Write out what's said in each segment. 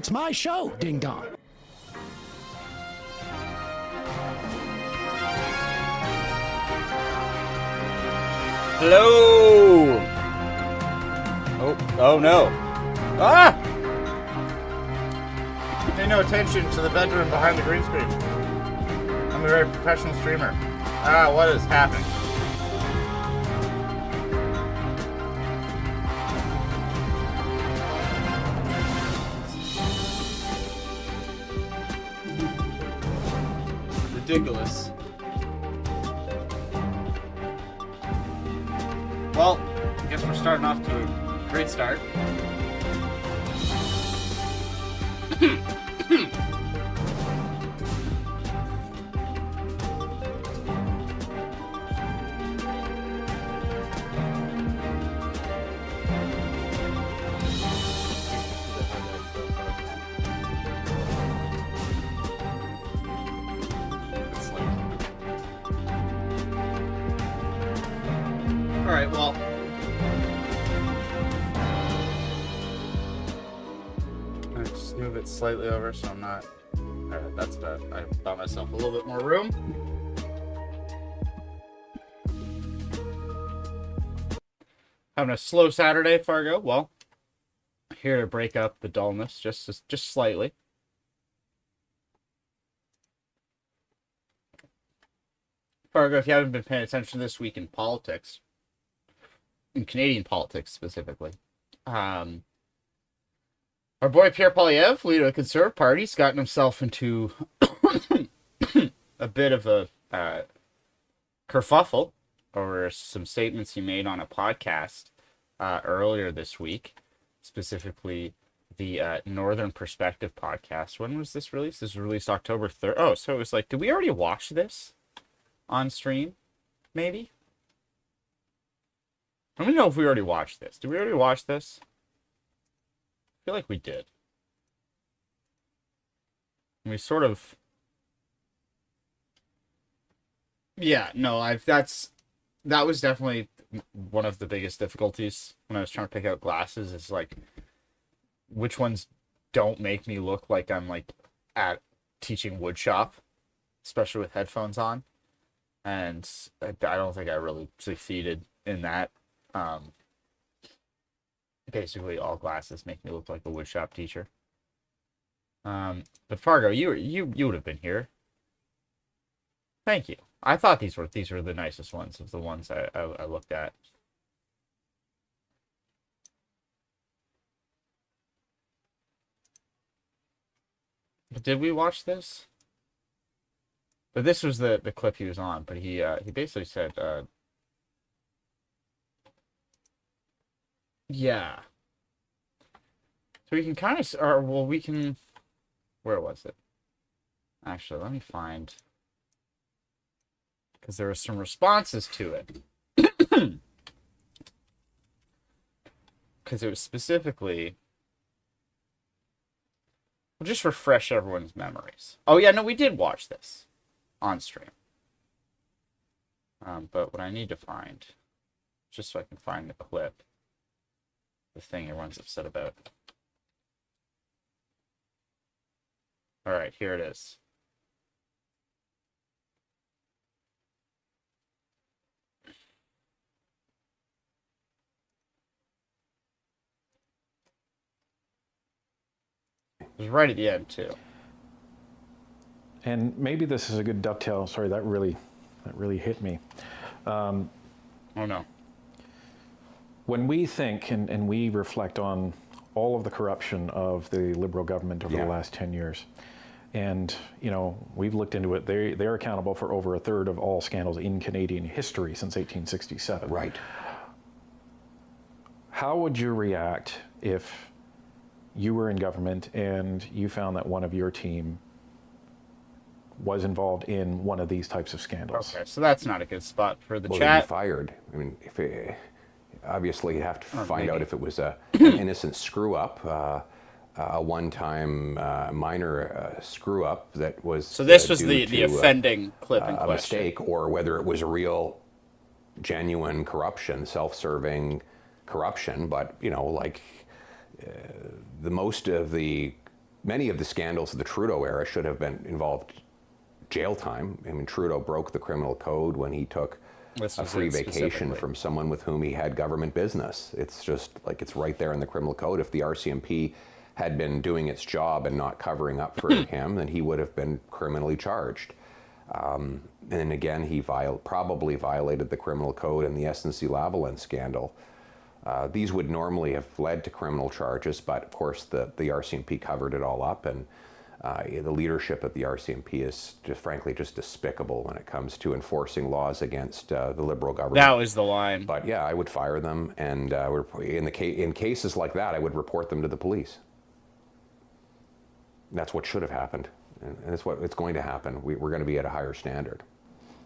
It's my show, ding dong. Hello! Oh no. Ah! Pay no attention to the bedroom behind the green screen. I'm a very professional streamer. What is happening? Ridiculous. Well, I guess we're starting off to a great start. Alright, well. I just move it slightly over so I'm not. Alright, that's better. I bought myself a little bit more room. Having a slow Saturday, Fargo. Well, here to break up the dullness just slightly. Fargo, if you haven't been paying attention this week in politics, in Canadian politics specifically, our boy Pierre Poilievre, leader of the Conservative Party, has gotten himself into a bit of a kerfuffle over some statements he made on a podcast earlier this week, specifically the Northern Perspective podcast. When was this released? This was released October 3rd. Oh, so it was like, did we already watch this on stream? Maybe? I don't know if we already watched this. Did we already watch this? I feel like we did. We sort of... Yeah, no, that was definitely one of the biggest difficulties when I was trying to pick out glasses, is like, which ones don't make me look like I'm like at teaching woodshop, especially with headphones on. And I don't think I really succeeded in that. Basically all glasses make me look like a woodshop teacher. But Fargo, you would have been here. Thank you. I thought these were the nicest ones of the ones I looked at. But did we watch this? But this was the clip he was on. But he basically said, yeah. So we can kind of, or well, we can. Where was it? Actually, let me find, because there were some responses to it. Because it was specifically. We'll just refresh everyone's memories. Oh yeah, no, we did watch this on stream. But what I need to find, just so I can find the clip, the thing everyone's upset about. All right, here it is. It was right at the end too. And maybe this is a good dovetail. Sorry, that really hit me. Oh no. When we think and we reflect on all of the corruption of the Liberal government over the last 10 years, and we've looked into it, they're accountable for over a third of all scandals in Canadian history since 1867. Right. How would you react if you were in government and you found that one of your team was involved in one of these types of scandals? Okay, so that's not a good spot for the Well, chat. they'd be fired. I mean, obviously you have to find out if it was an innocent screw-up, a one-time minor screw-up that was. So this was due the to, offending clip in a question. mistake, or whether it was a real, genuine corruption, self-serving corruption. But the most of the many of the scandals of the Trudeau era should have been involved jail time. I mean, Trudeau broke the criminal code when he took a free vacation from someone with whom he had government business. It's just like, it's right there in the criminal code. If the RCMP had been doing its job and not covering up for him, then he would have been criminally charged. And then again, he probably violated the criminal code in the SNC-Lavalin scandal. These would normally have led to criminal charges, but of course the RCMP covered it all up, and the leadership of the RCMP is frankly just despicable when it comes to enforcing laws against the Liberal government. That was the line. But yeah, I would fire them, and in cases like that, I would report them to the police. That's what should have happened, and it's going to happen. We're going to be at a higher standard.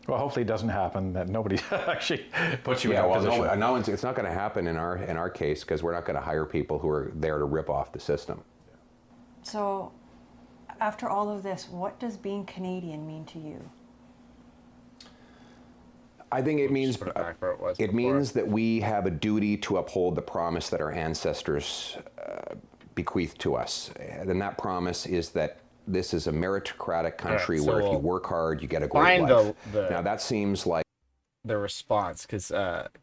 Well, hopefully it doesn't happen, that nobody actually puts you in Yeah, that well, position. no, it's not going to happen in our case, because we're not going to hire people who are there to rip off the system. So, after all of this, what does being Canadian mean to you? I think it means means that we have a duty to uphold the promise that our ancestors bequeathed to us. And that promise is that this is a meritocratic country where if you work hard, you get a great life. Now that seems like the response, because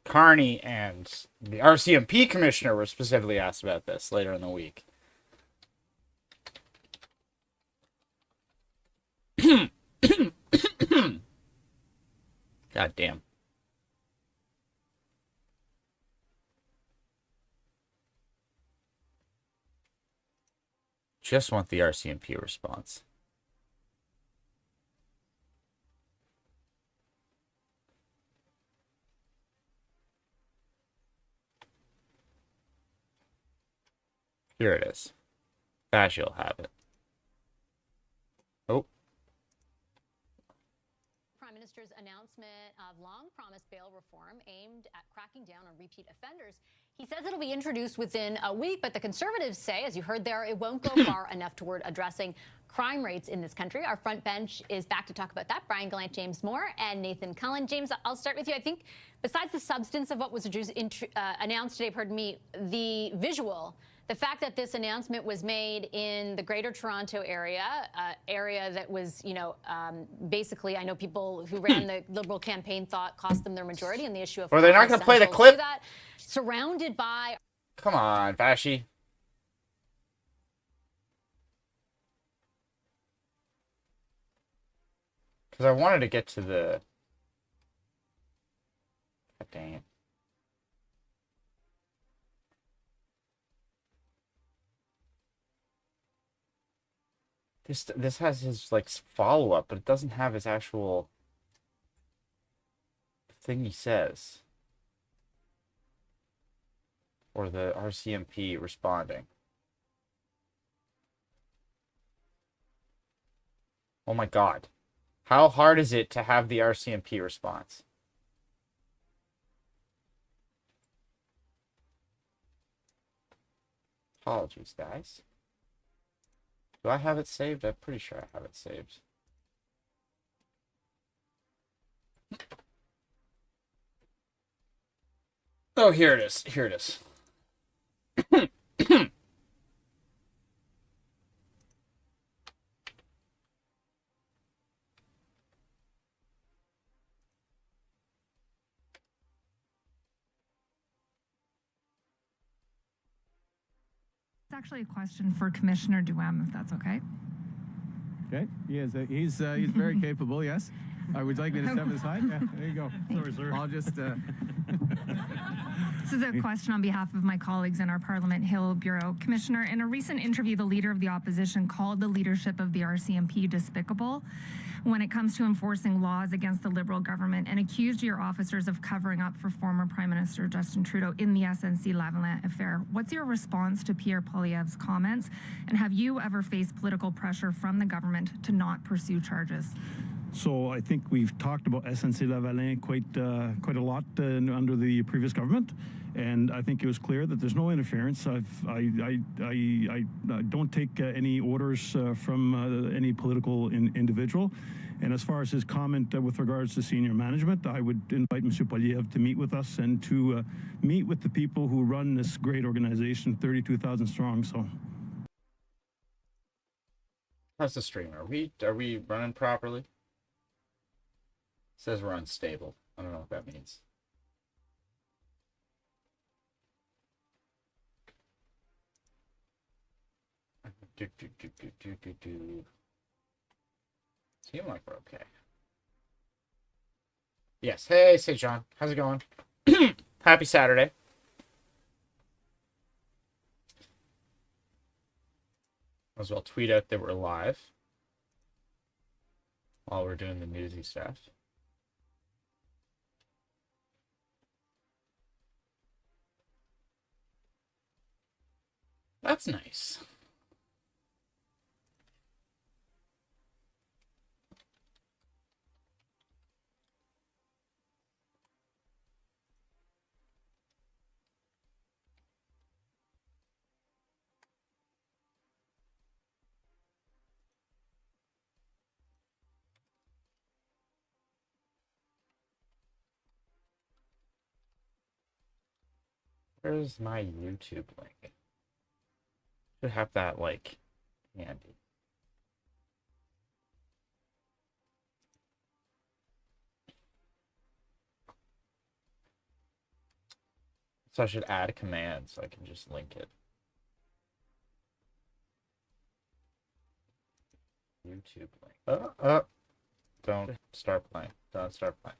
Carney and the RCMP commissioner were specifically asked about this later in the week. God damn. Just want the RCMP response. Here it is. That you'll have it. Oh. Prime Minister's announcement of long-promised bail reform aimed at cracking down on repeat offenders. He says it'll be introduced within a week, but the Conservatives say, as you heard there, it won't go far enough toward addressing crime rates in this country. Our front bench is back to talk about that. Brian Gallant, James Moore, and Nathan Cullen. James, I'll start with you. I think besides the substance of what was announced today, pardon me, the visual, the fact that this announcement was made in the Greater Toronto area, area that was, basically, I know people who ran the Liberal campaign thought cost them their majority on the issue of. Or they're not going to play the clip. That, surrounded by. Come on, Vashy. Because I wanted to get to the. God dang it. This has his follow-up, but it doesn't have his actual thing he says. Or the RCMP responding. Oh my god. How hard is it to have the RCMP response? Apologies, guys. Do I have it saved? I'm pretty sure I have it saved. Oh, here it is. Here it is. It's actually a question for Commissioner Duham, if that's okay. Okay, he's very capable. Yes, would you like me to step aside? Yeah, there you go. Sorry, sir. I'll just. This is a question on behalf of my colleagues in our Parliament Hill Bureau. Commissioner, in a recent interview, the Leader of the Opposition called the leadership of the RCMP despicable when it comes to enforcing laws against the Liberal government and accused your officers of covering up for former Prime Minister Justin Trudeau in the SNC-Lavalin affair. What's your response to Pierre Poilievre's comments, and have you ever faced political pressure from the government to not pursue charges? So I think we've talked about SNC-Lavalin quite a lot under the previous government, and I think it was clear that there's no interference. I don't take any orders from any political individual. And as far as his comment with regards to senior management, I would invite Mr. Poilievre to meet with us and to meet with the people who run this great organization, 32,000 strong. So. How's the stream? Are we running properly? It says we're unstable. I don't know what that means. Seem like we're okay. Yes. Hey, St. John. How's it going? Happy Saturday. Might as well tweet out that we're live while we're doing the newsy stuff. That's nice. Where's my YouTube link? Should have that, like, handy. So I should add a command so I can just link it. YouTube link. Don't start playing. Don't start playing.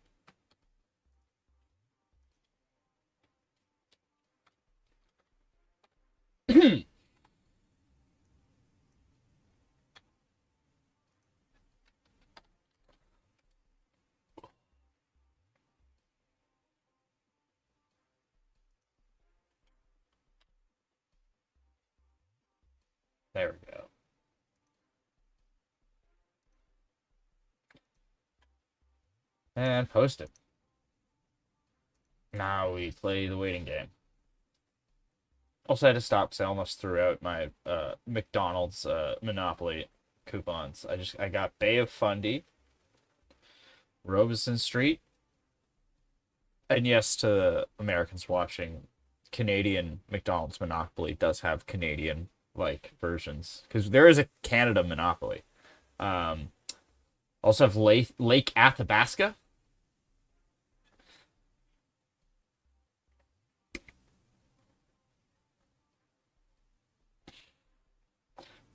There we go. And post it. Now we play the waiting game. Also, I had to stop because I almost threw out my McDonald's Monopoly coupons. I got Bay of Fundy, Robeson Street, and yes, to the Americans watching, Canadian McDonald's Monopoly does have Canadian like versions because there is a Canada Monopoly. Also have Lake Athabasca.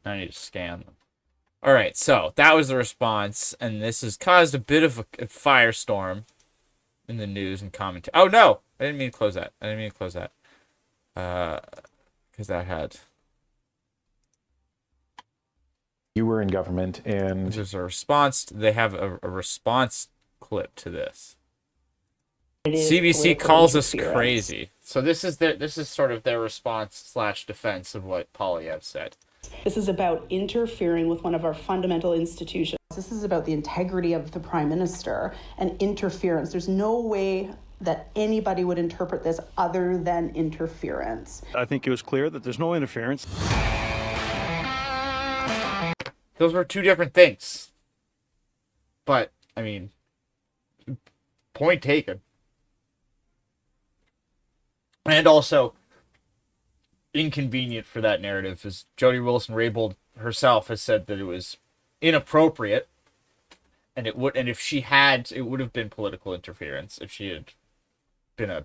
I need to scan them. All right, so that was the response, and this has caused a bit of a firestorm in the news and commentary. Oh no, I didn't mean to close that. Because that had. You were in government, and there's a response. They have a response clip to this. CBC calls us crazy. So this is sort of their response / defense of what Polyev said. This is about interfering with one of our fundamental institutions. This is about the integrity of the Prime Minister and interference. There's no way that anybody would interpret this other than interference. I think it was clear that there's no interference. Those were two different things. But, I mean, point taken. And also, inconvenient for that narrative is Jody Wilson-Raybould herself has said that it was inappropriate, and if she had, it would have been political interference if she had been a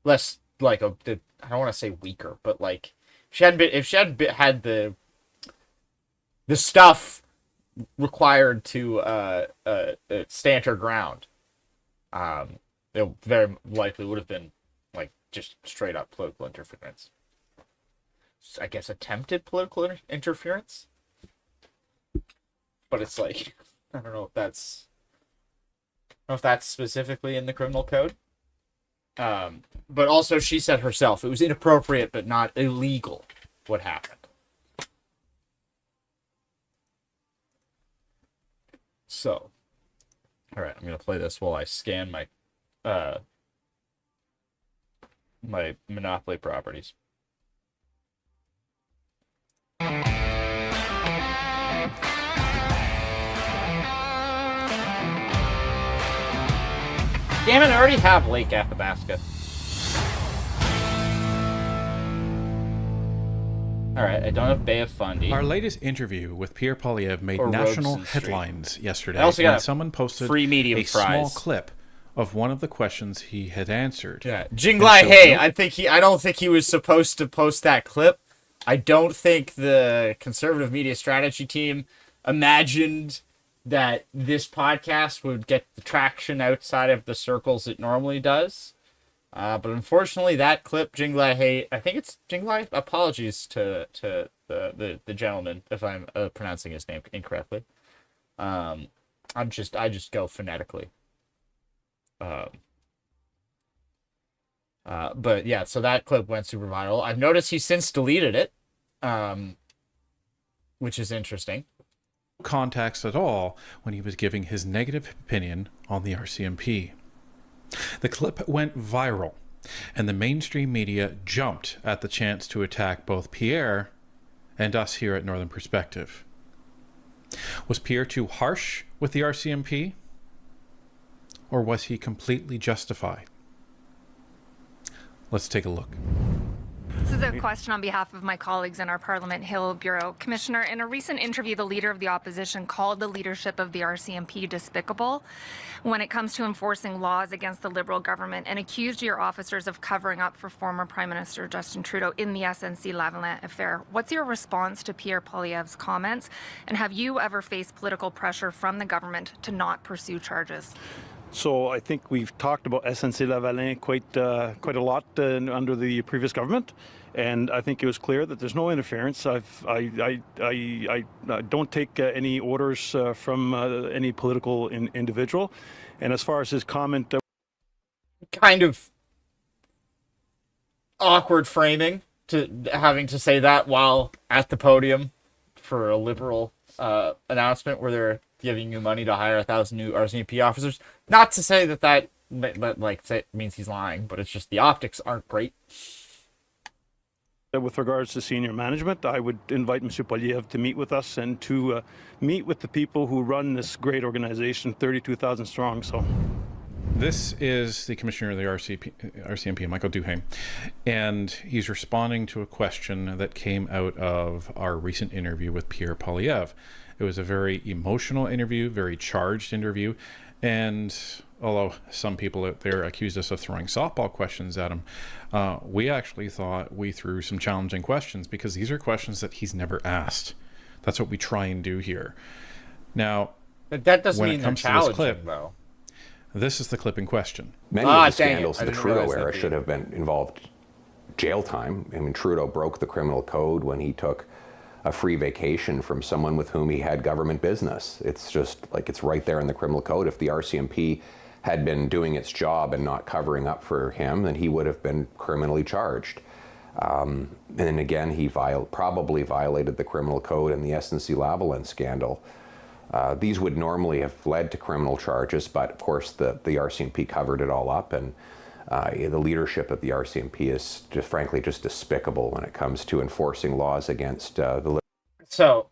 less like I don't want to say weaker, but like if she hadn't had the stuff required to stand her ground, it very likely would have been like just straight up political interference. I guess attempted political interference, but it's like I don't know if that's specifically in the criminal code. But also she said herself it was inappropriate but not illegal what happened. So, all right, I'm gonna play this while I scan my my Monopoly properties. Damn it, I already have Lake Athabasca. All right, I don't have Bay of Fundy. Our latest interview with Pierre Poilievre made Or national Robeson Street. headlines yesterday I also got when a someone posted free medium a fries. small clip of one of the questions he had answered. Yeah, And Jinglai so Hey, no- I don't think he was supposed to post that clip. I don't think the conservative media strategy team imagined that this podcast would get the traction outside of the circles it normally does. But unfortunately, that clip, Jinglai Hey, I think it's Jinglai. Apologies to the gentleman if I'm pronouncing his name incorrectly. I just go phonetically. But yeah, so that clip went super viral. I've noticed he's since deleted it, which is interesting. context at all when he was giving his negative opinion on the RCMP. The clip went viral, and the mainstream media jumped at the chance to attack both Pierre and us here at Northern Perspective. Was Pierre too harsh with the RCMP? Or was he completely justified? Let's take a look. This is a question on behalf of my colleagues in our Parliament Hill Bureau. Commissioner, in a recent interview, the leader of the opposition called the leadership of the RCMP despicable when it comes to enforcing laws against the Liberal government and accused your officers of covering up for former Prime Minister Justin Trudeau in the SNC-Lavalin affair. What's your response to Pierre Poilievre's comments, and have you ever faced political pressure from the government to not pursue charges? So I think we've talked about SNC-Lavalin quite a lot under the previous government, and I think it was clear that there's no interference. I don't take any orders from any political individual, and as far as his comment, Kind of awkward framing to having to say that while at the podium for a Liberal announcement where they're giving you money to hire 1,000 new RCMP officers. Not to say that means he's lying, but it's just the optics aren't great. with regards to senior management, I would invite Mr. Poilievre to meet with us and to meet with the people who run this great organization, 32,000 strong. So. This is the Commissioner of the RCMP, Michael Duhaime, and he's responding to a question that came out of our recent interview with Pierre Poilievre. It was a very emotional interview, very charged interview, and although some people out there accused us of throwing softball questions at him, we actually thought we threw some challenging questions because these are questions that he's never asked. That's what we try and do here. Now, but that doesn't when mean it comes they're to this challenging, clip, though. This is the clip in question. Many of the dang it. scandals I of the didn't Trudeau realize era that. should have been involved jail time. I mean, Trudeau broke the criminal code when he took a free vacation from someone with whom he had government business. It's just like it's right there in the criminal code. If the RCMP had been doing its job and not covering up for him, then he would have been criminally charged. And then again, he probably violated the criminal code in the SNC-Lavalin scandal. These would normally have led to criminal charges, but of course the RCMP covered it all up, and the leadership of the RCMP is just frankly just despicable when it comes to enforcing laws against the. So,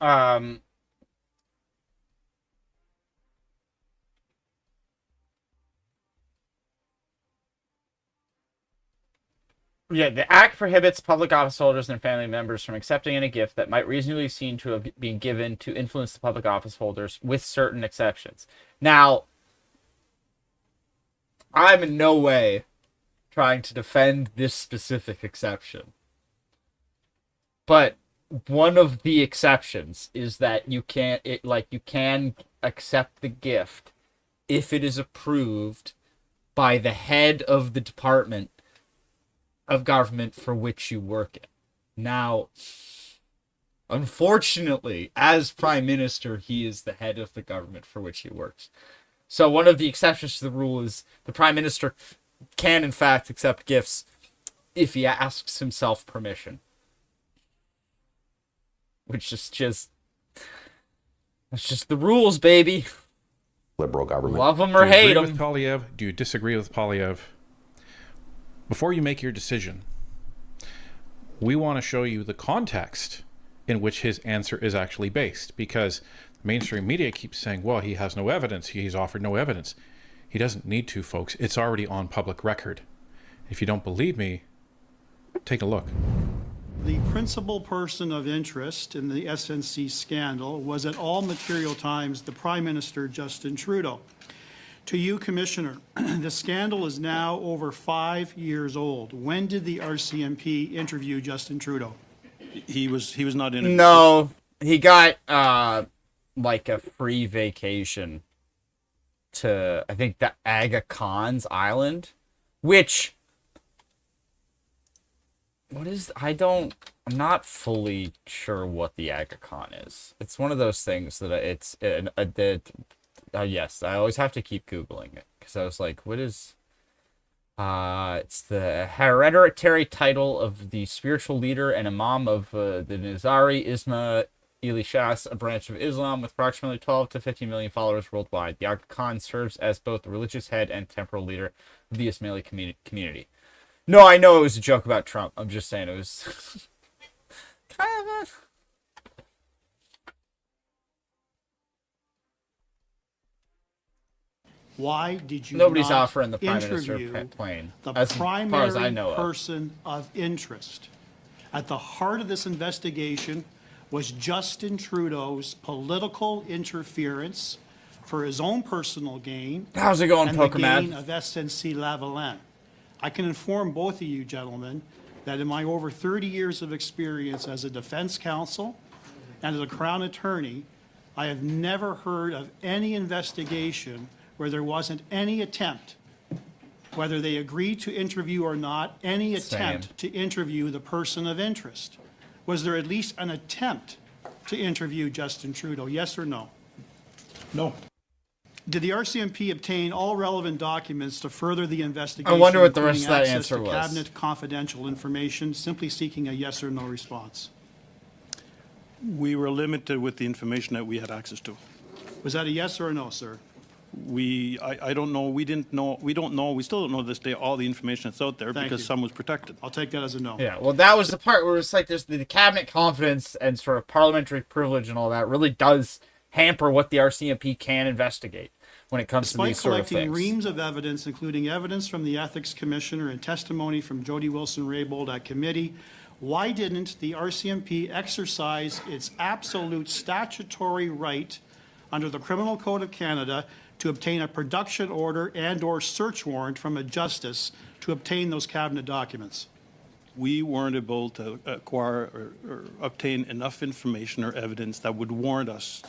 yeah, the Act prohibits public office holders and their family members from accepting any gift that might reasonably be seen to have been given to influence the public office holders, with certain exceptions. Now, I'm in no way trying to defend this specific exception, but one of the exceptions is that you can accept the gift if it is approved by the head of the department of government for which you work in. Now, unfortunately, as Prime Minister, he is the head of the government for which he works. So one of the exceptions to the rule is the Prime Minister can, in fact, accept gifts if he asks himself permission. Which is just... That's just the rules, baby. Liberal government. Love them or hate them. Do you disagree with Poilievre? Before you make your decision, we want to show you the context in which his answer is actually based, because mainstream media keeps saying, well, he has no evidence. He's offered no evidence. He doesn't need to, folks. It's already on public record. If you don't believe me, take a look. the principal person of interest in the SNC scandal was at all material times the Prime Minister, Justin Trudeau. To you, Commissioner, the scandal is now over 5 years old. When did the RCMP interview Justin Trudeau? He was not interviewed. No, he got like a free vacation to, I think, the Aga Khan's island, which, I'm not fully sure what the Aga Khan is. It's one of those things that yes, I always have to keep Googling it, because I was like, what is, it's the hereditary title of the spiritual leader and imam of the Nizari Isma Ilishas, a branch of Islam with approximately 12 to 15 million followers worldwide. The Aga Khan serves as both the religious head and temporal leader of the Ismaili community. No, I know it was a joke about Trump. I'm just saying it was kind of a... Why did you Nobody's not offering the Prime Minister interview plane, the as far primary as I know of. person of interest? At the heart of this investigation was Justin Trudeau's political interference for his own personal gain. How's it going, and the Pokemon? gain of SNC-Lavalin. I can inform both of you gentlemen that in my over 30 years of experience as a defense counsel and as a Crown attorney, I have never heard of any investigation where there wasn't any attempt, whether they agreed to interview or not, any attempt to interview the person of interest. Was there at least an attempt to interview Justin Trudeau, yes or no? No. Did the RCMP obtain all relevant documents to further the investigation? I wonder what the rest of that including answer access to was. Cabinet confidential information, simply seeking a yes or no response? We were limited with the information that we had access to. Was that a yes or a no, sir? I don't know. We didn't know. We don't know. We still don't know this day all the information that's out there Thank because you. some was protected. I'll take that as a no. Yeah, well, that was the part where it's like there's the cabinet confidence and sort of parliamentary privilege and all that really does hamper what the RCMP can investigate when it comes to these sort of Despite collecting things. reams of evidence, including evidence from the Ethics Commissioner and testimony from Jody Wilson-Raybould at committee, why didn't the RCMP exercise its absolute statutory right under the Criminal Code of Canada to obtain a production order and/or search warrant from a justice to obtain those cabinet documents? We weren't able to acquire or obtain enough information or evidence that would warrant us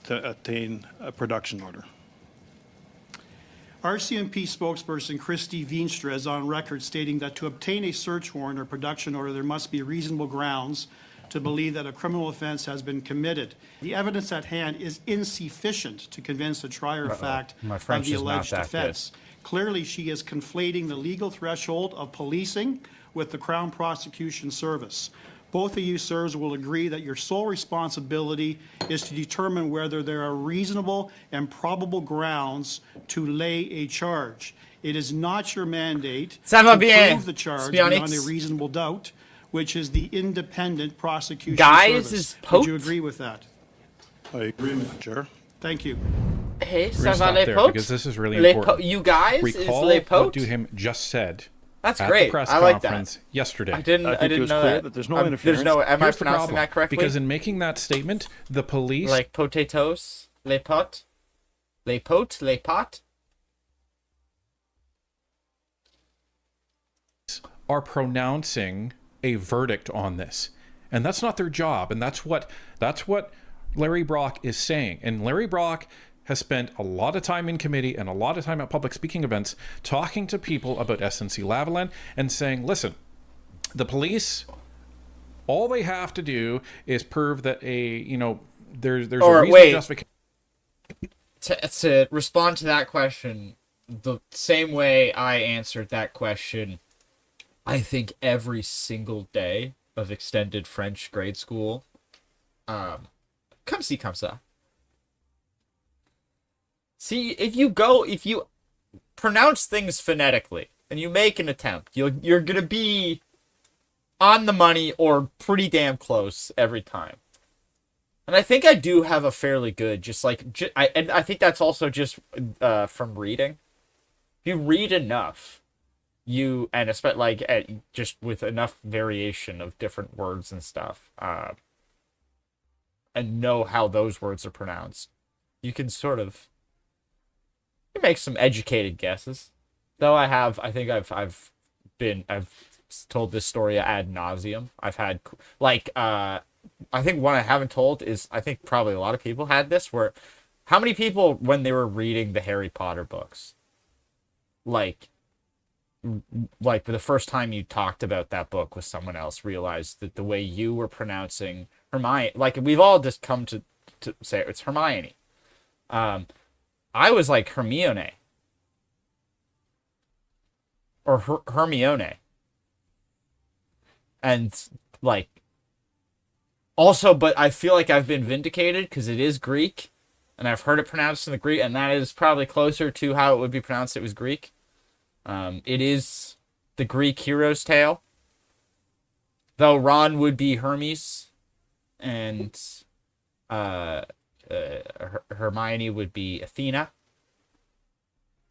to obtain a production order. RCMP spokesperson Christy Veenstra is on record stating that to obtain a search warrant or production order, there must be reasonable grounds to believe that a criminal offense has been committed. The evidence at hand is insufficient to convince the trier of fact of the alleged offense. Clearly, she is conflating the legal threshold of policing with the Crown Prosecution Service. Both of you, sirs, will agree that your sole responsibility is to determine whether there are reasonable and probable grounds to lay a charge. It is not your mandate to prove the charge beyond a reasonable doubt, which is the independent prosecution service. Would you agree with that? I agree, Mr. Chair. Thank you. Hey, We're gonna stop there because this is really important. You guys, recall is what Duham just said. That's at great. The press I like conference that. Yesterday. I didn't know that. There's no interference. Am Here's I pronouncing that correctly? Because in making that statement, the police like potatoes, les potes, les potes, les potes are pronouncing a verdict on this, and that's not their job, and that's what Larry Brock is saying. And Larry Brock has spent a lot of time in committee and a lot of time at public speaking events talking to people about SNC-Lavalin and saying, listen, the police, all they have to do is prove that there's a reasonable justification. To respond to that question, the same way I answered that question, I think every single day of extended French grade school, comme ci, comme ça. See, if you pronounce things phonetically and you make an attempt, you're gonna be on the money or pretty damn close every time. And I think I do have a fairly good, I think that's also just from reading. If you read enough, and especially like just with enough variation of different words and stuff, and know how those words are pronounced, you can sort of make some educated guesses. Though I think I've told this story ad nauseum. I've had like I think one I haven't told is, I think probably a lot of people had this, where how many people when they were reading the Harry Potter books, like for the first time you talked about that book with someone else, realized that the way you were pronouncing Hermione, like we've all just come to say it's Hermione. I was like Hermione or Hermione, and like also, but I feel like I've been vindicated because it is Greek, and I've heard it pronounced in the Greek, and that is probably closer to how it would be pronounced if it was Greek. It is the Greek hero's tale, though Ron would be Hermes, and Hermione would be Athena,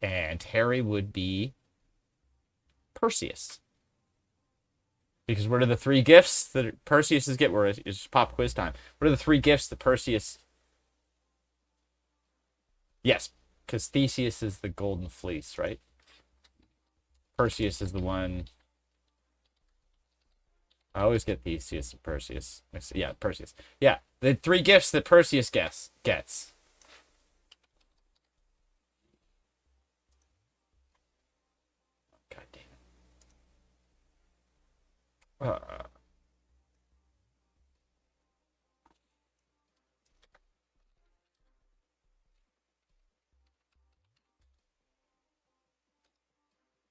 and Harry would be Perseus. Because what are the three gifts that Perseus is get? It's pop quiz time. What are the three gifts that Perseus? Yes, because Theseus is the golden fleece, right? Perseus is the one. I always get Theseus and Perseus. Yeah, Perseus. Yeah, the three gifts that Perseus gets. God damn it.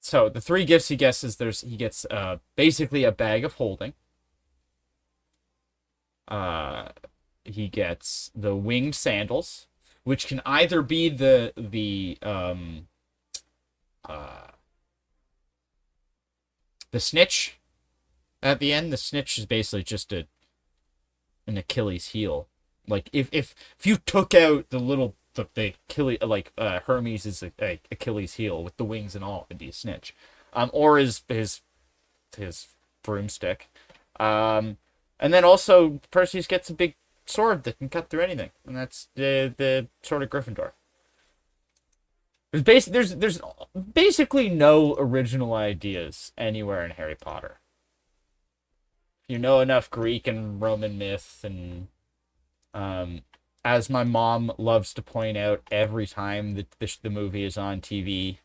So the three gifts he gets is he gets basically a bag of holding. He gets the winged sandals, which can either be the snitch at the end. The snitch is basically just an Achilles heel. Like if you took out the Achilles, like Hermes is a Achilles heel with the wings and all, it'd be a snitch, or his broomstick, and then also Perseus gets a big sword that can cut through anything, and that's the sword of Gryffindor. There's basically no original ideas anywhere in Harry Potter. You know enough Greek and Roman myth, and as my mom loves to point out every time that the movie is on TV,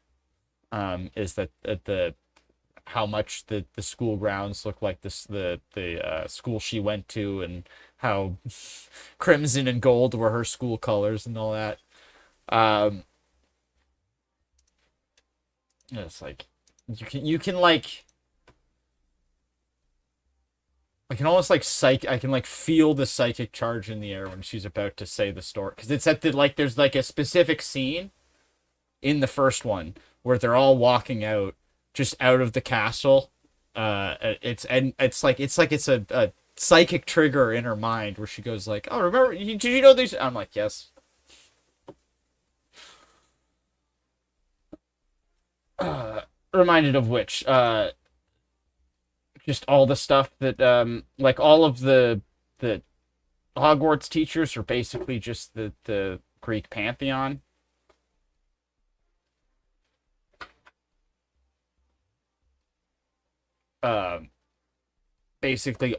is that how much the school grounds look like the school she went to, and how crimson and gold were her school colors and all that. It's like you can like, I can almost like I can like feel the psychic charge in the air when she's about to say the story, because it's at there's like a specific scene in the first one where they're all walking out of the castle. It's a psychic trigger in her mind where she goes like, "Oh, remember? Did you know these?" I'm like, "Yes." Reminded of which, just all the stuff that like all of the Hogwarts teachers are basically just the Greek pantheon. Basically,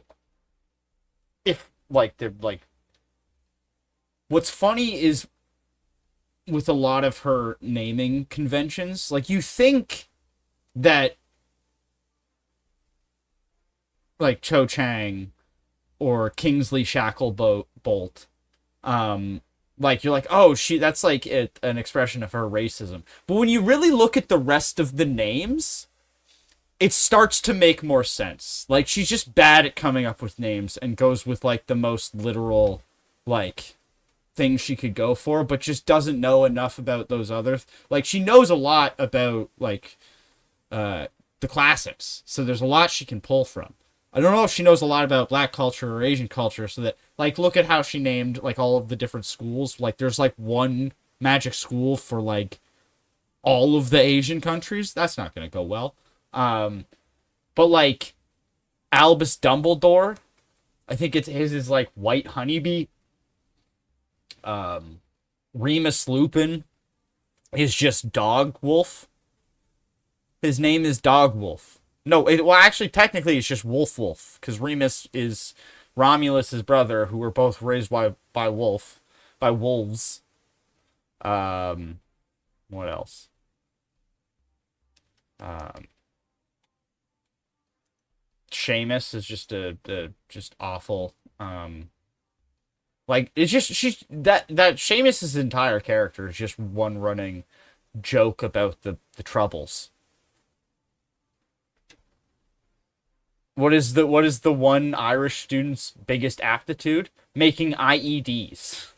if like they're like, what's funny is with a lot of her naming conventions, like you think that like Cho Chang or Kingsley Shacklebolt, like you're like, oh, that's like an expression of her racism. But when you really look at the rest of the names, it starts to make more sense. Like she's just bad at coming up with names and goes with like the most literal like things she could go for, but just doesn't know enough about those other like she knows a lot about like the classics, so there's a lot she can pull from. I don't know if she knows a lot about Black culture or Asian culture, so that like look at how she named like all of the different schools. Like there's like one magic school for like all of the Asian countries. That's not going to go well. But like Albus Dumbledore, I think his is like White Honeybee. Remus Lupin is just Dog Wolf. His name is Dog Wolf. No, well, actually, technically, it's just Wolf, because Remus is Romulus's brother, who were both raised by wolves. What else? Seamus is just just awful. Like, it's just that Seamus's entire character is just one running joke about the Troubles. What is the one Irish student's biggest aptitude? Making IEDs.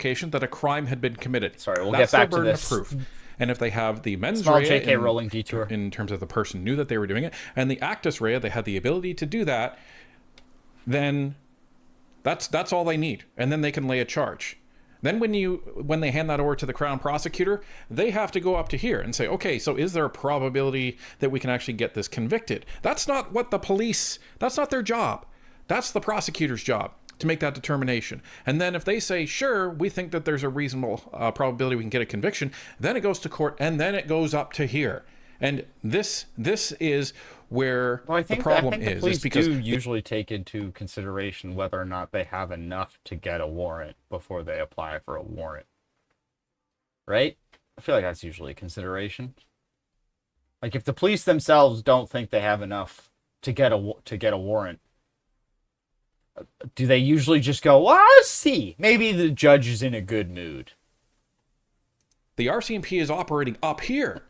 That a crime had been committed. Sorry, we'll That's get back their to burden this. of proof. And if they have the mens Small rea JK Rowling detour in terms of the person knew that they were doing it, and the actus rea, they had the ability to do that, then that's all they need, and then they can lay a charge. Then when they hand that over to the Crown prosecutor, they have to go up to here and say, okay, so is there a probability that we can actually get this convicted? That's not what the police, that's not their job. That's the prosecutor's job, to make that determination. And then if they say, sure, we think that there's a reasonable probability we can get a conviction, then it goes to court, and then it goes up to here. And this is where the problem I think the is. police Because do usually take into consideration whether or not they have enough to get a warrant before they apply for a warrant. Right? I feel like that's usually a consideration. Like, if the police themselves don't think they have enough to get a warrant, do they usually just go, well, let's see, maybe the judge is in a good mood? the RCMP is operating up here,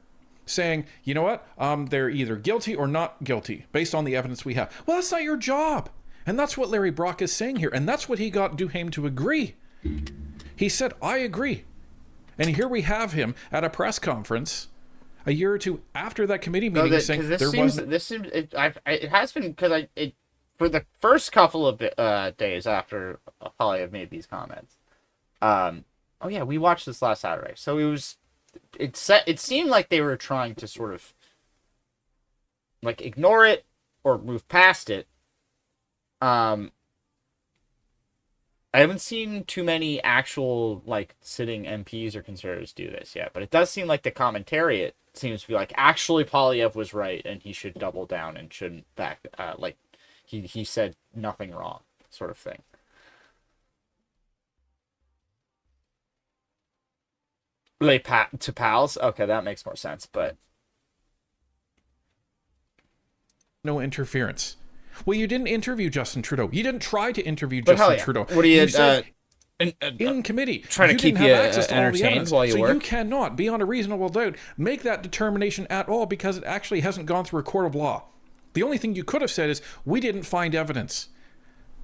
saying, you know what, they're either guilty or not guilty based on the evidence we have. Well, that's not your job. And that's what Larry Brock is saying here. And that's what he got Duhaime to agree. He said, I agree. And here we have him at a press conference a year or two after that committee meeting saying it has been, because for the first couple of days after Polly had made these comments. Oh yeah, we watched this last Saturday. So it seemed like they were trying to sort of like ignore it or move past it. I haven't seen too many actual like sitting MPs or conservatives do this yet, but it does seem like the commentariat seems to be like, actually Polyev was right and he should double down and shouldn't back like he said nothing wrong, sort of thing. To pals? Okay, that makes more sense, but no interference. Well, you didn't interview Justin Trudeau. You didn't try to interview Justin Trudeau. What do you said, in committee, trying to keep you entertained while you work? So you cannot, beyond a reasonable doubt, make that determination at all because it actually hasn't gone through a court of law. The only thing you could have said is, we didn't find evidence.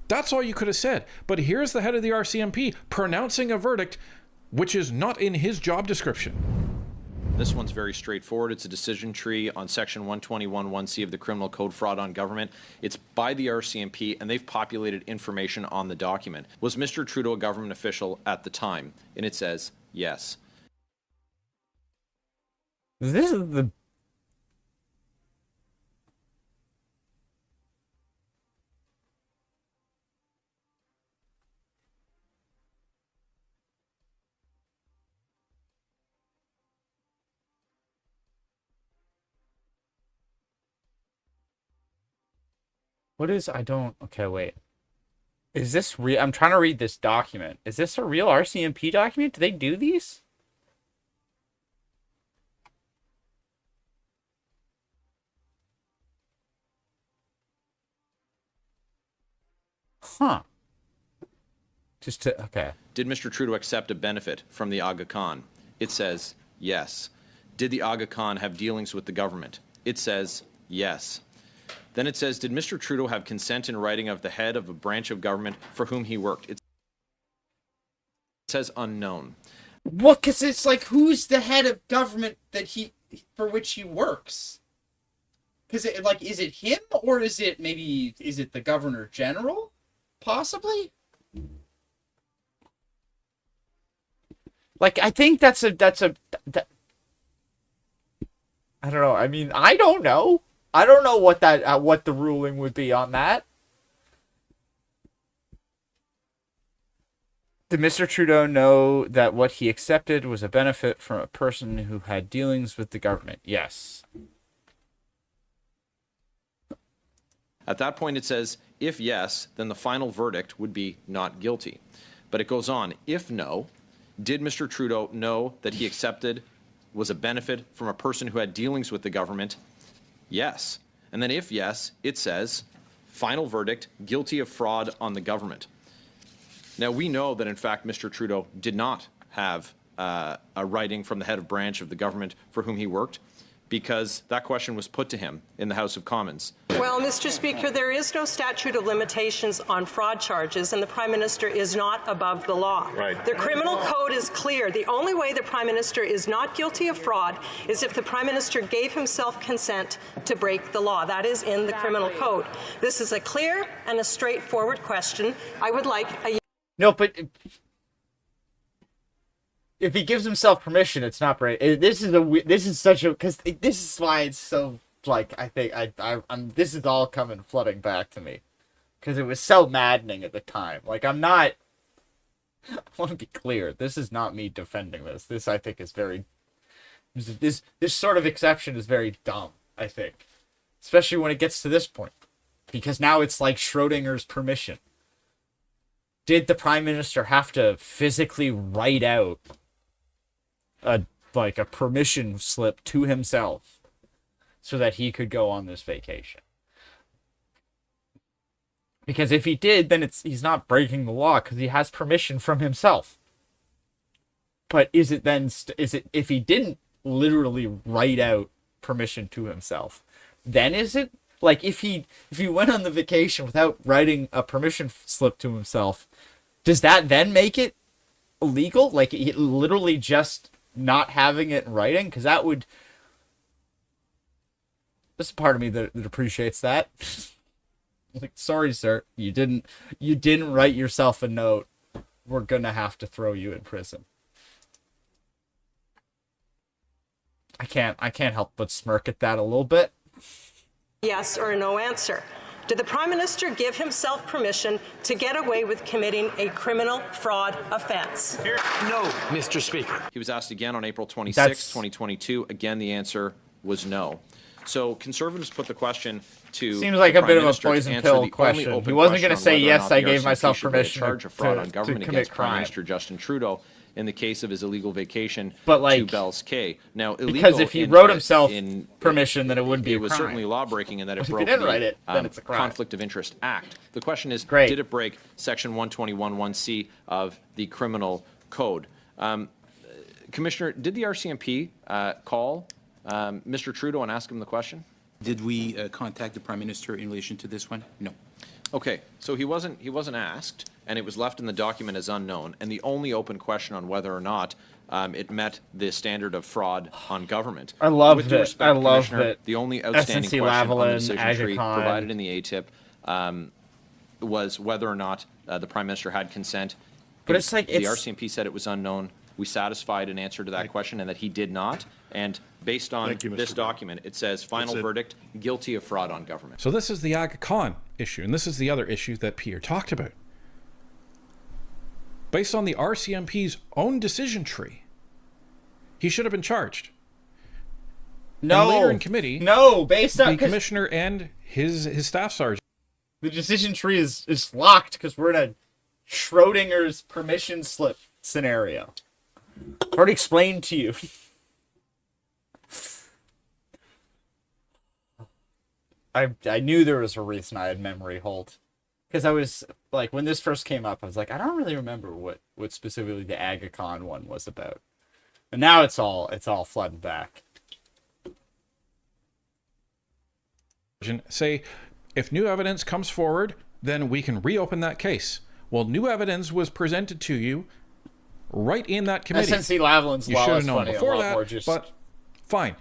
That's all you could have said. But here's the head of the RCMP pronouncing a verdict which is not in his job description. This one's very straightforward. It's a decision tree on Section 121(1)(c) of the Criminal Code, fraud on government. It's by the RCMP, and they've populated information on the document. Was Mr. Trudeau a government official at the time? And it says yes. This is the... What is, okay, wait. Is this real? I'm trying to read this document. Is this a real RCMP document? Do they do these? Huh. Okay. Did Mr. Trudeau accept a benefit from the Aga Khan? It says yes. Did the Aga Khan have dealings with the government? It says yes. Then it says, did Mr. Trudeau have consent in writing of the head of a branch of government for whom he worked? It says unknown. Well, because it's like, who's the head of government for which he works? Because is it him, or is it the Governor General? Possibly? Like, I think that, I don't know. I mean, I don't know. I don't know what what the ruling would be on that. Did Mr. Trudeau know that what he accepted was a benefit from a person who had dealings with the government? Yes. At that point, it says, if yes, then the final verdict would be not guilty. But it goes on, if no, did Mr. Trudeau know that he accepted was a benefit from a person who had dealings with the government? Yes. And then if yes, it says, final verdict, guilty of fraud on the government. Now, we know that, in fact, Mr. Trudeau did not have a writing from the head of branch of the government for whom he worked, because that question was put to him in the House of Commons. Well, Mr. Speaker, there is no statute of limitations on fraud charges, and the Prime Minister is not above the law. Right. The criminal code is clear. The only way the Prime Minister is not guilty of fraud is if the Prime Minister gave himself consent to break the law. That is in the criminal code. This is a clear and a straightforward question. I would like a... No, but if he gives himself permission, it's not right. This is such a, because this is why it's so, like, I think this is all coming flooding back to me, because it was so maddening at the time. Like, I want to be clear, this is not me defending this. This, I think, is very, this sort of exception is very dumb, I think, especially when it gets to this point, because now it's like Schrodinger's permission. Did the Prime Minister have to physically write out a permission slip to himself so that he could go on this vacation? Because if he did, then he's not breaking the law because he has permission from himself. But is it if he didn't literally write out permission to himself, then is it? Like, if he went on the vacation without writing a permission slip to himself, does that then make it illegal? Like, literally just not having it in writing? Because that would... There's a part of me that appreciates that. Like, sorry, sir, you didn't write yourself a note. We're gonna have to throw you in prison. I can't help but smirk at that a little bit. yes or no answer. Did the Prime Minister give himself permission to get away with committing a criminal fraud offence? No, Mr. Speaker. He was asked again on April 26, 2022. Again, the answer was no. So Conservatives put the question to... Seems like a bit of a poison pill question. He wasn't going to say, yes, I gave myself permission to fraud on government against crime. Prime Minister Justin Trudeau in the case of his illegal vacation but, like, to Bell's Cay. Now, illegal because if he wrote himself permission, then it wouldn't be a crime. It was certainly law-breaking in that it broke if he didn't write it, then it's a crime. Conflict of Interest Act. The question is, Great. did it break Section 121(1)(c) of the Criminal Code? Commissioner, did the RCMP call Mr. Trudeau and ask him the question? Did we contact the Prime Minister in relation to this one? No. Okay, so he wasn't asked, and it was left in the document as unknown. And the only open question on whether or not it met the standard of fraud on government. I love With due it. respect, I love Commissioner, it. the only outstanding SNC question on the Lavalin, decision tree Agacon. provided in the ATIP was whether or not the Prime Minister had consent. But it's like the RCMP said it was unknown. We satisfied an answer to that question and that he did not. And based on this document, it says final verdict, guilty of fraud on government. So this is the Aga Khan issue, and this is the other issue that Pierre talked about. Based on the RCMP's own decision tree, he should have been charged. No. And later in committee, based on the commissioner and his staff sergeant. The decision tree is locked because we're in a Schrodinger's permission slip scenario. I've already explained to you. I knew there was a reason I had memory hold. Because I was, like, when this first came up, I was like, I don't really remember what specifically the Agacon one was about. And now it's all flooding back. Say, if new evidence comes forward, then we can reopen that case. Well, new evidence was presented to you right in that committee. SNC Lavalin's you law should is have known funny, before a lot that, more just... but fine.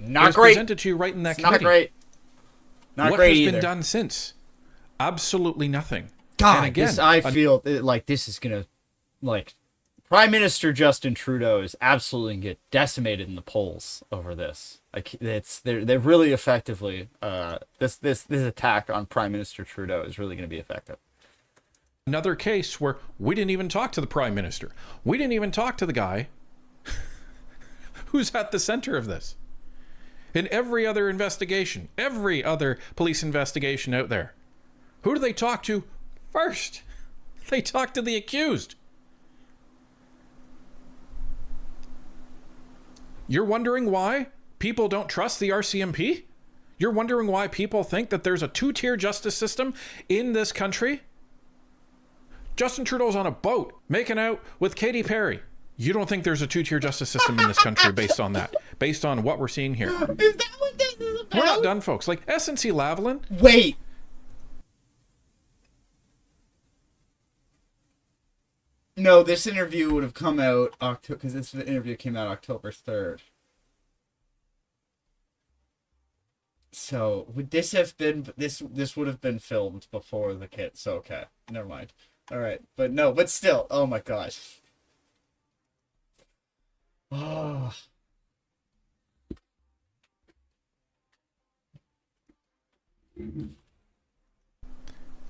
Not it was great. Presented to you right in that committee. Not great. Not what great has either. been done since? Absolutely nothing. God, and again, I feel like this is gonna, like, Prime Minister Justin Trudeau is absolutely gonna get decimated in the polls over this. Like they're really effectively this attack on Prime Minister Trudeau is really going to be effective. Another case where we didn't even talk to the Prime Minister. We didn't even talk to the guy who's at the center of this. In every other investigation, every other police investigation out there, who do they talk to first? They talk to the accused. You're wondering why people don't trust the RCMP? You're wondering why people think that there's a two-tier justice system in this country? Justin Trudeau's on a boat making out with Katy Perry. You don't think there's a two-tier justice system in this country based on that? Based on what we're seeing here? Is that what this is about? We're not done, folks. Like SNC-Lavalin. Wait. No, this interview would have come out October, because this interview came out October 3rd. So would this have been this would have been filmed before the kit? So okay, never mind. All right, but still, oh my gosh. Oh.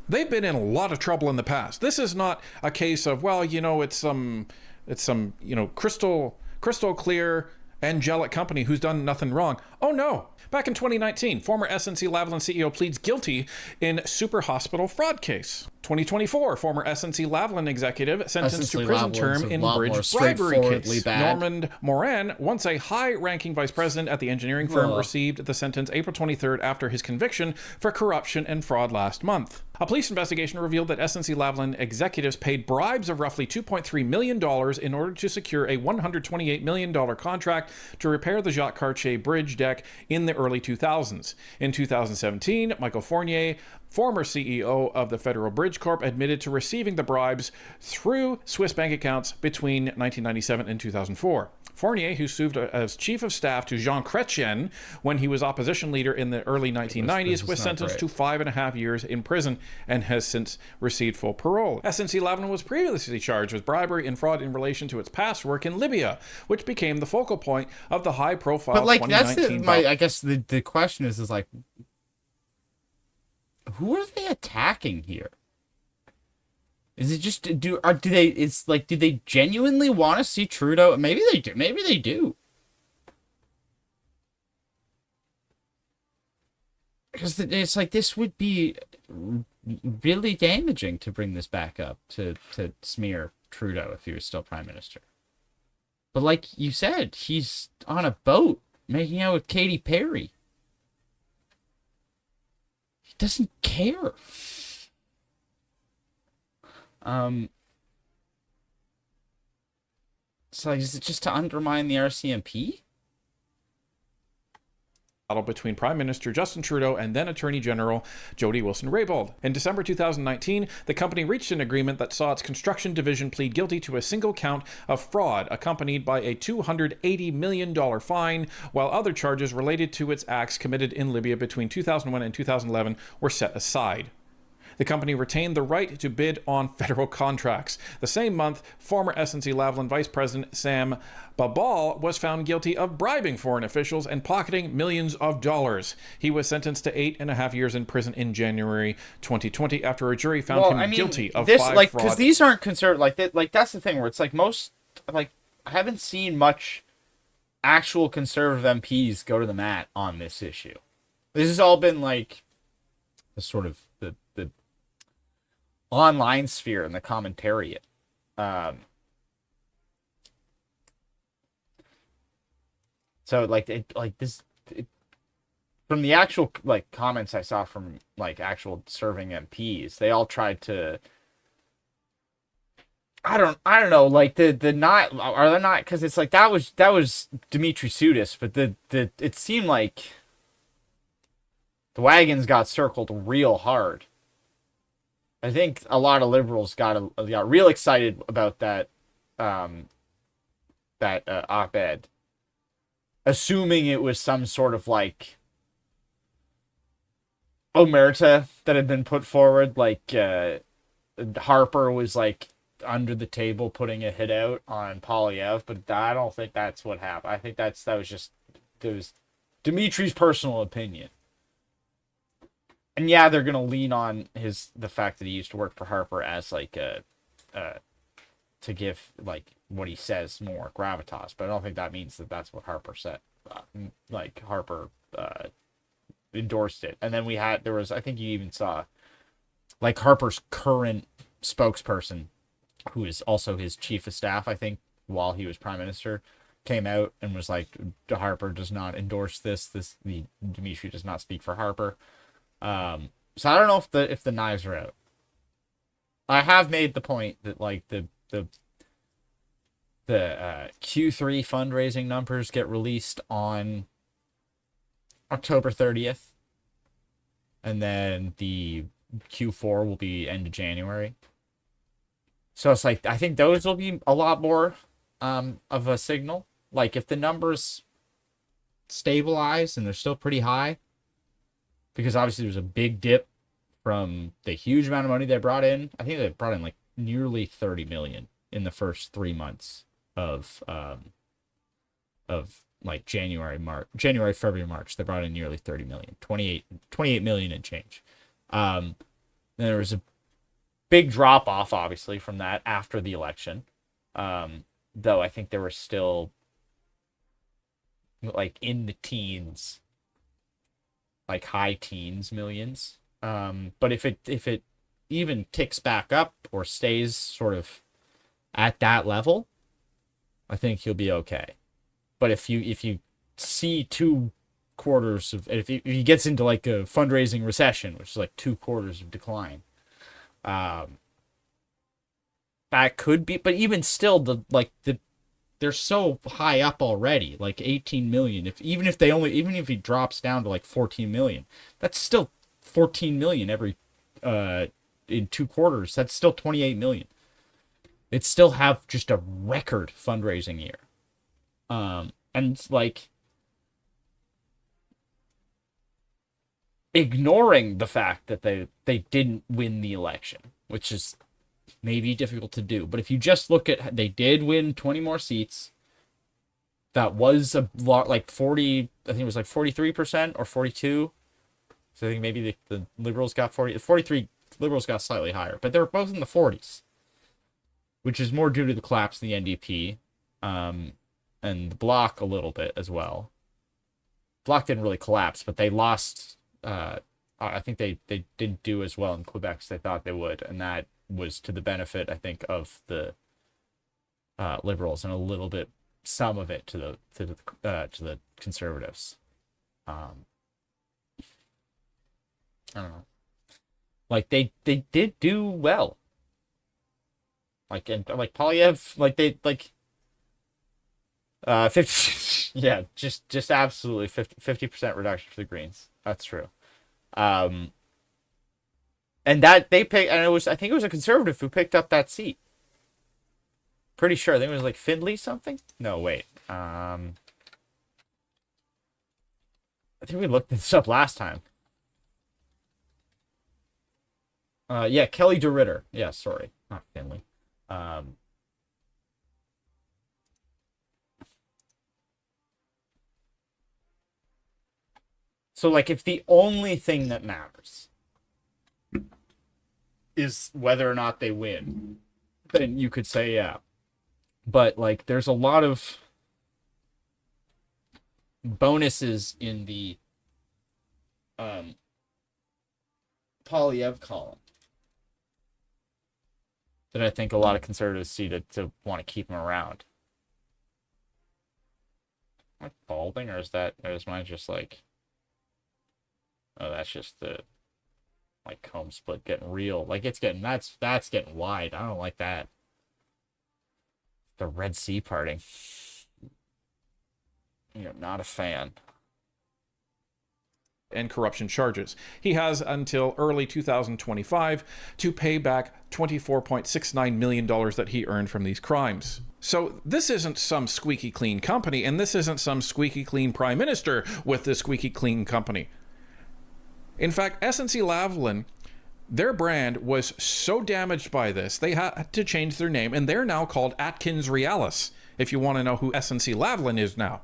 They've been in a lot of trouble in the past. This is not a case of, well, you know, it's some crystal clear angelic company who's done nothing wrong. Oh no. Back in 2019, former SNC-Lavalin CEO pleads guilty in super hospital fraud case. 2024, former SNC-Lavalin executive sentenced to prison term in bridge bribery case. Normand Morin, once a high-ranking vice president at the engineering firm, received the sentence April 23rd after his conviction for corruption and fraud last month. A police investigation revealed that SNC-Lavalin executives paid bribes of roughly $2.3 million in order to secure a $128 million contract to repair the Jacques Cartier bridge deck in the early 2000s. In 2017, Michael Fournier, former CEO of the Federal Bridge Corp, admitted to receiving the bribes through Swiss bank accounts between 1997 and 2004. Fournier, who served as chief of staff to Jean Chrétien when he was opposition leader in the early 1990s, was sentenced to 5.5 years in prison and has since received full parole. SNC-Lavalin was previously charged with bribery and fraud in relation to its past work in Libya, which became the focal point of the high-profile 2019. But I guess the question is like, who are they attacking here? Is it just do they genuinely want to see Trudeau? Maybe they do. Maybe they do. Because it's like this would be really damaging to bring this back up to smear Trudeau if he was still prime minister. But like you said, he's on a boat making out with Katy Perry. He doesn't care. So is it just to undermine the RCMP? Battle between Prime Minister Justin Trudeau and then Attorney General Jody Wilson-Raybould. In December 2019, the company reached an agreement that saw its construction division plead guilty to a single count of fraud, accompanied by a $280 million fine, while other charges related to its acts committed in Libya between 2001 and 2011 were set aside. The company retained the right to bid on federal contracts. The same month, former SNC-Lavalin Vice President Sam Babal was found guilty of bribing foreign officials and pocketing millions of dollars. He was sentenced to 8.5 years in prison in January 2020 after a jury found him guilty of fraud. Because these aren't conservative. Like that's the thing where it's like I haven't seen much actual conservative MPs go to the mat on this issue. This has all been like the sort of the online sphere and the commentariat. So from the actual comments I saw from actual serving MPs, they all tried to. I don't know, the not are they not, because it's like that was Dimitri Soudis, but it seemed like the wagons got circled real hard. I think a lot of liberals got real excited about that op-ed, assuming it was some sort of omerta that had been put forward. Harper was under the table putting a hit out on Polyev, but I don't think that's what happened. I think that was Dmitri's personal opinion. And yeah, they're gonna lean on the fact that he used to work for Harper as like to give like what he says more gravitas, but I don't think that means that that's what Harper said. Like Harper endorsed it, and then I think you even saw like Harper's current spokesperson, who is also his chief of staff, I think, while he was prime minister, came out and was like, Harper does not endorse this. Dmitry does not speak for Harper. So I don't know if the knives are out. I have made the point that like the Q3 fundraising numbers get released on October 30th, and then the Q4 will be end of January. So it's like, I think those will be a lot more of a signal. Like if the numbers stabilize and they're still pretty high, because obviously there's a big dip from the huge amount of money they brought in. I think they brought in like nearly 30 million in the first 3 months of like January, February, March. They brought in nearly 30 million, 28 million and change. Then there was a big drop off, obviously, from that after the election. Though I think there were still like in the teens, like high teens millions. But if it even ticks back up or stays sort of at that level, I think he'll be okay. But if you see 2 quarters of, if he gets into like a fundraising recession, which is like 2 quarters of decline, that could be. But even still, they're so high up already, like 18 million. Even if he drops down to like 14 million, that's still 14 million every in 2 quarters. That's still 28 million. It still have just a record fundraising year. And like ignoring the fact that they didn't win the election, which is maybe difficult to do. But if you just look at, they did win 20 more seats. That was a lot, like 40, I think it was like 43% or 42. So I think maybe the Liberals got 43 Liberals got slightly higher, but they were both in the 40s, which is more due to the collapse of the NDP, and the Bloc a little bit as well. Bloc didn't really collapse, but they lost. I think they didn't do as well in Quebec as they thought they would, and that was to the benefit, I think, of the Liberals, and a little bit, some of it to the Conservatives. I don't know. Like they did do well. Like, and like Polyev, like they like 50, yeah, just absolutely 50% reduction for the Greens. That's true. And that they picked, and I think it was a Conservative who picked up that seat. Pretty sure. I think it was like Findlay something. No, wait. I think we looked this up last time. Yeah, Kelly DeRitter. Yeah, sorry, not Finley. So, like, if the only thing that matters is whether or not they win, then you could say yeah. But, like, there's a lot of bonuses in the Polyev column that I think a lot of Conservatives see to want to keep him around. Am I balding, or is mine just like... Oh, that's just the like comb split getting real. Like it's getting, that's getting wide. I don't like that. The Red Sea parting. You're not a fan. And corruption charges. He has until early 2025 to pay back $24.69 million that he earned from these crimes. So this isn't some squeaky clean company, and this isn't some squeaky clean prime minister with this squeaky clean company. In fact, SNC-Lavalin their brand was so damaged by this, they had to change their name, and they're now called Atkins Realis, if you want to know who SNC-Lavalin is now.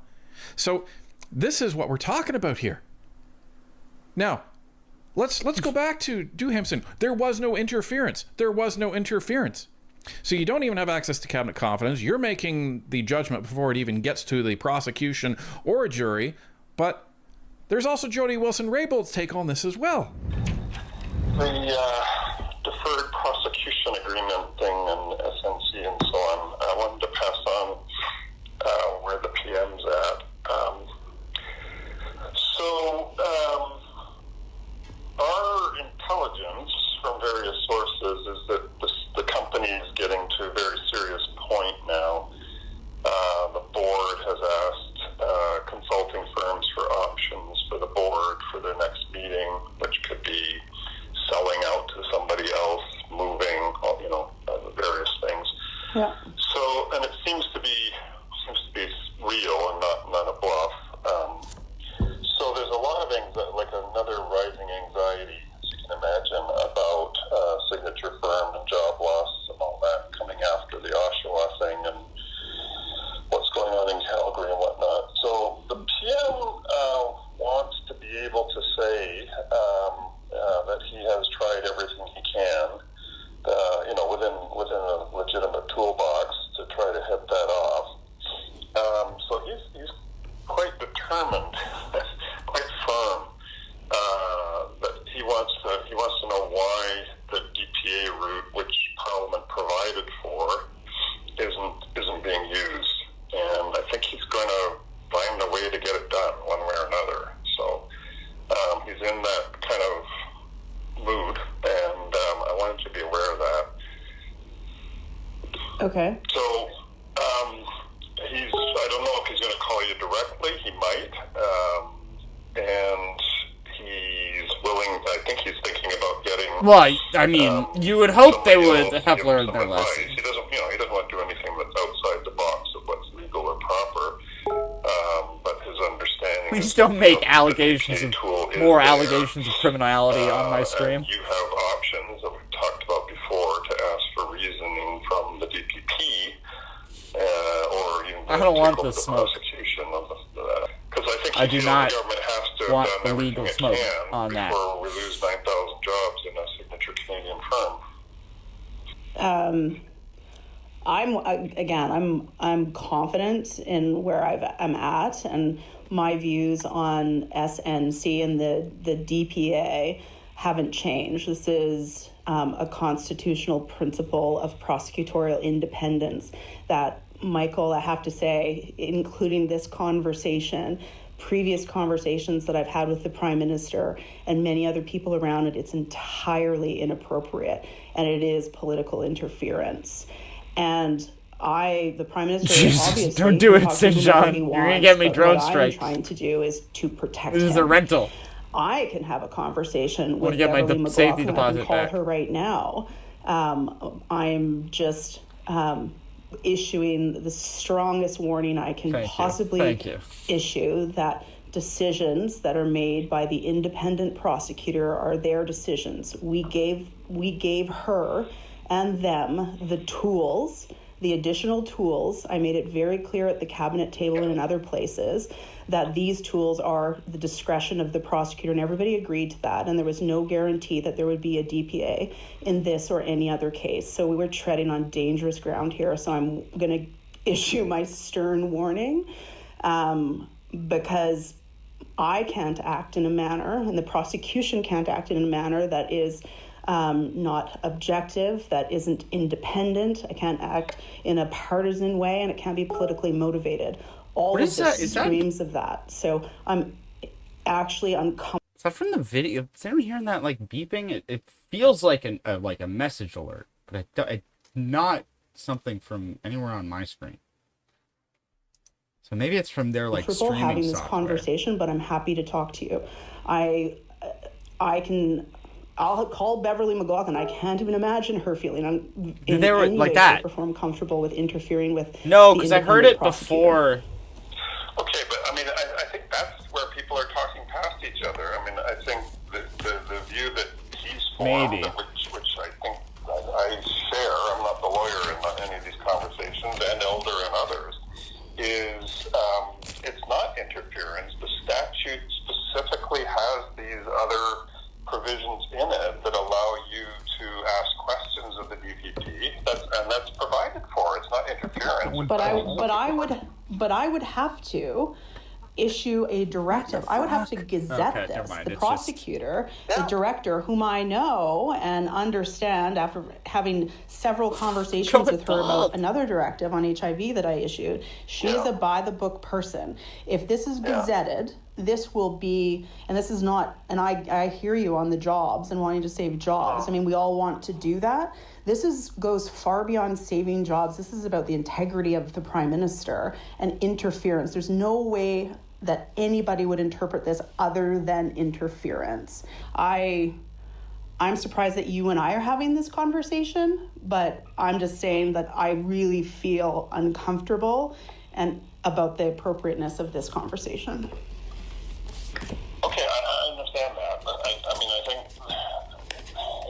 So this is what we're talking about here. Now, let's go back to Duhamson. There was no interference. There was no interference. So you don't even have access to cabinet confidence. You're making the judgment before it even gets to the prosecution or a jury. But there's also Jody Wilson-Raybould's take on this as well. The deferred prosecution agreement thing and SNC and so on, I wanted to pass on where the PM's at. Our intelligence from various sources is that the company is getting to a very serious point now. The board has asked consulting firms for options for the board for their next meeting, which could be selling out to somebody else, moving, various things. Yeah. So, and it seems to be real and not a bluff. So there's a lot of anxiety, like another rising anxiety, as you can imagine, about signature firm and job loss and all that coming after the Oshawa thing and what's going on in Calgary and whatnot. So the PM wants to be able to say that he has tried everything he can, within a legitimate toolbox to try to head that off. So he's quite determined, quite firm, that he wants to know why the DPA route, which Parliament provided for, isn't being used. And I think he's going to find a way to get it done one way or another. So he's in that kind of mood, and I wanted to be aware of that. Okay. So I don't know if he's going to call you directly. He might. And he's willing, I think he's thinking about getting... Well, I mean, you would hope they would have learned their lesson. He doesn't want to do anything that's outside the box of what's legal or proper. But his understanding... Please don't make allegations of criminality on my stream. You have options that we've talked about before to ask for reasoning from the DPP, or even I don't want the the smoke. prosecution of because I think I do not the government has to want have the done legal everything it smoke can on that. before we lose 9,000 jobs in a signature Canadian firm. I'm confident in where I'm at, and my views on SNC and the DPA haven't changed. This is a constitutional principle of prosecutorial independence that, Michael, I have to say, including this conversation, previous conversations that I've had with the Prime Minister and many other people around it, it's entirely inappropriate, and it is political interference. And the Prime Minister, obviously, don't do it, St. John. You're going to get me drone strike. What I'm trying to do is to protect him. This is a rental. I can have a conversation with get my Beverly safety McLaughlin. deposit I can call back. her right now. I'm just issuing the strongest warning I can possibly issue that decisions that are made by the independent prosecutor are their decisions. We gave her and them the tools, the additional tools. I made it very clear at the cabinet table and in other places that these tools are the discretion of the prosecutor, and everybody agreed to that, and there was no guarantee that there would be a DPA in this or any other case. So we were treading on dangerous ground here, so I'm going to issue my stern warning because I can't act in a manner, and the prosecution can't act in a manner that is not objective, that isn't independent. I can't act in a partisan way, and it can't be politically motivated. All of this screams of that. So I'm actually uncomfortable. Is that from the video? Is anyone hearing that like beeping? It feels like a message alert, but it's not something from anywhere on my screen. So maybe it's from their like streaming having this software. Conversation, but I'm happy to talk to you. I'll call Beverly McLaughlin. I can't even imagine her feeling in they were any like way, that. shape, or form comfortable with interfering with. No, because I heard it before. Okay, but I mean, I think that's where people are talking past each other. I mean, I think the view that he's Maybe. formed, which I think I share, I'm not the lawyer in any of these conversations, and Elder and others, is it's not interference. The statute specifically has these other provisions in it that allow you to ask questions of the DPP, and that's provided for. It's not interference. But I would have to issue a directive. I would have to gazette this. The prosecutor, the director, whom I know and understand after having several conversations with her about another directive on HIV that I issued, she is a by-the-book person. If this is gazetted, this will be, and this is not, and I hear you on the jobs and wanting to save jobs. I mean, we all want to do that. This goes far beyond saving jobs. This is about the integrity of the Prime Minister and interference. There's no way that anybody would interpret this other than interference. I'm surprised that you and I are having this conversation, but I'm just saying that I really feel uncomfortable and about the appropriateness of this conversation. Okay, I understand that, but I think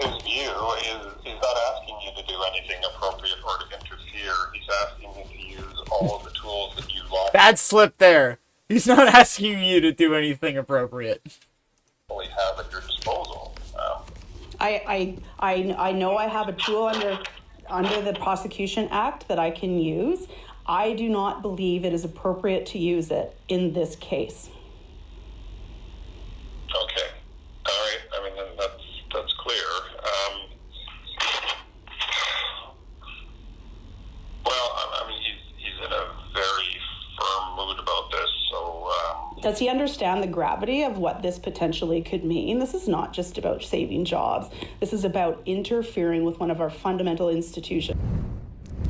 his view is he's not asking you to do anything appropriate or to interfere. He's asking you to use all of the tools that you Bad slip there. He's not asking you to do anything appropriate. have at your disposal. I know I have a tool under the Prosecution Act that I can use. I do not believe it is appropriate to use it in this case. Okay. All right. I mean, then that's clear. Well, I mean, he's in a very firm mood about this, so... Does he understand the gravity of what this potentially could mean? This is not just about saving jobs. This is about interfering with one of our fundamental institutions.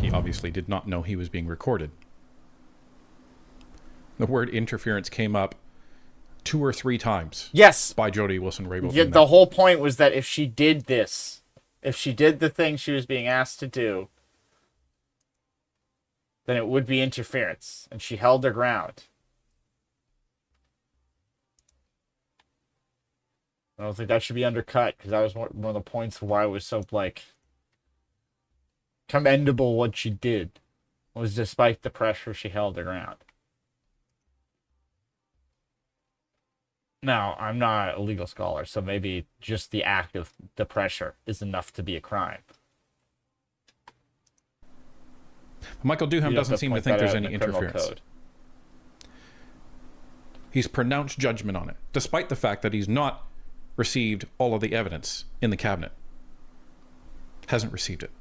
He obviously did not know he was being recorded. The word interference came up 2 or 3 times. Yes. By Jody Wilson-Raybould. Yeah, the whole point was that if she did this, if she did the thing she was being asked to do, then it would be interference. And she held her ground. I don't think that should be undercut, because that was one of the points of why it was so, commendable what she did. Was despite the pressure, she held her ground. Now, I'm not a legal scholar, so maybe just the act of the pressure is enough to be a crime. Michael Duham doesn't seem to think there's any interference. He's pronounced judgment on it, despite the fact that he's not received all of the evidence in the cabinet. Hasn't received it.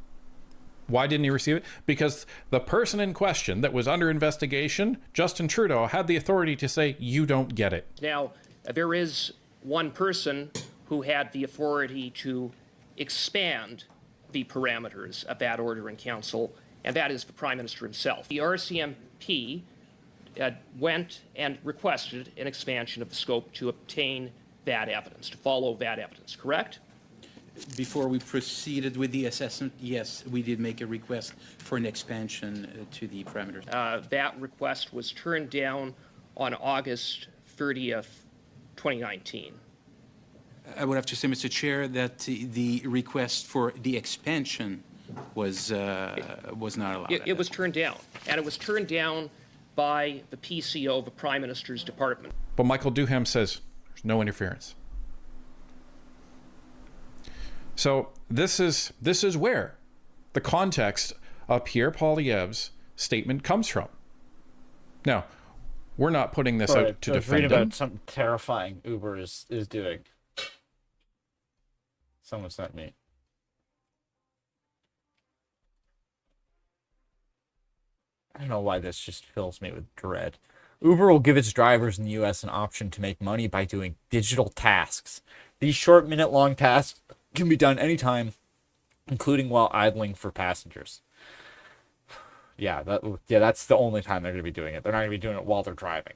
Why didn't he receive it? Because the person in question that was under investigation, Justin Trudeau, had the authority to say, you don't get it. Now, there is one person who had the authority to expand the parameters of that order in council, and that is the Prime Minister himself. The RCMP went and requested an expansion of the scope to obtain that evidence, to follow that evidence, correct? Before we proceeded with the assessment, yes, we did make a request for an expansion to the parameters. That request was turned down on August 30th, 2019. I would have to say, Mr. Chair, that the request for the expansion was not allowed. It was turned down, and it was turned down by the PCO, the Prime Minister's Department. But Michael Duham says there's no interference. So this is where the context of Pierre Poilievre's statement comes from. Now, we're not putting this out to defend him. About something terrifying Uber is doing. Someone sent me. I don't know why this just fills me with dread. Uber will give its drivers in the U.S. an option to make money by doing digital tasks. These short, minute-long tasks can be done anytime, including while idling for passengers. Yeah, that's the only time they're going to be doing it. They're not going to be doing it while they're driving.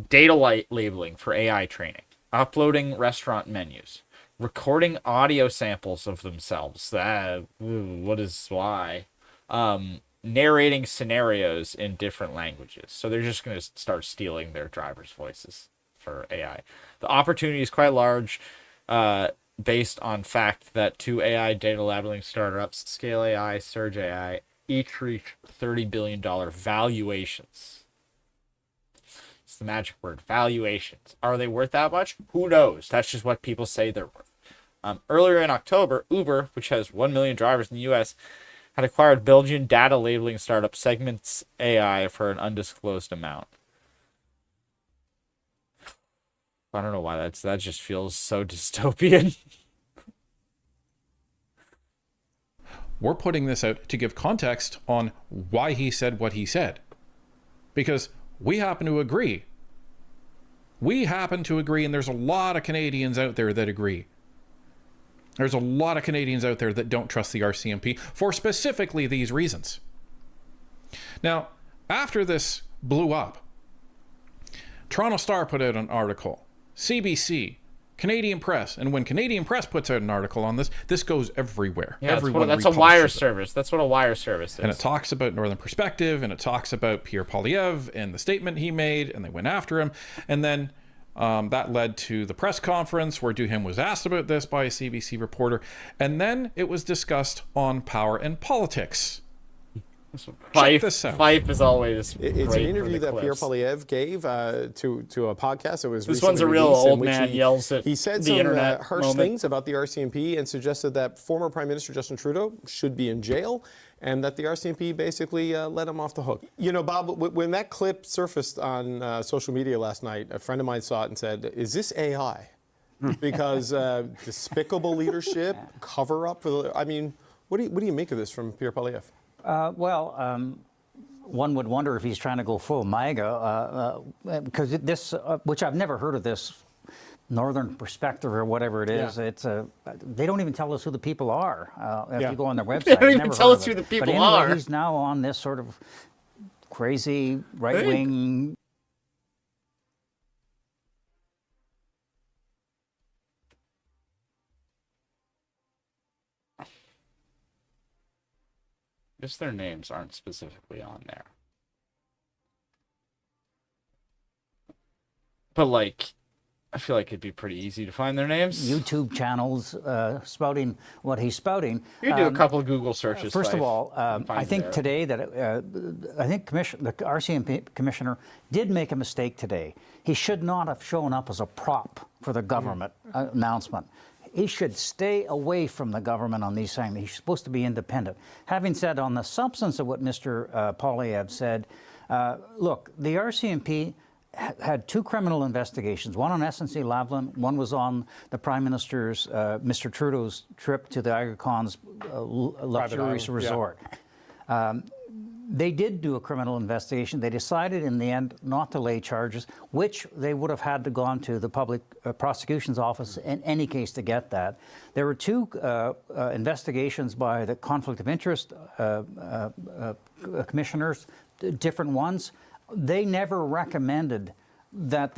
Data labeling for AI training. Uploading restaurant menus. Recording audio samples of themselves. Why? Narrating scenarios in different languages. So they're just going to start stealing their drivers' voices for AI. The opportunity is quite large. based on fact that 2 AI data labeling startups, Scale AI, Surge AI, each reached $30 billion valuations. It's the magic word, valuations. Are they worth that much? Who knows? That's just what people say they're worth. Earlier in October, Uber, which has 1 million drivers in the U.S., had acquired Belgian data labeling startup Segments AI for an undisclosed amount. I don't know why that just feels so dystopian. We're putting this out to give context on why he said what he said. Because we happen to agree. We happen to agree, and there's a lot of Canadians out there that agree. There's a lot of Canadians out there that don't trust the RCMP for specifically these reasons. Now, after this blew up, Toronto Star put out an article, CBC, Canadian Press, and when Canadian Press puts out an article on this, this goes everywhere. Yeah, everyone that's a wire reposts it. service. That's what a wire service is. And it talks about Northern Perspective, and it talks about Pierre Poilievre and the statement he made, and they went after him. And then that led to the press conference where Duhem was asked about this by a CBC reporter. And then it was discussed on Power and Politics. Check this out. Fife is always It's great an interview for the that Pierre clips. Poilievre gave to a podcast that was This recently one's a real released, in old which man yells at he said the some internet harsh moment. things about the RCMP and suggested that former Prime Minister Justin Trudeau should be in jail and that the RCMP basically let him off the hook. You know, Bob, when that clip surfaced on social media last night, a friend of mine saw it and said, "Is this AI?" Because despicable leadership, cover up for the. I mean, what do you make of this from Pierre Poilievre? One would wonder if he's trying to go full MAGA, because this, which I've never heard of this Northern Perspective or whatever it is. Yeah. They don't even tell us who the people are. If you go on their website, They don't I've even never tell heard us of who it. the people but anyway, are. He's now on this sort of crazy right-wing. Just their names aren't specifically on there. But like, I feel like it'd be pretty easy to find their names. YouTube channels spouting what he's spouting. You do a couple of Google searches. First of Fife, all, and find I think there. today that I think the RCMP commissioner did make a mistake today. He should not have shown up as a prop for the government announcement. He should stay away from the government on these things. He's supposed to be independent. Having said, on the substance of what Mr. Poilievre said, look, the RCMP had 2 criminal investigations, one on SNC-Lavalin, one was on the Prime Minister's, Mr. Trudeau's trip to the Aga Khan's luxurious resort. They did do a criminal investigation. They decided in the end not to lay charges, which they would have had to gone to the public prosecution's office in any case to get that. There were 2 investigations by the conflict of interest commissioners, different ones. They never recommended that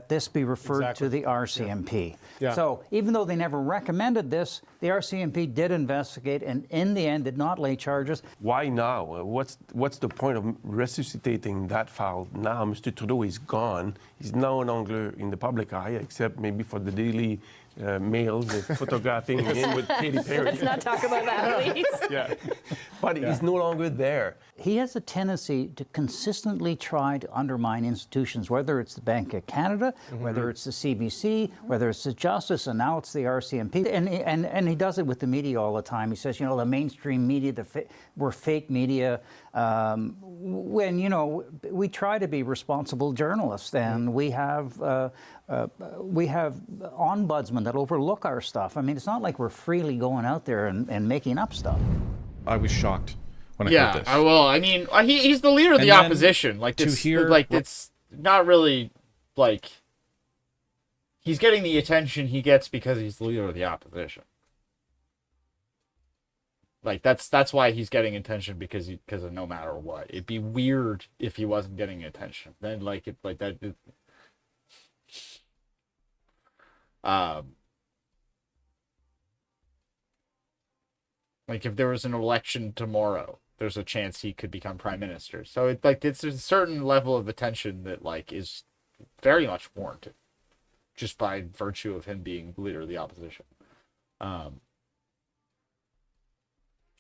this be referred to the RCMP. Yeah. So even though they never recommended this, the RCMP did investigate and in the end did not lay charges. Why now? What's the point of resuscitating that file now? Mr. Trudeau is gone. He's no longer in the public eye, except maybe for the Daily Mail, the photographing him with Katy Perry. Let's not talk about that, please. Yeah, but he's no longer there. He has a tendency to consistently try to undermine institutions, whether it's the Bank of Canada, whether it's the CBC, whether it's the Justice, and now it's the RCMP. And he does it with the media all the time. He says, you know, the mainstream media, we're fake media. When, you know, we try to be responsible journalists, and we have ombudsmen that overlook our stuff. I mean, it's not like we're freely going out there and making up stuff. I was shocked when I heard this. Well, I mean, he's the leader of the opposition. Like, it's not really like he's getting the attention he gets because he's the leader of the opposition. Like that's why he's getting attention because of no matter what. It'd be weird if he wasn't getting attention. Then like if there was an election tomorrow, there's a chance he could become prime minister. So it's a certain level of attention that like is very much warranted, just by virtue of him being leader of the opposition. And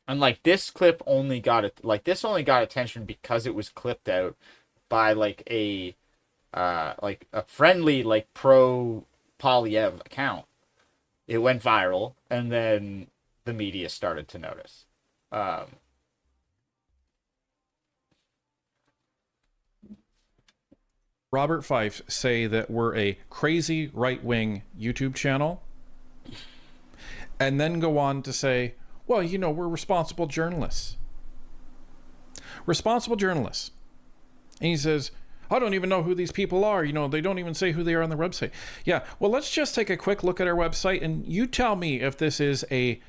like this clip only got it, like this only got attention because it was clipped out by like a friendly like pro Polyev account. It went viral, and then the media started to notice. Robert Fife say that we're a crazy right-wing YouTube channel, and then go on to say, well, you know, we're responsible journalists. Responsible journalists. And he says, I don't even know who these people are. You know, they don't even say who they are on their website. Yeah, well, let's just take a quick look at our website, and you tell me if this is a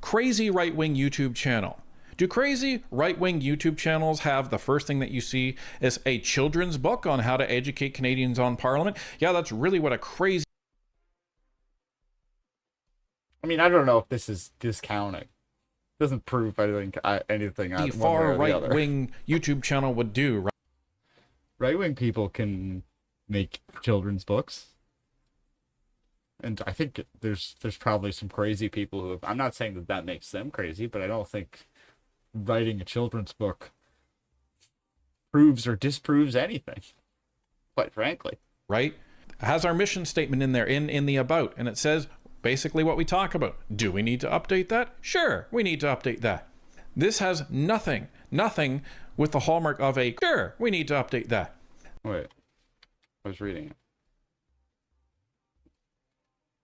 crazy right-wing YouTube channel. Do crazy right-wing YouTube channels have the first thing that you see is a children's book on how to educate Canadians on Parliament? Yeah, that's really what a crazy... I mean, I don't know if this is discounting. It doesn't prove anything the far right-wing YouTube channel would do. Right? Right-wing people can make children's books. And I think there's probably some crazy people who have... I'm not saying that makes them crazy, but I don't think writing a children's book proves or disproves anything, quite frankly. Right? It has our mission statement in there, in the about, and it says basically what we talk about. Do we need to update that? Sure, we need to update that. This has nothing with the hallmark of a... Sure, we need to update that. Wait, I was reading it.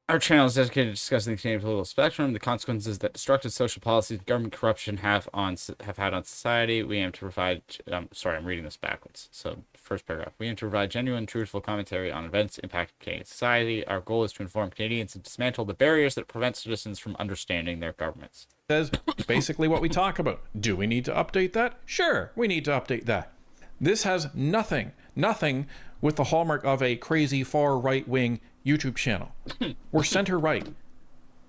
Our channel is dedicated to discussing the Canadian political spectrum, the consequences that destructive social policies and government corruption have had on society. We aim to provide... sorry, I'm reading this backwards. So, first paragraph. We aim to provide genuine, truthful commentary on events impacting Canadian society. Our goal is to inform Canadians and dismantle the barriers that prevent citizens from understanding their governments. Says basically what we talk about. Do we need to update that? Sure, we need to update that. This has nothing with the hallmark of a crazy far right-wing YouTube channel. We're center right.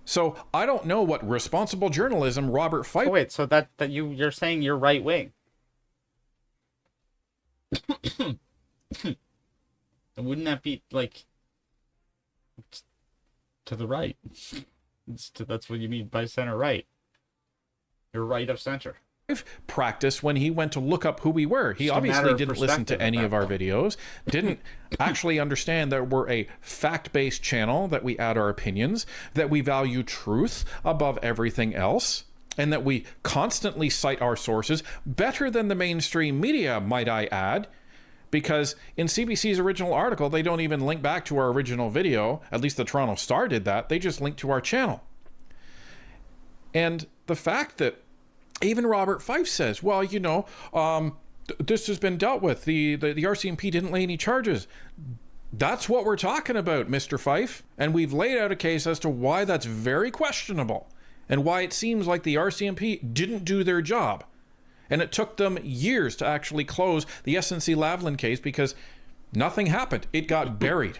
So I don't know what responsible journalism Robert Fife... Oh, wait, so that you're saying you're right wing. Wouldn't that be like to the right? That's what you mean by center right. You're right of center. Practice when he went to look up who we were. He obviously didn't listen to any of our videos, didn't actually understand that we're a fact-based channel, that we add our opinions, that we value truth above everything else, and that we constantly cite our sources better than the mainstream media, might I add, because in CBC's original article, they don't even link back to our original video. At least the Toronto Star did that. They just linked to our channel. And the fact that even Robert Fife says, well, you know, this has been dealt with. The RCMP didn't lay any charges. That's what we're talking about, Mr. Fife. And we've laid out a case as to why that's very questionable and why it seems like the RCMP didn't do their job. And it took them years to actually close the SNC-Lavalin case because nothing happened. It got buried.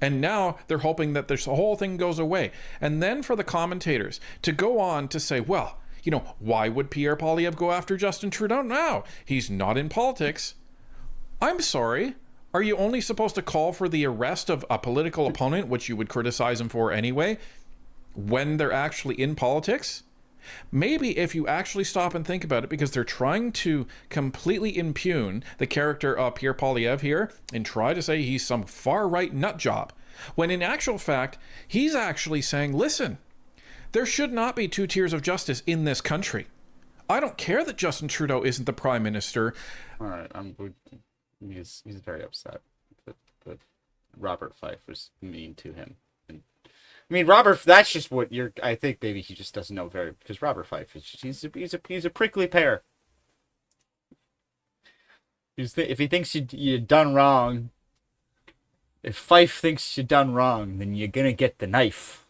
And now they're hoping that this whole thing goes away. And then for the commentators to go on to say, well, you know, why would Pierre Poilievre go after Justin Trudeau now? He's not in politics. I'm sorry. Are you only supposed to call for the arrest of a political opponent, which you would criticize him for anyway, when they're actually in politics? Maybe if you actually stop and think about it, because they're trying to completely impugn the character of Pierre Poilievre here and try to say he's some far-right nut job, when in actual fact, he's actually saying, listen, there should not be two tiers of justice in this country. I don't care that Justin Trudeau isn't the Prime Minister. All right, he's very upset that Robert Fife was mean to him. And, I mean, Robert, that's just what you're... I think maybe he just doesn't know because Robert Fife is just, he's a prickly pear. If he thinks you done wrong, if Fife thinks you done wrong, then you're gonna get the knife.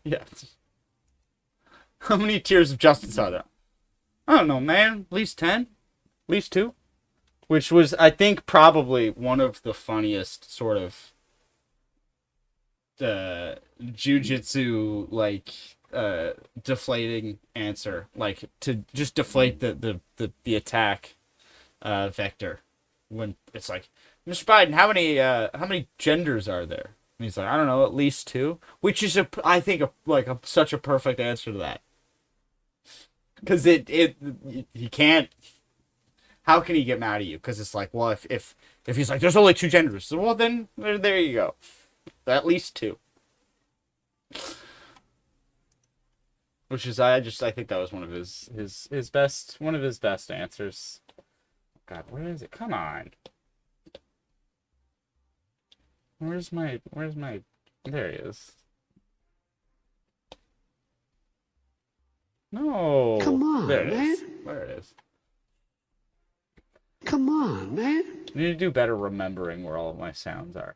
Yeah. How many tiers of justice are there? I don't know, man. At least 10. At least 2. Which was, I think, probably one of the funniest sort of jujitsu, like, deflating answer. Like, to just deflate the attack vector. When it's like, Mr. Biden, how many genders are there? And he's like, I don't know, at least 2, which is I think such a perfect answer to that. Because he can't. How can he get mad at you? Because it's like, well, if he's like, there's only 2 genders, so, well, then there you go, at least 2. Which is I think that was one of his best answers. God, where is it? Come on. Where's my there he is. No. Come on, there it man. is. There it is. Come on, man. I need to do better remembering where all of my sounds are.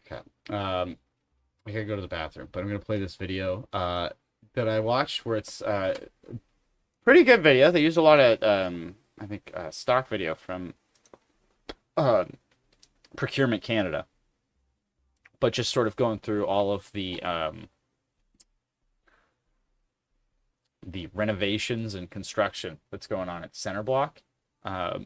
Okay. I gotta go to the bathroom, but I'm gonna play this video that I watched where it's pretty good video. They use a lot of I think stock video from Procurement Canada, but just sort of going through all of the renovations and construction that's going on at Center Block, and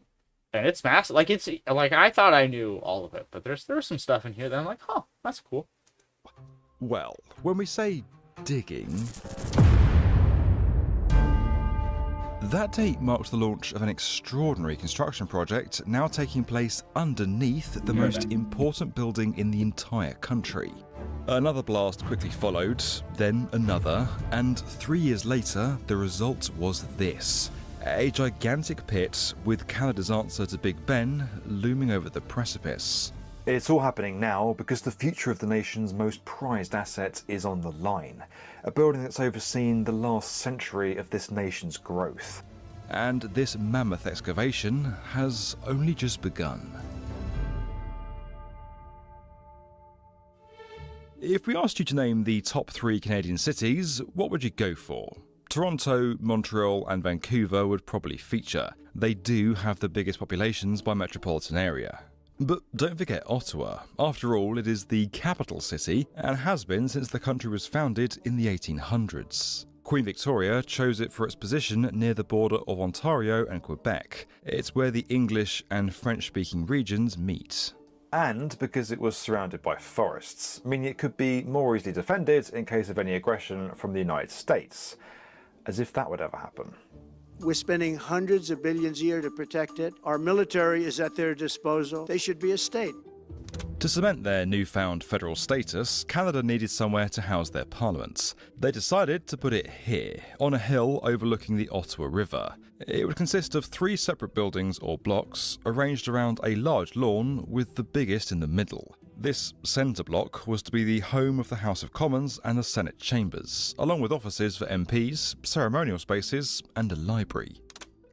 it's massive. Like it's like I thought I knew all of it, but there's some stuff in here that I'm like, oh, that's cool. Well, when we say digging, that date marks the launch of an extraordinary construction project now taking place underneath the most important building in the entire country. Another blast quickly followed, then another, and 3 years later, the result was this. A gigantic pit with Canada's answer to Big Ben looming over the precipice. It's all happening now because the future of the nation's most prized asset is on the line. A building that's overseen the last century of this nation's growth. And this mammoth excavation has only just begun. If we asked you to name the top 3 Canadian cities, what would you go for? Toronto, Montreal and Vancouver would probably feature. They do have the biggest populations by metropolitan area. But don't forget Ottawa. After all, it is the capital city and has been since the country was founded in the 1800s. Queen Victoria chose it for its position near the border of Ontario and Quebec. It's where the English and French-speaking regions meet. And because it was surrounded by forests, meaning it could be more easily defended in case of any aggression from the United States. As if that would ever happen. We're spending hundreds of billions a year to protect it. Our military is at their disposal. They should be a state. To cement their newfound federal status, Canada needed somewhere to house their parliaments. They decided to put it here, on a hill overlooking the Ottawa River. It would consist of 3 separate buildings or blocks, arranged around a large lawn with the biggest in the middle. This centre block was to be the home of the House of Commons and the Senate chambers, along with offices for MPs, ceremonial spaces and a library.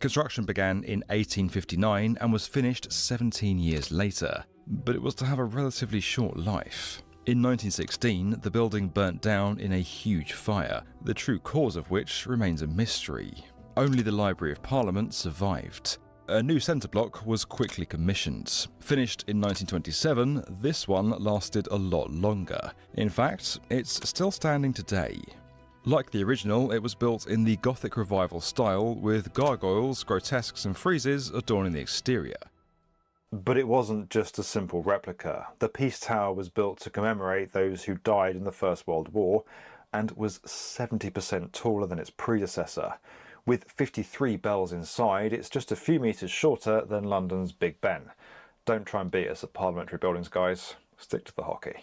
Construction began in 1859 and was finished 17 years later, but it was to have a relatively short life. In 1916, the building burnt down in a huge fire, the true cause of which remains a mystery. Only the Library of Parliament survived. A new centre block was quickly commissioned. Finished in 1927, this one lasted a lot longer. In fact, it's still standing today. Like the original, it was built in the Gothic Revival style, with gargoyles, grotesques and friezes adorning the exterior. But it wasn't just a simple replica. The Peace Tower was built to commemorate those who died in the First World War, and was 70% taller than its predecessor. With 53 bells inside, it's just a few metres shorter than London's Big Ben. Don't try and beat us at parliamentary buildings, guys. Stick to the hockey.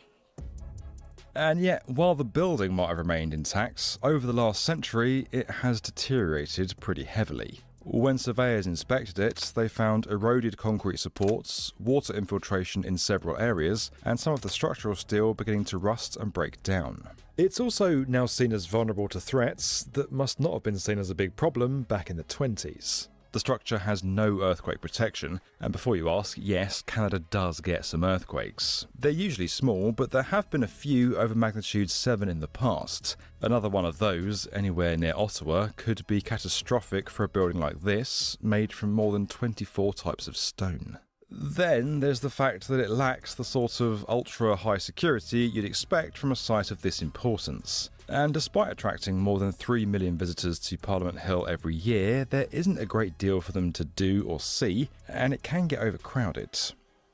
And yet, while the building might have remained intact, over the last century it has deteriorated pretty heavily. When surveyors inspected it, they found eroded concrete supports, water infiltration in several areas, and some of the structural steel beginning to rust and break down. It's also now seen as vulnerable to threats that must not have been seen as a big problem back in the 20s. The structure has no earthquake protection, and before you ask, yes, Canada does get some earthquakes. They're usually small, but there have been a few over magnitude 7 in the past. Another one of those, anywhere near Ottawa, could be catastrophic for a building like this, made from more than 24 types of stone. Then there's the fact that it lacks the sort of ultra-high security you'd expect from a site of this importance. And despite attracting more than 3 million visitors to Parliament Hill every year, there isn't a great deal for them to do or see, and it can get overcrowded.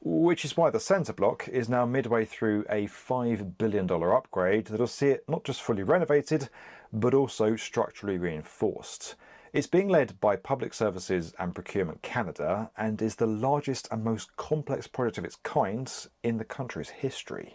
which is why the centre block is now midway through a $5 billion upgrade that'll see it not just fully renovated, but also structurally reinforced. It's being led by Public Services and Procurement Canada and is the largest and most complex project of its kind in the country's history.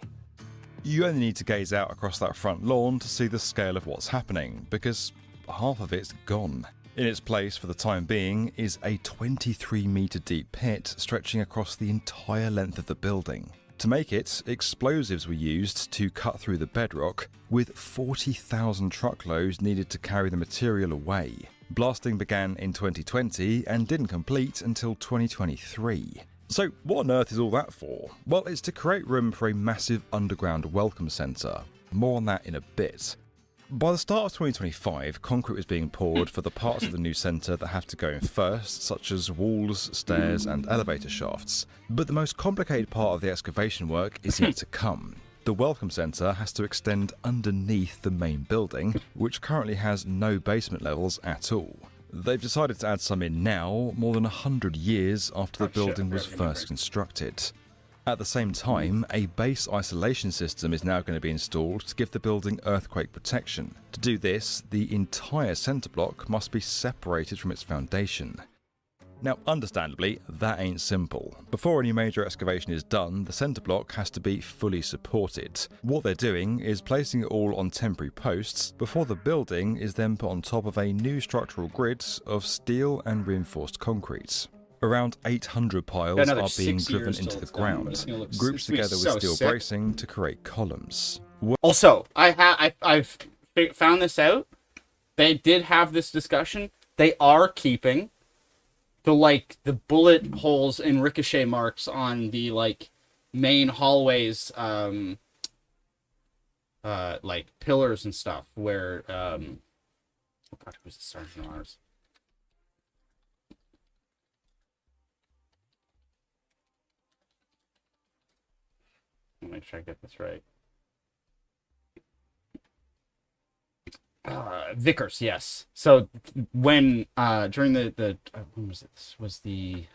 You only need to gaze out across that front lawn to see the scale of what's happening, because half of it's gone. In its place for the time being is a 23-metre deep pit stretching across the entire length of the building. To make it, explosives were used to cut through the bedrock, with 40,000 truckloads needed to carry the material away. Blasting began in 2020 and didn't complete until 2023. So what on earth is all that for? Well, it's to create room for a massive underground welcome centre. More on that in a bit. By the start of 2025, concrete was being poured for the parts of the new centre that have to go in first, such as walls, stairs and elevator shafts. But the most complicated part of the excavation work is yet to come. The Welcome Centre has to extend underneath the main building, which currently has no basement levels at all. They've decided to add some in now, more than 100 years after the building was first constructed. At the same time, a base isolation system is now going to be installed to give the building earthquake protection. To do this, the entire centre block must be separated from its foundation. Now, understandably, that ain't simple. Before any major excavation is done, the centre block has to be fully supported. What they're doing is placing it all on temporary posts before the building is then put on top of a new structural grid of steel and reinforced concrete. Around 800 piles are being driven into the ground, grouped together with steel bracing to create columns. Also, I've found this out. They did have this discussion. They are keeping the bullet holes and ricochet marks on the main hallways, pillars and stuff where oh god, who's the sergeant of ours? Let me make sure I get this right. Vickers, yes. So when during the when was it? This was the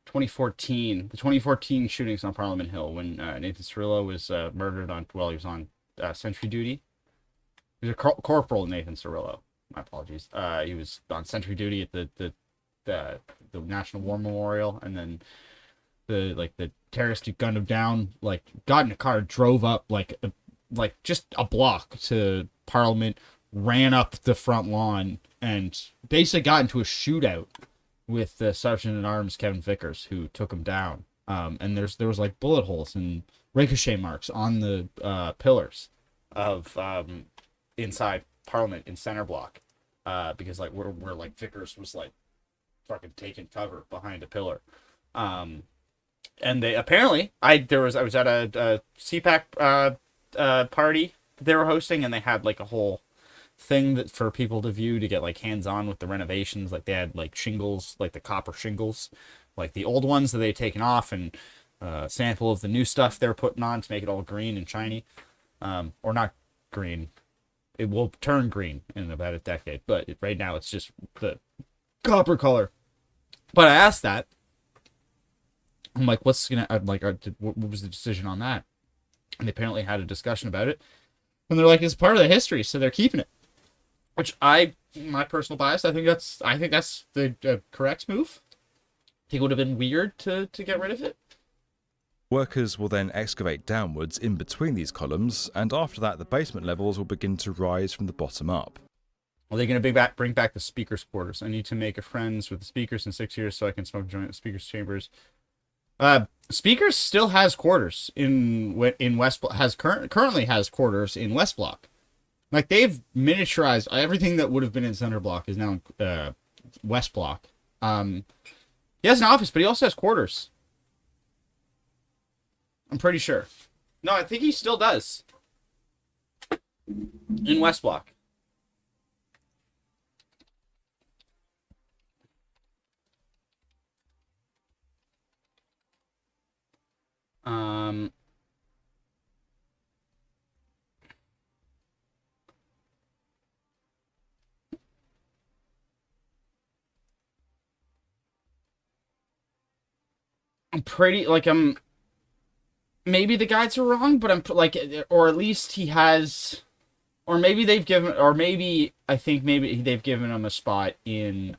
2014 shootings on Parliament Hill when Nathan Cirillo was murdered he was on sentry duty. He was a corporal, Nathan Cirillo. My apologies. He was on sentry duty at the National War Memorial, and then the terrorist who gunned him down got in a car, drove up just a block to Parliament, ran up the front lawn, and basically got into a shootout with the Sergeant-at-Arms Kevin Vickers, who took him down. And there was bullet holes and ricochet marks on the pillars of inside Parliament in center block, because where Vickers was fucking taking cover behind a pillar. And they apparently I was at a CPAC party that they were hosting, and they had a whole thing that for people to view to get hands-on with the renovations. They had shingles, the copper shingles, the old ones that they'd taken off, and a sample of the new stuff they were putting on to make it all green and shiny, or not green. It will turn green in about a decade, but right now it's just the copper color. But I asked that, I'm like, what was the decision on that? And they apparently had a discussion about it, and they're like, it's part of the history, so they're keeping it. Which my personal bias, I think that's the correct move. I think it would have been weird to get rid of it. Workers will then excavate downwards in between these columns, and after that the basement levels will begin to rise from the bottom up. Are they going to bring back the speakers' quarters? I need to make a friends with the speakers in 6 years so I can smoke joint at speakers' chambers. Speakers still has quarters in West Block, currently has quarters in West Block. They've miniaturized everything that would have been in Center Block is now in West Block. He has an office, but he also has quarters. I'm pretty sure. No, I think he still does. In West Block. pretty like maybe the guides are wrong, but I'm like, or at least he has, or maybe they've given, or maybe I think maybe they've given him a spot in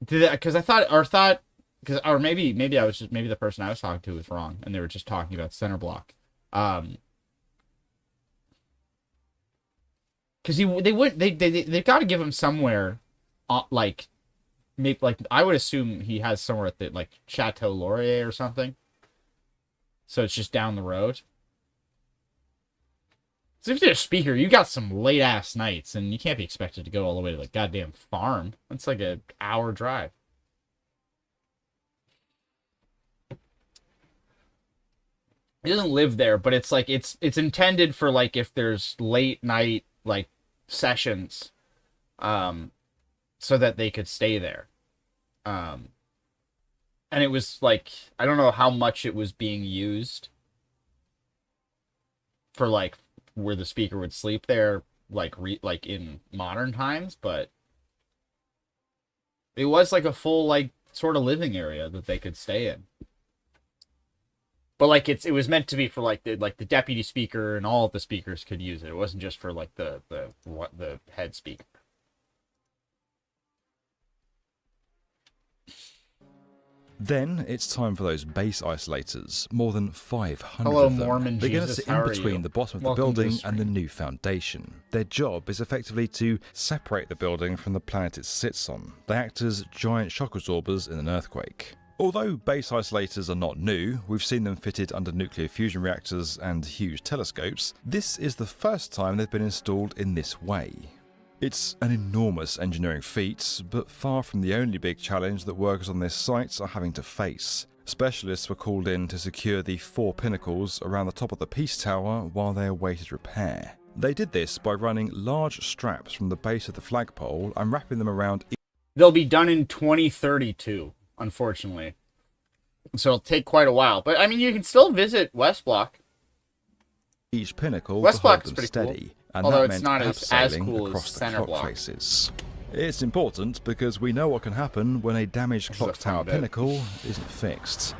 because I thought because or maybe I was just maybe the person I was talking to was wrong and they were just talking about center block. Because they've got to give him somewhere, like, maybe like I would assume he has somewhere at the like Chateau Laurier or something. So it's just down the road. So if you're a speaker, you got some late ass nights, and you can't be expected to go all the way to the goddamn farm. That's like an hour drive. He doesn't live there, but it's like it's intended for like if there's late night like sessions, so that they could stay there. And it was like I don't know how much it was being used for like where the speaker would sleep there, like like in modern times, but it was like a full like sort of living area that they could stay in. But like it was meant to be for like the deputy speaker and all of the speakers could use it. It wasn't just for like the head speaker. Then it's time for those base isolators, more than 500 Hello, of them. Mormon They're going to Jesus, sit in how are between you? the bottom of Welcome the to building the and the new foundation. Their job is effectively to separate the building from the planet it sits on. They act as giant shock absorbers in an earthquake. Although base isolators are not new, we've seen them fitted under nuclear fusion reactors and huge telescopes, this is the first time they've been installed in this way. It's an enormous engineering feat, but far from the only big challenge that workers on this site are having to face. Specialists were called in to secure the 4 pinnacles around the top of the Peace Tower while they awaited repair. They did this by running large straps from the base of the flagpole and wrapping them around. They'll be done in 2032, unfortunately. So it'll take quite a while. But I mean, you can still visit West Block. Each pinnacle West to hold Block is them pretty steady, cool. and Although that it's meant not as abseiling cool across as the Center clock Block. faces. It's important because we know what can happen when a damaged clock tower pinnacle isn't fixed.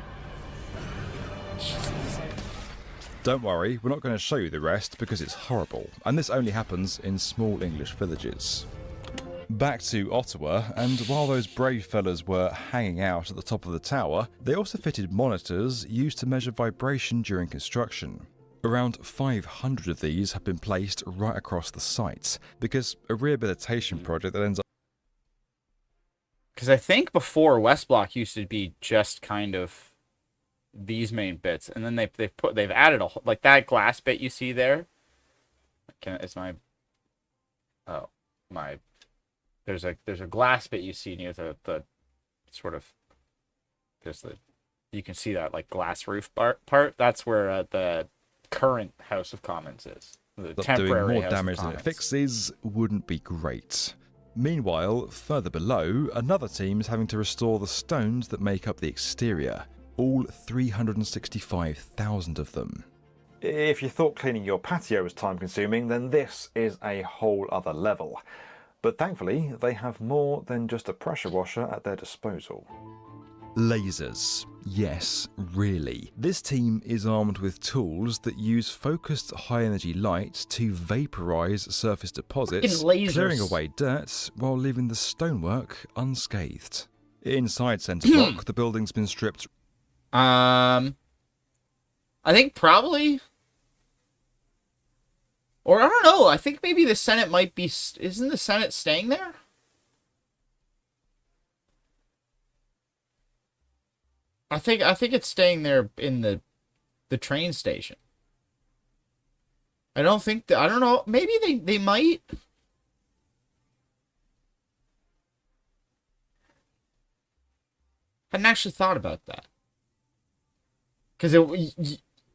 Don't worry, we're not going to show you the rest because it's horrible, and this only happens in small English villages. Back to Ottawa, and while those brave fellas were hanging out at the top of the tower, they also fitted monitors used to measure vibration during construction. Around 500 of these have been placed right across the site, because a rehabilitation project that ends up... Because I think before West Block used to be just kind of these main bits, and then they've added a like that glass bit you see there. There's a glass bit you see near the sort of you can see that like glass roof part. That's where the current House of Commons is. The temporary doing more House damage of than it Commons. fixes wouldn't be great. Meanwhile, further below, another team is having to restore the stones that make up the exterior. All 365,000 of them. If you thought cleaning your patio was time consuming, then this is a whole other level. But thankfully, they have more than just a pressure washer at their disposal. Lasers. Yes, really. This team is armed with tools that use focused high-energy light to vaporize surface deposits, Fucking lasers. clearing away dirt while leaving the stonework unscathed. Inside Centre Block, the building's been stripped. I think probably, or I don't know. I think maybe the Senate might be. Isn't the Senate staying there? I think it's staying there in the train station. I don't think that. I don't know. Maybe they might. Hadn't actually thought about that. Because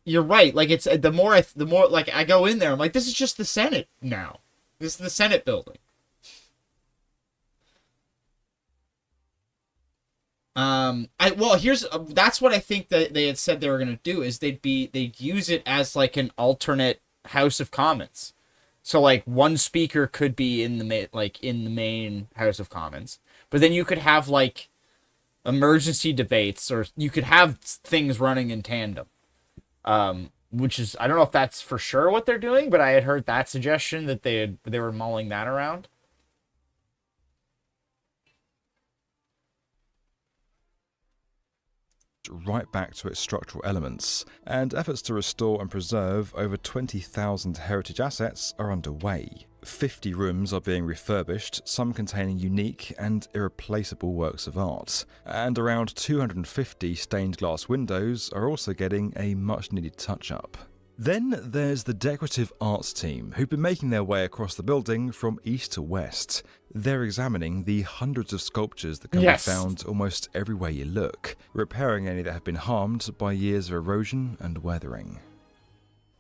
you're right. Like it's the more like I go in there, I'm like, this is just the Senate now. This is the Senate building. That's what I think that they had said they were gonna do is they'd use it as like an alternate House of Commons, So like one speaker could be in the main House of Commons, but then you could have like emergency debates, or you could have things running in tandem. Which is, I don't know if that's for sure what they're doing, but I had heard that suggestion that they were mulling that around. Right back to its structural elements, and efforts to restore and preserve over 20,000 heritage assets are underway. 50 rooms are being refurbished, some containing unique and irreplaceable works of art, and around 250 stained glass windows are also getting a much needed touch-up. Then there's the decorative arts team, who've been making their way across the building from east to west. They're examining the hundreds of sculptures that can be found almost everywhere you look, repairing any that have been harmed by years of erosion and weathering.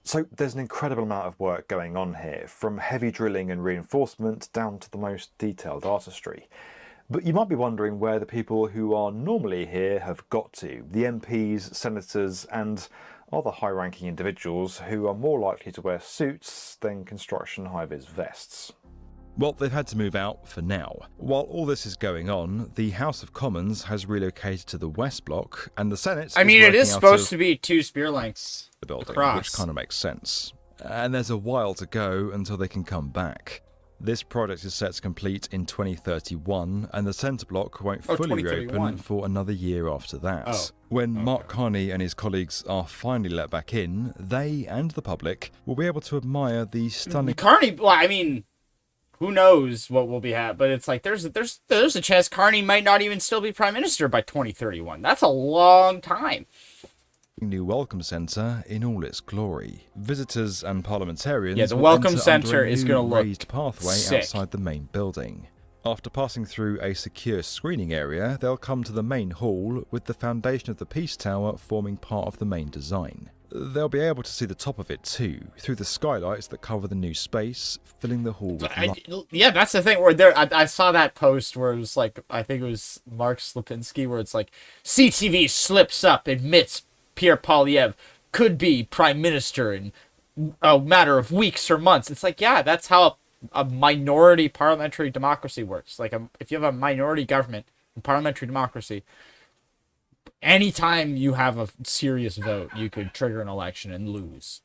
So there's an incredible amount of work going on here, from heavy drilling and reinforcement down to the most detailed artistry. But you might be wondering where the people who are normally here have got to, the MPs, senators and other high-ranking individuals who are more likely to wear suits than construction high-vis vests. Well, they've had to move out for now. While all this is going on, the House of Commons has relocated to the West Block, and the Senate it is supposed to be 2 spear lengths the building, across, which kind of makes sense. And there's a while to go until they can come back. This project is set to complete in 2031, and the centre block won't fully reopen for another year after that. When Mark Carney and his colleagues are finally let back in, they and the public will be able to admire the stunning... Carney, well, I mean, who knows what will be happening, but it's like there's a chance Carney might not even still be Prime Minister by 2031. That's a long time. New welcome centre in all its glory. Visitors and parliamentarians the will welcome enter centre under a is new going to look raised pathway sick outside the main building. After passing through a secure screening area, they'll come to the main hall, with the foundation of the Peace Tower forming part of the main design. They'll be able to see the top of it too, through the skylights that cover the new space, filling the hall with light. Yeah, that's the thing. Where I saw that post where it was like, I think it was Mark Slapinski, where it's like, CTV slips up, admits Pierre Poilievre could be Prime Minister in a matter of weeks or months. It's like, yeah, that's how a minority parliamentary democracy works. Like, if you have a minority government in parliamentary democracy, anytime you have a serious vote, you could trigger an election and lose.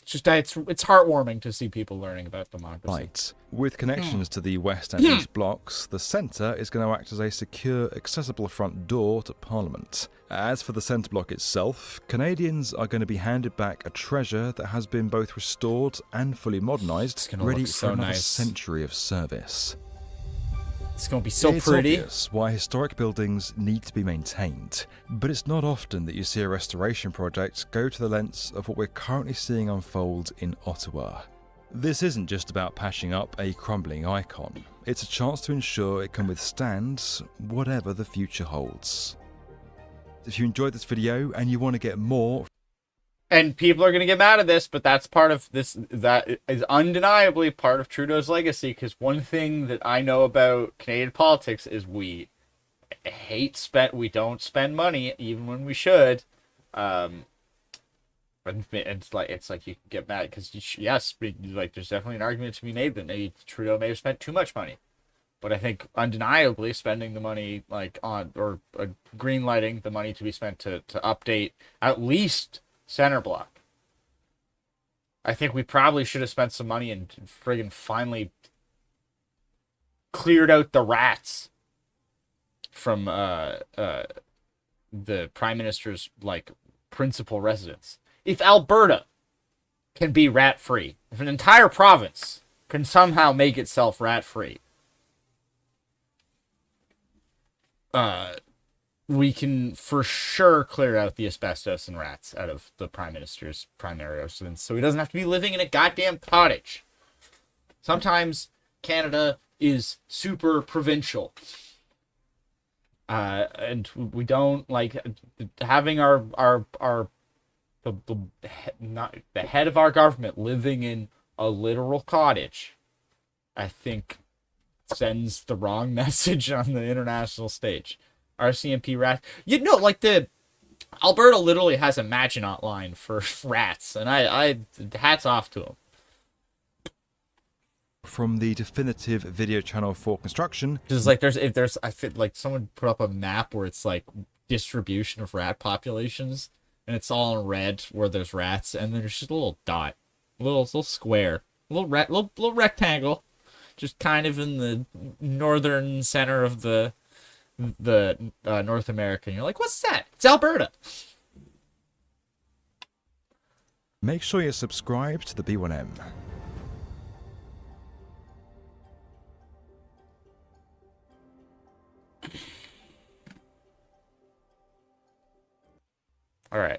It's heartwarming to see people learning about democracy. Right. With connections to the West and East blocks, the centre is going to act as a secure, accessible front door to Parliament. As for the centre block itself, Canadians are going to be handed back a treasure that has been both restored and fully modernised, ready for another century of service. It's going to be so it's pretty. It's obvious why historic buildings need to be maintained, but it's not often that you see a restoration project go to the lengths of what we're currently seeing unfold in Ottawa. This isn't just about patching up a crumbling icon, it's a chance to ensure it can withstand whatever the future holds. If you enjoyed this video and you want to get more... And people are going to get mad at this, but that's part of this. That is undeniably part of Trudeau's legacy, because one thing that I know about Canadian politics is we don't spend money even when we should. And it's like you can get mad because there's definitely an argument to be made that maybe Trudeau may have spent too much money. But I think undeniably spending the money green lighting the money to be spent to update at least Center Block. I think we probably should have spent some money and friggin' finally cleared out the rats from the Prime Minister's principal residence. If Alberta can be rat-free, if an entire province can somehow make itself rat-free, we can for sure clear out the asbestos and rats out of the Prime Minister's primary residence, so he doesn't have to be living in a goddamn cottage. Sometimes Canada is super provincial. And we don't like having the head of our government living in a literal cottage. I think sends the wrong message on the international stage. RCMP rats. The Alberta literally has a Maginot line for rats, and I hats off to them. from the definitive video channel for construction. Just like I feel like someone put up a map where it's like distribution of rat populations, and it's all in red where there's rats, and then there's just a little dot, little square, little rectangle, just kind of in the northern center of the North America. And you're like, what's that? It's Alberta. Make sure you're subscribed to the B1M. All right.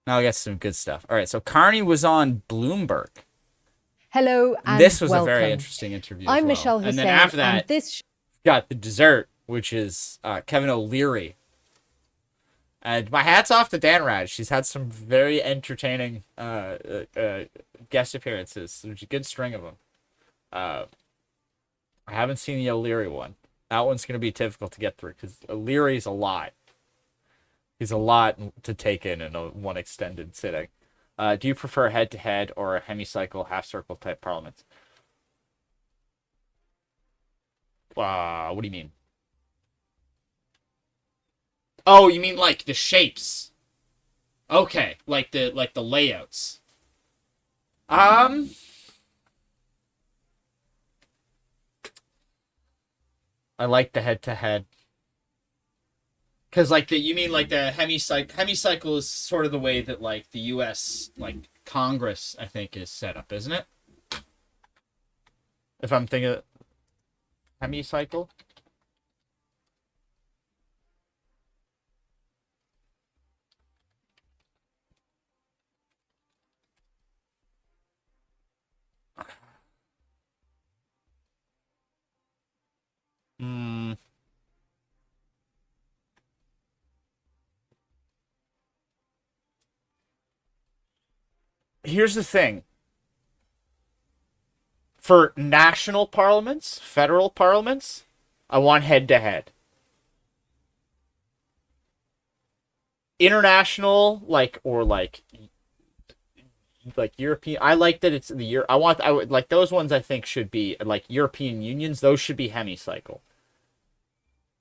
Now I got some good stuff. All right, so Carney was on Bloomberg. Hello and this was welcome. a very interesting interview. I'm as well. Michelle Hussein, and then after that, and this got the dessert, which is Kevin O'Leary. And my hat's off to Dan Rad. She's had some very entertaining guest appearances. There's a good string of them. I haven't seen the O'Leary one. That one's going to be difficult to get through because O'Leary's a lot. He's a lot to take in one extended sitting. Do you prefer head-to-head or a hemicycle, half-circle type parliaments? What do you mean? Oh, you mean like the shapes? Okay, like the layouts. I like the head-to-head. Because, like, you mean, like, the hemicycle is sort of the way that, like, the U.S., like, Congress, I think, is set up, isn't it? If I'm thinking of hemicycle. Here's the thing. For national parliaments, federal parliaments, I want head-to-head. International, like European, I like that it's the year. I would like those ones. I think should be like European unions. Those should be hemicycle.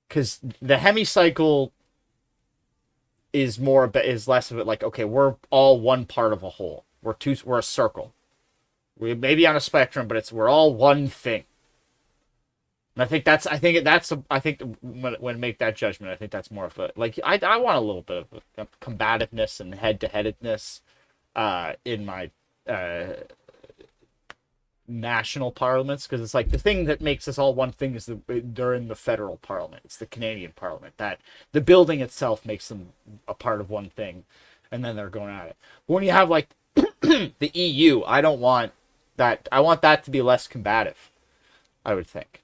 Because the hemicycle is less of it like, okay, we're all one part of a whole. We're a circle. We may be on a spectrum, but we're all one thing. And I think when make that judgment, I think that's more of a, like, I want a little bit of combativeness and head-to-headedness in my national parliaments, because it's like the thing that makes us all one thing is they're in the federal parliament. It's the Canadian parliament that the building itself makes them a part of one thing, and then they're going at it. But when you have like the EU, I don't want that. I want that to be less combative, I would think.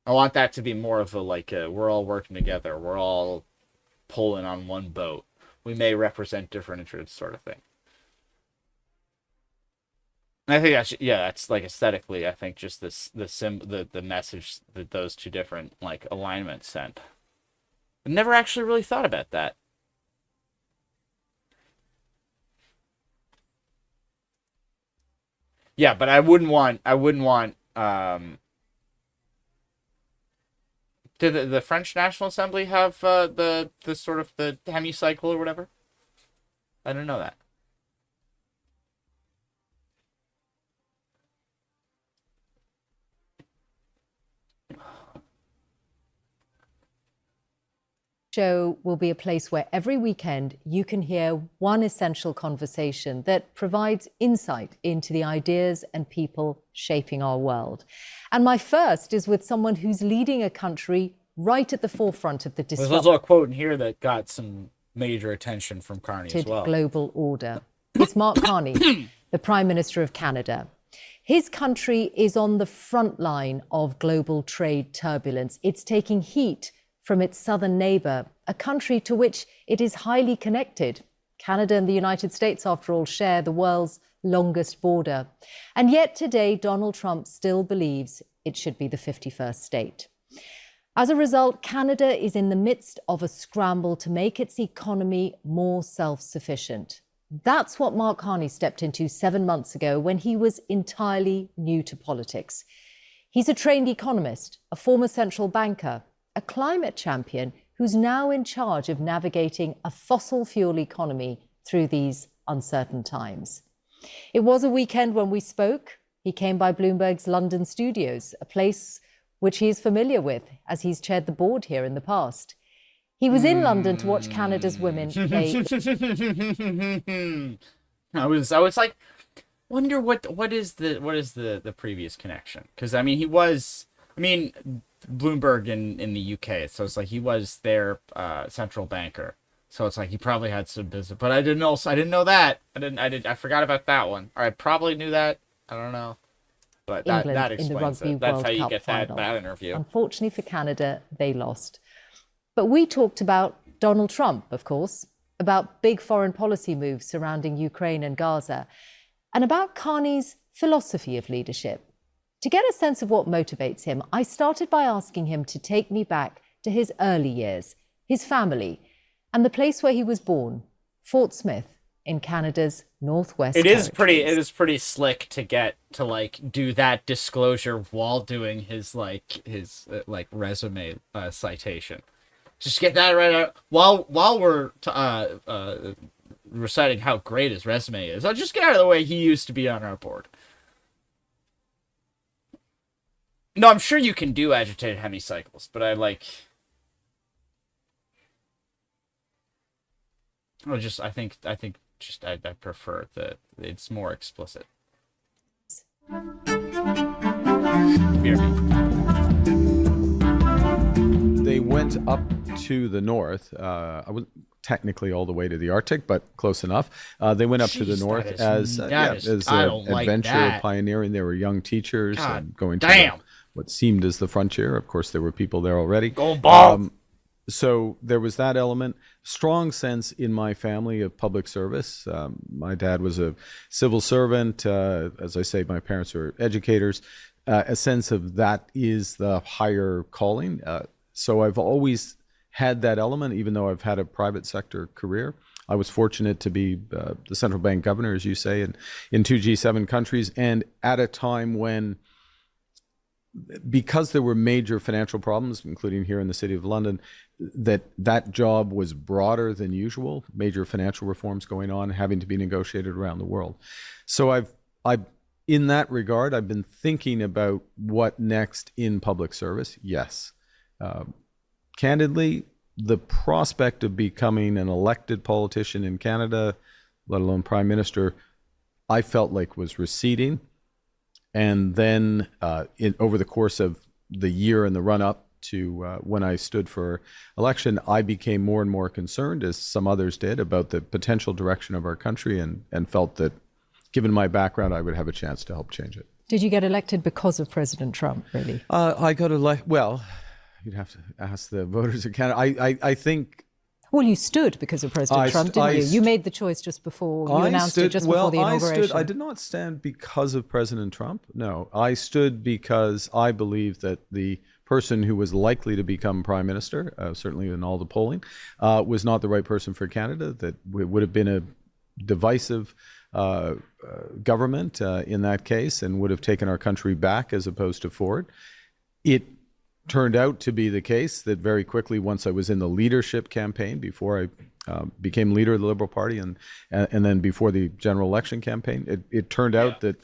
I want that to be more of a we're all working together, we're all pulling on one boat. We may represent different interests, sort of thing. And I think that's like aesthetically, I think just the message that those two different like alignments sent. I never actually really thought about that. Yeah, but I wouldn't want did the French National Assembly have the sort of the hemicycle or whatever? I didn't know that. show will be a place where every weekend you can hear one essential conversation that provides insight into the ideas and people shaping our world. And my first is with someone who's leading a country right at the forefront of the There's also a quote in here that got some major attention from Carney as well. Global order. It's Mark Carney, the Prime Minister of Canada. His country is on the front line of global trade turbulence. It's taking heat from its southern neighbour, a country to which it is highly connected. Canada and the United States, after all, share the world's longest border. And yet today, Donald Trump still believes it should be the 51st state. As a result, Canada is in the midst of a scramble to make its economy more self-sufficient. That's what Mark Carney stepped into 7 months ago when he was entirely new to politics. He's a trained economist, a former central banker, a climate champion who's now in charge of navigating a fossil fuel economy through these uncertain times. It was a weekend when we spoke. He came by Bloomberg's London studios, a place which he is familiar with as he's chaired the board here in the past. He was in London to watch Canada's women play. I was like, wonder what is the previous connection? Because I mean, Bloomberg in the UK, so it's like he was their central banker. So it's like he probably had some business, but I didn't know that. I forgot about that one. Or I probably knew that. I don't know. But that explains it. That's how you get that interview. Unfortunately for Canada, they lost. But we talked about Donald Trump, of course, about big foreign policy moves surrounding Ukraine and Gaza, and about Carney's philosophy of leadership. To get a sense of what motivates him, I started by asking him to take me back to his early years, his family, and the place where he was born, Fort Smith, in Canada's northwest. It is pretty slick to get to do that disclosure while doing his resume citation. Just get that right out while we're reciting how great his resume is. I'll just get out of the way. He used to be on our board. No, I'm sure you can do agitated hemicycles, but I prefer that it's more explicit. They went up to the north. I wasn't technically all the way to the Arctic, but close enough. They went up to the north as an adventure pioneering. There were young teachers going to what seemed as the frontier. Of course, there were people there already. Go bald. So there was that element. Strong sense in my family of public service. My dad was a civil servant. As I say, my parents were educators. A sense of that is the higher calling. So I've always had that element, even though I've had a private sector career. I was fortunate to be the central bank governor, as you say, in two G7 countries, and at a time when, because there were major financial problems, including here in the City of London, that job was broader than usual, major financial reforms going on, having to be negotiated around the world. So I've in that regard, I've been thinking about what next in public service. Yes. Candidly, the prospect of becoming an elected politician in Canada, let alone prime minister, I felt like was receding. And then over the course of the year and the run-up to when I stood for election, I became more and more concerned, as some others did, about the potential direction of our country, and felt that, given my background, I would have a chance to help change it. Did you get elected because of President Trump, really? I got elected, well, you'd have to ask the voters of Canada. I think... Well, you stood because of President Trump, didn't you? You made the choice just before, you announced it just before the inauguration. I did not stand because of President Trump, no. I stood because I believe that the person who was likely to become prime minister, certainly in all the polling, was not the right person for Canada, that would have been a divisive government in that case, and would have taken our country back as opposed to forward. It turned out to be the case that very quickly, once I was in the leadership campaign, before I became leader of the Liberal Party, and then before the general election campaign, it turned out that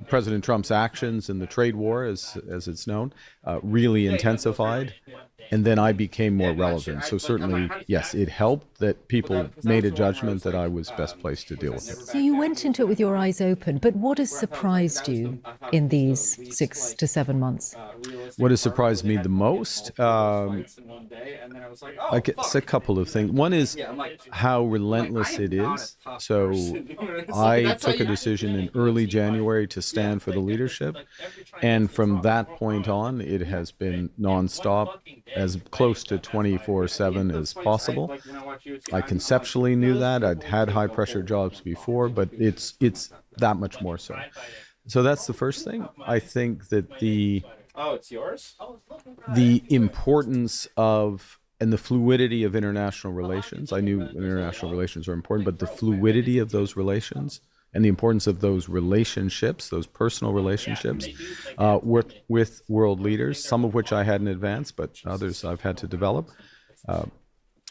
President Trump's actions in the trade war, as it's known, really intensified. And then I became more relevant. So certainly, yes, it helped that people made a judgment that I was best placed to deal with it. So you went into it with your eyes open, but what has surprised you in these 6 to 7 months? What has surprised me the most? I guess a couple of things. One is how relentless it is. So I took a decision in early January to stand for the leadership. And from that point on, it has been nonstop, as close to 24/7 as possible. I conceptually knew that. I'd had high pressure jobs before, but it's that much more so. So that's the first thing. I think that the importance of and the fluidity of international relations. I knew international relations are important, but the fluidity of those relations and the importance of those relationships, those personal relationships, with world leaders, some of which I hadn't advanced, but others I've had to develop.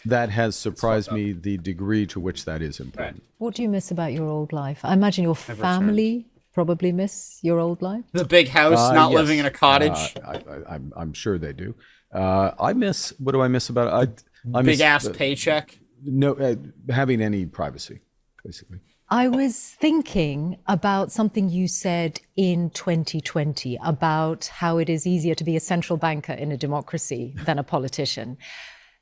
That has surprised me, the degree to which that is important. What do you miss about your old life? I imagine your family probably miss your old life. The big house, not yes. living in a cottage. I'm sure they do. I miss. What do I miss about it? I Big miss, ass paycheck. No, having any privacy, basically. I was thinking about something you said in 2020 about how it is easier to be a central banker in a democracy than a politician.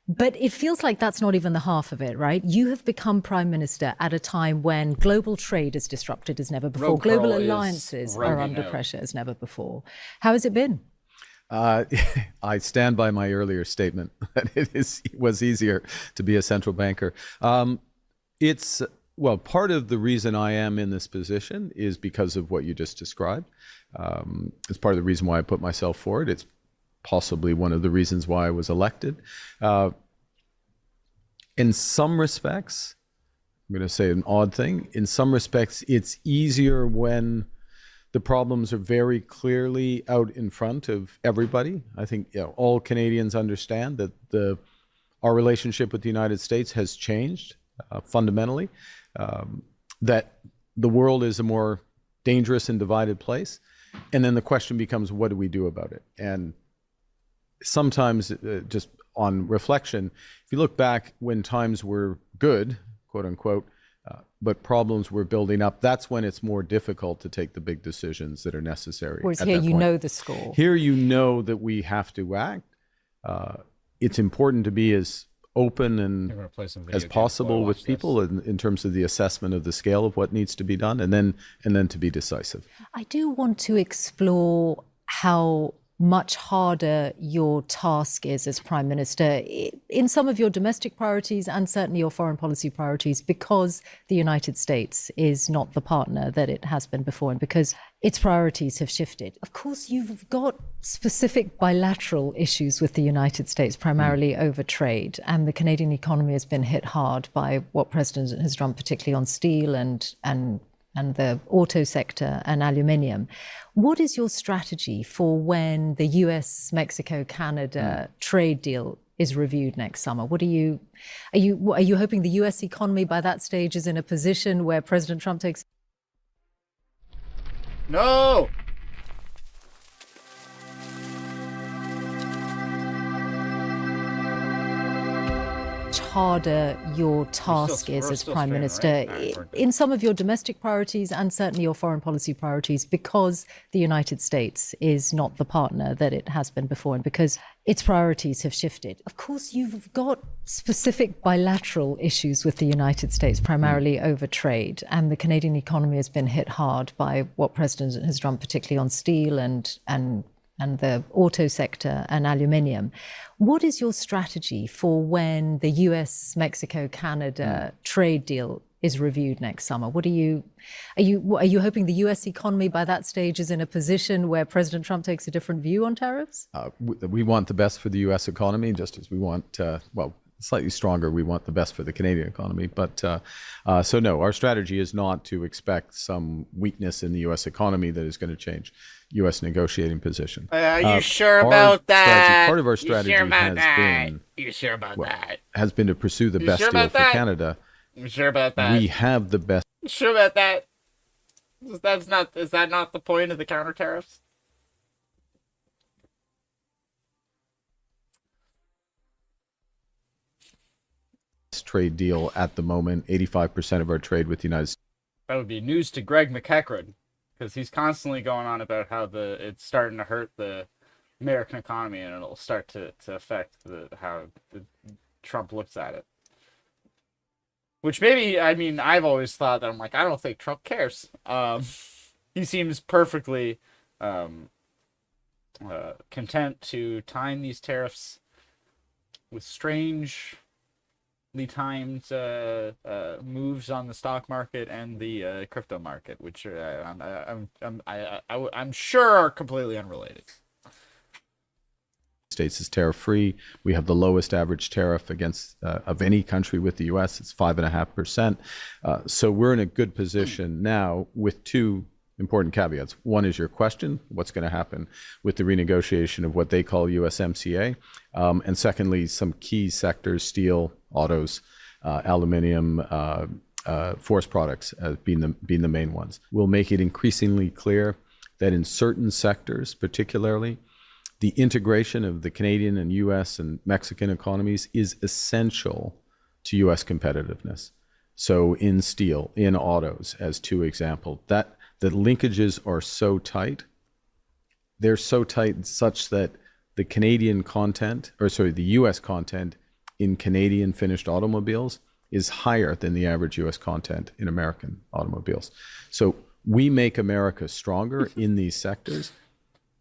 But it feels like that's not even the half of it, right? You have become prime minister at a time when global trade is disrupted as never before. Global alliances are under pressure as never before. How has it been? I stand by my earlier statement that it was easier to be a central banker. Well, part of the reason I am in this position is because of what you just described. It's part of the reason why I put myself forward. It's possibly one of the reasons why I was elected. In some respects, I'm going to say an odd thing, in some respects, it's easier when the problems are very clearly out in front of everybody. I think all Canadians understand that our relationship with the United States has changed fundamentally, that the world is a more dangerous and divided place. And then the question becomes, what do we do about it? And sometimes, just on reflection, if you look back when times were good, quote unquote, but problems were building up, that's when it's more difficult to take the big decisions that are necessary. Whereas here you know the score. Here you know that we have to act. It's important to be as open and as possible with people in terms of the assessment of the scale of what needs to be done, and then to be decisive. I do want to explore how much harder your task is as Prime Minister in some of your domestic priorities and certainly your foreign policy priorities, because the United States is not the partner that it has been before and because its priorities have shifted. Of course, you've got specific bilateral issues with the United States, primarily over trade, and the Canadian economy has been hit hard by what President has done, particularly on steel and the auto sector and aluminium. What is your strategy for when the US-Mexico-Canada trade deal is reviewed next summer? Are you hoping the US economy by that stage is in a position where President Trump takes... No! harder your task is as Prime Minister in some of your domestic priorities and certainly your foreign policy priorities, because the United States is not the partner that it has been before and because its priorities have shifted. Of course, you've got specific bilateral issues with the United States, primarily over trade, and the Canadian economy has been hit hard by what President has done, particularly on steel and the auto sector and aluminium. What is your strategy for when the US-Mexico-Canada trade deal is reviewed next summer? Are you hoping the US economy by that stage is in a position where President Trump takes a different view on tariffs? We want the best for the US economy, just as we want, slightly stronger, we want the best for the Canadian economy. But so no, our strategy is not to expect some weakness in the US economy that is going to change U.S. negotiating position. Are you sure about that? Part of our strategy has been to pursue the best deal for Canada. You sure about that? We have the best. You sure about that? Is that not the point of the counter tariffs? Trade deal at the moment, 85% of our trade with the United States. That would be news to Greg McEachran, because he's constantly going on about how it's starting to hurt the American economy and it'll start to affect how Trump looks at it. Which maybe, I mean, I've always thought that I don't think Trump cares. He seems perfectly content to time these tariffs with strangely timed moves on the stock market and the crypto market, which I'm sure are completely unrelated. States is tariff-free. We have the lowest average tariff against of any country with the U.S. It's 5.5%. So we're in a good position now with two important caveats. One is your question, what's going to happen with the renegotiation of what they call USMCA? And secondly, some key sectors, steel, autos, aluminium, forest products being the main ones. We'll make it increasingly clear that in certain sectors, particularly, the integration of the Canadian and US and Mexican economies is essential to US competitiveness. So in steel, in autos, as two examples, that the linkages are so tight. They're so tight such that the Canadian content, or sorry, the US content in Canadian finished automobiles is higher than the average US content in American automobiles. So we make America stronger in these sectors.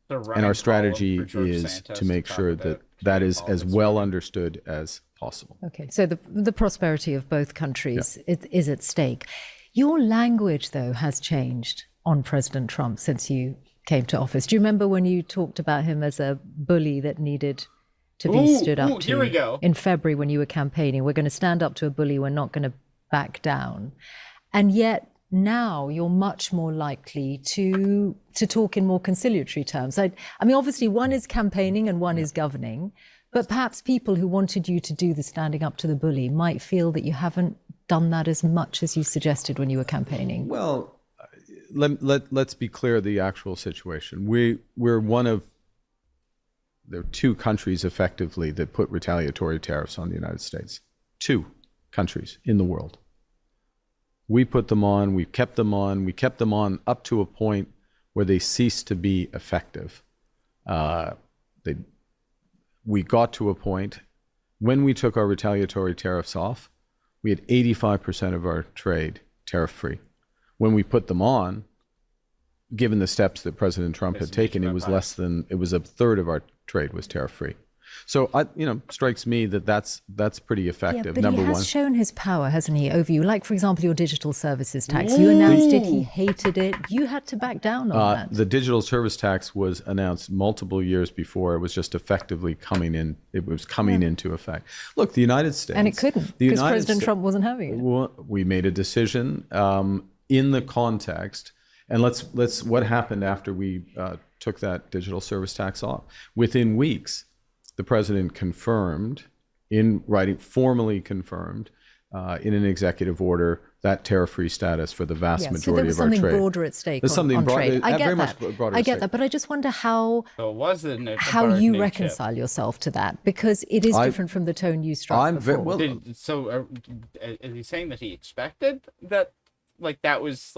And our strategy is to make sure that that is as well understood as possible. Okay, so the prosperity of both countries is at stake. Your language, though, has changed on President Trump since you came to office. Do you remember when you talked about him as a bully that needed to be stood up to? Here we go. In February when you were campaigning, we're going to stand up to a bully, we're not going to back down. And yet now you're much more likely to talk in more conciliatory terms. I mean, obviously one is campaigning and one is governing, but perhaps people who wanted you to do the standing up to the bully might feel that you haven't done that as much as you suggested when you were campaigning. Well, let's be clear the actual situation. We're one of, there are two countries effectively that put retaliatory tariffs on the United States. Two countries in the world. We put them on, we kept them on up to a point where they ceased to be effective. We got to a point when we took our retaliatory tariffs off, we had 85% of our trade tariff-free. When we put them on, given the steps that President Trump had taken, it was a third of our trade was tariff-free. So, strikes me that that's pretty effective. Yeah, but he has shown his power, hasn't he, over you? Like, for example, your digital services tax. You announced it, he hated it. You had to back down on that. The digital service tax was announced multiple years before. It was just effectively coming in. It was coming into effect. Look, the United States. And it couldn't, because President Trump wasn't having it. Well, we made a decision in the context. And let's what happened after we took that digital service tax off? Within weeks, the president confirmed, in writing, formally confirmed in an executive order that tariff-free status for the vast majority of our trade. So there was something broader at stake on trade. I get that, but I just wonder how you reconcile yourself to that, because it is different from the tone you struck before. Is he saying that he expected that, that was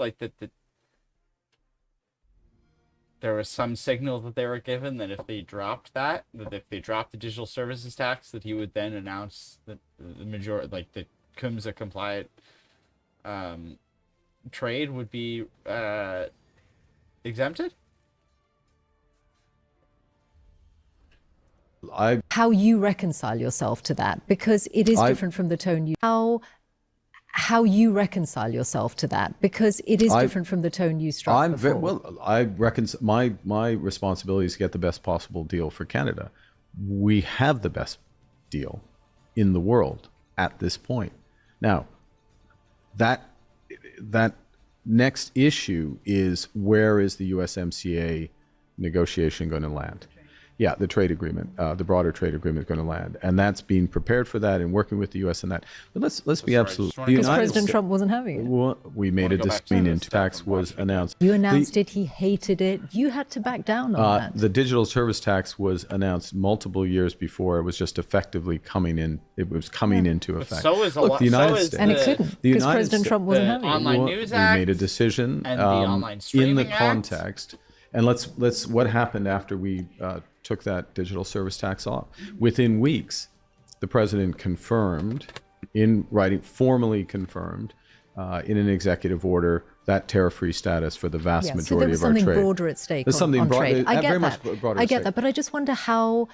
there was some signal that they were given that if they dropped the digital services tax, that he would then announce that the majority, the CUMSA compliant trade would be exempted? How you reconcile yourself to that, because it is different from the tone you... How you reconcile yourself to that, because it is different from the tone you struck before. My responsibility is to get the best possible deal for Canada. We have the best deal in the world at this point. Now, that next issue is, where is the USMCA negotiation going to land? Yeah, the trade agreement, the broader trade agreement is going to land, and that's being prepared for that and working with the U.S. and that. But let's be absolute. Because President Trump wasn't having it. Well, we made a decision. Tax was announced. You announced it. He hated it. You had to back down on that. The digital service tax was announced multiple years before. It was just effectively coming in. It was coming into effect. So is the United States, and it couldn't, because President Trump wasn't having it. Online News Act. We made a decision and the Online Streaming in the Act. context. And let's what happened after we took that digital service tax off? Within weeks, the president confirmed, in writing, formally confirmed in an executive order, that tariff-free status for the vast majority of our trade. So there was something broader at stake on trade. I get that, but I just wonder how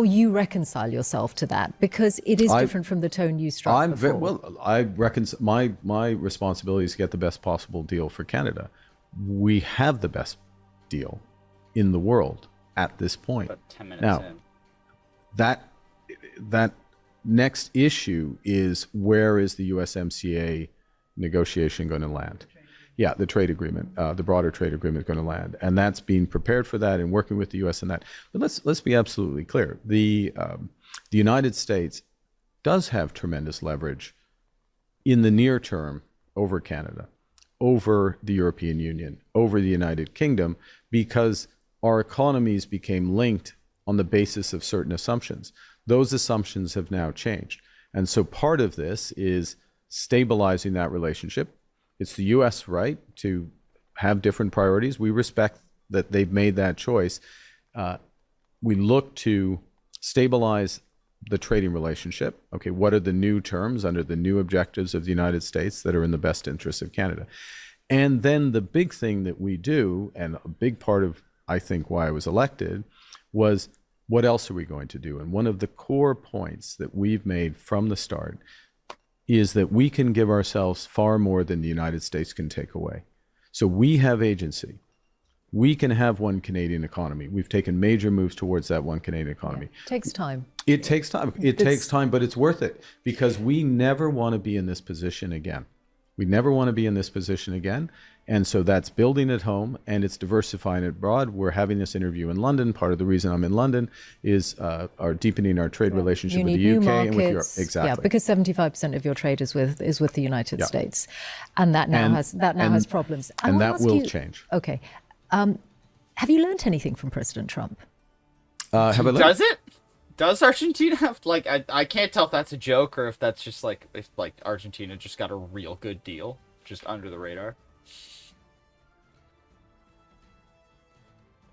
you reconcile yourself to that, because it is different from the tone you struck before. My responsibility is to get the best possible deal for Canada. We have the best deal in the world at this point. About 10 minutes Now, in. that next issue is, where is the USMCA negotiation going to land? Yeah, the trade agreement, the broader trade agreement is going to land, and that's being prepared for that and working with the U.S. in that. But let's be absolutely clear: the United States does have tremendous leverage in the near term over Canada, over the European Union, over the United Kingdom, because our economies became linked on the basis of certain assumptions. Those assumptions have now changed, and so part of this is stabilizing that relationship. It's the U.S. right to have different priorities. We respect that they've made that choice. We look to stabilize the trading relationship. Okay, what are the new terms under the new objectives of the United States that are in the best interest of Canada? And then the big thing that we do, and a big part of, I think, why I was elected, was what else are we going to do? And one of the core points that we've made from the start is that we can give ourselves far more than the United States can take away. So we have agency. We can have one Canadian economy. We've taken major moves towards that one Canadian economy. Takes time. It takes time. It takes time, but it's worth it, because we never want to be in this position again. We never want to be in this position again. And so that's building at home, and it's diversifying it abroad. We're having this interview in London. Part of the reason I'm in London is our deepening our trade relationship with the UK and with Europe. Exactly. Yeah, because 75% of your trade is with the United States, and that now has problems. And that will change. Okay, have you learned anything from President Trump? Have I learned? Does it? Does Argentina have, like, I can't tell if that's a joke or if that's just like, if like Argentina just got a real good deal just under the radar.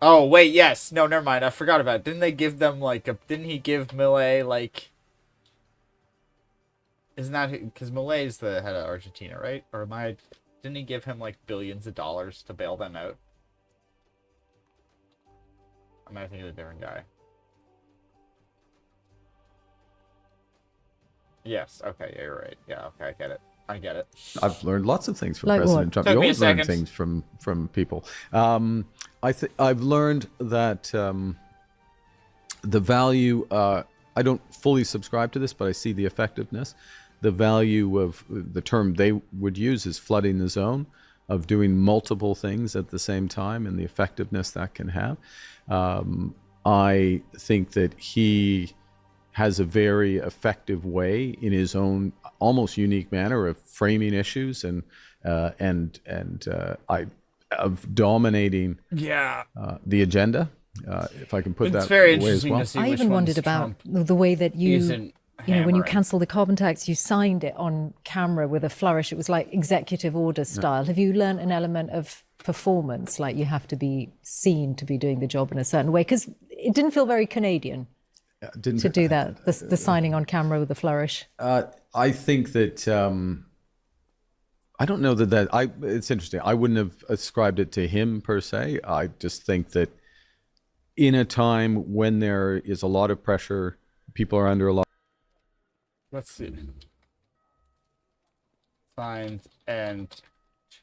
Oh, wait, yes. No, never mind. I forgot about it. Didn't they give them, like, didn't he give Milei, like... Isn't that... Because Milei is the head of Argentina, right? Or didn't he give him, like, billions of dollars to bail them out? I might think of a different guy. Yes, okay, yeah, you're right. Yeah, okay, I get it. I've learned lots of things from Like President what? Trump. Took You me a always learn second. things from people. I've learned that the value. I don't fully subscribe to this, but I see the effectiveness. The value of the term they would use is flooding the zone, of doing multiple things at the same time, and the effectiveness that can have. I think that he has a very effective way, in his own almost unique manner, of framing issues and of dominating the agenda, if I can put that very way as interesting well. to see I which even one's wondered about Trump the way that you isn't when you hammering. cancelled the carbon tax, you signed it on camera with a flourish. It was like executive order style. Have you learned an element of performance, like you have to be seen to be doing the job in a certain way? Because it didn't feel very Canadian to do that, the signing on camera with a flourish. I think that I don't know that it's interesting. I wouldn't have ascribed it to him per se. I just think that in a time when there is a lot of pressure, people are under a lot. Let's see. Signed and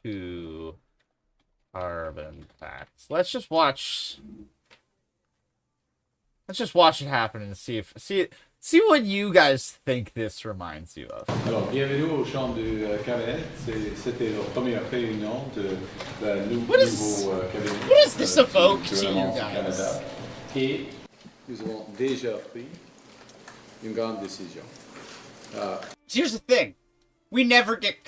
to carbon tax. Let's just watch it happen and see what you guys think this reminds you of. Alors, bienvenue aux chambres du cabinet. C'était la première réunion de What does this evoke to you guys? Et nous avons déjà pris une grande décision. Here's the thing.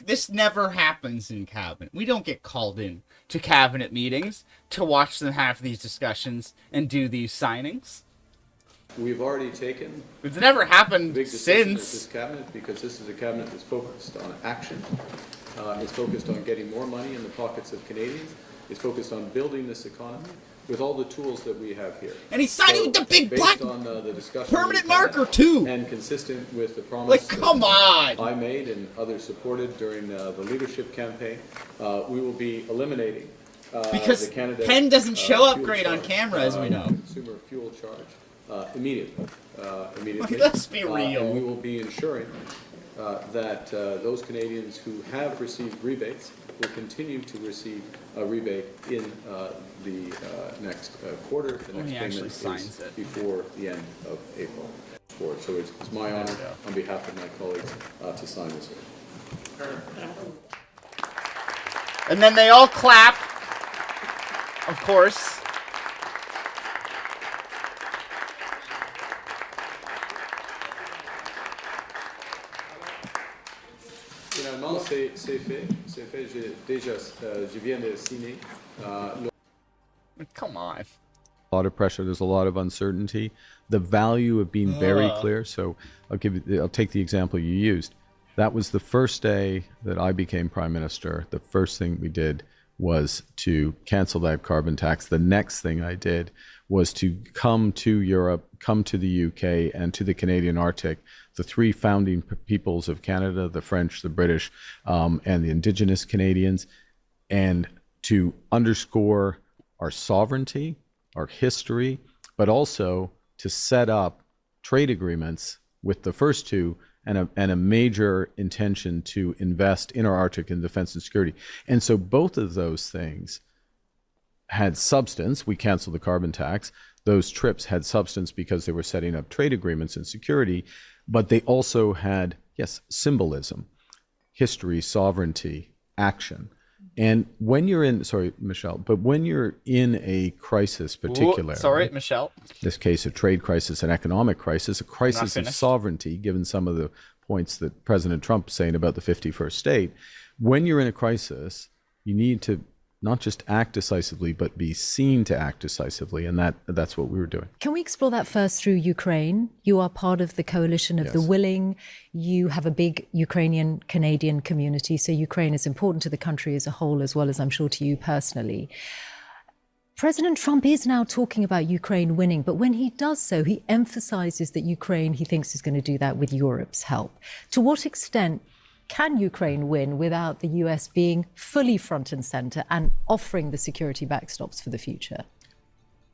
This never happens in cabinet. We don't get called in to cabinet meetings to watch them have these discussions and do these signings. We've already taken It's never happened big decision since. at this cabinet, because this is a cabinet that's focused on action. It's focused on getting more money in the pockets of Canadians. It's focused on building this economy with all the tools that we have here. And he signed it with the big based black on the discussion permanent we've had, marker, too. and consistent with the promise Like, come that on. I made and others supported during the leadership campaign, we will be eliminating Because the Canada Penn doesn't show up fuel great on charge, camera, as we know. Consumer fuel charge immediately. Let's be real. And we will be ensuring that those Canadians who have received rebates will continue to receive a rebate in the next quarter. The next payment is before the end of April. So it's my honor on behalf of my colleagues to sign this. And then they all clap, of course. Finalement, c'est fait. C'est fait. Je viens de signer. Come on. A lot of pressure. There's a lot of uncertainty. The value of being very clear. So I'll take the example you used. That was the first day that I became prime minister. The first thing we did was to cancel that carbon tax. The next thing I did was to come to Europe, come to the UK, and to the Canadian Arctic, the three founding peoples of Canada, the French, the British, and the Indigenous Canadians, and to underscore our sovereignty, our history, but also to set up trade agreements with the first two and a major intention to invest in our Arctic in defense and security. And so both of those things had substance. We canceled the carbon tax. Those trips had substance because they were setting up trade agreements and security, but they also had, yes, symbolism, history, sovereignty, action. And when you're in, sorry, Michelle, but when you're in a crisis, particularly, sorry, Michelle. In this case, a trade crisis, an economic crisis, a crisis of sovereignty, given some of the points that President Trump is saying about the 51st state, when you're in a crisis, you need to not just act decisively, but be seen to act decisively. And that's what we were doing. Can we explore that first through Ukraine? You are part of the coalition of the willing. You have a big Ukrainian-Canadian community. So Ukraine is important to the country as a whole, as well as I'm sure to you personally. President Trump is now talking about Ukraine winning, but when he does so, he emphasizes that Ukraine, he thinks, is going to do that with Europe's help. To what extent can Ukraine win without the US being fully front and center and offering the security backstops for the future?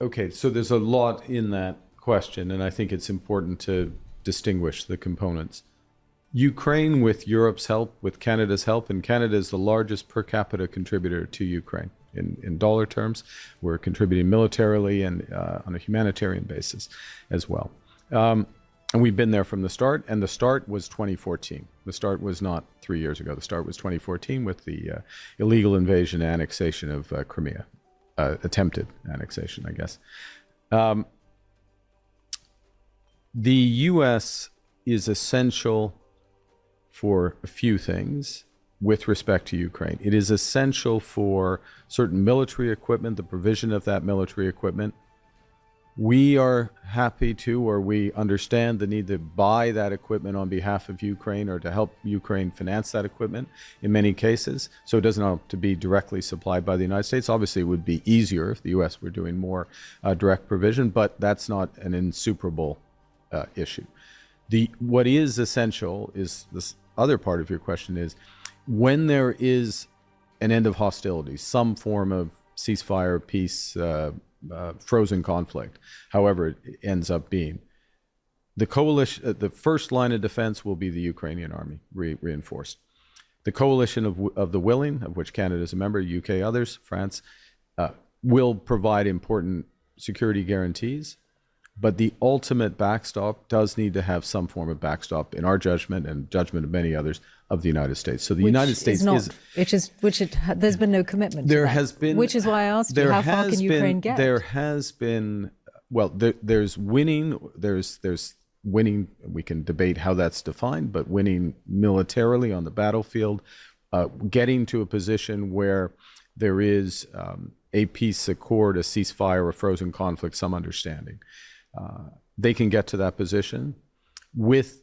Okay, so there's a lot in that question, and I think it's important to distinguish the components. Ukraine, with Europe's help, with Canada's help, and Canada is the largest per capita contributor to Ukraine. In dollar terms, we're contributing militarily and on a humanitarian basis as well. And we've been there from the start, and the start was 2014. The start was not 3 years ago. The start was 2014 with the illegal invasion and annexation of Crimea, attempted annexation, I guess. The U.S. is essential for a few things with respect to Ukraine. It is essential for certain military equipment, the provision of that military equipment. We are happy to, or we understand the need to buy that equipment on behalf of Ukraine or to help Ukraine finance that equipment in many cases. So it doesn't have to be directly supplied by the United States. Obviously, it would be easier if the U.S. were doing more direct provision, but that's not an insuperable issue. What is essential is this other part of your question is when there is an end of hostilities, some form of ceasefire, peace, frozen conflict, however it ends up being, the coalition, the first line of defense will be the Ukrainian army reinforced. The coalition of the willing, of which Canada is a member, UK, others, France, will provide important security guarantees. But the ultimate backstop does need to have some form of backstop, in our judgment and judgment of many others, of the United States. So the United States there's been no commitment. There to that, has been, which is why I asked you, how far can Ukraine get? There has been, well, there's winning. There's winning. We can debate how that's defined, but winning militarily on the battlefield, getting to a position where there is a peace accord, a ceasefire, a frozen conflict, some understanding. They can get to that position with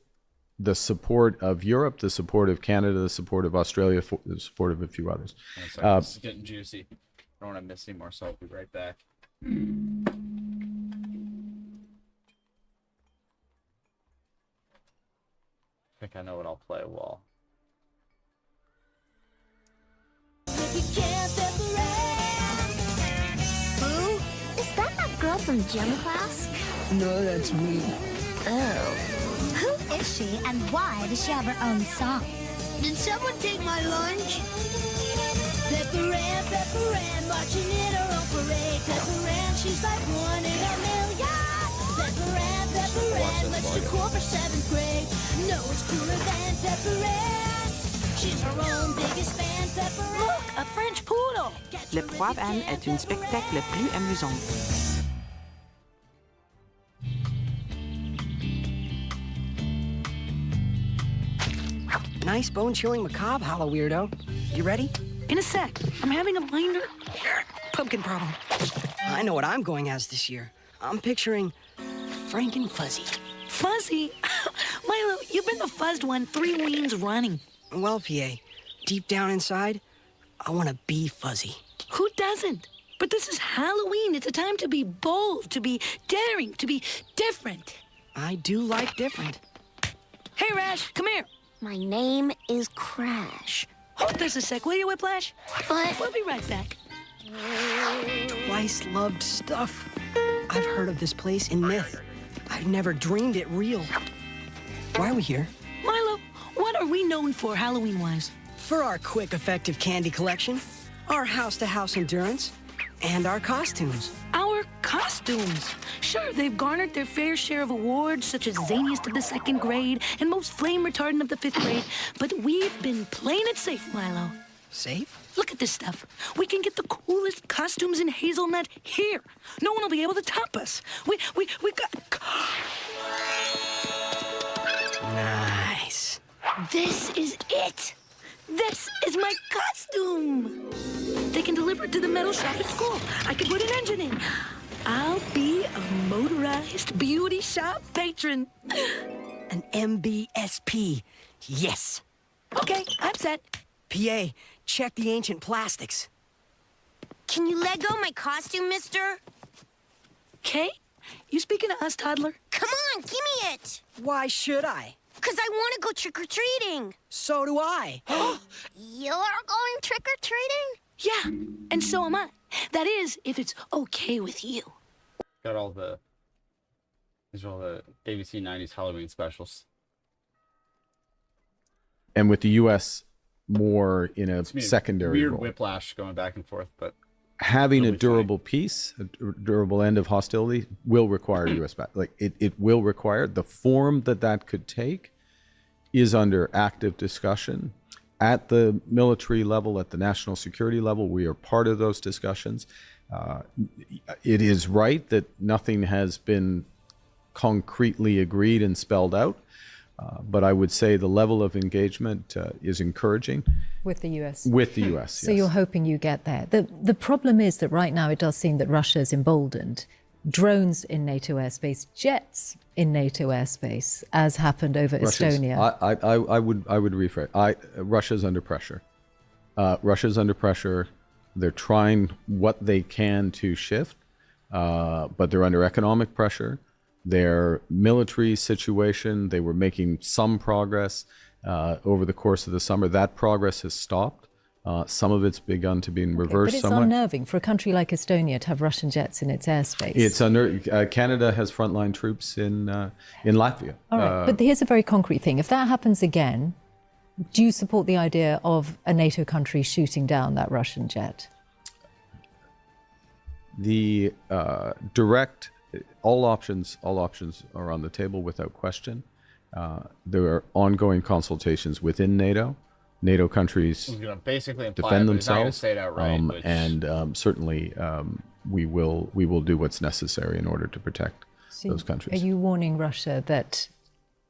the support of Europe, the support of Canada, the support of Australia, the support of a few others. This is getting juicy. I don't want to miss any more, so I'll be right back. I think I know what I'll play while. Boo? Is that girl from gym class? No, that's me. Oh. Who is she, and why does she have her own song? Did someone take my lunch? Pepper Ann, marching in her own parade. Pepper Ann, she's like one in a million. Pepper Ann, let's do cool for 7th grade. No, it's cooler than Pepper Ann. She's her own biggest fan, Pepper Ann. Look, a French poodle. Le Poivre Anne est une spectacle le plus amusant. Nice bone-chilling macabre, hollow weirdo. You ready? In a sec. I'm having a binder. Pumpkin problem. I know what I'm going as this year. I'm picturing Frank and Fuzzy. Fuzzy? Milo, you've been the fuzzed one 3 weens running. Well, PA, deep down inside, I want to be Fuzzy. Who doesn't? But this is Halloween. It's a time to be bold, to be daring, to be different. I do like different. Hey, Rash, come here. My name is Crash. Hold this a sec, will you, Whiplash? What? We'll be right back. Twice loved stuff. I've heard of this place in myth. I've never dreamed it real. Why are we here? Milo, what are we known for Halloween-wise? For our quick, effective candy collection, our house-to-house endurance, and our costumes. Our costumes. Sure, they've garnered their fair share of awards, such as zaniest of the 2nd grade and most flame retardant of the 5th grade, but we've been playing it safe, Milo. Safe? Look at this stuff. We can get the coolest costumes in Hazelnut here. No one will be able to top us. We got... Nice. This is it. This is my costume. They can deliver it to the metal shop at school. I can put an engine in. I'll be a motorized beauty shop patron. An MBSP. Yes. Okay, I'm set. PA, check the ancient plastics. Can you let go my costume, mister? Kay, you speaking to us, toddler? Come on, give me it. Why should I? 'Cause I want to go trick-or-treating. So do I. You're going trick-or-treating? Yeah, and so am I. That is, if it's okay with you. Got all the... These are all the ABC 90s Halloween specials. And with the U.S. more in a secondary weird role. whiplash going back and forth, but Having a durable peace, a durable end of hostility, will require U.S. Like it will require the form that could take is under active discussion at the military level, at the national security level. We are part of those discussions. It is right that nothing has been concretely agreed and spelled out, but I would say the level of engagement is encouraging. With the US. With the US, So yes. you're hoping you get there. The problem is that right now it does seem that Russia is emboldened. Drones in NATO airspace, jets in NATO airspace, as happened over Estonia. I would rephrase. Russia's under pressure. Russia's under pressure. They're trying what they can to shift, but they're under economic pressure. Their military situation, they were making some progress over the course of the summer. That progress has stopped. Some of it's begun to be reversed But it's somewhat. unnerving for a country like Estonia to have Russian jets in its airspace. It's under Canada has frontline troops in Latvia. All right, but here's a very concrete thing. If that happens again, do you support the idea of a NATO country shooting down that Russian jet? The direct, all options are on the table without question. There are ongoing consultations within NATO. NATO countries basically imply defend it, but he's not gonna themselves, say it outright, which- and certainly we will do what's necessary in order to protect So those countries. Are you warning Russia that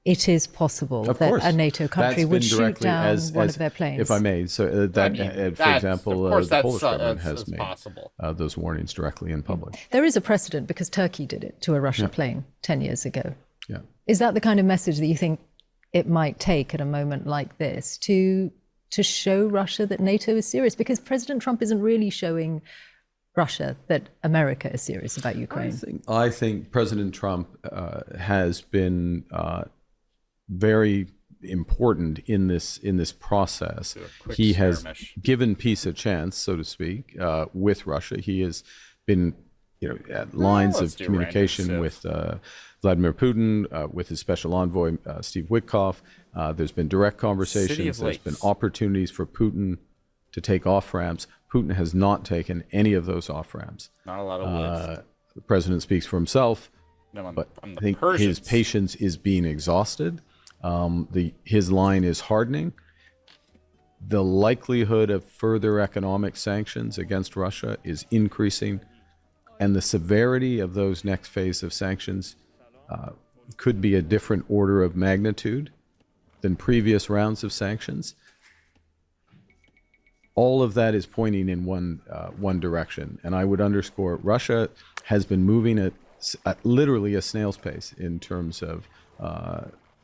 it is possible Of that course. a NATO country That's would been shoot directly down one of their planes? If I may, so for that's- example, of course the Polish that's- government that's has made possible. Those warnings directly in public. There is a precedent because Turkey did it to a Russian Yeah. plane 10 years ago. Yeah. Is that the kind of message that you think it might take at a moment like this to show Russia that NATO is serious? Because President Trump isn't really showing Russia that America is serious about Ukraine. I think President Trump has been very important in this process. He has given peace a chance, so to speak, with Russia. He has been lines let's of do communication random with Vladimir Putin, with his special envoy, Steve Witkoff. There's been direct conversations. There's been opportunities for Putin to take off-ramps. Putin has not taken any of those off-ramps. Not a lot of ways. The president speaks for himself, No, but on the I think Persians. his patience is being exhausted. His line is hardening. The likelihood of further economic sanctions against Russia is increasing, and the severity of those next phase of sanctions could be a different order of magnitude than previous rounds of sanctions. All of that is pointing in one direction, and I would underscore Russia has been moving at literally a snail's pace in terms of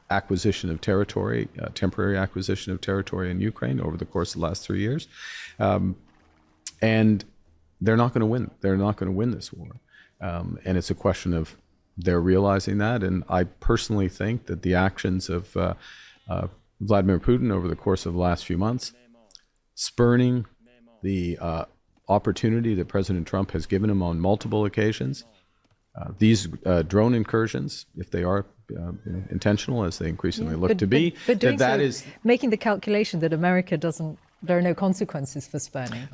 acquisition of territory, temporary acquisition of territory in Ukraine over the course of the last 3 years, and they're not going to win. They're not going to win this war, and it's a question of they're realizing that. And I personally think that the actions of Vladimir Putin over the course of the last few months, spurning the opportunity that President Trump has given him on multiple occasions, these drone incursions, if they are intentional, as they increasingly look to be, but doing that so, is making the calculation that America doesn't, there are no consequences for spurning.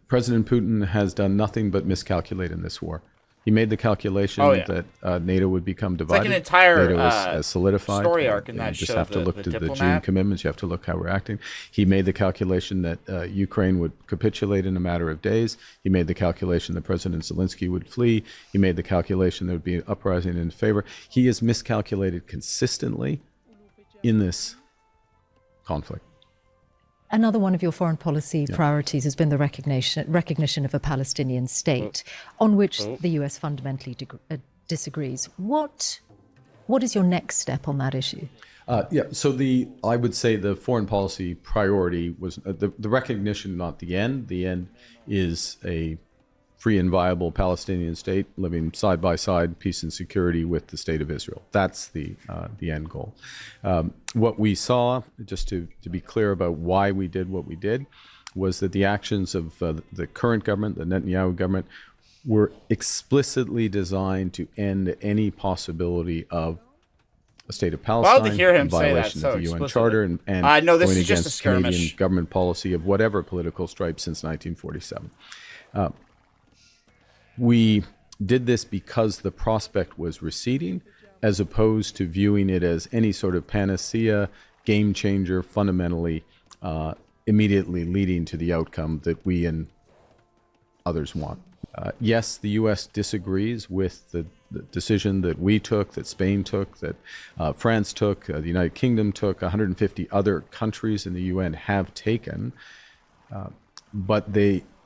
President Putin has done nothing but miscalculate in this war. He made the calculation that NATO would become divided. It's like an entire NATO has solidified. story arc in that you just show, have to look the to the June Diplomat. commitments. You have to look how we're acting. He made the calculation that Ukraine would capitulate in a matter of days. He made the calculation that President Zelensky would flee. He made the calculation there would be an uprising in favor. He has miscalculated consistently in this conflict. Another one of your foreign policy priorities has been the recognition of a Palestinian state, on which the US fundamentally disagrees. What is your next step on that issue? So I would say the foreign policy priority was the recognition, not the end. The end is a free and viable Palestinian state living side by side, peace and security with the state of Israel. That's the end goal. What we saw, just to be clear about why we did what we did, was that the actions of the current government, the Netanyahu government, were explicitly designed to end any possibility of a state of Palestine, Wild to hear him in say that violation so of the UN explicitly. Charter, and no, this going is just a against skirmish. Canadian government policy of whatever political stripe since 1947. We did this because the prospect was receding, as opposed to viewing it as any sort of panacea, game changer, fundamentally immediately leading to the outcome that we and others want. Yes, the U.S. disagrees with the decision that we took, that Spain took, that France took, the United Kingdom took, 150 other countries in the UN have taken, but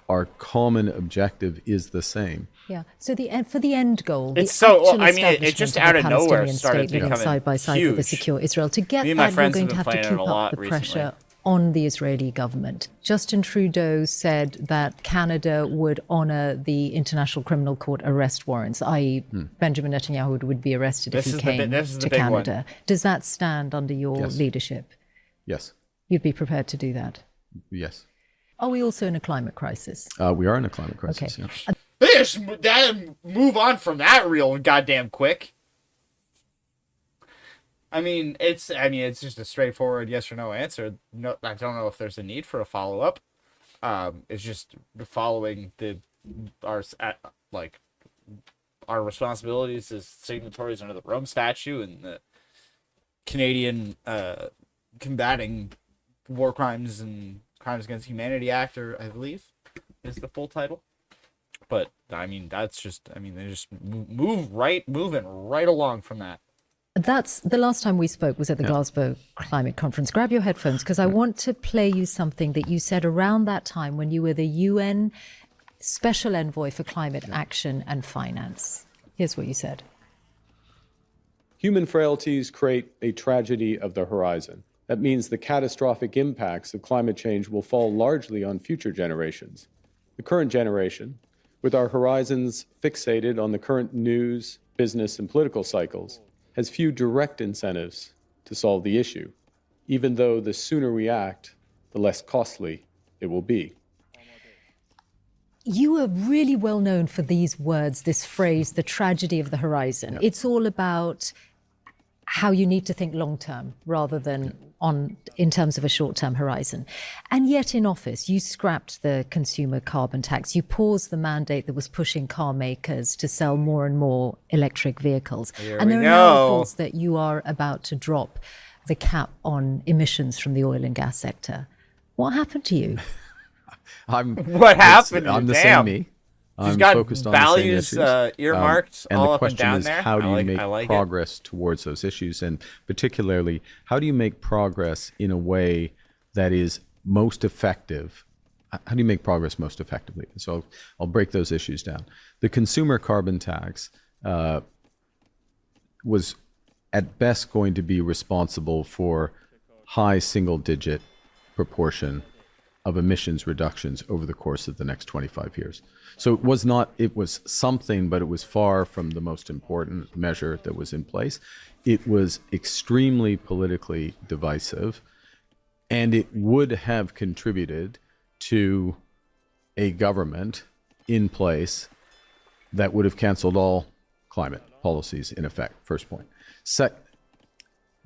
our common objective is the same. Yeah. So for the end goal, It's the so- actual I mean, it establishment just of out a of nowhere Palestinian started state living becoming side by side with a huge. secure Israel. To get Me and my that, you're friends going have to been have to playing it keep a lot up the recently. pressure on the Israeli government. Justin Trudeau said that Canada would honor the International Criminal Court arrest warrants, i.e. Benjamin Netanyahu would be arrested if he came to Canada. Does that stand under your leadership? Yes. You'd be prepared to do that? Yes. Are we also in a climate crisis? We are in a climate crisis. Okay. Yeah. They just move on from that real goddamn quick. I mean, it's just a straightforward yes or no answer. No, I don't know if there's a need for a follow up. It's just following our responsibilities as signatories under the Rome Statute and the Canadian Combating War Crimes and Crimes Against Humanity Act, or I believe is the full title. But I mean, that's just, they just moving right along from that. That's the last time we spoke was at the Glasgow Climate Conference. Grab your headphones, because I want to play you something that you said around that time when you were the UN Special Envoy for Climate Action and Finance. Here's what you said. Human frailties create a tragedy of the horizon. That means the catastrophic impacts of climate change will fall largely on future generations. The current generation, with our horizons fixated on the current news, business, and political cycles, has few direct incentives to solve the issue, even though the sooner we act, the less costly it will be. You are really well known for these words, this phrase, the tragedy of the horizon. Yep. It's all about how you need to think long term rather than in terms of a short term horizon. And yet in office, you scrapped the consumer carbon tax. You paused the mandate that was pushing car makers to sell more and more electric vehicles. And there are now reports that you are about to drop the cap on emissions from the oil and gas sector. What happened to you? What happened? I'm the Damn. same me. She's I'm got focused on values the same issues. earmarked and all the up and question down is, there. how do you make like progress towards those issues? And particularly, how do you make progress in a way that is most effective? How do you make progress most effectively? So I'll break those issues down. The consumer carbon tax was at best going to be responsible for high single-digit proportion of emissions reductions over the course of the next 25 years. So it was something, but it was far from the most important measure that was in place. It was extremely politically divisive, and it would have contributed to a government in place that would have canceled all climate policies in effect, first point.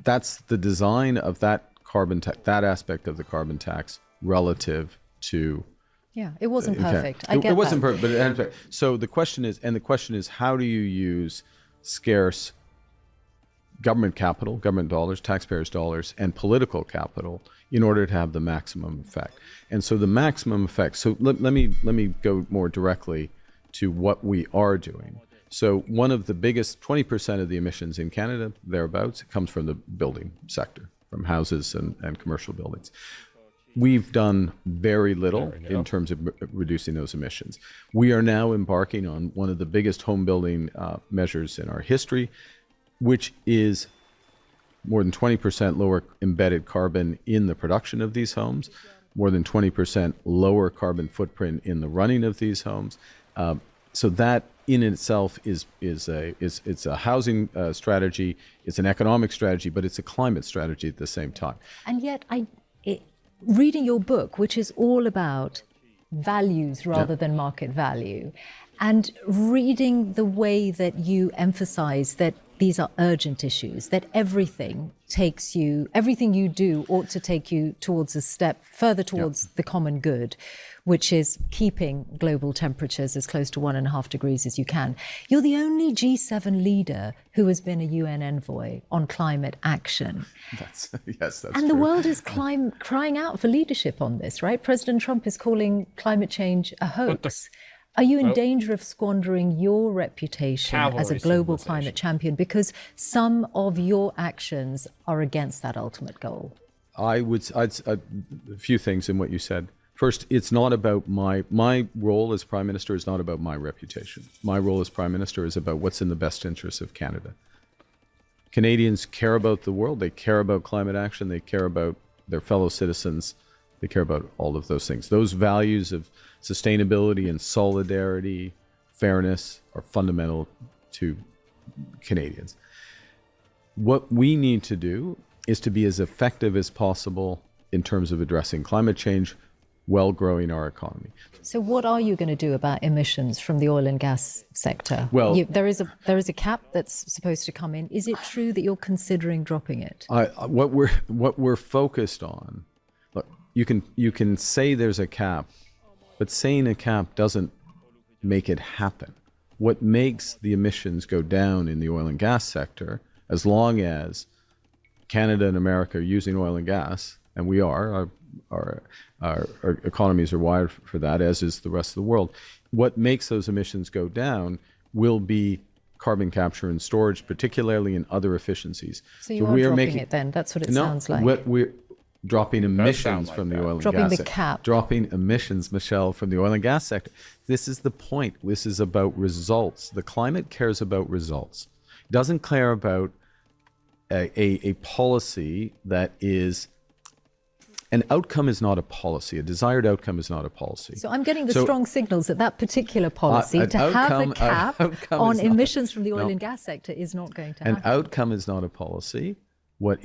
That's the design of that that aspect of the carbon tax relative to it wasn't perfect. I get it wasn't that. perfect, but so the question is how do you use scarce government capital, government dollars, taxpayers' dollars, and political capital in order to have the maximum effect? And so the maximum effect. So let me go more directly to what we are doing. So one of the biggest, 20% of the emissions in Canada, thereabouts, comes from the building sector, from houses and commercial buildings. We've done very little in terms of reducing those emissions. We are now embarking on one of the biggest home building measures in our history, which is more than 20% lower embedded carbon in the production of these homes, more than 20% lower carbon footprint in the running of these homes. So that in itself is a housing strategy, it's an economic strategy, but it's a climate strategy at the same time. And yet, reading your book, which is all about values rather than market value, and reading the way that you emphasize that these are urgent issues, that everything you do ought to take you towards a step further towards the common good, which is keeping global temperatures as close to 1.5 degrees as you can. You're the only G7 leader who has been a UN envoy on climate action. That's and true. The world is crying out for leadership on this, right? President Trump is calling climate change a hoax. Are you in danger of squandering your reputation as a global climate champion because some of your actions are against that ultimate goal? I'd a few things in what you said. First, it's not about my role as Prime Minister is not about my reputation. My role as Prime Minister is about what's in the best interest of Canada. Canadians care about the world. They care about climate action. They care about their fellow citizens. They care about all of those things. Those values of sustainability and solidarity, fairness are fundamental to Canadians. What we need to do is to be as effective as possible in terms of addressing climate change while growing our economy. So what are you going to do about emissions from the oil and gas sector? Well, there is a cap that's supposed to come in. Is it true that you're considering dropping it? What we're focused on, look, you can say there's a cap, but saying a cap doesn't make it happen. What makes the emissions go down in the oil and gas sector, as long as Canada and America are using oil and gas, and we are, our economies are wired for that, as is the rest of the world. What makes those emissions go down will be carbon capture and storage, particularly in other efficiencies. So you are dropping it then? That's what it sounds like. We're dropping emissions from the oil and gas sector. Dropping the cap. Dropping emissions, Michelle, from the oil and gas sector. This is the point. This is about results. The climate cares about results. It doesn't care about a policy that is... An outcome is not a policy. A desired outcome is not a policy. So I'm getting the strong signals that that particular policy to have a cap on emissions from the oil and gas sector is not going to happen. An outcome is not a policy. What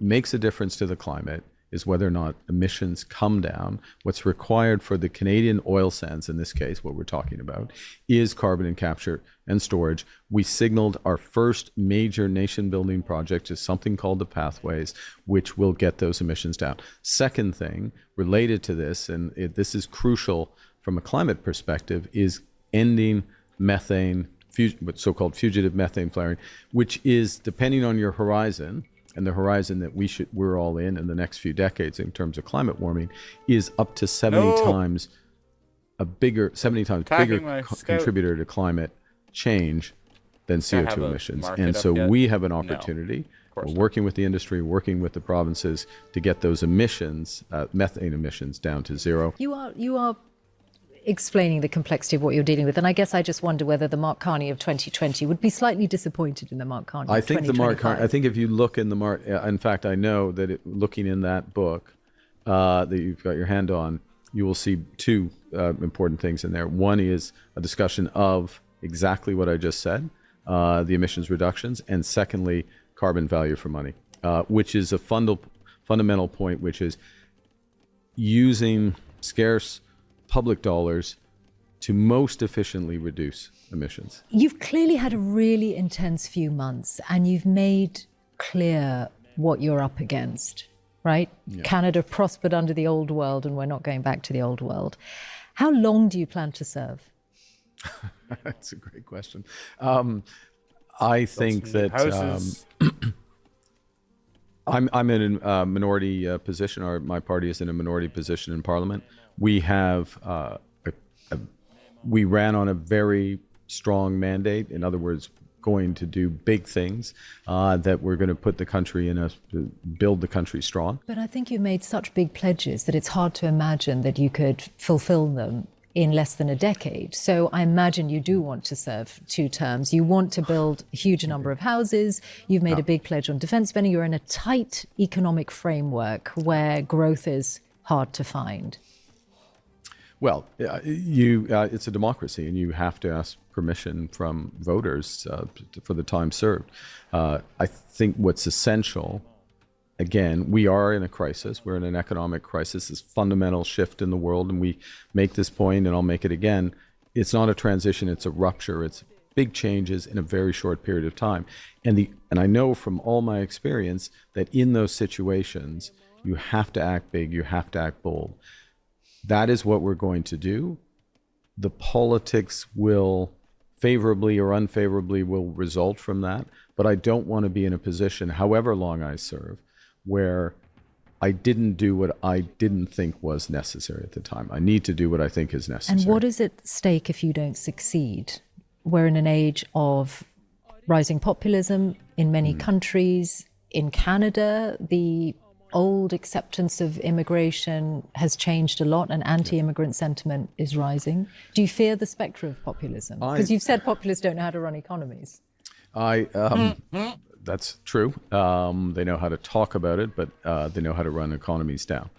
makes a difference to the climate is whether or not emissions come down. What's required for the Canadian oil sands, in this case, what we're talking about, is carbon and capture and storage. We signaled our first major nation-building project is something called the Pathways, which will get those emissions down. Second thing related to this, and this is crucial from a climate perspective, is ending methane, so-called fugitive methane flaring, which is, depending on your horizon, and the horizon that we're all in the next few decades in terms of climate warming, is up to 70 times bigger contributor to climate change than CO2 emissions. And so we have an opportunity. We're working with the industry, working with the provinces to get those emissions, methane emissions, down to zero. You are explaining the complexity of what you're dealing with, and I guess I just wonder whether the Mark Carney of 2020 would be slightly disappointed in the Mark Carney. I think I think if you look in the Mark, in fact, I know that looking in that book that you've got your hand on, you will see two important things in there. One is a discussion of exactly what I just said, the emissions reductions, and secondly, carbon value for money, which is a fundamental point, which is using scarce public dollars to most efficiently reduce emissions. You've clearly had a really intense few months, and you've made clear what you're up against, right? Yeah. Canada prospered under the old world, and we're not going back to the old world. How long do you plan to serve? That's a great question. I think that I'm in a minority position, or my party is in a minority position in Parliament. We have we ran on a very strong mandate. In other words, going to do big things that we're going to put the country build the country strong. But I think you've made such big pledges that it's hard to imagine that you could fulfill them in less than a decade. So I imagine you do want to serve 2 terms. You want to build a huge number of houses. You've made a big pledge on defense spending. You're in a tight economic framework where growth is hard to find. Well, it's a democracy, and you have to ask permission from voters for the time served. I think what's essential, again, we are in a crisis. We're in an economic crisis, this fundamental shift in the world, and we make this point, and I'll make it again. It's not a transition, it's a rupture. It's big changes in a very short period of time. And I know from all my experience that in those situations, you have to act big, you have to act bold. That is what we're going to do. The politics will favorably or unfavorably will result from that. But I don't want to be in a position, however long I serve, where I didn't do what I didn't think was necessary at the time. I need to do what I think is necessary. And what is at stake if you don't succeed? We're in an age of rising populism in many countries. In Canada, the old acceptance of immigration has changed a lot, and anti-immigrant sentiment is rising. Do you fear the spectre of populism? Because you've said populists don't know how to run economies. That's true. They know how to talk about it, but they know how to run economies down.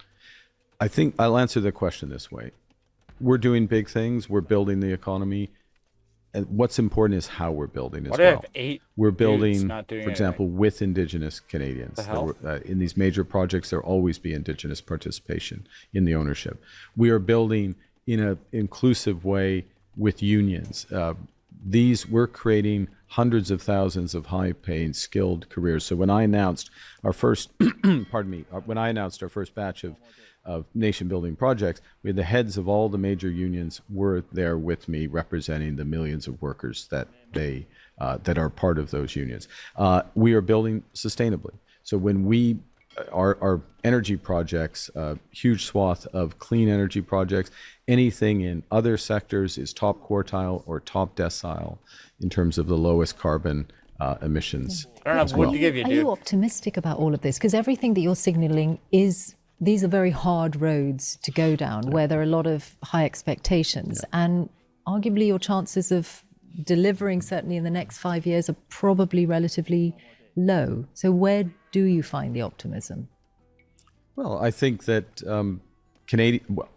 I think I'll answer the question this way. We're doing big things. We're building the economy. And what's important is how we're building as well. We're building, for example, with Indigenous Canadians. In these major projects, there'll always be Indigenous participation in the ownership. We are building in an inclusive way with unions. We're creating hundreds of thousands of high-paying, skilled careers. So when I announced our first, when I announced our first batch of nation-building projects, we had the heads of all the major unions were there with me, representing the millions of workers that are part of those unions. We are building sustainably. So when our energy projects, huge swath of clean energy projects, anything in other sectors is top quartile or top decile in terms of the lowest carbon emissions. Are you optimistic about all of this? Because everything that you're signaling these are very hard roads to go down, where there are a lot of high expectations. And arguably your chances of delivering, certainly in the next 5 years, are probably relatively low. So where do you find the optimism? Well, I think that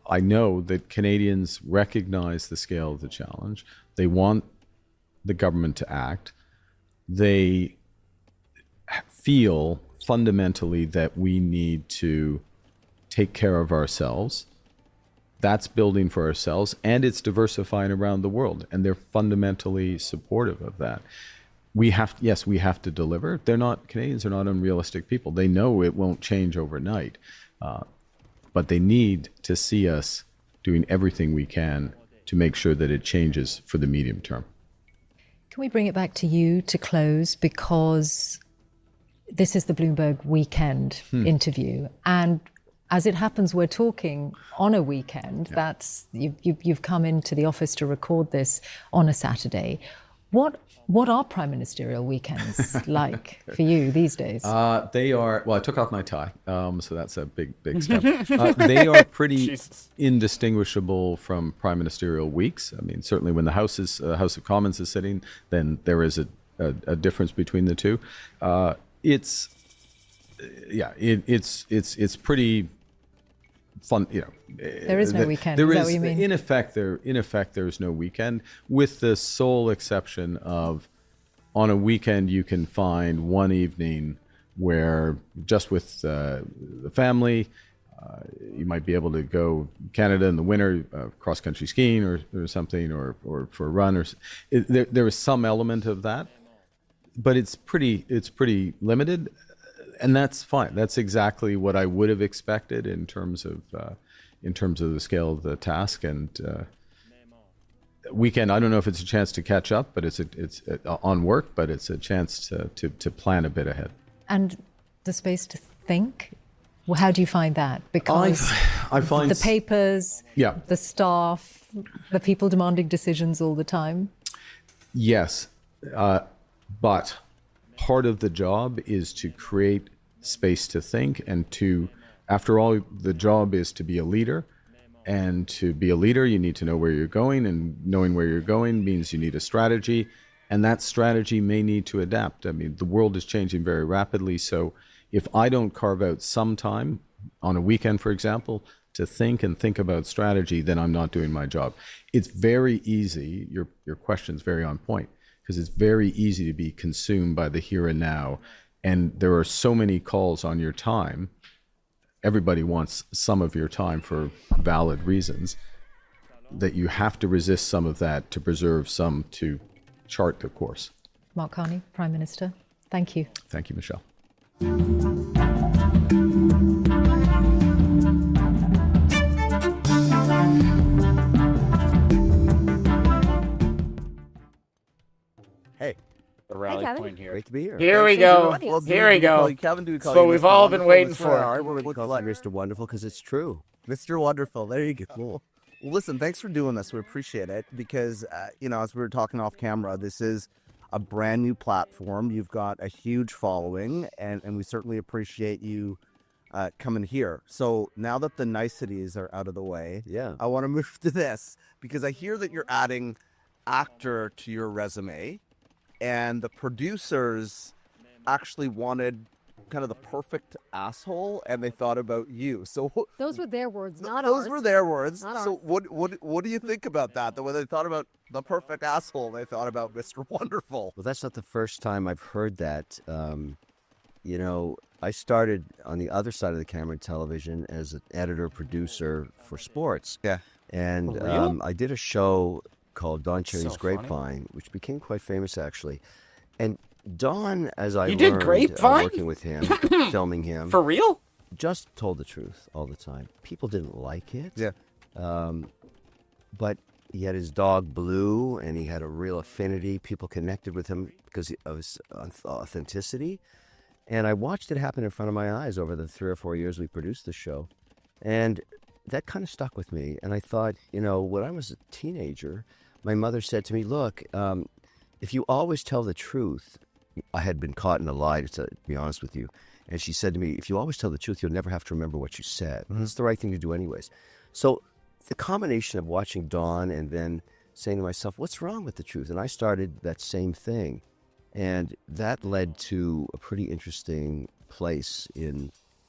I know that Canadians recognize the scale of the challenge. They want the government to act. They feel fundamentally that we need to take care of ourselves. That's building for ourselves, and it's diversifying around the world, and they're fundamentally supportive of that. We have to deliver. Canadians are not unrealistic people. They know it won't change overnight, but they need to see us doing everything we can to make sure that it changes for the medium term. Can we bring it back to you to close, because this is the Bloomberg Weekend interview, and as it happens, we're talking on a weekend. That's you've come into the office to record this on a Saturday. What are prime ministerial weekends like for you these days? They are, well, I took off my tie, so that's a big step. They are pretty indistinguishable from prime ministerial weeks. I mean, certainly when the House of Commons is sitting, then there is a difference between the two. It's pretty fun, There is no weekend. Is that what you mean? In effect, there's no weekend, with the sole exception of, on a weekend you can find one evening where, just with the family, you might be able to go Canada in the winter, cross-country skiing or something, or for a run. There is some element of that, but it's pretty limited. And that's fine. That's exactly what I would have expected in terms of the scale of the task. And weekend, I don't know if it's a chance to catch up, but it's on work, but it's a chance to plan a bit ahead. And the space to think. Well, how do you find that? Because I find the papers, the staff, the people demanding decisions all the time. Yes, but part of the job is to create space to think, and after all, the job is to be a leader. And to be a leader, you need to know where you're going, and knowing where you're going means you need a strategy, and that strategy may need to adapt. I mean, the world is changing very rapidly, so if I don't carve out some time on a weekend, for example, to think about strategy, then I'm not doing my job. It's very easy, your question's very on point, because it's very easy to be consumed by the here and now. And there are so many calls on your time. Everybody wants some of your time for valid reasons, that you have to resist some of that to preserve some to chart the course. Mark Carney, Prime Minister, thank you. Thank you, Michelle. Hey. The rally point here. Great to be here. Here we go. Well, Here we go. Kevin, do we call So you we've Mr. all been Wonderful? waiting That's for where it. I would call you Mr. Wonderful, because it's true. Mr. Wonderful. There you go. Cool. Well, listen, thanks for doing this. We appreciate it, because, as we were talking off camera, this is a brand new platform. You've got a huge following, and we certainly appreciate you coming here. So now that the niceties are out of the way, I want to move to this, because I hear that you're adding actor to your resume, and the producers actually wanted kind of the perfect asshole, and they thought about you. So those were their words, not ours. those were their words. Not So what do you think about that? That when they thought about the perfect asshole, they thought about Mr. Wonderful. Well, that's not the first time I've heard that. I started on the other side of the camera in television as an editor-producer for sports. Yeah. And For real? I did a show called Don Cherry's So funny. Grapevine, which became quite famous, actually. And Don, as I You did learned Grapevine? working with him, filming him. For real? Just told the truth all the time. People didn't like it. Yeah. But he had his dog Blue, and he had a real affinity. People connected with him because of his authenticity. And I watched it happen in front of my eyes over the 3 or 4 years we produced the show. And that kind of stuck with me. And I thought, when I was a teenager, my mother said to me, look, if you always tell the truth, I had been caught in a lie, to be honest with you. And she said to me, if you always tell the truth, you'll never have to remember what you said. It's the right thing to do anyways. So the combination of watching Dawn and then saying to myself, what's wrong with the truth? And I started that same thing. And that led to a pretty interesting place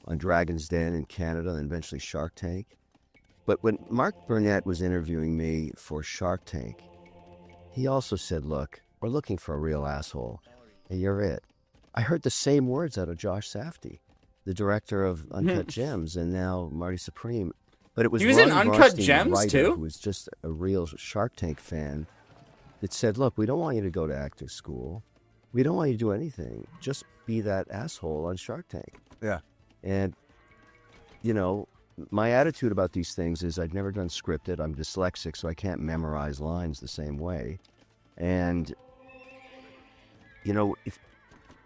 on Dragon's Den in Canada and eventually Shark Tank. But when Mark Burnett was interviewing me for Shark Tank, he also said, look, we're looking for a real asshole, and you're it. I heard the same words out of Josh Safdie. the director of Uncut Gems, and now Marty Supreme. But it was He was in Ronnie Uncut Bronstein, the Gems, writer, too? who was just a real Shark Tank fan, that said, look, we don't want you to go to acting school. We don't want you to do anything. Just be that asshole on Shark Tank. Yeah. And, you know, my attitude about these things is I've never done scripted. I'm dyslexic, so I can't memorize lines the same way. And, you know, if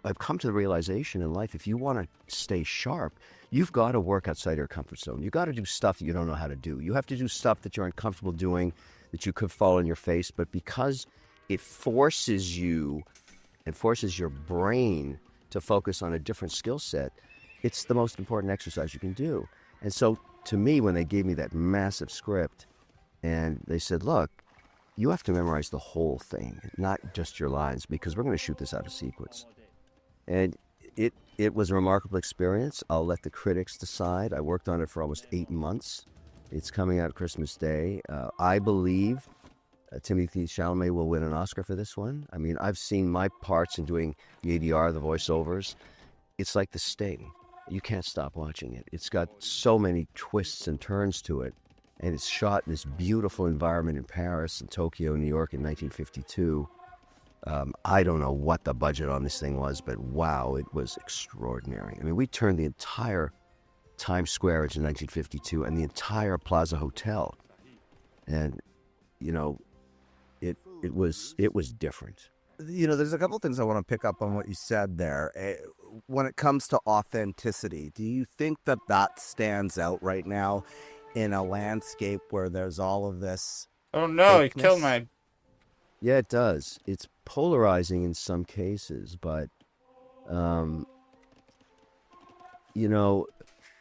I've come to the realization in life, if you want to stay sharp, you've got to work outside your comfort zone. You've got to do stuff that you don't know how to do. You have to do stuff that you're uncomfortable doing, that you could fall on your face. But because it forces you and forces your brain to focus on a different skill set, it's the most important exercise you can do. And so to me, when they gave me that massive script and they said, look, you have to memorize the whole thing, not just your lines, because we're going to shoot this out of sequence. And it was a remarkable experience. I'll let the critics decide. I worked on it for almost 8 months. It's coming out Christmas Day. I believe Timothée Chalamet will win an Oscar for this one. I mean, I've seen my parts in doing the ADR, the voiceovers. It's like The Sting. You can't stop watching it. It's got so many twists and turns to it. And it's shot in this beautiful environment in Paris and Tokyo, New York in 1952. I don't know what the budget on this thing was, but wow, it was extraordinary. I mean, we turned the entire Times Square into 1952 and the entire Plaza Hotel. And, you know, it was different. You know, there's a couple things I want to pick up on what you said there. When it comes to authenticity, do you think that that stands out right now in a landscape where there's all of this? Oh no, he fakeness? killed my... Yeah, it does. It's polarizing in some cases, but, you know,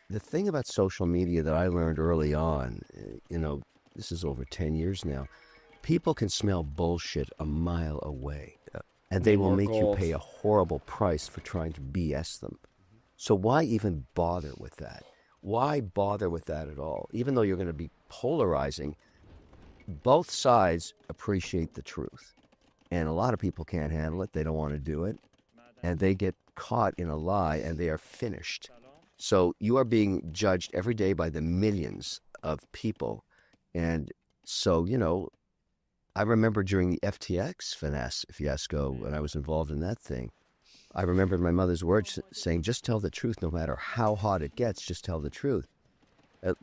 the thing about social media that I learned early on, you know, this is over 10 years now, people can smell bullshit a mile away, and they will More make gold. you pay a horrible price for trying to BS them. So why even bother with that? Why bother with that at all? Even though you're going to be polarizing, both sides appreciate the truth. And a lot of people can't handle it. They don't want to do it. And they get caught in a lie and they are finished. So you are being judged every day by the millions of people. And so, you know, I remember during the FTX fiasco when I was involved in that thing, I remembered my mother's words saying, just tell the truth no matter how hot it gets, just tell the truth.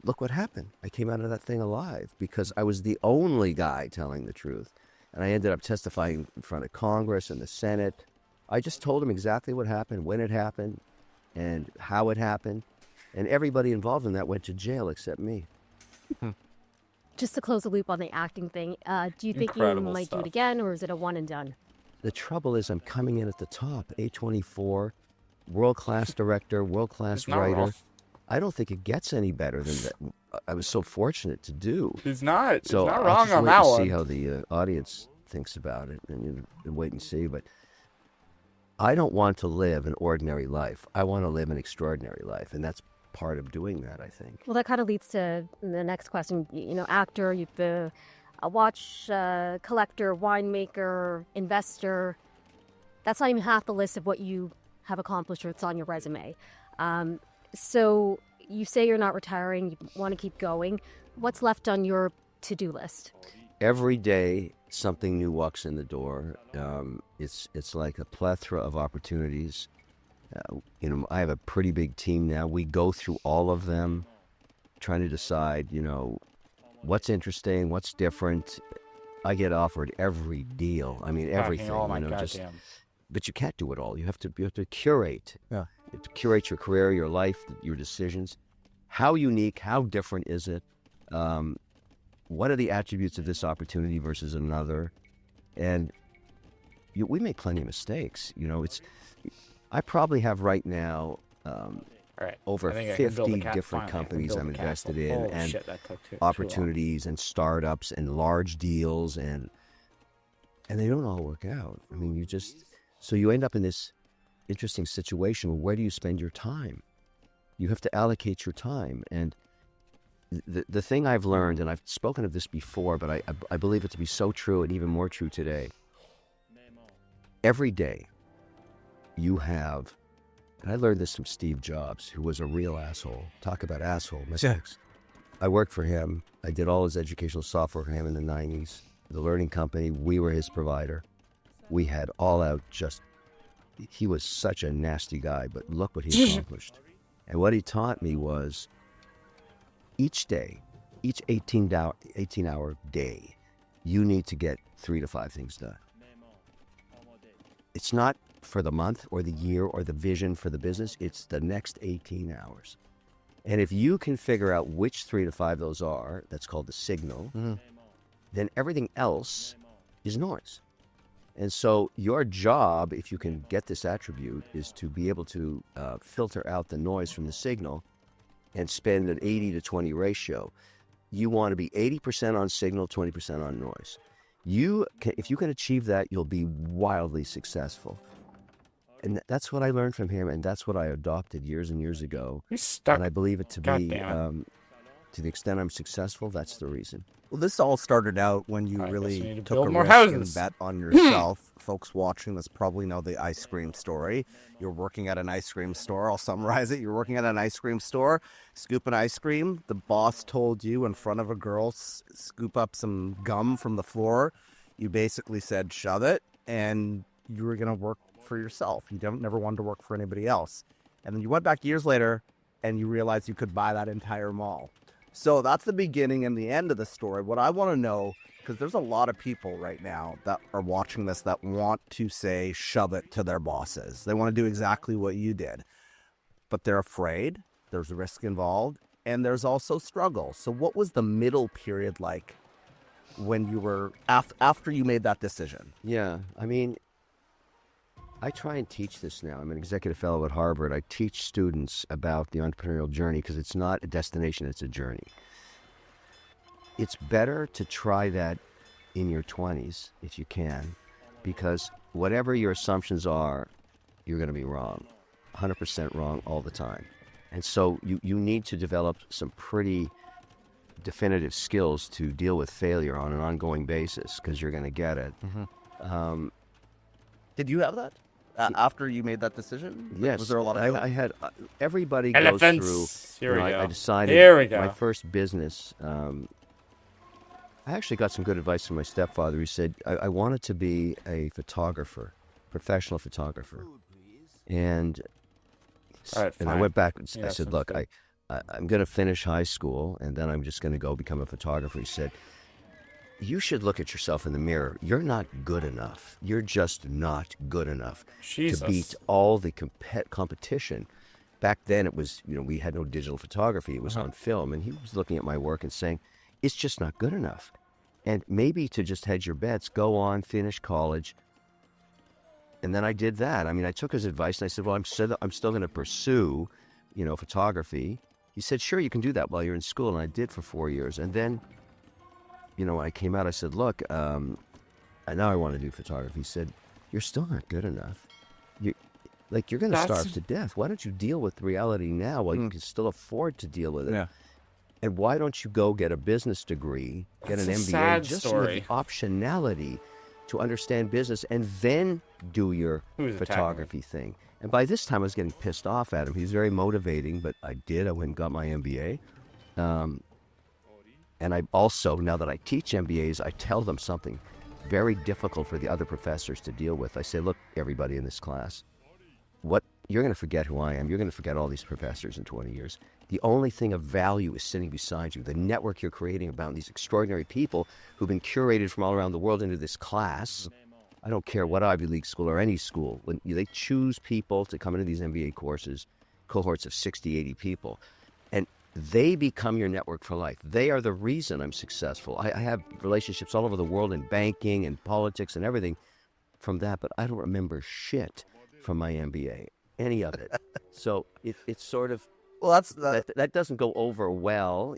Look what happened. I came out of that thing alive because I was the only guy telling the truth. And I ended up testifying in front of Congress and the Senate. I just told them exactly what happened, when it happened, and how it happened. And everybody involved in that went to jail except me. Just to close the loop on the acting thing, do you think Incredible you might do stuff. it again, or is it a one and done? The trouble is I'm coming in at the top. A24, world-class director, world-class It's not writer. wrong. I don't think it gets any better than that. I was so fortunate to do. He's not So not I'll wrong just on wait that and one. see how the audience thinks about it, and wait and see. But I don't want to live an ordinary life. I want to live an extraordinary life, and that's part of doing that, I think. Well, that kind of leads to the next question. You know, actor, you've been a watch collector, winemaker, investor. That's not even half the list of what you have accomplished or it's on your resume. So you say you're not retiring, you want to keep going. What's left on your to-do list? Every day, something new walks in the door. It's like a plethora of opportunities. You know, I have a pretty big team now. We go through all of them, trying to decide, you know, what's interesting, what's different. I get offered every deal. I mean, everything. Oh my you know, goddamn. but you can't do it all. You have to curate. Yeah. You have to curate your career, your life, your decisions. How unique, how different is it? What are the attributes of this opportunity versus another? And we make plenty of mistakes. You know, I probably have right now over I think I can build a 50 cat- different finally, I can companies build I'm a invested castle. in, Holy and shit, that took too opportunities and startups and large deals, and they don't all work out. I mean, so you end up in this interesting situation where do you spend your time? You have to allocate your time. And the thing I've learned, and I've spoken of this before, but I believe it to be so true and even more true today. Every day you have And I learned this from Steve Jobs, who was a real asshole. Talk about asshole mistakes. I worked for him. I did all his educational software for him in the 90s. The learning company, we were his provider. We had all out just, he was such a nasty guy, but look what he accomplished. And what he taught me was each day, each 18-hour day, you need to get 3 to 5 things done. It's not for the month or the year or the vision for the business. It's the next 18 hours. And if you can figure out which 3 to 5 those are, that's called the signal, then everything else is noise. And so your job, if you can get this attribute, is to be able to filter out the noise from the signal and spend an 80 to 20 ratio. You want to be 80% on signal, 20% on noise. If you can achieve that, you'll be wildly successful. And that's what I learned from him, and that's what I adopted years and years ago. And I believe it to be, to the extent I'm successful, that's the reason. Well, this all started out when you really took build a more risk houses. and bet on yourself. Folks watching this probably know the ice cream story. You're working at an ice cream store. I'll summarize it. You're working at an ice cream store, scooping ice cream. The boss told you in front of a girl, scoop up some gum from the floor. You basically said, shove it, and you were going to work for yourself. You never wanted to work for anybody else. And then you went back years later, and you realized you could buy that entire mall. So that's the beginning and the end of the story. What I want to know, because there's a lot of people right now that are watching this that want to say, shove it to their bosses. They want to do exactly what you did. But they're afraid, there's risk involved, and there's also struggle. So what was the middle period like when you were, after you made that decision? Yeah, I mean, I try and teach this now. I'm an executive fellow at Harvard. I teach students about the entrepreneurial journey because it's not a destination, it's a journey. It's better to try that in your 20s if you can, because whatever your assumptions are, you're going to be wrong, 100% wrong all the time. And so you need to develop some pretty definitive skills to deal with failure on an ongoing basis because you're going to get it. Did you have that? After you made that decision? Yes. Was there a lot of I had, everybody Elephants. goes through, Here we I go. decided Here we go. my first business, I actually got some good advice from my stepfather. He said, I wanted to be a photographer, professional photographer. And, All right, I fine. went back and Yeah, I said, sounds look, good. I'm going to finish high school and then I'm just going to go become a photographer. He said, you should look at yourself in the mirror. You're not good enough. You're just not good enough Jesus. to beat all the competition. Back then it was, we had no digital photography. It was on film. And he was looking at my work and saying, it's just not good enough. And maybe to just hedge your bets, go on, finish college. And then I did that. I mean, I took his advice and I said, well, I'm still going to pursue, photography. He said, sure, you can do that while you're in school. And I did for 4 years. And then, when I came out, I said, look, now I want to do photography. He said, you're still not good enough. You're going to starve to death. Why don't you deal with reality now while you can still afford to deal with it? Yeah. And why don't you go get a business degree, get That's an a MBA, sad just story. with the optionality to understand business and then do your Who's attacking photography thing. And by this time, I was getting pissed off at him. He's very motivating, but I went and got my MBA. And I also, now that I teach MBAs, I tell them something very difficult for the other professors to deal with. I say, look, everybody in this class, you're going to forget who I am. You're going to forget all these professors in 20 years. The only thing of value is sitting beside you. The network you're creating about these extraordinary people who've been curated from all around the world into this class. I don't care what Ivy League school or any school. When they choose people to come into these MBA courses, cohorts of 60, 80 people, and they become your network for life. They are the reason I'm successful. I have relationships all over the world in banking and politics and everything from that, but I don't remember shit from my MBA, any of it. So it's sort of, well, that doesn't go over well,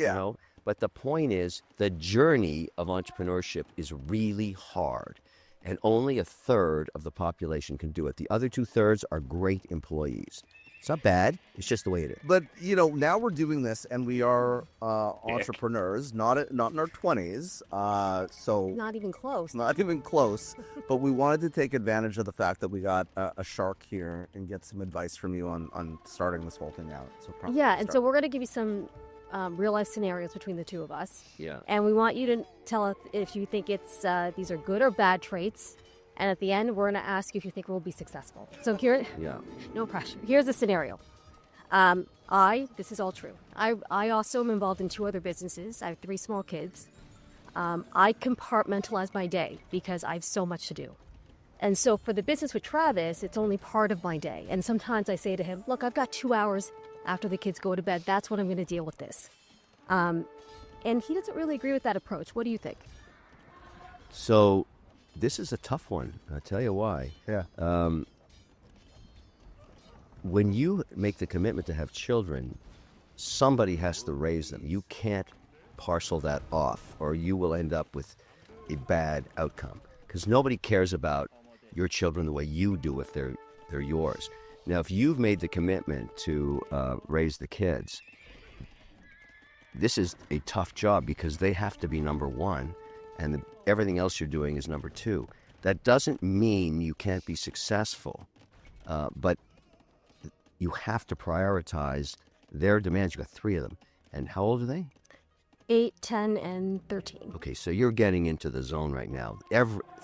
but the point is the journey of entrepreneurship is really hard, and only a third of the population can do it. The other 2/3 are great employees. It's not bad. It's just the way it is. But now we're doing this, and we are entrepreneurs, not in our 20s. So Not even close. not even close. But we wanted to take advantage of the fact that we got a shark here and get some advice from you on starting this whole thing out. So Yeah, and so we're going to give you some real life scenarios between the two of us. Yeah. And we want you to tell us if you think it's these are good or bad traits. And at the end, we're going to ask you if you think we'll be successful. So here, no pressure. Here's a scenario. This is all true. I also am involved in 2 other businesses. I have 3 small kids. I compartmentalize my day because I have so much to do. And so for the business with Travis, it's only part of my day. And sometimes I say to him, look, I've got 2 hours after the kids go to bed. That's when I'm going to deal with this. And he doesn't really agree with that approach. What do you think? So this is a tough one. I'll tell you why. Yeah. When you make the commitment to have children, somebody has to raise them. You can't parcel that off, or you will end up with a bad outcome, because nobody cares about your children the way you do if they're yours. Now, if you've made the commitment to raise the kids, this is a tough job because they have to be number one, and everything else you're doing is number 2. That doesn't mean you can't be successful, but you have to prioritize their demands. You got 3 of them. And how old are they? 8, 10, and 13. Okay, so you're getting into the zone right now.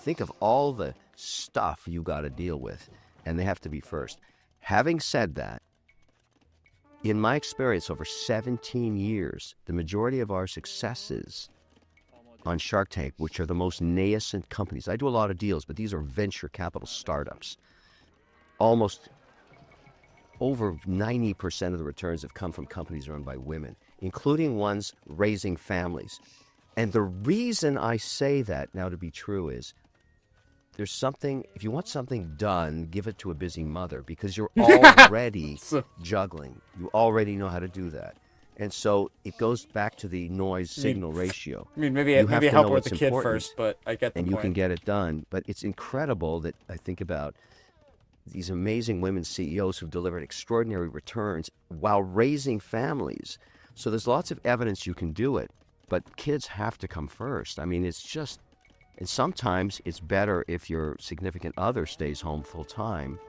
Think of all the stuff you got to deal with, and they have to be first. Having said that, in my experience over 17 years, the majority of our successes on Shark Tank, which are the most nascent companies, I do a lot of deals, but these are venture capital startups. Almost over 90% of the returns have come from companies run by women, including ones raising families. And the reason I say that now to be true is there's something, if you want something done, give it to a busy mother, because you're already juggling. You already know how to do that. And so it goes back to the noise signal ratio. I mean, maybe You have to help know with the what's kid important, first, but I get the and point. you can get it done. But it's incredible that I think about these amazing women CEOs who've delivered extraordinary returns while raising families. So there's lots of evidence you can do it, but kids have to come first. I mean, it's just, and sometimes it's better if your significant other stays home full time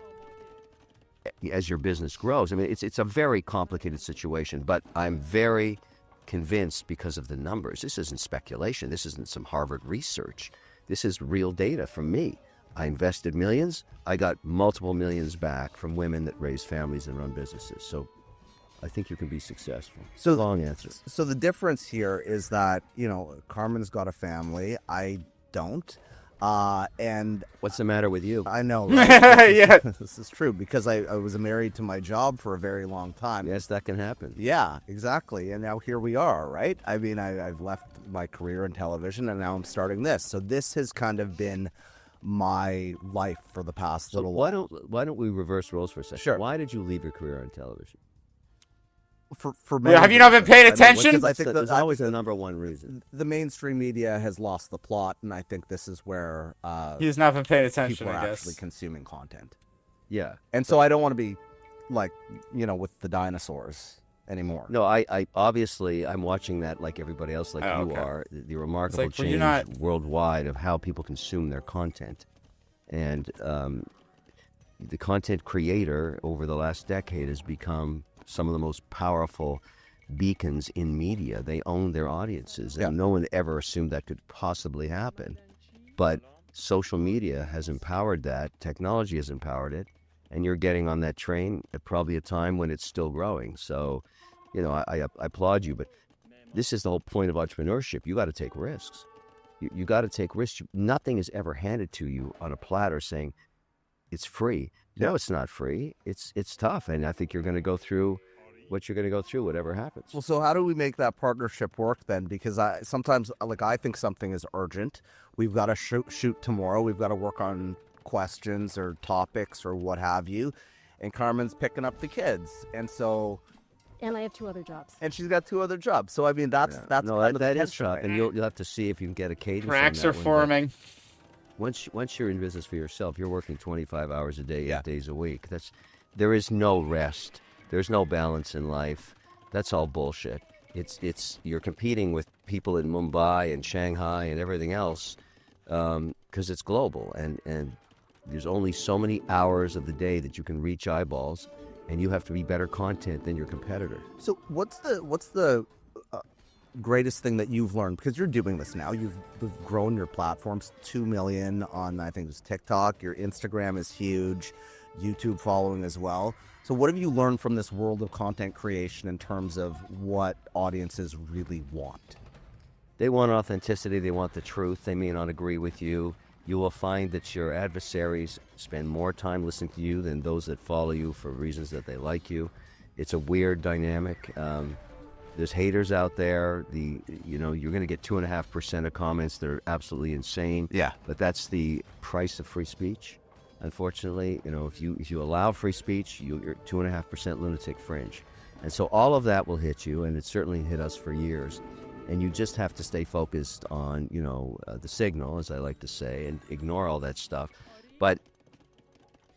as your business grows. I mean, it's a very complicated situation, but I'm very convinced because of the numbers. This isn't speculation. This isn't some Harvard research. This is real data from me. I invested millions. I got multiple millions back from women that raise families and run businesses. So I think you can be successful. So long answer. So the difference here is that, Carmen's got a family. I don't. And what's the matter with you? I know, right? Yeah. This is true, because I was married to my job for a very long time. Yes, that can happen. Yeah, exactly. And now here we are, right? I mean, I've left my career in television, and now I'm starting this. So this has kind of been my life for the past little while. Why don't we reverse roles for a second? Sure. Why did you leave your career on television? For Yeah, have you not been paying attention? Because I think there's always the number one reason. The mainstream media has lost the plot, and I think this is where He's not been paying attention, people are I guess. actually consuming content. Yeah. And so I don't want to be like, with the dinosaurs anymore. No, I obviously I'm watching that like everybody else, like Oh, you okay. are. The remarkable like, were you change not- worldwide of how people consume their content, and the content creator over the last decade has become some of the most powerful beacons in media. They own their audiences, and no one ever assumed that could possibly happen. But social media has empowered that. Technology has empowered it, and you're getting on that train at probably a time when it's still growing. So, I applaud you, but this is the whole point of entrepreneurship. You got to take risks. You got to take risks. Nothing is ever handed to you on a platter saying it's free. No, it's not free. It's tough, and I think you're going to go through what you're going to go through, whatever happens. Well, so how do we make that partnership work then? Because I think something is urgent. We've got to shoot tomorrow. We've got to work on questions or topics or what have you. And Carmen's picking up the kids, and so. And I have 2 other jobs. And she's got 2 other jobs. So I mean, that's no, kind of that the is tension, tough, right? and you'll have to see if you can get a cadence. Cracks on are that one, but forming. Once you're in business for yourself, you're working 25 hours a day, 8 days a week. There is no rest. There's no balance in life. That's all bullshit. You're competing with people in Mumbai and Shanghai and everything else because it's global, and there's only so many hours of the day that you can reach eyeballs, and you have to be better content than your competitor. So what's the greatest thing that you've learned, because you're doing this now? You've grown your platforms 2 million on, I think it was TikTok. Your Instagram is huge, YouTube following as well. So what have you learned from this world of content creation in terms of what audiences really want? They want authenticity. They want the truth. They may not agree with you. You will find that your adversaries spend more time listening to you than those that follow you for reasons that they like you. It's a weird dynamic. There's haters out there. You're going to get 2.5% of comments that are absolutely insane. Yeah. But that's the price of free speech. Unfortunately, if you allow free speech, you're 2.5% lunatic fringe. And so all of that will hit you, and it certainly hit us for years. And you just have to stay focused on, the signal, as I like to say, and ignore all that stuff. But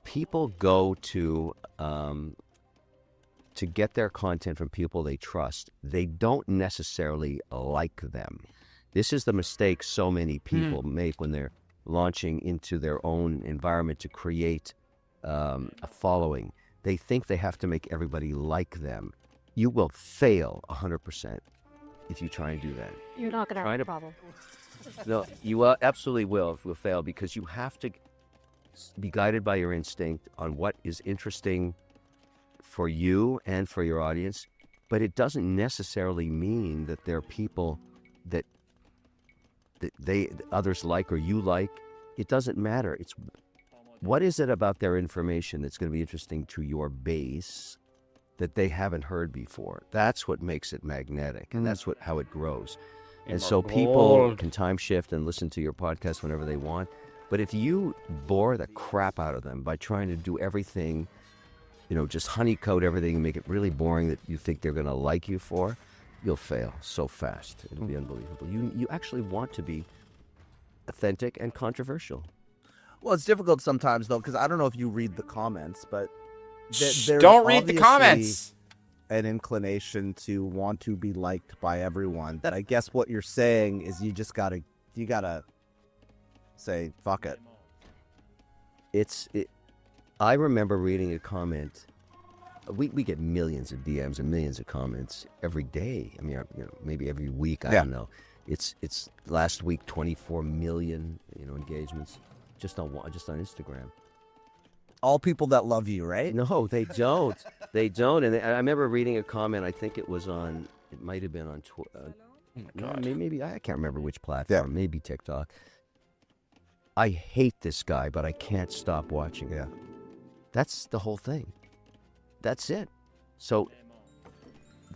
people go to get their content from people they trust. They don't necessarily like them. This is the mistake so many people make when they're launching into their own environment to create a following. They think they have to make everybody like them. You will fail 100%. If you try and do that. You're not going to have a problem. No, you absolutely will fail, because you have to be guided by your instinct on what is interesting for you and for your audience. But it doesn't necessarily mean that there are people that others like or you like. It doesn't matter. It's what is it about their information that's going to be interesting to your base that they haven't heard before. That's what makes it magnetic, and that's how it grows. And so people can time shift and listen to your podcast whenever they want. But if you bore the crap out of them by trying to do everything, just honeycoat everything and make it really boring that you think they're going to like you for, you'll fail so fast. It'll be unbelievable. You actually want to be authentic and controversial. Well, it's difficult sometimes, though, because I don't know if you read the comments, but there's don't read the comments. An inclination to want to be liked by everyone. That I guess what you're saying is you gotta say fuck it. I remember reading a comment. We get millions of DMs and millions of comments every day. I mean, maybe every week. I don't know. It's last week 24 million engagements just on Instagram. All people that love you, right? No, they don't. They don't. And I remember reading a comment. I think it might have been on Twitter. Maybe I can't remember which platform. Yeah. Maybe TikTok. I hate this guy, but I can't stop watching him. Yeah. That's the whole thing. That's it. So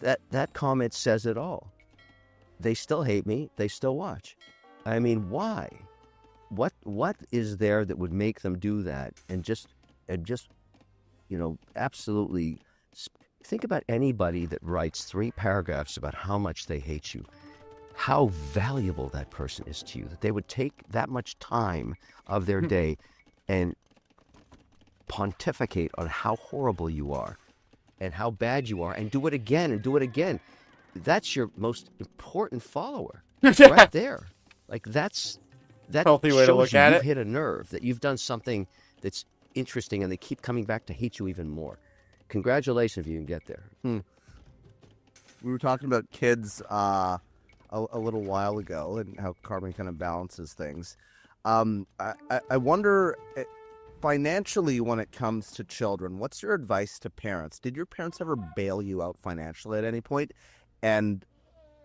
that comment says it all. They still hate me. They still watch. I mean, why? What is there that would make them do that? And just absolutely think about anybody that writes 3 paragraphs about how much they hate you, how valuable that person is to you, that they would take that much time of their day and pontificate on how horrible you are and how bad you are, and do it again and do it again. That's your most important follower right there. Like that healthy way to look at it. You've hit a nerve, that you've done something that's interesting, and they keep coming back to hate you even more. Congratulations if you can get there. We were talking about kids a little while ago and how Carmen kind of balances things. I wonder, financially, when it comes to children, what's your advice to parents? Did your parents ever bail you out financially at any point? And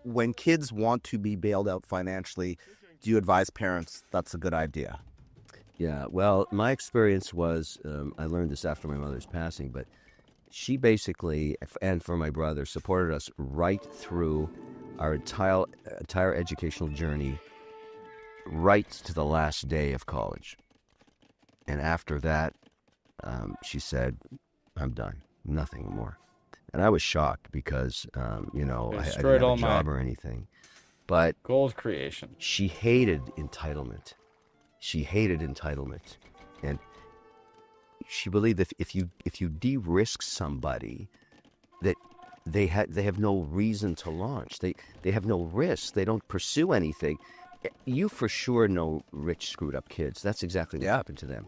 when kids want to be bailed out financially, do you advise parents that's a good idea? Yeah, well, my experience was, I learned this after my mother's passing, but she basically, and for my brother, supported us right through our entire educational journey, right to the last day of college. And after that, she said, I'm done, nothing more. And I was shocked because, I didn't have a job or anything. But gold creation. She hated entitlement. And she believed if you de-risk somebody, that they have no reason to launch. They have no risk. They don't pursue anything. You for sure know rich screwed up kids. That's exactly what happened to them.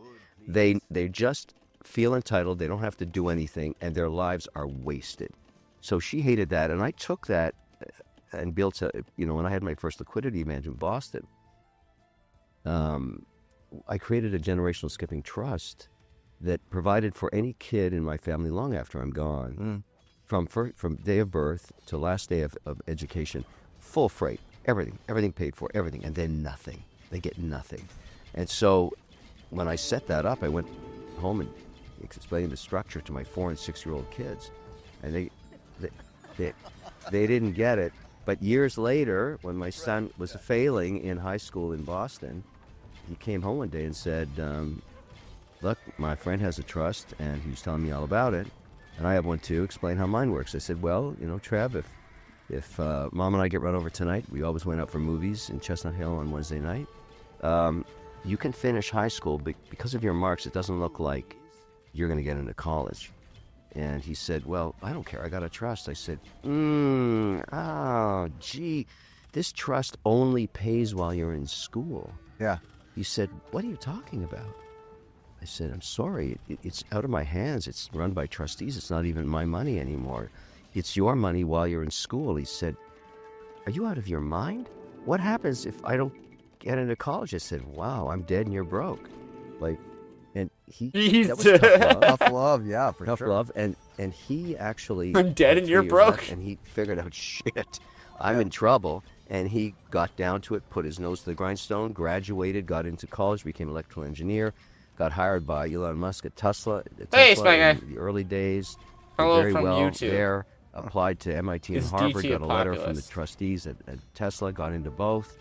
They just feel entitled. They don't have to do anything, and their lives are wasted. So she hated that, and I took that and built a. When I had my first liquidity event in Boston, I created a generational skipping trust that provided for any kid in my family long after I'm gone, from day of birth to last day of education, full freight, everything paid for, everything, and then nothing. They get nothing. And so when I set that up, I went home and explained the structure to my 4 and 6-year-old kids, and they didn't get it. But years later, when my son was failing in high school in Boston, he came home one day and said, look, my friend has a trust, and he was telling me all about it, and I have one too. Explain how mine works. I said, well, Trev, if Mom and I get run over tonight, we always went out for movies in Chestnut Hill on Wednesday night, you can finish high school, but because of your marks, it doesn't look like you're going to get into college. And he said, well, I don't care. I got a trust. I said, gee, this trust only pays while you're in school. Yeah. He said, what are you talking about? I said, I'm sorry. It's out of my hands. It's run by trustees. It's not even my money anymore. It's your money while you're in school. He said, are you out of your mind? What happens if I don't get into college? I said, wow, I'm dead and you're broke. And that was tough love. Tough love, yeah, for tough sure. love, and he actually. I'm dead and you're broke. And he figured out, shit, I'm in trouble. And he got down to it, put his nose to the grindstone, graduated, got into college, became an electrical engineer, got hired by Elon Musk at Tesla. Hey, in the early days. Hello very from well YouTube. There. Applied to MIT and Is Harvard. DT Got a letter from the populist? trustees at Tesla. Got into both.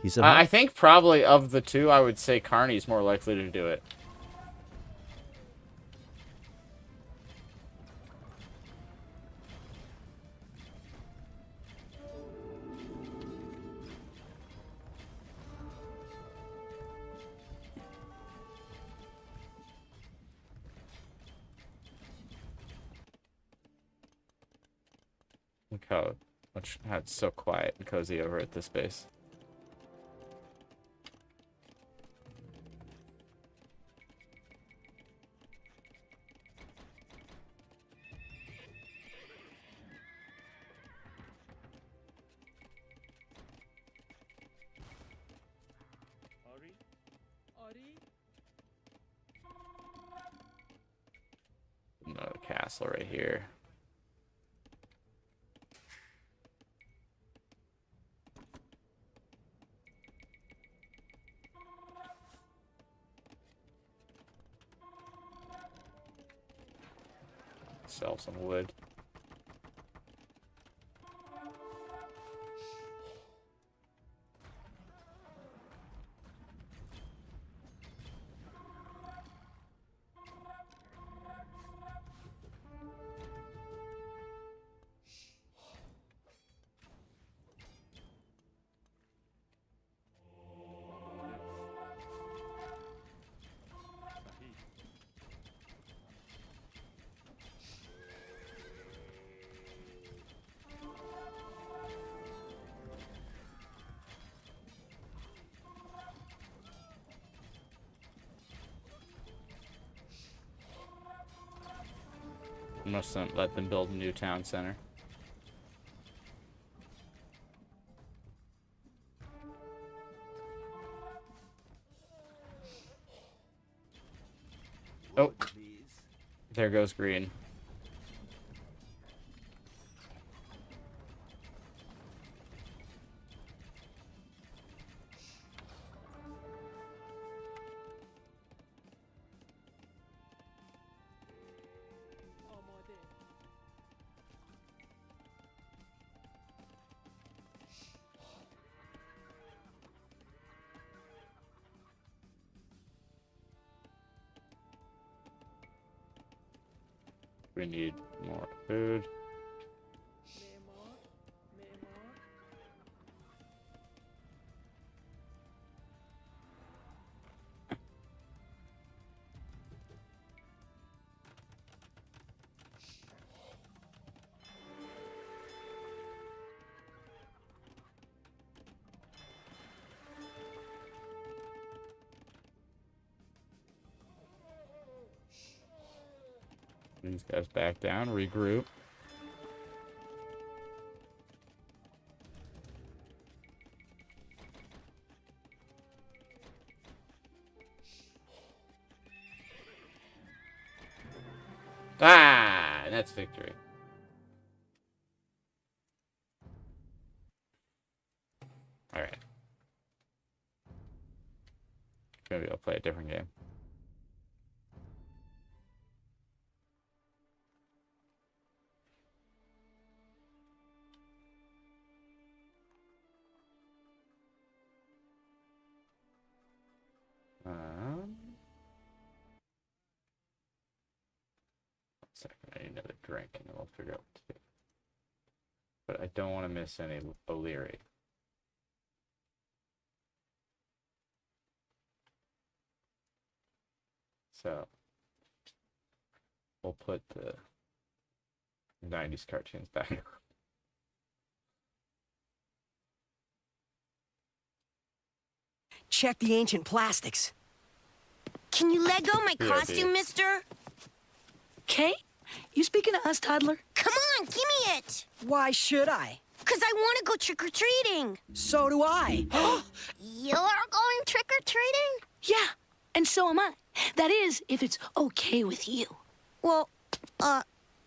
He said, I think probably of the two, I would say Carney's more likely to do it. Look how it's so quiet and cozy over at this base. Another castle right here. Sell some wood. Must let them build a new town center. Oh, there goes green. We need more food. These guys back down, regroup. Ah, that's victory. All right. Maybe I'll play a different game. One second, I need another drink and then we'll figure out what to do. But I don't want to miss any O'Leary. So we'll put the 90s cartoons back on. Check the ancient plastics. Can you let go my Yeah, costume, dude. mister? Kay, you speaking to us, toddler? Come on, give me it. Why should I? Because I want to go trick-or-treating. So do I. You're going trick-or-treating? Yeah, and so am I. That is, if it's okay with you. Well,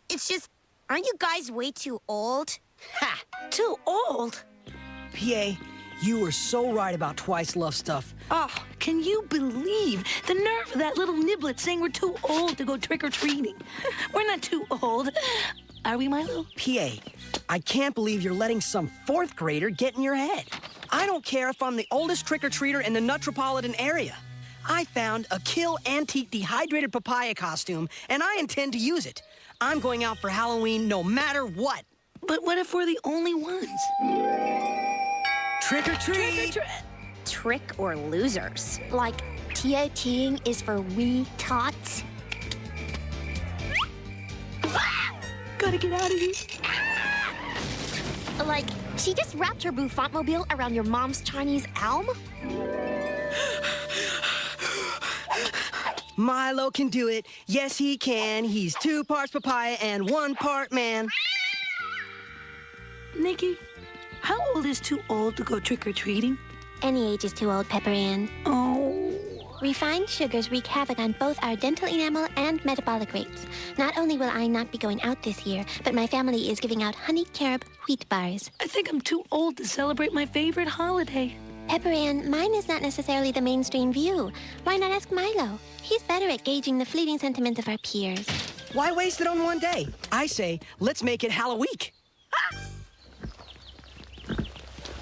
it's just, aren't you guys way too old? Ha! Too old? PA, you were so right about Twice Love stuff. Oh, can you believe the nerve of that little niblet saying we're too old to go trick-or-treating? We're not too old. Are we, Milo? PA, I can't believe you're letting some fourth grader get in your head. I don't care if I'm the oldest trick-or-treater in the metropolitan area. I found a Kill Antique Dehydrated Papaya costume, and I intend to use it. I'm going out for Halloween no matter what. But what if we're the only ones? Trick or treat! Trick or losers. Like, TOTing is for wee tots. Gotta get out of here. Like, she just wrapped her bouffantmobile around your mom's Chinese elm? Milo can do it. Yes, he can. He's 2 parts papaya and 1 part man. Nikki, how old is too old to go trick-or-treating? Any age is too old, Pepper Ann. Oh. Refined sugars wreak havoc on both our dental enamel and metabolic rates. Not only will I not be going out this year, but my family is giving out honey carob wheat bars. I think I'm too old to celebrate my favorite holiday. Pepper Ann, mine is not necessarily the mainstream view. Why not ask Milo? He's better at gauging the fleeting sentiments of our peers. Why waste it on one day? I say, let's make it Halloween.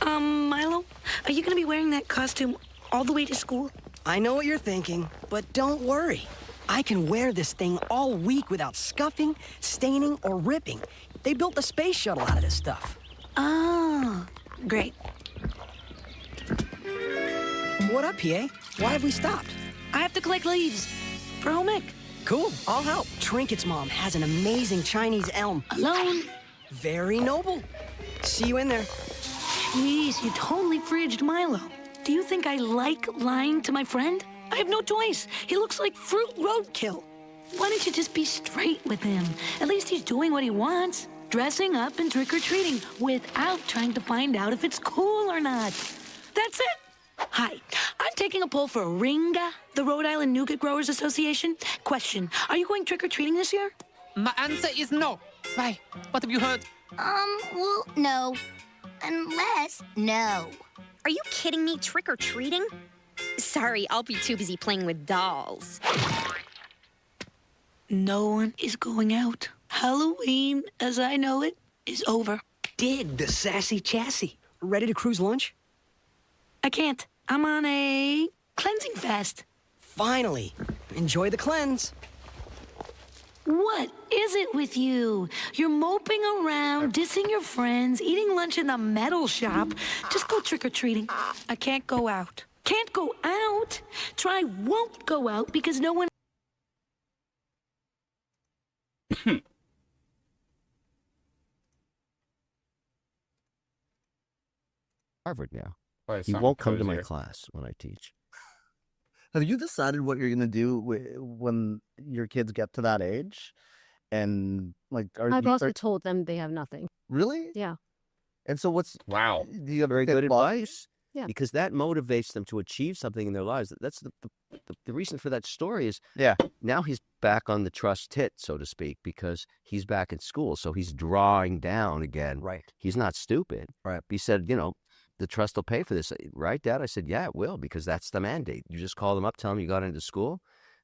Milo, are you gonna be wearing that costume all the way to school? I know what you're thinking, but don't worry. I can wear this thing all week without scuffing, staining, or ripping. They built the space shuttle out of this stuff. Oh, great. What up, PA? Why have we stopped? I have to collect leaves for home ec. Cool, I'll help. Trinket's mom has an amazing Chinese elm. Alone? Very noble. See you in there. Jeez, you totally fridged Milo. Do you think I like lying to my friend? I have no choice. He looks like fruit roadkill. Why don't you just be straight with him? At least he's doing what he wants. Dressing up and trick-or-treating without trying to find out if it's cool or not. That's it. Hi, I'm taking a poll for RINGA, the Rhode Island Nougat Growers Association. Question, are you going trick-or-treating this year? My answer is no. Why? What have you heard? Well, no. Unless, no. Are you kidding me? Trick-or-treating? Sorry, I'll be too busy playing with dolls. No one is going out. Halloween, as I know it, is over. Dig the sassy chassis. Ready to cruise lunch? I can't. I'm on a cleansing fast. Finally. Enjoy the cleanse. What is it with you? You're moping around, dissing your friends, eating lunch in the metal shop. Just go trick-or-treating. I can't go out. Can't go out? Try won't go out because no one... Harvard now. Why, He something won't come to my cozier. class when I teach. Have you decided what you're going to do when your kids get to that age? And like, I've also told them they have nothing. Really? Yeah. And so what's wow? Do you have very good advice? Yeah. Because that motivates them to achieve something in their lives. That's the reason for that story is now he's back on the trust tit, so to speak, because he's back in school. So he's drawing down again. Right. He's not stupid. Right. He said, you know, the trust will pay for this. Right, Dad? I said, yeah, it will, because that's the mandate. You just call them up, tell them you got into school.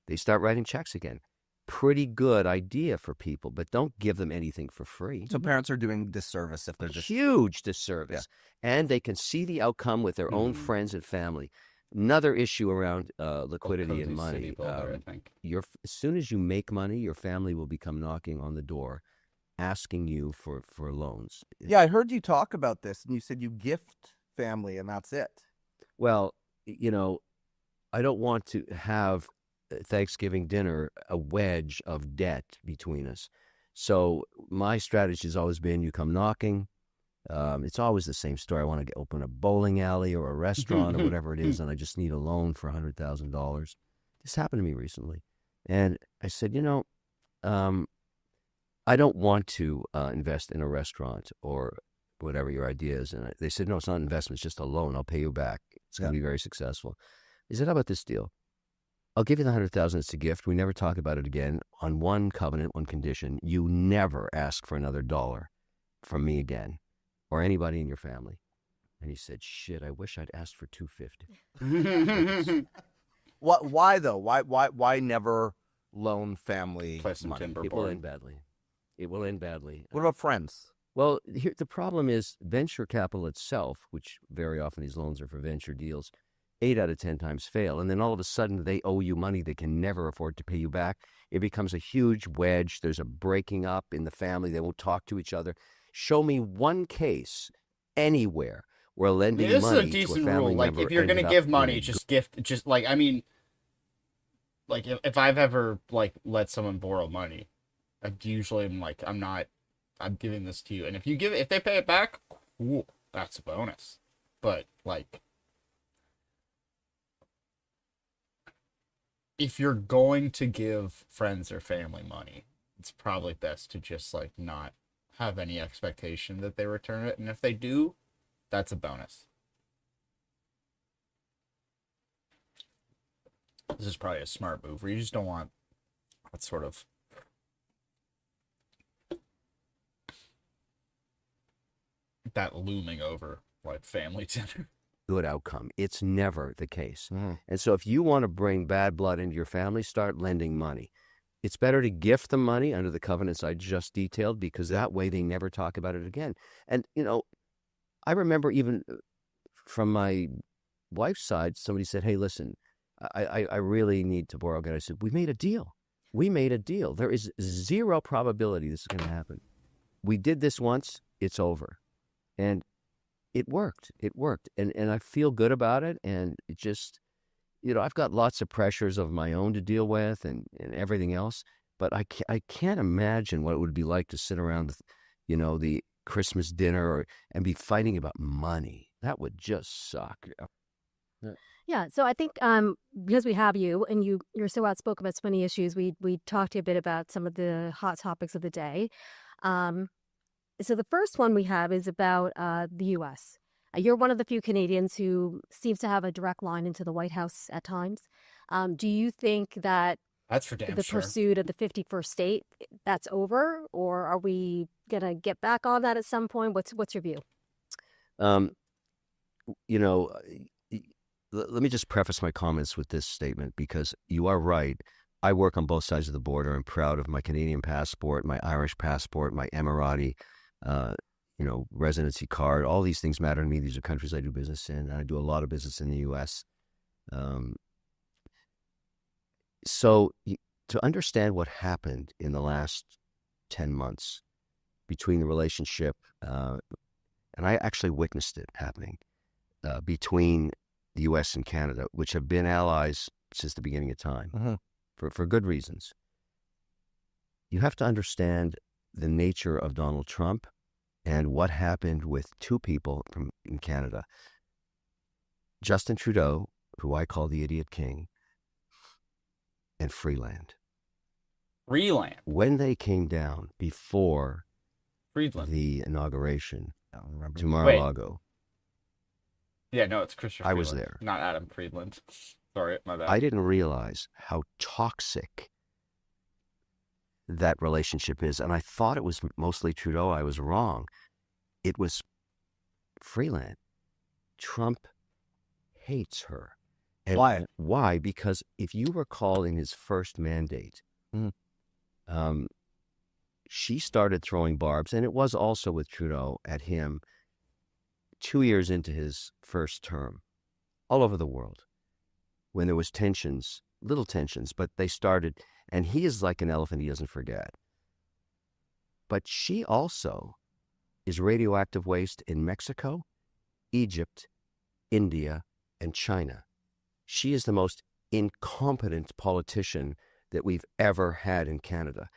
They start writing checks again. Pretty good idea for people, but don't give them anything for free. So parents are doing disservice if they're just huge disservice, and they can see the outcome with their own friends and family. Another issue around liquidity and money. Builder, I think. As soon as you make money, your family will become knocking on the door, asking you for loans. Yeah, I heard you talk about this, and you said you gift family, and that's it. Well, you know, I don't want to have Thanksgiving dinner a wedge of debt between us. So my strategy has always been, you come knocking. It's always the same story. I want to open a bowling alley or a restaurant or whatever it is, and I just need a loan for $100,000. This happened to me recently. And I said, you know, I don't want to invest in a restaurant or whatever your idea is. And they said, no, it's not an investment. It's just a loan. I'll pay you back. It's going to be very successful. I said, how about this deal? I'll give you the $100,000 as a gift. We never talk about it again. On one covenant, one condition: you never ask for another dollar from me again, or anybody in your family. And he said, "Shit, I wish I'd asked for $250." What? Why though? Why never loan family money? It will end badly. It will end badly. What about friends? Well, here the problem is venture capital itself, which very often these loans are for venture deals. 8 out of 10 times fail. And then all of a sudden they owe you money they can never afford to pay you back. It becomes a huge wedge. There's a breaking up in the family. They won't talk to each other. Show me one case anywhere where lending this money is a decent to a family rule. Like, member if you're going to ended up give money, in a just gift. Just like, I mean, like if I've ever like let someone borrow money, I usually am like, I'm giving this to you. And if they pay it back, cool, that's a bonus. But like, if you're going to give friends or family money, it's probably best to just like not have any expectation that they return it. And if they do, that's a bonus. This is probably a smart move where you just don't want that sort of that looming over like family dinner. good outcome. It's never the case. And so if you want to bring bad blood into your family, start lending money. It's better to gift them money under the covenants I just detailed, because that way they never talk about it again. And, you know, I remember even from my wife's side, somebody said, hey, listen, I really need to borrow again. I said, we made a deal. We made a deal. There is zero probability this is going to happen. We did this once. It's over. And it worked. It worked. And I feel good about it. And it just, you know, I've got lots of pressures of my own to deal with and everything else. But I can't imagine what it would be like to sit around, you know, the Christmas dinner and be fighting about money. That would just suck. Yeah, so I think because we have you and you're so outspoken about so many issues, we talked to you a bit about some of the hot topics of the day. So the first one we have is about the U.S. You're one of the few Canadians who seems to have a direct line into the White House at times. Do you think that that's for damn the sure. pursuit of the 51st state, that's over? Or are we going to get back on that at some point? What's your view? You know, let me just preface my comments with this statement, because you are right. I work on both sides of the border. I'm proud of my Canadian passport, my Irish passport, my Emirati, residency card. All these things matter to me. These are countries I do business in, and I do a lot of business in the U.S. So to understand what happened in the last 10 months between the relationship, and I actually witnessed it happening, between the U.S. and Canada, which have been allies since the beginning of time, for good reasons. You have to understand the nature of Donald Trump and what happened with two people in Canada. Justin Trudeau, who I call the Idiot King, and Freeland. Freeland. When they came down before Friedland. the inauguration I don't remember. to Wait. Mar-a-Lago, Yeah, no, it's Christopher I was Freeland, there. not Adam Friedland. Sorry, my bad. I didn't realize how toxic that relationship is. And I thought it was mostly Trudeau. I was wrong. It was Freeland. Trump hates her. And Why? Why? Because if you recall in his first mandate, she started throwing barbs, and it was also with Trudeau at him 2 years into his first term, all over the world, when there was tensions, little tensions, but they started, and he is like an elephant, he doesn't forget. But she also is radioactive waste in Mexico, Egypt, India, and China. She is the most incompetent politician that we've ever had in Canada.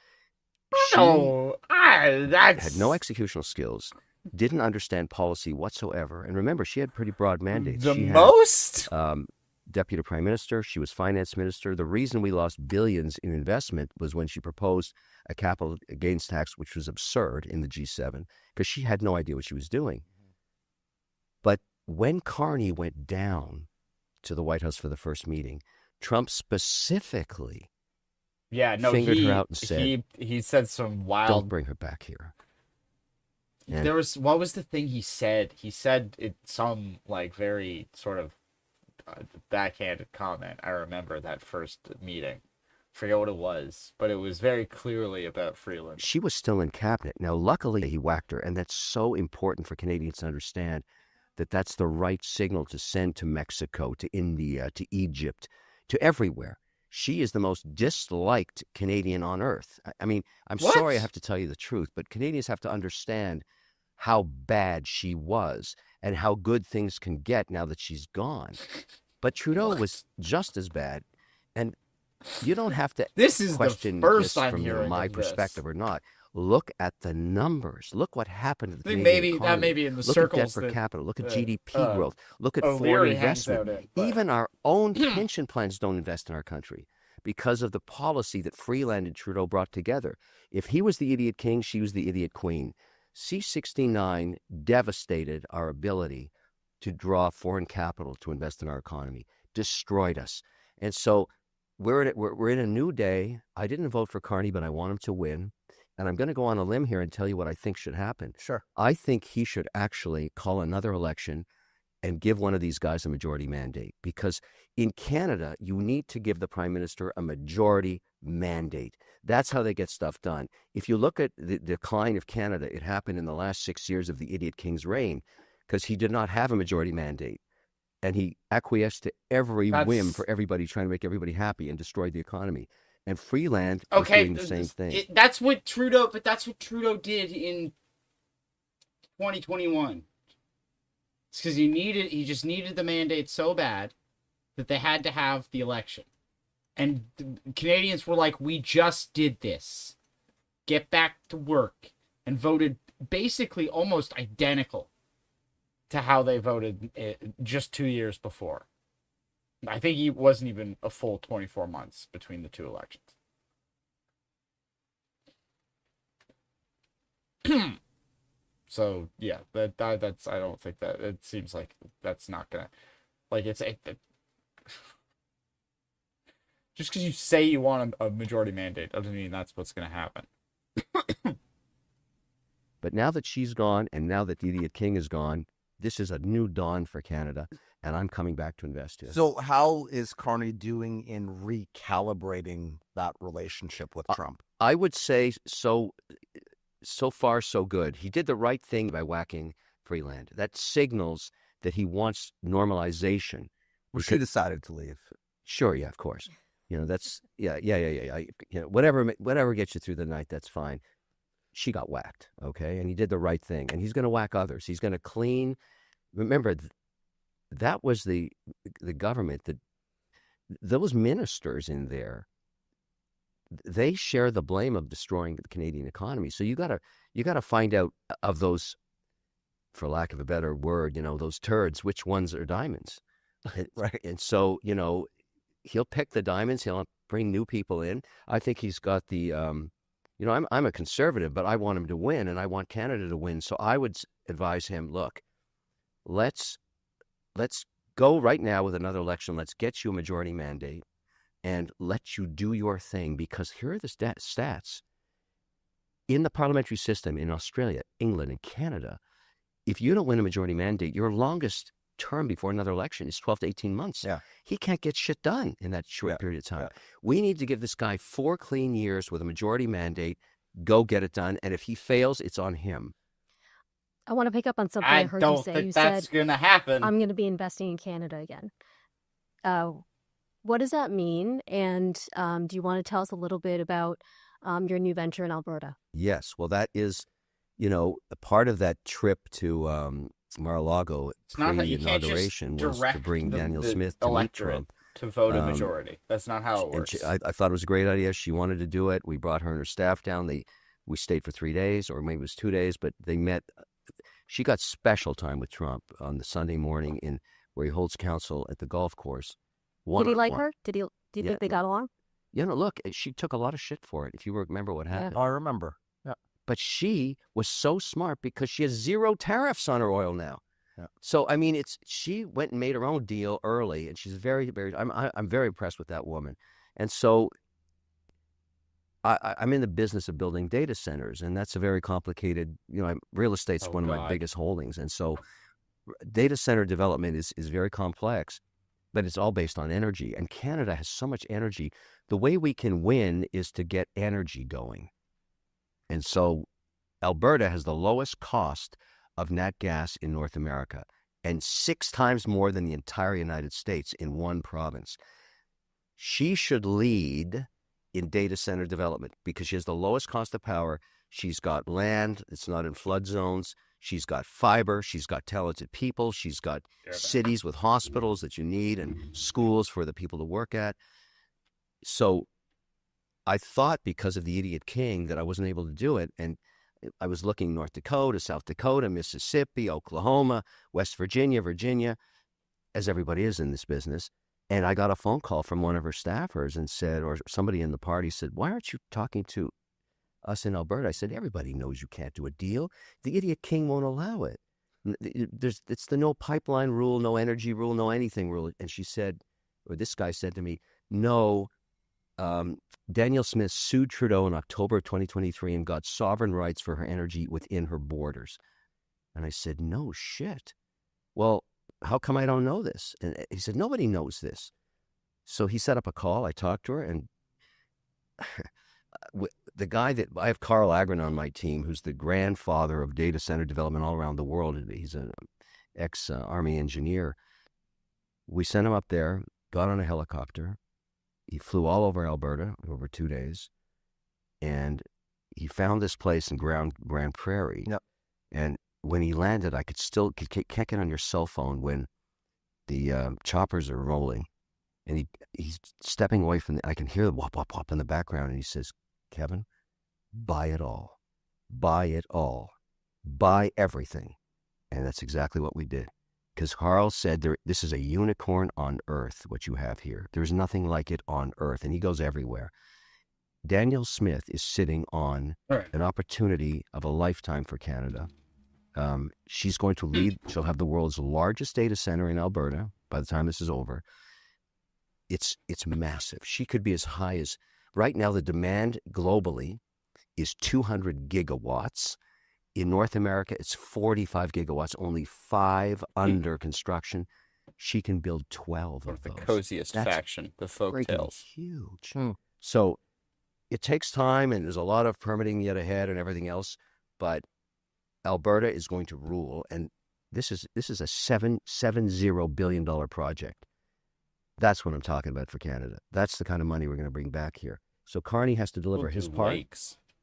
She had no executional skills, didn't understand policy whatsoever. And remember, she had pretty broad mandates. The She most? had, deputy prime minister. She was finance minister. The reason we lost billions in investment was when she proposed a capital gains tax, which was absurd in the G7, because she had no idea what she was doing. But when Carney went down to the White House for the first meeting, Trump specifically fingered her out and said, he said some wild. "Don't bring her back here." And What was the thing he said? He said it some like very sort of backhanded comment. I remember that first meeting. Forget what it was, but it was very clearly about Freeland. she was still in cabinet. Now, luckily, he whacked her, and that's so important for Canadians to understand that that's the right signal to send to Mexico, to India, to Egypt, to everywhere. She is the most disliked Canadian on earth. I mean, I'm sorry I have to tell you the truth, but Canadians have to understand how bad she was and how good things can get now that she's gone. But Trudeau was just as bad, and you don't have to This is the question first this I'm from hearing my of this. perspective or not. Look at the numbers. Look what happened to the I think Canadian maybe that economy. may be in the Look at debt circles per that, capita. Look at uh, GDP uh, growth. Look at O'Leary foreign hangs out investment. in, but- Even our own pension plans don't invest in our country because of the policy that Freeland and Trudeau brought together. If he was the idiot king, she was the idiot queen. C-69 devastated our ability to draw foreign capital to invest in our economy, destroyed us. And so we're in a new day. I didn't vote for Carney, but I want him to win. And I'm going to go on a limb here and tell you what I think should happen. Sure. I think he should actually call another election and give one of these guys a majority mandate. Because in Canada, you need to give the prime minister a majority mandate. That's how they get stuff done. If you look at the decline of Canada, it happened in the last 6 years of the idiot king's reign because he did not have a majority mandate. And he acquiesced to every whim for everybody, trying to make everybody happy, and destroyed the economy. And Freeland was doing the same thing. That's what Trudeau did in 2021. It's because he just needed the mandate so bad that they had to have the election. And the Canadians were like, we just did this. Get back to work. And voted basically almost identical to how they voted just 2 years before. I think he wasn't even a full 24 months between the two elections. So yeah, that's I don't think that it seems like that's not gonna just because you say you want a majority mandate doesn't mean that's what's gonna happen. But now that she's gone, and now that the idiot king is gone, this is a new dawn for Canada, and I'm coming back to invest here. So how is Carney doing in recalibrating that relationship with Trump? I would say so far, so good. He did the right thing by whacking Freeland. That signals that he wants normalization. Well, she decided to leave. Sure, yeah, of course. That's yeah. Whatever gets you through the night, that's fine. She got whacked, okay? And he did the right thing. And he's going to whack others. He's going to clean. Remember, that was the government that those ministers in there, they share the blame of destroying the Canadian economy. So you gotta find out of those, for lack of a better word, those turds, which ones are diamonds. Right. And so, he'll pick the diamonds. He'll bring new people in. I think he's got the, I'm a conservative, but I want him to win, and I want Canada to win. So I would advise him, look, let's go right now with another election. Let's get you a majority mandate and let you do your thing, because here are the stats. In the parliamentary system in Australia, England, and Canada, if you don't win a majority mandate, your longest term before another election is 12 to 18 months. Yeah. He can't get shit done in that short period of time. We need to give this guy 4 clean years with a majority mandate. Go get it done. And if he fails, it's on him. I want to pick up on something I heard you say. Think you that's said, gonna happen. I'm going to be investing in Canada again. What does that mean? And do you want to tell us a little bit about your new venture in Alberta? Yes. Well, that is, a part of that trip to Mar-a-Lago pre-inauguration was to bring Danielle Smith to meet Trump. To vote a majority. That's not how it works. And I thought it was a great idea. She wanted to do it. We brought her and her staff down. We stayed for 3 days, or maybe it was 2 days, but they met. She got special time with Trump on the Sunday morning where he holds council at the golf course. Did he like her? Do you think they got along? Look, she took a lot of shit for it, if you remember what happened. I remember. Yeah. But she was so smart because she has 0 tariffs on her oil now. Yeah. So, I mean, she went and made her own deal early, and she's very, very, I'm very impressed with that woman. And so I'm in the business of building data centers, and that's a very complicated, real estate's one of my biggest holdings. And so data center development is very complex, but it's all based on energy. And Canada has so much energy. The way we can win is to get energy going. And so Alberta has the lowest cost of nat gas in North America, and 6 times more than the entire United States in one province. She should lead in data center development because she has the lowest cost of power. She's got land. It's not in flood zones. She's got fiber. She's got talented people. She's got cities with hospitals that you need and schools for the people to work at. So I thought because of the idiot king that I wasn't able to do it. And I was looking North Dakota, South Dakota, Mississippi, Oklahoma, West Virginia, as everybody is in this business. And I got a phone call from one of her staffers and said, or somebody in the party said, why aren't you talking to us in Alberta? I said, everybody knows you can't do a deal. The idiot king won't allow it. It's the no pipeline rule, no energy rule, no anything rule. And she said, or this guy said to me, no, Danielle Smith sued Trudeau in October of 2023 and got sovereign rights for her energy within her borders. And I said, no shit. Well, how come I don't know this? And he said, nobody knows this. So he set up a call. I talked to her, and the guy that I have, Carl Agron, on my team, who's the grandfather of data center development all around the world. He's an ex-Army engineer. We sent him up there, got on a helicopter. He flew all over Alberta over 2 days, and he found this place in Grand Prairie. Yep. And when he landed, I can't get on your cell phone when the choppers are rolling, and he's stepping away from I can hear the whop, whop, whop in the background, and he says, Kevin, buy it all. Buy it all. Buy everything. And that's exactly what we did. Because Carl said, this is a unicorn on Earth, what you have here. There's nothing like it on Earth. And he goes everywhere. Danielle Smith is sitting on an opportunity of a lifetime for Canada. She's going to lead. She'll have the world's largest data center in Alberta by the time this is over. It's massive. She could be as high as, right now, the demand globally is 200 gigawatts. In North America, it's 45 gigawatts, only 5 under construction. She can build 12 of those. The coziest faction, the folk tales. Huge. So it takes time, and there's a lot of permitting yet ahead and everything else, but Alberta is going to rule, and this is a $770 billion project. That's what I'm talking about for Canada. That's the kind of money we're going to bring back here. So Carney has to deliver his part.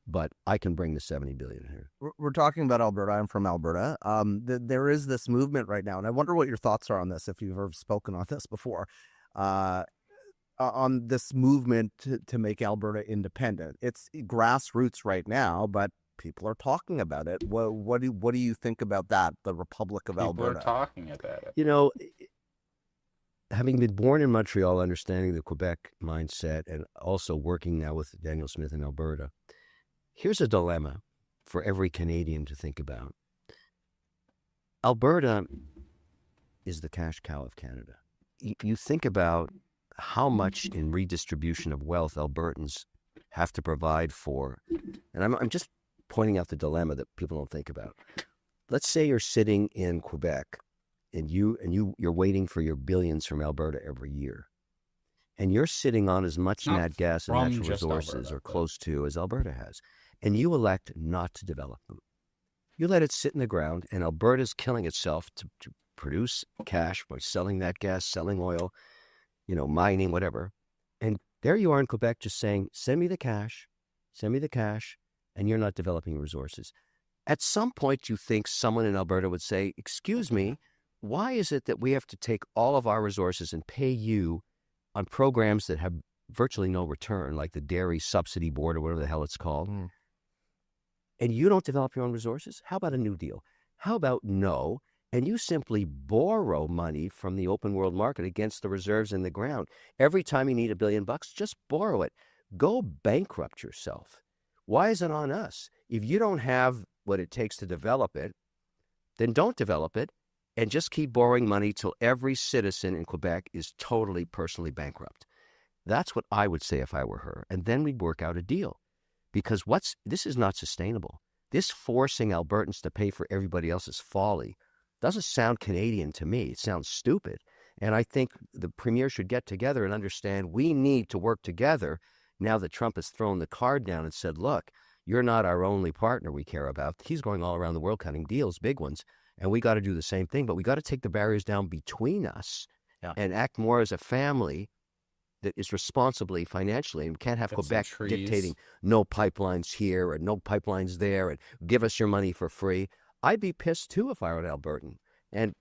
But I can bring the $70 billion here. We're talking about Alberta. I'm from Alberta. There is this movement right now, and I wonder what your thoughts are on this, if you've ever spoken on this before, on this movement to make Alberta independent. It's grassroots right now, but people are talking about it. What do you think about that, the Republic of Alberta? People are talking about it. having been born in Montreal, understanding the Quebec mindset, and also working now with Daniel Smith in Alberta, here's a dilemma for every Canadian to think about. Alberta is the cash cow of Canada. You think about how much in redistribution of wealth Albertans have to provide for, and I'm just pointing out the dilemma that people don't think about. Let's say you're sitting in Quebec, and you're waiting for your billions from Alberta every year, and you're sitting on as much nat gas and natural resources or close to as Alberta has, and you elect not to develop them. You let it sit in the ground, and Alberta's killing itself to produce cash by selling that gas, selling oil, mining, whatever. And there you are in Quebec just saying, send me the cash, and you're not developing resources. At some point, you think someone in Alberta would say, excuse me, why is it that we have to take all of our resources and pay you on programs that have virtually no return, like the Dairy Subsidy Board or whatever the hell it's called, and you don't develop your own resources? How about a New Deal? How about no? And you simply borrow money from the open world market against the reserves in the ground. Every time you need $1 billion, just borrow it. Go bankrupt yourself. Why is it on us? If you don't have what it takes to develop it, then don't develop it and just keep borrowing money till every citizen in Quebec is totally personally bankrupt. That's what I would say if I were her. And then we'd work out a deal. Because this is not sustainable. This forcing Albertans to pay for everybody else's folly doesn't sound Canadian to me. It sounds stupid. And I think the premier should get together and understand we need to work together now that Trump has thrown the card down and said, look, you're not our only partner we care about. He's going all around the world cutting deals, big ones, and we got to do the same thing. But we got to take the barriers down between us and act more as a family that is responsibly financially, and we can't have Quebec dictating no pipelines here and no pipelines there and give us your money for free. I'd be pissed too if I were an Albertan. And,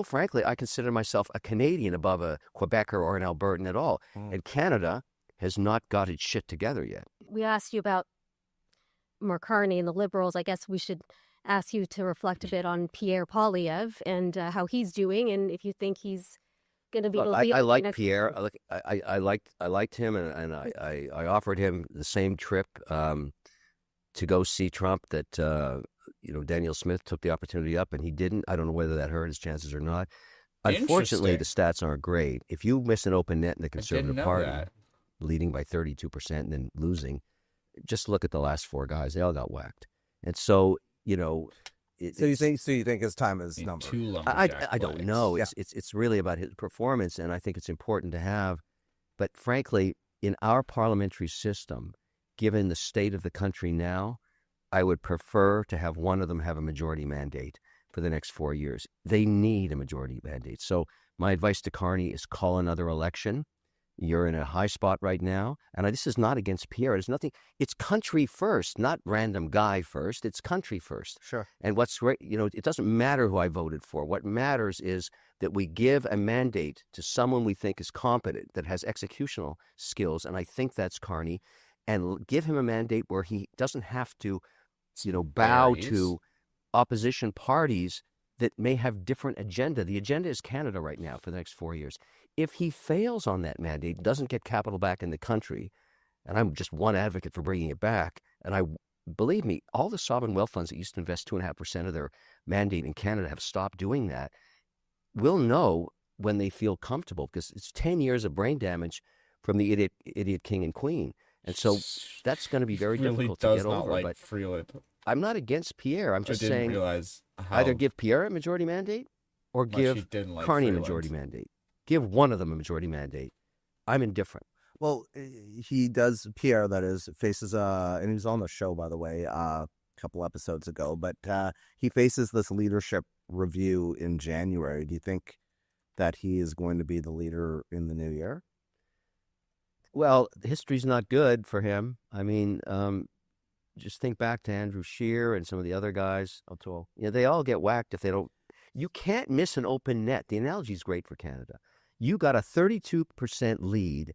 frankly, I consider myself a Canadian above a Quebecer or an Albertan at all. And Canada has not got its shit together yet. We asked you about Mark Carney and the Liberals. I guess we should ask you to reflect a bit on Pierre Poilievre and how he's doing, and if you think he's going to be. Look, I like Pierre. I liked him, and I offered him the same trip to go see Trump that Daniel Smith took the opportunity up, and he didn't. I don't know whether that hurt his chances or not. Unfortunately, the stats aren't great. If you miss an open net in the Conservative Party, leading by 32% and then losing, just look at the last four guys. They all got whacked. And so, so you think his time is numbered? I don't know. It's really about his performance, and I think it's important to have. But frankly, in our parliamentary system, given the state of the country now, I would prefer to have one of them have a majority mandate for the next 4 years. They need a majority mandate. So my advice to Carney is call another election. You're in a high spot right now. And this is not against Pierre. It's nothing. It's country first, not random guy first. It's country first. Sure. And what's great, it doesn't matter who I voted for. What matters is that we give a mandate to someone we think is competent, that has executional skills. And I think that's Carney. And give him a mandate where he doesn't have to, bow to opposition parties that may have different agenda. The agenda is Canada right now for the next 4 years. If he fails on that mandate, doesn't get capital back in the country, and I'm just one advocate for bringing it back, and believe me, all the sovereign wealth funds that used to invest 2.5% of their mandate in Canada have stopped doing that. We'll know when they feel comfortable, because it's 10 years of brain damage from the idiot king and queen. And so that's going to be very difficult to get over. But I'm not against Pierre. I'm just saying either give Pierre a majority mandate or give Carney a majority mandate. Give one of them a majority mandate. I'm indifferent. Well, he does, Pierre, that is, faces, and he was on the show, by the way, a couple episodes ago, but he faces this leadership review in January. Do you think that he is going to be the leader in the new year? Well, history's not good for him. I mean, just think back to Andrew Scheer and some of the other guys. They all get whacked if they don't. You can't miss an open net. The analogy is great for Canada. You got a 32% lead,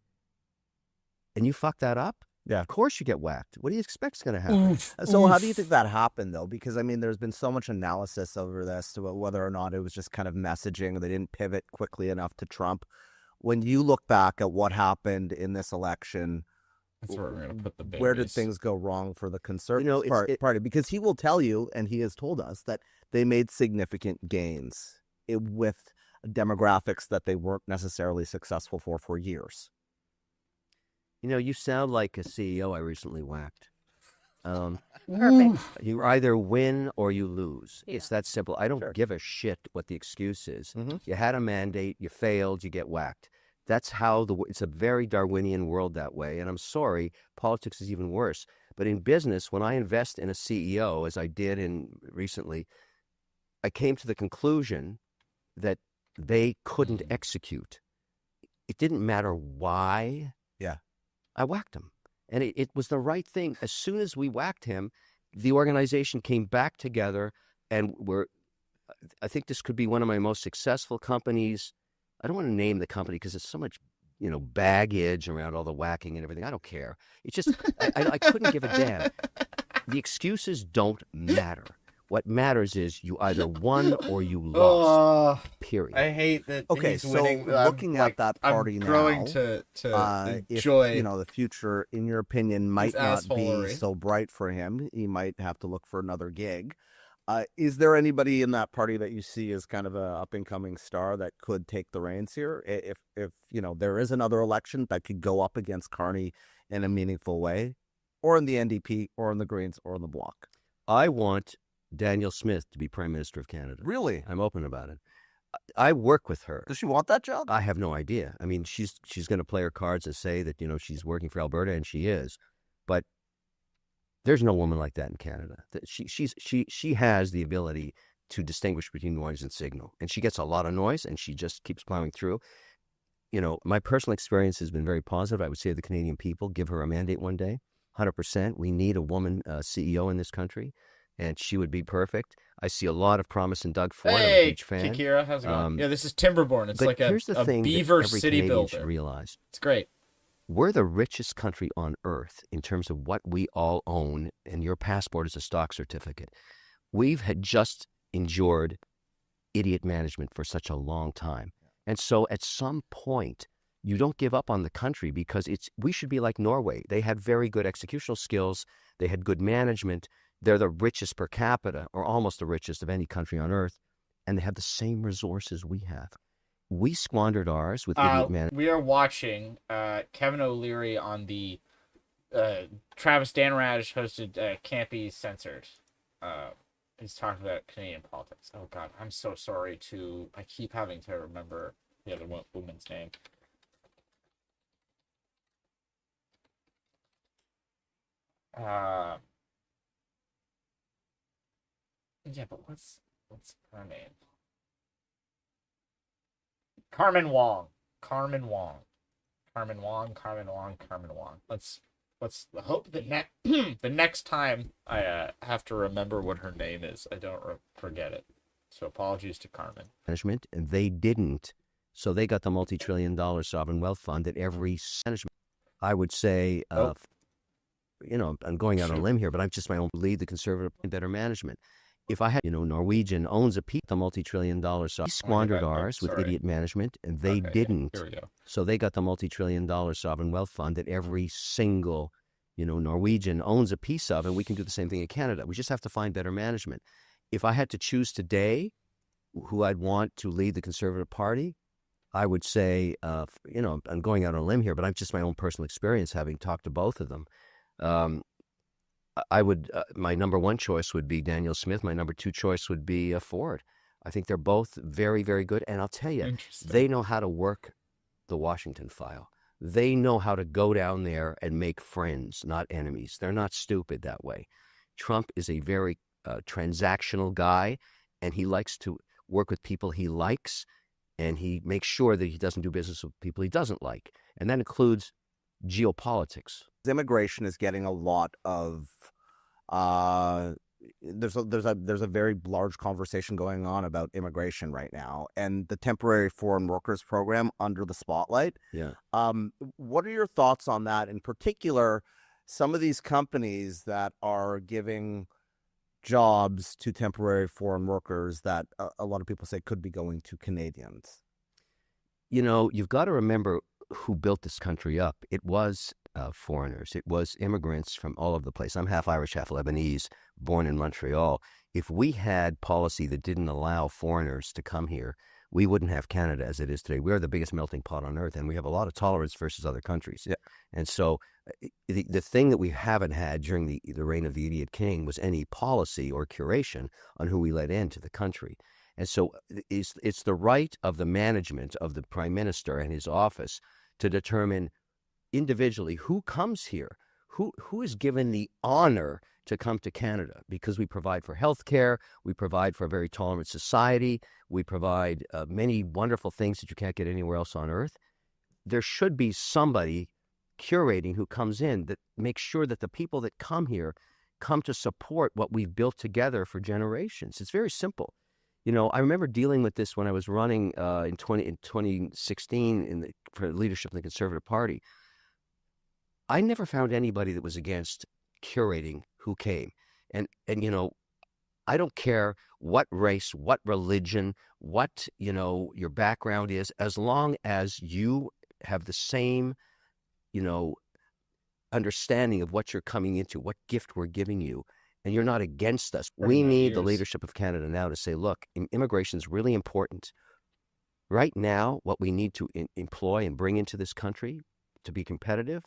and you fuck that up? Yeah. Of course you get whacked. What do you expect's going to happen? So how do you think that happened, though? Because, there's been so much analysis over this, to whether or not it was just kind of messaging. They didn't pivot quickly enough to Trump. When you look back at what happened in this election, That's where we're gonna put the where did babies. things go wrong for the Conservative Party? Because he will tell you, and he has told us, that they made significant gains with demographics that they weren't necessarily successful for years. You know, you sound like a CEO I recently whacked. Perfect. You either win or you lose. Yeah. It's that simple. I don't give a shit what the excuse is. You had a mandate, you failed, you get whacked. That's how it's a very Darwinian world that way. And I'm sorry, politics is even worse. But in business, when I invest in a CEO, as I did recently, I came to the conclusion that they couldn't execute. It didn't matter why. Yeah. I whacked him. And it was the right thing. As soon as we whacked him, the organization came back together, and I think this could be one of my most successful companies. I don't want to name the company because there's so much, baggage around all the whacking and everything. I don't care. It's just, I couldn't give a damn. The excuses don't matter. What matters is you either won or you lost. Period. I hate that. Okay, he's so winning. looking at that party I'm now, growing to enjoy. if, the future, in your opinion, might not be assholery. so bright for him. He might have to look for another gig. Is there anybody in that party that you see as kind of a up and coming star that could take the reins here? If there is another election that could go up against Carney in a meaningful way, or in the NDP, or in the Greens, or in the Bloc? I want Danielle Smith to be Prime Minister of Canada. Really? I'm open about it. I work with her. Does she want that job? I have no idea. I mean, she's going to play her cards and say that, she's working for Alberta, and she is. But there's no woman like that in Canada. She has the ability to distinguish between noise and signal. And she gets a lot of noise, and she just keeps plowing through. My personal experience has been very positive. I would say the Canadian people, give her a mandate one day, 100%. We need a woman CEO in this country, and she would be perfect. I see a lot of promise in Doug Ford. I'm a huge fan. Kikira, how's it going? Yeah, this is Timberborn. It's but like here's the a thing beaver that every city Canadian should builder. realize. It's great. We're the richest country on earth in terms of what we all own, and your passport is a stock certificate. We've had just endured idiot management for such a long time. And so at some point, you don't give up on the country, because we should be like Norway. They had very good executional skills. They had good management. They're the richest per capita, or almost the richest of any country on earth, and they have the same resources we have. We squandered ours with idiot management. We are watching Kevin O'Leary on the Travis Danraj hosted Can't Be Censored. He's talking about Canadian politics. Oh God, I'm so sorry I keep having to remember the other woman's name. Yeah, but what's her name? Carmen Wong. Let's hope that the next time I have to remember what her name is, I don't forget it. So apologies to Carmen. Management, and they didn't. So they got the multi-trillion-dollar sovereign wealth fund that every management. I would say, I'm going out on a limb here, but I'm just my own lead, the Conservative and better management. If I had, Norwegian owns a piece of the multi-trillion-dollar sovereign. We squandered ours with idiot management, and they didn't. Here we go. So they got the multi-trillion-dollar sovereign wealth fund that every single, Norwegian owns a piece of, and we can do the same thing in Canada. We just have to find better management. If I had to choose today who I'd want to lead the Conservative Party, I would say, I'm going out on a limb here, but I'm just my own personal experience having talked to both of them. I would, my number one choice would be Danielle Smith. My number two choice would be Ford. I think they're both very, very good. And I'll tell you, they know how to work the Washington file. They know how to go down there and make friends, not enemies. They're not stupid that way. Trump is a very transactional guy, and he likes to work with people he likes, and he makes sure that he doesn't do business with people he doesn't like. And that includes geopolitics. Immigration is getting a lot of there's a very large conversation going on about immigration right now, and the temporary foreign workers program under the spotlight. Yeah. What are your thoughts on that? In particular, some of these companies that are giving jobs to temporary foreign workers that a lot of people say could be going to Canadians. you know, you've got to remember who built this country up. It was foreigners. It was immigrants from all over the place. I'm half Irish, half Lebanese, born in Montreal. If we had policy that didn't allow foreigners to come here, we wouldn't have Canada as it is today. We're the biggest melting pot on earth, and we have a lot of tolerance versus other countries. Yeah. And so the thing that we haven't had during the reign of the idiot king was any policy or curation on who we let into the country. And so it's the right of the management of the prime minister and his office to determine individually who comes here, who is given the honor to come to Canada, because we provide for health care, we provide for a very tolerant society, we provide many wonderful things that you can't get anywhere else on earth. There should be somebody curating who comes in that makes sure that the people that come here come to support what we've built together for generations. It's very simple. You know, I remember dealing with this when I was running in 2016 for leadership in the Conservative Party. I never found anybody that was against curating who came. And you know, I don't care what race, what religion, what, you know, your background is, as long as you have the same, you know, understanding of what you're coming into, what gift we're giving you, and you're not against us. We need the leadership of Canada now to say, look, immigration is really important. Right now, what we need to employ and bring into this country to be competitive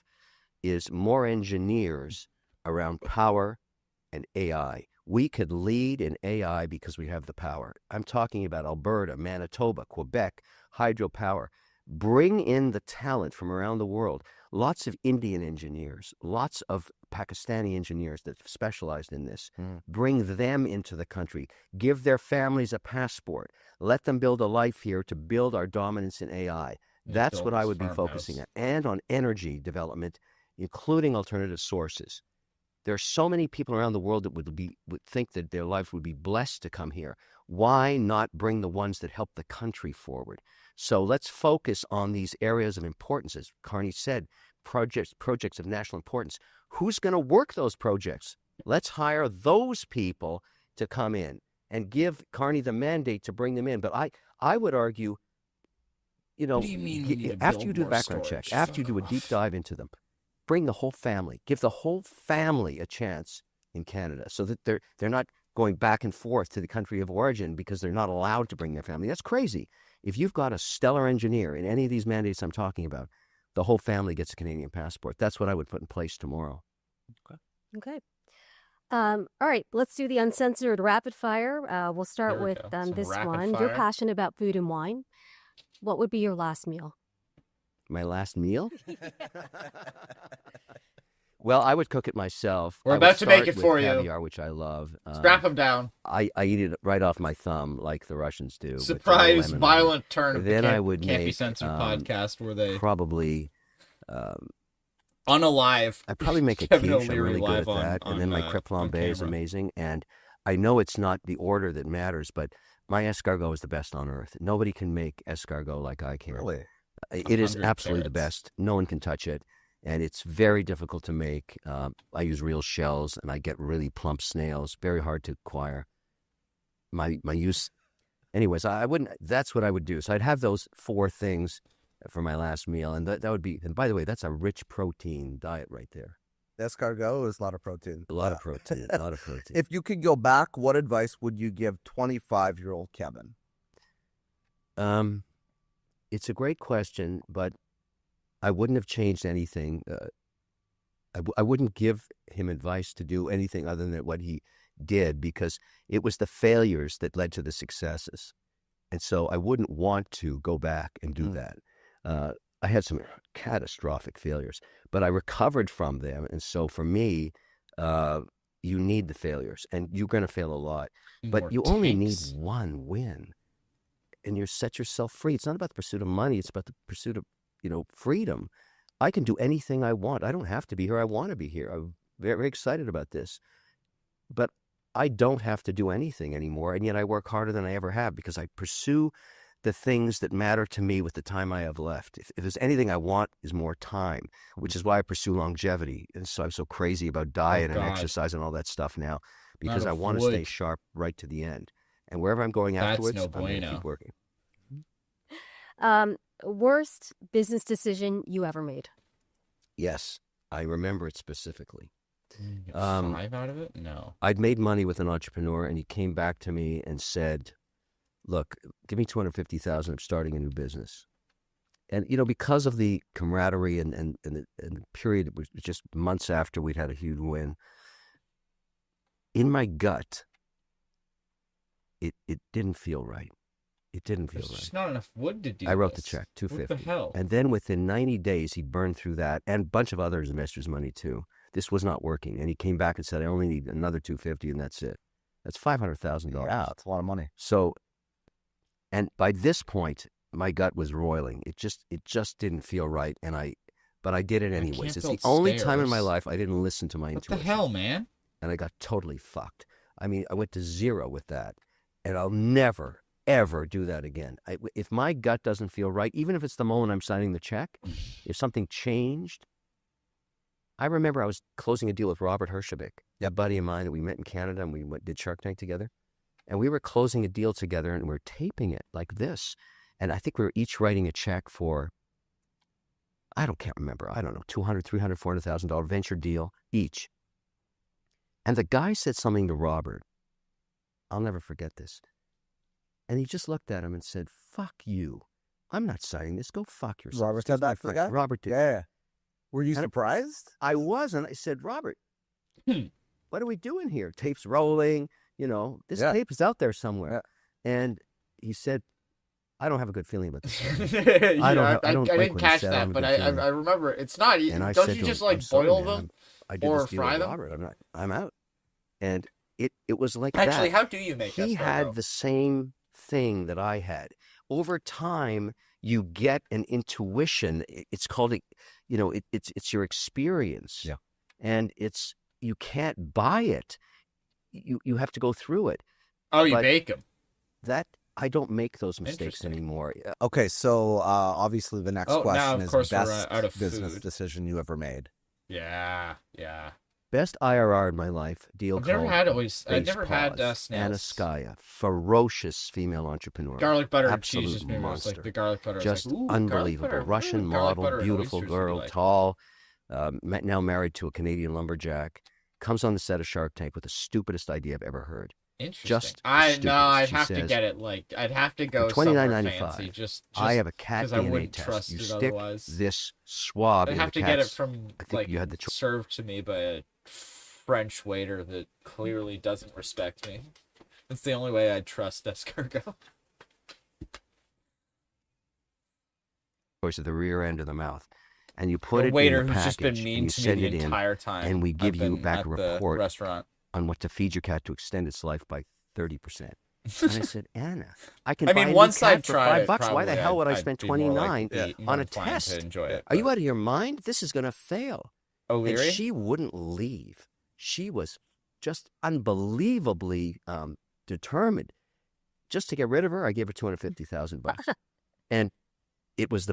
is more engineers around power and AI. We could lead in AI because we have the power. I'm talking about Alberta, Manitoba, Quebec, hydropower. Bring in the talent from around the world. Lots of Indian engineers, lots of Pakistani engineers that have specialized in this. Bring them into the country. Give their families a passport. Let them build a life here to build our dominance in AI. That's what I would be focusing on. And on energy development, including alternative sources. There are so many people around the world that would think that their life would be blessed to come here. Why not bring the ones that help the country forward? So let's focus on these areas of importance. As Carney said, projects of national importance. Who's going to work those projects? Let's hire those people to come in and give Carney the mandate to bring them in. But I would argue, you know, after you do the background check, after you do a deep dive into them, bring the whole family. Give the whole family a chance in Canada so that they're not going back and forth to the country of origin because they're not allowed to bring their family. That's crazy. If you've got a stellar engineer in any of these mandates I'm talking about, the whole family gets a Canadian passport. That's what I would put in place tomorrow. Okay. All right, let's do the uncensored rapid fire. We'll start with this one. You're passionate about food and wine. What would be your last meal? My last meal? Well, I would cook it myself. We're about to make it for you. Caviar, which I love. Strap them down. I eat it right off my thumb, like the Russians do. Surprise! Violent turn of then the I would Can't make, Be Censored podcast where they probably unalive. I'd probably make a Kevin quiche. I'm O'Leary really good at live that. on, And then my on crêpe flambé is camera. amazing. And I know it's not the order that matters, but my escargot is the best on earth. Nobody can make escargot like I can. Really? It is 100 absolutely the carats. best. No one can touch it. And it's very difficult to make. I use real shells, and I get really plump snails. Very hard to acquire. My use, anyways. I wouldn't. That's what I would do. So I'd have those 4 things for my last meal, and that would be. And by the way, that's a rich protein diet right there. Escargot is a lot of protein. A lot of protein. A lot of protein. If you could go back, what advice would you give 25-year-old Kevin? It's a great question, but I wouldn't have changed anything. I wouldn't give him advice to do anything other than what he did, because it was the failures that led to the successes. And so I wouldn't want to go back and do that. I had some catastrophic failures, but I recovered from them. And so for me, you need the failures, and you're going to fail a lot, but you only need one win, and you set yourself free. It's not about the pursuit of money. It's about the pursuit of, freedom. I can do anything I want. I don't have to be here. I want to be here. I'm very, very excited about this. But I don't have to do anything anymore, and yet I work harder than I ever have because I pursue the things that matter to me with the time I have left. If there's anything I want is more time, which is why I pursue longevity. And so I'm so crazy about diet and exercise and all that stuff now, because I want to stay sharp right to the end. And wherever I'm going afterwards, I'm going to keep working. Worst business decision you ever made? Yes, I remember it specifically. Get 5 out of it? No. I'd made money with an entrepreneur, and he came back to me and said, "Look, give me $250,000. I'm starting a new business." And because of the camaraderie and the period, it was just months after we'd had a huge win. In my gut, it didn't feel right. It didn't feel There's right. just not enough wood to do I wrote the this. check, What $250. the hell? And then within 90 days, he burned through that and a bunch of other investors' money too. This was not working. And he came back and said, "I only need another $250 and that's it." That's $500,000. Yeah, it's a lot of money. So, and by this point, my gut was roiling. It just didn't feel right. But I did it anyways. It's the only time in my life I didn't listen to my intuition. What the hell, man? And I got totally fucked. I mean, I went to zero with that. And I'll never, ever do that again. If my gut doesn't feel right, even if it's the moment I'm signing the check, if something changed. I remember I was closing a deal with Robert Hershevik, a buddy of mine that we met in Canada, and we did Shark Tank together. And we were closing a deal together, and we were taping it like this. And I think we were each writing a check for, can't remember, I don't know, $200,000, $300,000, $400,000 venture deal each. And the guy said something to Robert. I'll never forget this. And he just looked at him and said, "Fuck you. I'm not signing this. Go fuck yourself." Robert said that for the guy? Robert did. Yeah. Were you surprised? I was, and I said, "Robert, what are we doing here? Tape's rolling. This tape is out there somewhere." And he said, "I don't have a good feeling about this." I didn't catch that, but I remember it's not. Don't you just boil them or fry them? Robert, I'm out. And it was like Actually, that. how do you make He had the same thing that I had. Over time, you get an intuition. It's called it's your experience. Yeah. And you can't buy it. You have to go through it. Oh, you bake them. That I don't make those mistakes anymore. Okay, so obviously the next question is we're best out of business food. decision you ever made. Yeah. Best IRR in my life, deal I've never called had Base snails. Anaskaya, ferocious female entrepreneur. Garlic butter and absolute cheese just made me monster. like the garlic butter. Just like, unbelievable. Garlic butter, Russian garlic model, butter and beautiful oysters girl, would be like- tall, now married to a Canadian lumberjack. Comes on the set of Shark Tank with the stupidest idea I've ever heard. Interesting. Just I'd She have to says, get it. I'd have to go somewhere $29.95. fancy. Just I have a cat 'cause I DNA wouldn't test. trust You it stick otherwise. this swab I'd in have the to get it cat's- from I think you had the served to me by a French waiter that clearly doesn't respect me. That's the only way I'd trust escargot. Choice of the rear end of the mouth, and you put A it waiter in the who's package, just been and mean you to me send the it in, entire time and we give I've you been back at a the report restaurant. on what to feed your cat to extend its life by 30%. And I said, "Anna, I can I buy mean, a new once cat I've for tried $5. it, Why the probably hell would I I'd spend be more likely $29 more on a inclined test? to enjoy it, Are you but- out of your mind? This is going to fail." O'Leary? And she wouldn't leave. She was just unbelievably determined. Just to get rid of her, I gave her $250,000. And it was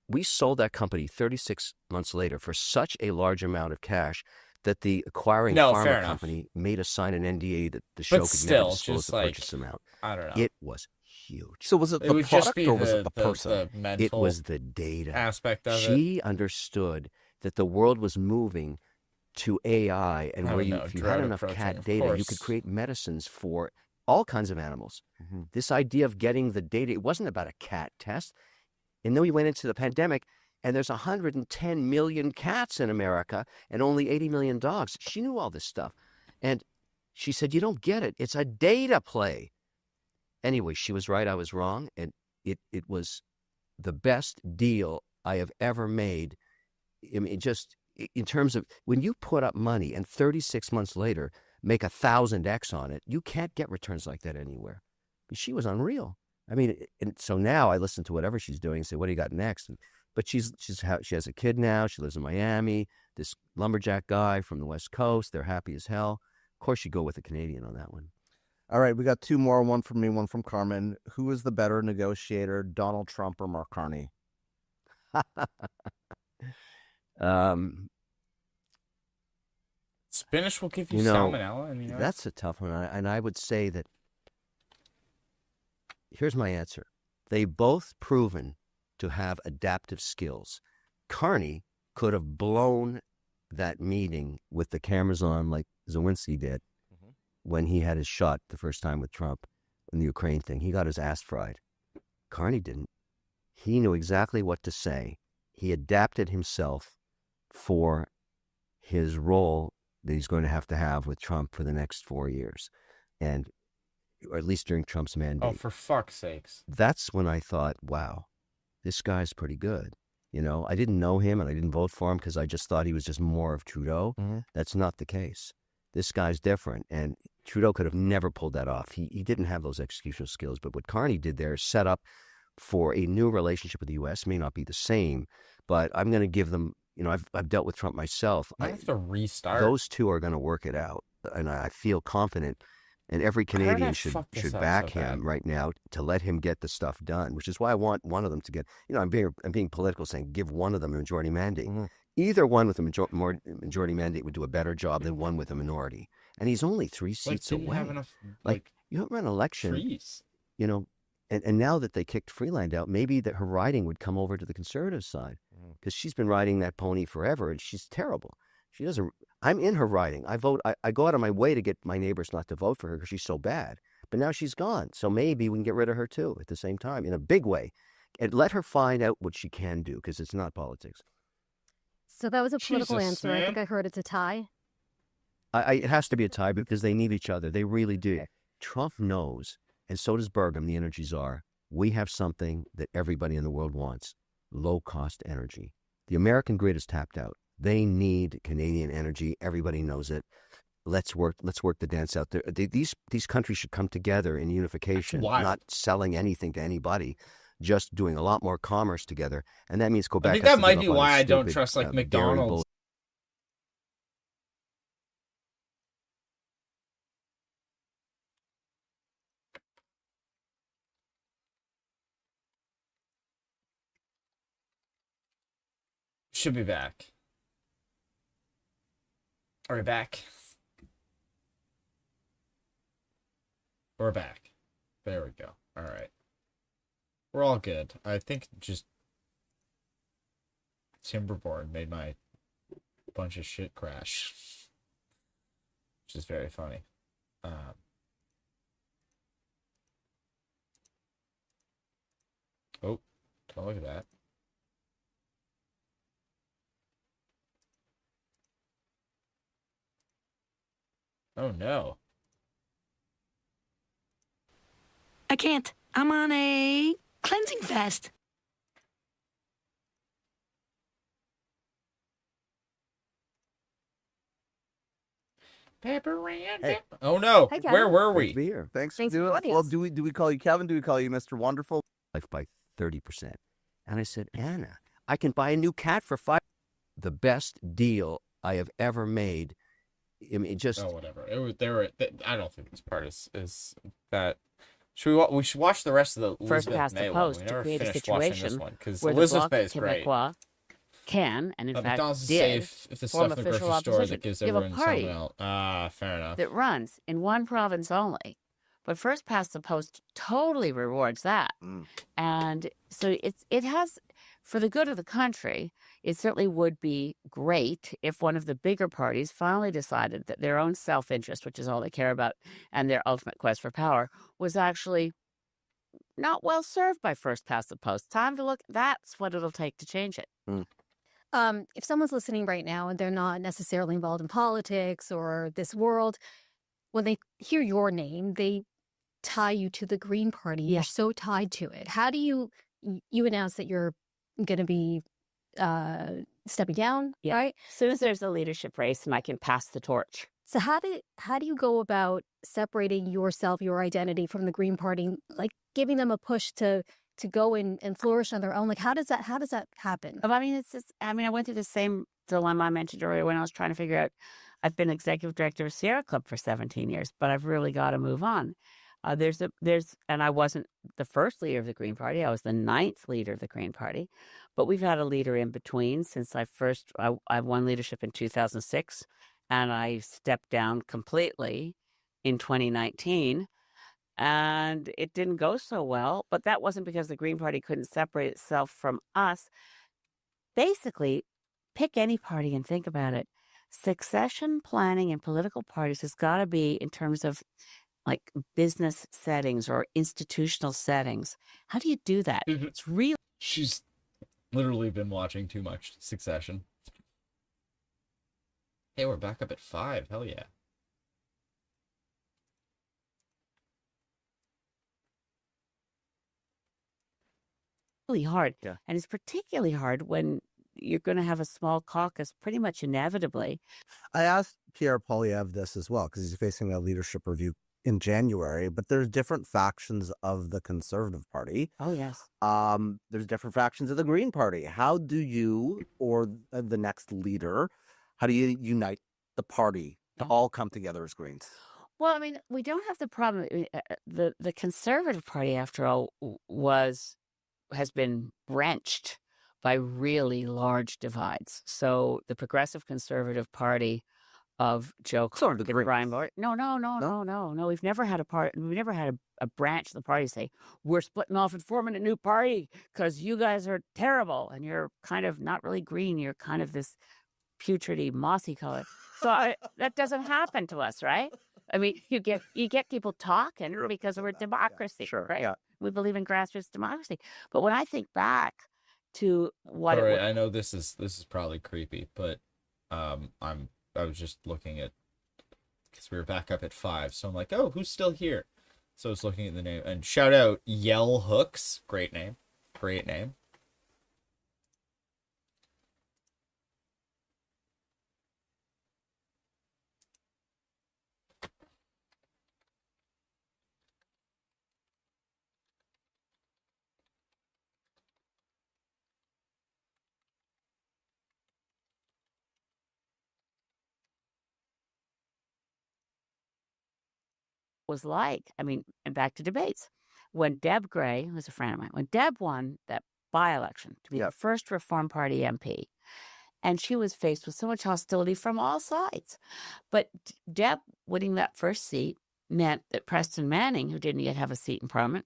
we sold that company 36 months later for such a large amount of cash that the acquiring fair pharma enough. company made us sign an NDA that the show But could still, never disclose just the like, purchase amount. I don't know. It was huge. So was it It the would just product be or was the- it the the- person? the It mental was the data aspect of it. She understood that the world was moving to AI, and I where don't you, know, if you drought had enough approaching, cat of data, you course. could create medicines for all kinds of animals. This idea of getting the data, it wasn't about a cat test. And then we went into the pandemic, and there's 110 million cats in America and only 80 million dogs. She knew all this stuff. And she said, "You don't get it. It's a data play." Anyway, she was right. I was wrong. And it was the best deal I have ever made. I mean, just in terms of when you put up money and 36 months later make 1,000x on it, you can't get returns like that anywhere. She was unreal. I mean, and so now I listen to whatever she's doing and say, "What do you got next?" But she has a kid now. She lives in Miami. This lumberjack guy from the West Coast. They're happy as hell. Of course, you go with a Canadian on that one. All right, we got two more. One from me, one from Carmen. Who is the better negotiator, Donald Trump or Mark Carney? Spinach will give you, You know, salmonella. And, that's a tough one. And I would say that, here's my answer. They both proven to have adaptive skills. Carney could have blown that meeting with the cameras on like Zawinski did when he had his shot the first time with Trump in the Ukraine thing. He got his ass fried. Carney didn't. He knew exactly what to say. He adapted himself for his role that he's going to have with Trump for the next 4 years, and or at least during Trump's mandate. Oh, for fuck's sakes. That's when I thought, wow, this guy's pretty good. You know, I didn't know him and I didn't vote for him because I just thought he was just more of Trudeau. That's not the case. This guy's different, and Trudeau could have never pulled that off. He didn't have those executional skills, but what Carney did there is set up for a new relationship with the U.S. May not be the same, but I'm going to give them, you know, I've dealt with Trump myself. I have to restart. Those two are going to work it out, and I feel confident. And every Canadian should back him right now to let him get the stuff done, which is why I want one of them to get, you know, I'm being political saying give one of them a majority mandate. Either one with a majority mandate would do a better job than one with a minority. And he's only 3 seats away. Have enough, you don't run an election, trees. You know, and now that they kicked Freeland out, maybe that her riding would come over to the Conservative side because she's been riding that pony forever and she's terrible. She doesn't. I'm in her riding. I vote. I go out of my way to get my neighbors not to vote for her because she's so bad. But now she's gone, so maybe we can get rid of her too at the same time in a big way, and let her find out what she can do because it's not politics. So that was a political Jesus, answer. man. I think I heard it's a tie. It has to be a tie because they need each other. They really do. Trump knows, and so does Burgum, the energy czar. We have something that everybody in the world wants: low-cost energy. The American grid is tapped out. They need Canadian energy. Everybody knows it. Let's work the dance out there. These countries should come together in unification, not selling anything to anybody, just doing a lot more commerce together. And that means Quebec. I think that might be why I don't trust like McDonald's. Should be back. Are we back? We're back. There we go. All right. We're all good. I think just Timberborn made my bunch of shit crash, which is very funny. Oh, don't look at that. Oh no. I can't. I'm on a cleansing fast. Pepper and Hey. pepper. Oh no. Hey, Kevin. Where were Great we? to be here. Thanks Thanks for for doing it. joining Well, us. do we call you Kevin? Do we call you Mr. Wonderful? Life by 30%. And I said, Anna, I can buy a new cat for $5. The best deal I have ever made. I mean, just Oh, whatever. It was there. I don't think this part is that. We should watch the rest of the First Elizabeth past May the one. post We to never create a finished watching this situation one because where Elizabeth the May Bloc is great. Québécois can and in But fact McDonald's is did safe if the form stuff in the official grocery store opposition. that gives You have a everyone party something else. Ah, fair enough. that runs in one province only. But First Past the Post totally rewards that. And so it has, for the good of the country, it certainly would be great if one of the bigger parties finally decided that their own self-interest, which is all they care about, and their ultimate quest for power, was actually not well served by First Past the Post. Time to look. That's what it'll take to change it. If someone's listening right now and they're not necessarily involved in politics or this world, when they hear your name, they tie you to the Green Party. You're so tied to it. How do you announce that you're going to be stepping down, right? As soon as there's a leadership race and I can pass the torch. So how do you go about separating yourself, your identity from the Green Party, like giving them a push to go and flourish on their own? Like how does that happen? I mean, it's just, I went through the same dilemma I mentioned earlier when I was trying to figure out, I've been executive director of Sierra Club for 17 years, but I've really got to move on. And I wasn't the first leader of the Green Party. I was the 9th leader of the Green Party, but we've had a leader in between since I won leadership in 2006 and I stepped down completely in 2019. and it didn't go so well. But that wasn't because the Green Party couldn't separate itself from us. Basically, pick any party and think about it. Succession planning in political parties has got to be in terms of like business settings or institutional settings. How do you do that? It's really. She's literally been watching too much Succession. Hey, we're back up at 5. Hell yeah. Really hard. And it's particularly hard when you're going to have a small caucus pretty much inevitably. I asked Pierre Poilievre this as well, because he's facing a leadership review in January, but there's different factions of the Conservative Party. Oh, yes. There's different factions of the Green Party. How do you, or the next leader, how do you unite the party to all come together as Greens? Well, I mean, we don't have the problem. The Conservative Party, after all, has been wrenched by really large divides. So the Progressive Conservative Party of Joe Clark and Brian Moore. No. We've never had a branch of the party say, we're splitting off and forming a new party because you guys are terrible and you're kind of not really green. You're kind of this putridy, mossy color. So that doesn't happen to us, right? I mean, you get people talking because we're democracy, right? Yeah. We believe in grassroots democracy. But when I think back to what All right, I know this is probably creepy, but I was just looking at, because we were back up at 5, so I'm like, oh, who's still here? So I was looking at the name, and shout out Yell Hooks, great name. was like. I mean, and back to debates. When Deb Gray, who's a friend of mine, when Deb won that by-election to be the first Reform Party MP, and she was faced with so much hostility from all sides. But Deb winning that first seat meant that Preston Manning, who didn't yet have a seat in Parliament,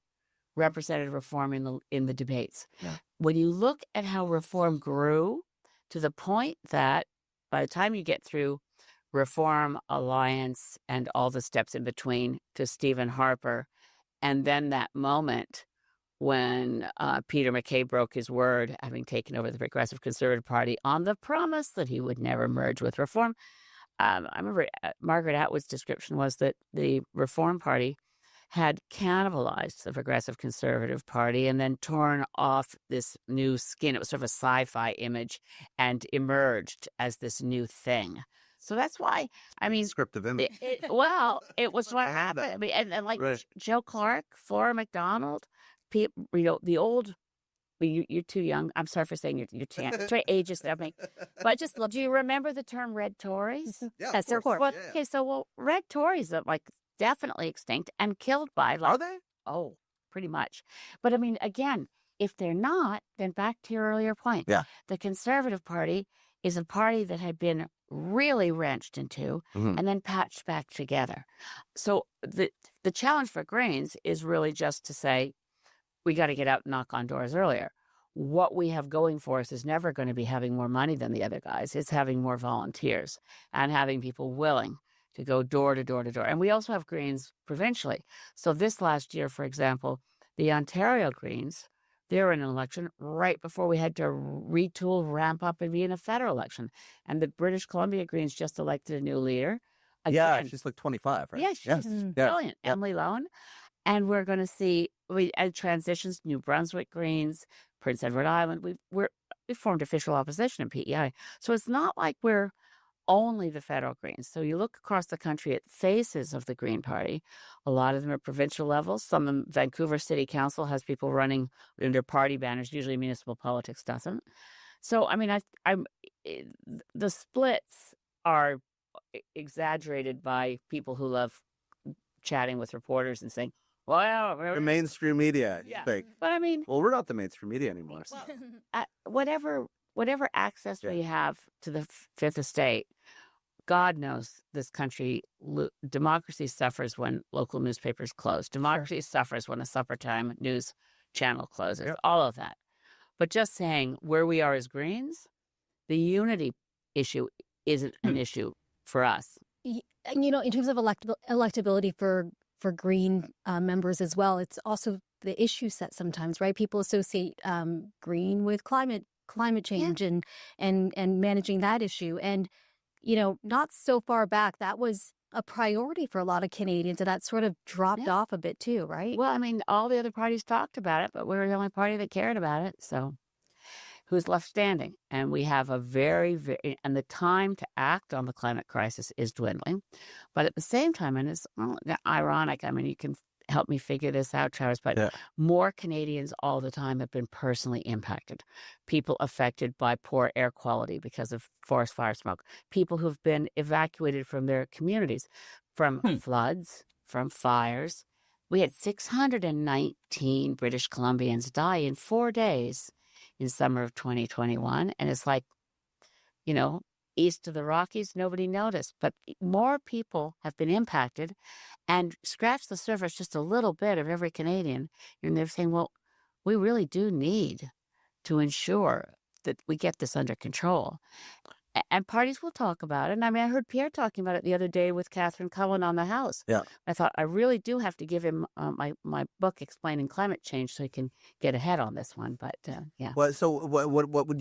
represented Reform in the debates. Yeah. When you look at how Reform grew to the point that by the time you get through Reform, Alliance, and all the steps in between to Stephen Harper, and then that moment when Peter MacKay broke his word, having taken over the Progressive Conservative Party on the promise that he would never merge with Reform. I remember Margaret Atwood's description was that the Reform Party had cannibalized the Progressive Conservative Party and then torn off this new skin. It was sort of a sci-fi image and emerged as this new thing. So that's why, I mean... Descriptive image. It was what happened. I mean, and like right. Joe Clark, Flora McDonald, people, the old... You're too young. I'm sorry for saying you're too young. It's ages that I make. But I just love... Do you remember the term red Tories? Yeah, yes, of course. Well, yeah. Okay, so red Tories are like definitely extinct and killed by... Like, are they? Oh, pretty much. But I mean, again, if they're not, then back to your earlier point. Yeah. The Conservative Party is a party that had been really wrenched into and then patched back together. So the challenge for Greens is really just to say, we got to get out and knock on doors earlier. What we have going for us is never going to be having more money than the other guys. It's having more volunteers and having people willing to go door to door to door. And we also have Greens provincially. So this last year, for example, the Ontario Greens, they were in an election right before we had to retool, ramp up, and be in a federal election. And the British Columbia Greens just elected a new leader. Again, yeah, she's like 25, right? Yeah, she's brilliant. Yeah. Emily Lowen. And we're going to see transitions, New Brunswick Greens, Prince Edward Island. We formed official opposition in PEI. So it's not like we're only the federal Greens. So you look across the country at faces of the Green Party. A lot of them are provincial levels. Some of them, Vancouver City Council has people running under party banners. Usually municipal politics doesn't. So, I mean, the splits are exaggerated by people who love chatting with reporters and saying, well, the mainstream media. Yeah. But I mean, well, we're not the mainstream media anymore. So. Whatever access we have to the Fifth Estate, God knows this country, democracy suffers when local newspapers close. Democracy suffers when a supper time news channel closes, all of that. But just saying where we are as Greens, the unity issue isn't an issue for us. And, in terms of electability for Green members as well, it's also the issue set sometimes, right? People associate Green with climate change and managing that issue. And, not so far back, that was a priority for a lot of Canadians, and that sort of dropped off a bit too, right? Well, I mean, all the other parties talked about it, but we were the only party that cared about it. So who's left standing? And we have a and the time to act on the climate crisis is dwindling. But at the same time, and it's ironic, I mean, you can help me figure this out, Travis, but more Canadians all the time have been personally impacted. People affected by poor air quality because of forest fire smoke. People who've been evacuated from their communities, from floods, from fires. We had 619 British Columbians die in 4 days in summer of 2021. And it's like, east of the Rockies, nobody noticed. But more people have been impacted, and scratch the surface just a little bit of every Canadian. And they're saying, well, we really do need to ensure that we get this under control. And parties will talk about it. And I mean, I heard Pierre talking about it the other day with Catherine Cullen on the House. Yeah. I thought, I really do have to give him my book explaining climate change so he can get ahead on this one. But yeah. Well, so what would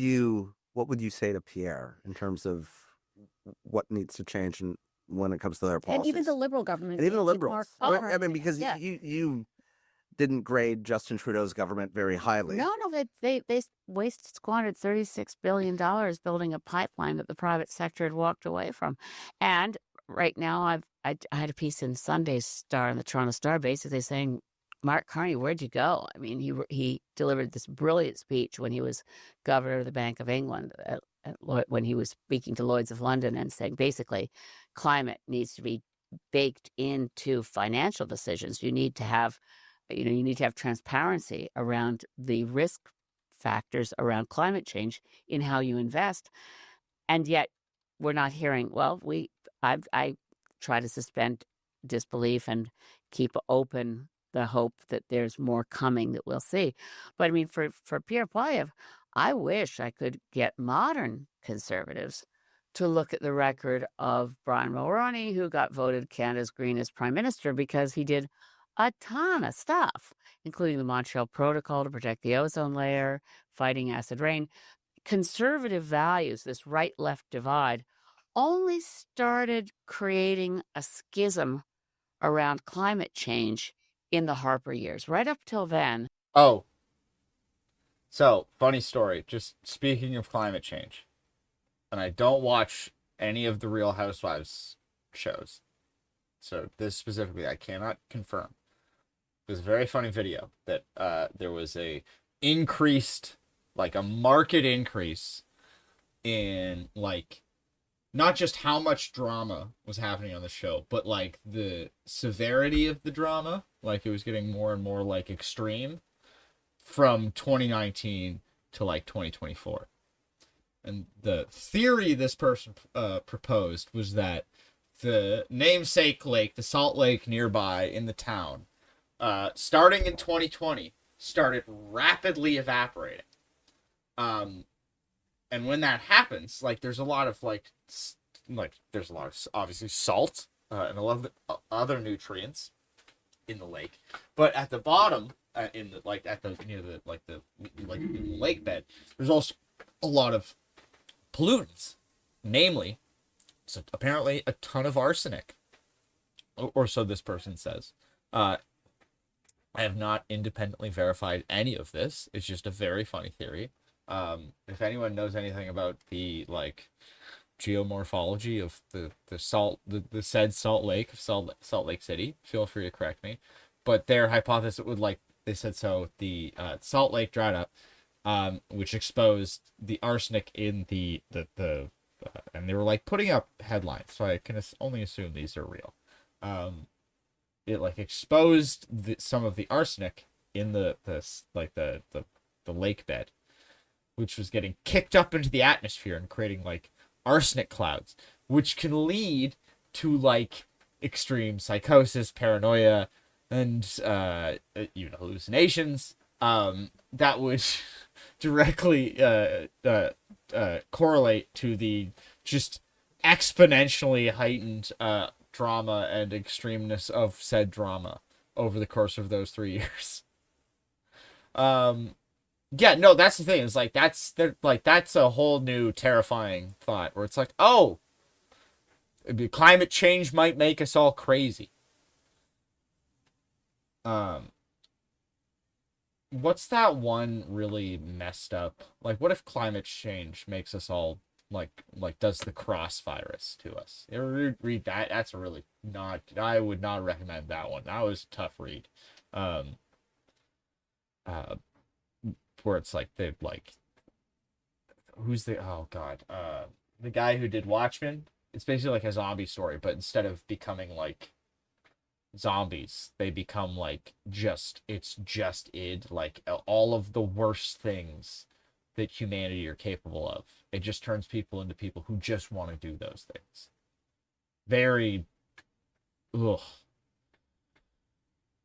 you say to Pierre in terms of what needs to change when it comes to their policies? And even the Liberal government. And even the Liberals. I mean, because yeah. you didn't grade Justin Trudeau's government very highly. No, they squandered $36 billion building a pipeline that the private sector had walked away from. And right now, I had a piece in Sunday's Star, in the Toronto Star, basically saying, Mark Carney, where'd you go? I mean, he delivered this brilliant speech when he was governor of the Bank of England, when he was speaking to Lloyd's of London and saying, basically, climate needs to be baked into financial decisions. You need to have transparency around the risk factors around climate change in how you invest. And yet we're not hearing, I try to suspend disbelief and keep open the hope that there's more coming that we'll see. But I mean, for Pierre Poilievre, I wish I could get modern Conservatives to look at the record of Brian Mulroney, who got voted Canada's greenest prime minister because he did a ton of stuff, including the Montreal Protocol to protect the ozone layer, fighting acid rain. Conservative values, this right-left divide, only started creating a schism around climate change in the Harper years. Right up till then. Oh. So, funny story. Just speaking of climate change. And I don't watch any of the Real Housewives shows. So, this specifically, I cannot confirm. It was a very funny video that there was a market increase in, not just how much drama was happening on the show, but, the severity of the drama. It was getting more and more, extreme from 2019 to, 2024. And the theory this person proposed was that the namesake lake, the Salt Lake nearby in the town, starting in 2020, started rapidly evaporating. And when that happens, there's a lot of there's a lot of obviously salt and a lot of other nutrients in the lake, but at the bottom, in the near the lake bed, there's also a lot of pollutants, namely, so apparently a ton of arsenic, or so this person says. I have not independently verified any of this. It's just a very funny theory. If anyone knows anything about the geomorphology of the said Salt Lake of Salt Lake City, feel free to correct me. But their hypothesis would they said so the Salt Lake dried up, which exposed the arsenic in the and they were putting up headlines, so I can only assume these are real. It exposed some of the arsenic in the lake bed, which was getting kicked up into the atmosphere and creating arsenic clouds. which can lead to like extreme psychosis, paranoia, and even hallucinations. That would directly correlate to the just exponentially heightened drama and extremeness of said drama over the course of those 3 years. Yeah, no, that's the thing. It's like that's a whole new terrifying thought where it's like, oh, climate change might make us all crazy. What's that one really messed up? Like, what if climate change makes us all like does the cross virus to us? You ever read that? That's a really not. I would not recommend that one. That was a tough read. Where it's like they like who's the the guy who did Watchmen. It's basically like a zombie story, but instead of becoming like zombies, they become like it's just like all of the worst things that humanity are capable of. It just turns people into people who just want to do those things. Very ugh.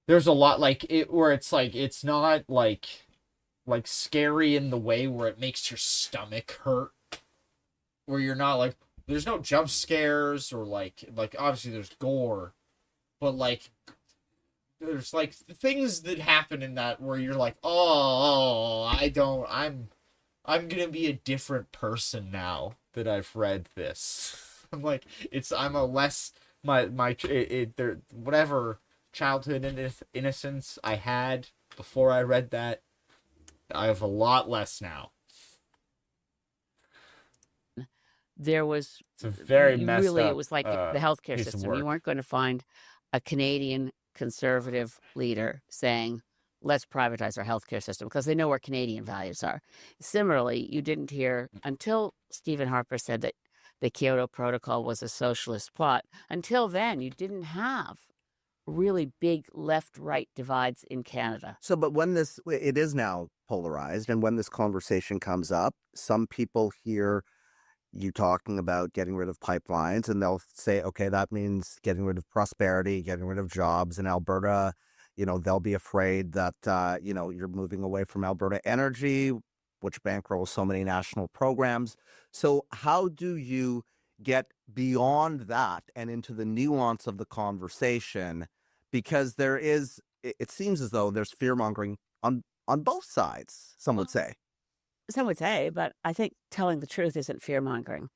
There's a lot like it where it's like it's not like scary in the way where it makes your stomach hurt, where you're not like there's no jump scares or like obviously there's gore, but like there's like things that happen in that where you're like, oh, I'm gonna be a different person now that I've read this. I'm like I'm a less whatever childhood innocence I had before I read that, I have a lot less now. There was it's a very messed really up, it was like the healthcare piece of system. work. You weren't going to find a Canadian conservative leader saying, let's privatize our healthcare system, because they know where Canadian values are. Similarly, you didn't hear until Stephen Harper said that the Kyoto Protocol was a socialist plot. Until then, you didn't have really big left-right divides in Canada. So, but when it is now polarized, and when this conversation comes up, some people hear you talking about getting rid of pipelines, and they'll say, okay, that means getting rid of prosperity, getting rid of jobs in Alberta. They'll be afraid that, you're moving away from Alberta Energy, which bankrolls so many national programs. So how do you get beyond that and into the nuance of the conversation? Because it seems as though there's fear-mongering on both sides, some would say. Some would say, but I think telling the truth isn't fear-mongering.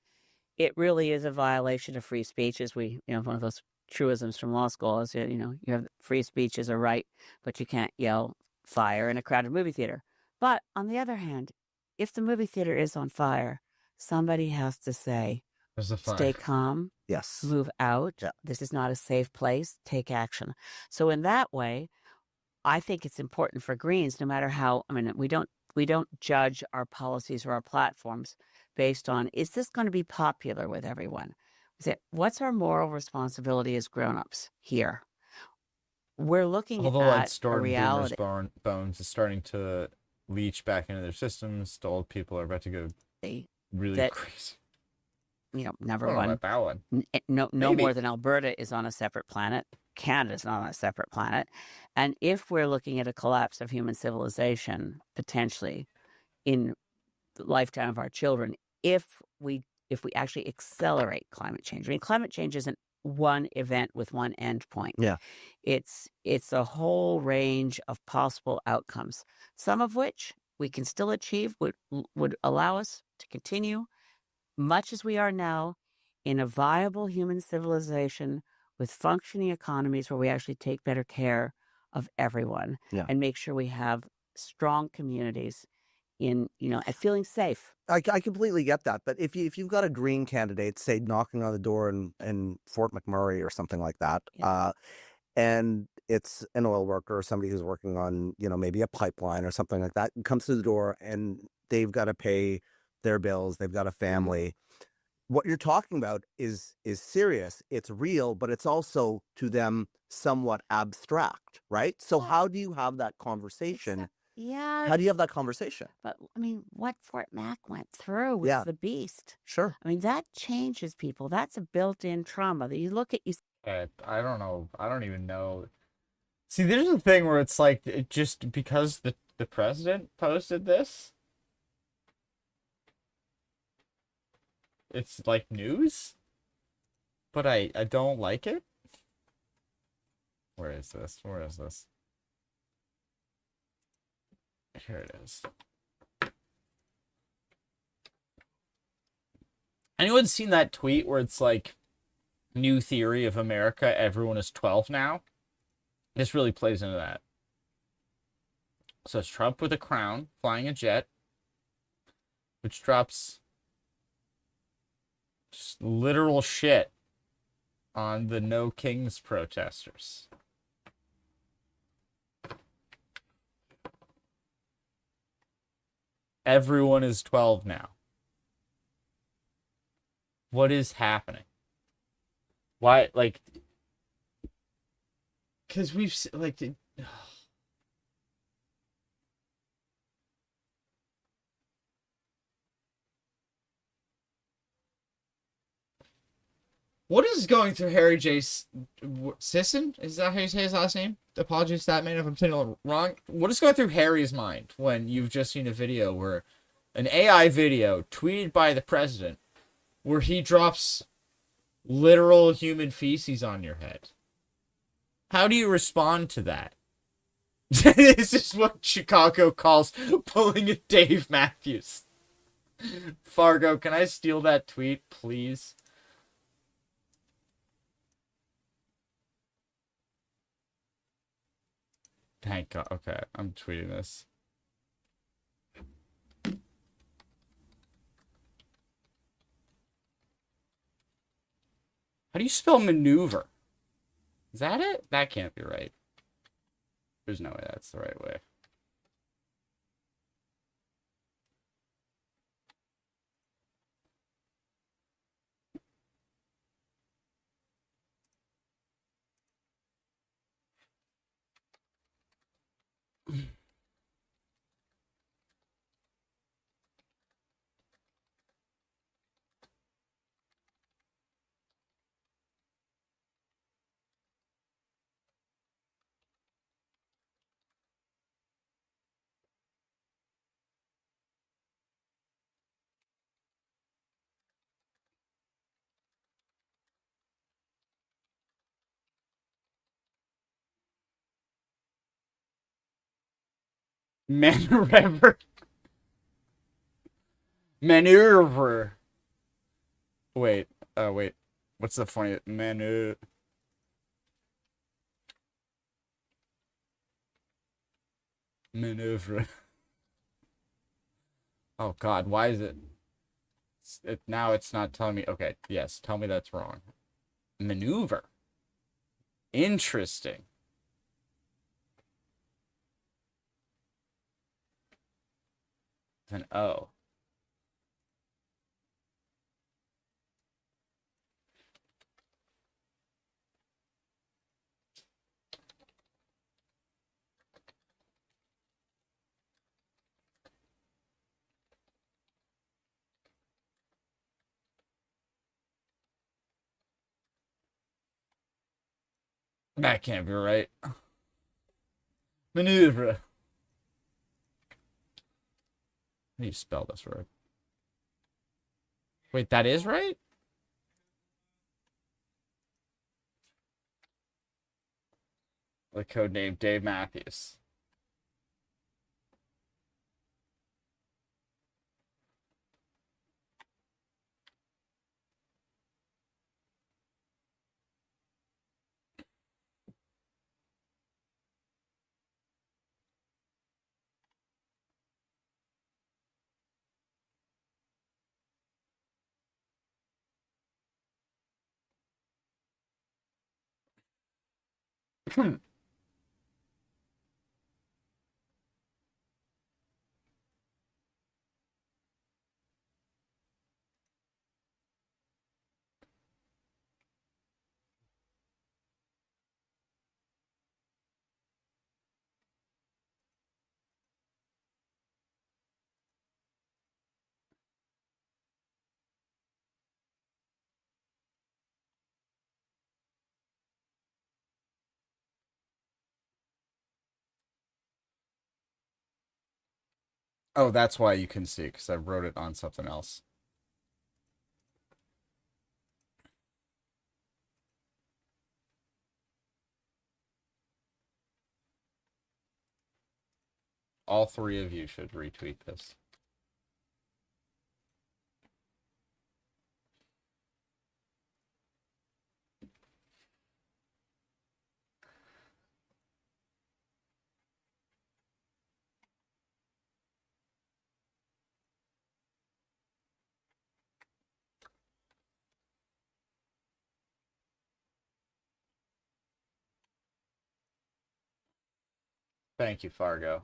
It really is a violation of free speech, as one of those truisms from law school is, you have free speech is a right, but you can't yell fire in a crowded movie theater. But on the other hand, if the movie theater is on fire, somebody has to say, there's a fire. Stay calm. Yes. Move out. Yeah. This is not a safe place. Take action. So in that way, I think it's important for Greens, no matter how, we don't judge our policies or our platforms based on, is this going to be popular with everyone? We say, what's our moral responsibility as grown-ups here? We're looking Although at like stored a reality. bones is starting to leach back into their systems. The old people are about to go really crazy. Number one, that one. no more than Alberta is on a separate planet. Canada's not on a separate planet. And if we're looking at a collapse of human civilization, potentially in the lifetime of our children, if we actually accelerate climate change. Climate change isn't one event with one end point. Yeah. It's a whole range of possible outcomes, some of which we can still achieve, would allow us to continue much as we are now in a viable human civilization with functioning economies where we actually take better care of everyone and make sure we have strong communities in, and feeling safe. I completely get that. But if you've got a Green candidate, say, knocking on the door in Fort McMurray or something like that, and it's an oil worker or somebody who's working on, maybe a pipeline or something like that, comes through the door and they've got to pay their bills, they've got a family. What you're talking about is serious, it's real, but it's also to them somewhat abstract, right? So how do you have that conversation Yeah. How do you have that conversation? But I mean, what Fort Mac went through with Yeah. the beast. Sure. I mean, that changes people. That's a built-in trauma that you look at you. I don't know. I don't even know. See, there's a thing where it's like, it just because the president posted this, it's like news, but I don't like it. Where is this? Where is this? Here it is. Anyone seen that tweet where it's like, new theory of America, everyone is 12 now? This really plays into that. So it's Trump with a crown, flying a jet, which drops just literal shit on the No Kings protesters. Everyone is 12 now. What is happening? Why, like, because we've, like, what is going through Harry J. Sisson? Is that how you say his last name? Apologies to that man if I'm saying it wrong. What is going through Harry's mind when you've just seen a video where an AI video tweeted by the president where he drops literal human feces on your head? How do you respond to that? This is what Chicago calls pulling a Dave Matthews. Fargo, can I steal that tweet, please? Thank God. Okay, I'm tweeting this. How do you spell maneuver? Is that it? That can't be right. There's no way that's the right way. Maneuver. Maneuver. Wait. Wait. What's the funny maneuver? Maneuver. Oh God, why is it? Now it's not telling me. Okay, yes, tell me that's wrong. Maneuver. Interesting. An O. That can't be right. Maneuver. How do you spell this word? Wait, that is right? The code name Dave Matthews. Oh, that's why you can see it, because I wrote it on something else. All three of you should retweet this. Thank you, Fargo.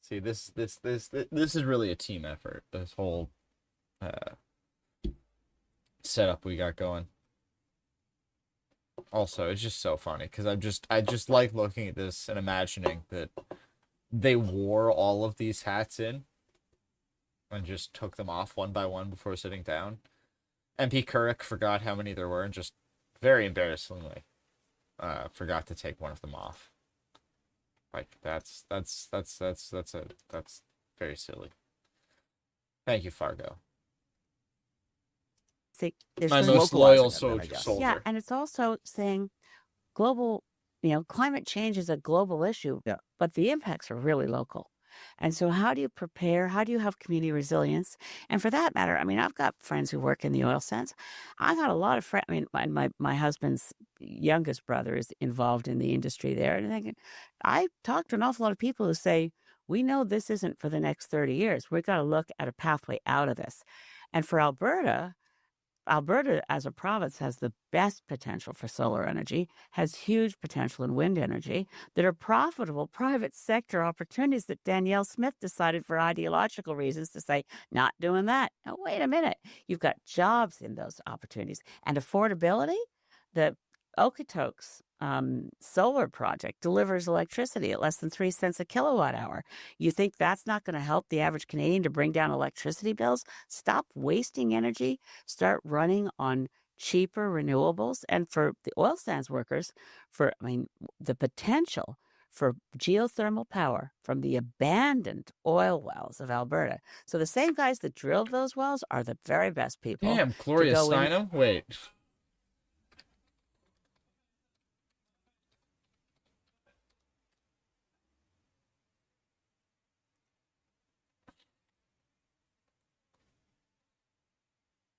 See, this is really a team effort. This whole setup we got going. Also, it's just so funny because I just like looking at this and imagining that they wore all of these hats in and just took them off one by one before sitting down. MP Couric forgot how many there were and just very embarrassingly forgot to take one of them off. Like that's very silly. Thank you, Fargo. My most loyal soldier. Yeah, and it's also saying global, climate change is a global issue, but the impacts are really local. And so how do you prepare? How do you have community resilience? And for that matter, I mean, I've got friends who work in the oil sands. I got a lot of friends. I mean, my husband's youngest brother is involved in the industry there. And I talk to an awful lot of people who say, we know this isn't for the next 30 years. We've got to look at a pathway out of this. And for Alberta as a province has the best potential for solar energy, has huge potential in wind energy that are profitable private sector opportunities that Danielle Smith decided for ideological reasons to say, not doing that. Now, wait a minute. You've got jobs in those opportunities and affordability. The Okotoks solar project delivers electricity at less than 3 cents a kilowatt hour. You think that's not going to help the average Canadian to bring down electricity bills? Stop wasting energy. Start running on cheaper renewables. And for the oil sands workers, the potential for geothermal power from the abandoned oil wells of Alberta. So the same guys that drilled those wells are the very best people. Damn, Gloria Steinem? Wait.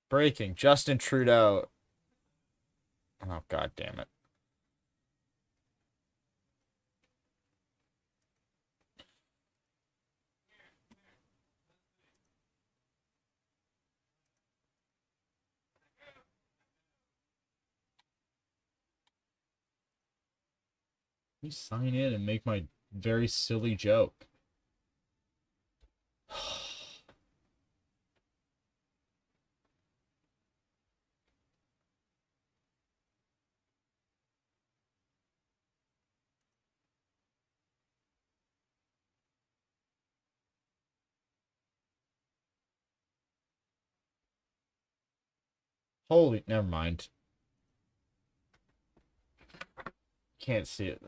Breaking. Justin Trudeau. Oh, God damn it. Let me sign in and make my very silly joke. Holy, never mind. Can't see it.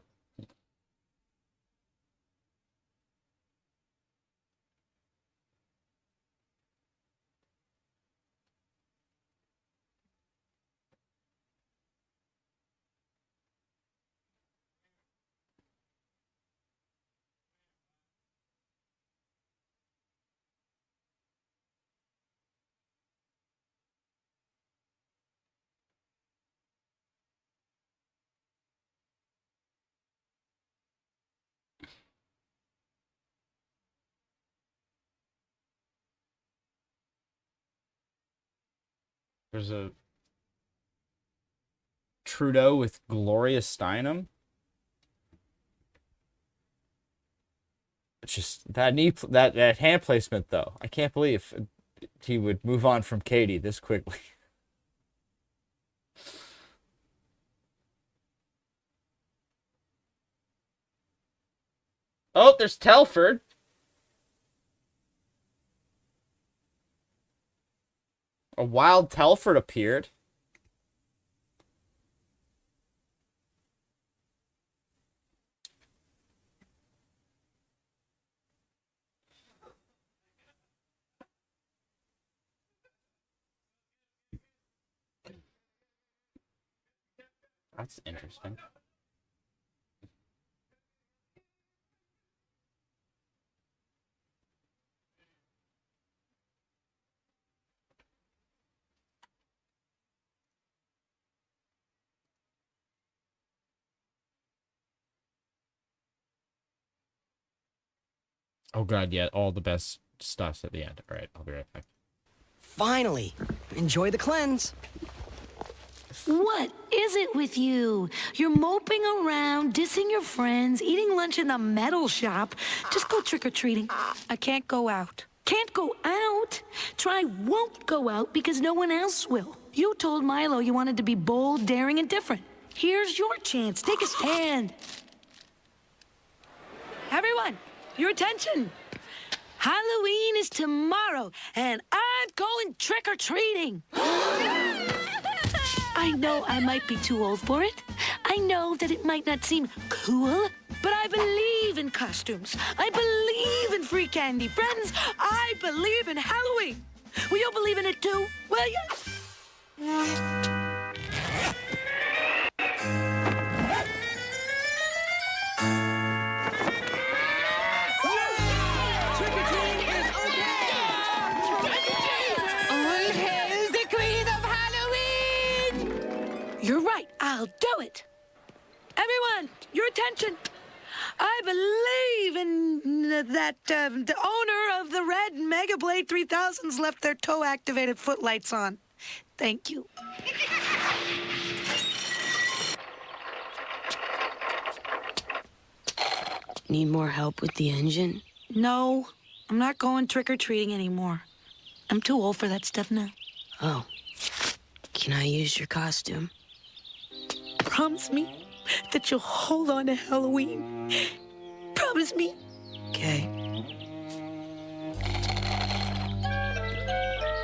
There's a Trudeau with Gloria Steinem. It's just that that hand placement though. I can't believe he would move on from Katie this quickly. Oh, there's Telford. A wild Telford appeared. That's interesting. Oh god, yeah, all the best stuff's at the end. All right, I'll be right back. Finally, enjoy the cleanse. What is it with you? You're moping around, dissing your friends, eating lunch in the metal shop. Just go trick-or-treating. I can't go out. Can't go out? Try won't go out because no one else will. You told Milo you wanted to be bold, daring, and different. Here's your chance. Take a stand. Everyone, your attention. Halloween is tomorrow, and I'm going trick-or-treating. I know I might be too old for it. I know that it might not seem cool, but I believe in costumes. I believe in free candy. Friends, I believe in Halloween. Will you believe in it too? Will you? You're right, I'll do it. Everyone, your attention. I believe in that the owner of the red Mega Blade 3000s left their toe-activated footlights on. Thank you. Need more help with the engine? No, I'm not going trick-or-treating anymore. I'm too old for that stuff now. Oh. Can I use your costume? Promise me that you'll hold on to Halloween. Promise me. Okay.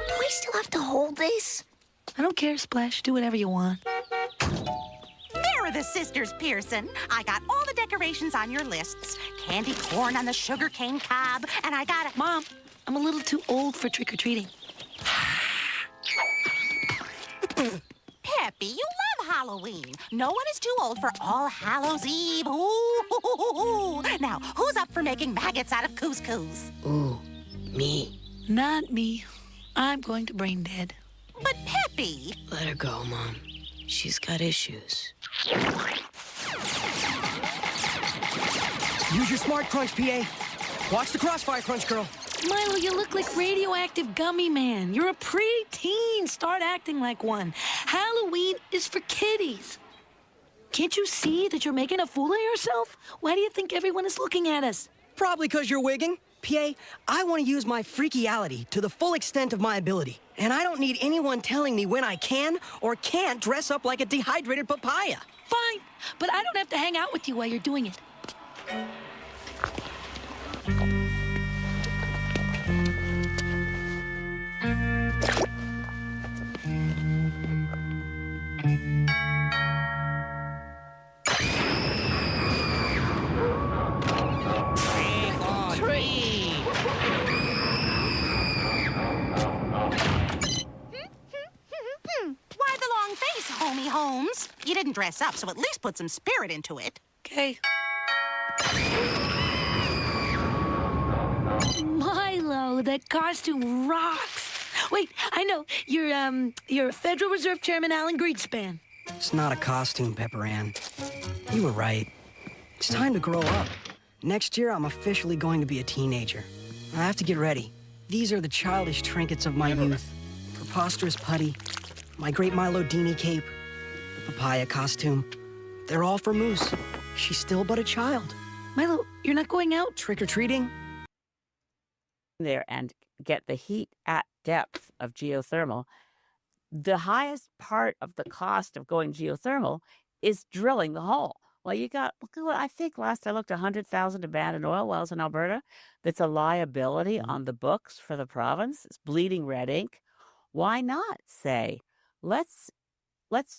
Do we still have to hold this? I don't care, Splash. Do whatever you want. There are the sisters Pearson. I got all the decorations on your lists. Candy corn on the sugarcane cob, and I got a... Mom, I'm a little too old for trick-or-treating. Peppy, you love Halloween. No one is too old for All Hallows Eve. Ooh. Now, who's up for making maggots out of couscous? Ooh, me. Not me. I'm going to brain dead. But Peppy... Let her go, Mom. She's got issues. Use your smart crunch, PA. Watch the crossfire crunch, girl. Milo, you look like radioactive gummy man. You're a pre-teen. Start acting like one. Halloween is for kiddies. Can't you see that you're making a fool of yourself? Why do you think everyone is looking at us? Probably because you're wigging. PA, I want to use my freakiality to the full extent of my ability. And I don't need anyone telling me when I can or can't dress up like a dehydrated papaya. Fine, but I don't have to hang out with you while you're doing it. Why the long face, homie Holmes? You didn't dress up, so at least put some spirit into it. Okay. Milo, that costume rocks. Wait, I know. You're Federal Reserve Chairman Alan Greenspan. It's not a costume, Pepper Ann. You were right. It's time to grow up. Next year, I'm officially going to be a teenager. I have to get ready. These are the childish trinkets of my youth. Preposterous putty, my great Milo Dini cape, the papaya costume. They're all for Moose. She's still but a child. Milo, you're not going out trick-or-treating? There and get the heat at depth of geothermal. The highest part of the cost of going geothermal is drilling the hole. Well, look at what I think last I looked, 100,000 abandoned oil wells in Alberta. That's a liability on the books for the province. It's bleeding red ink. Why not say, let's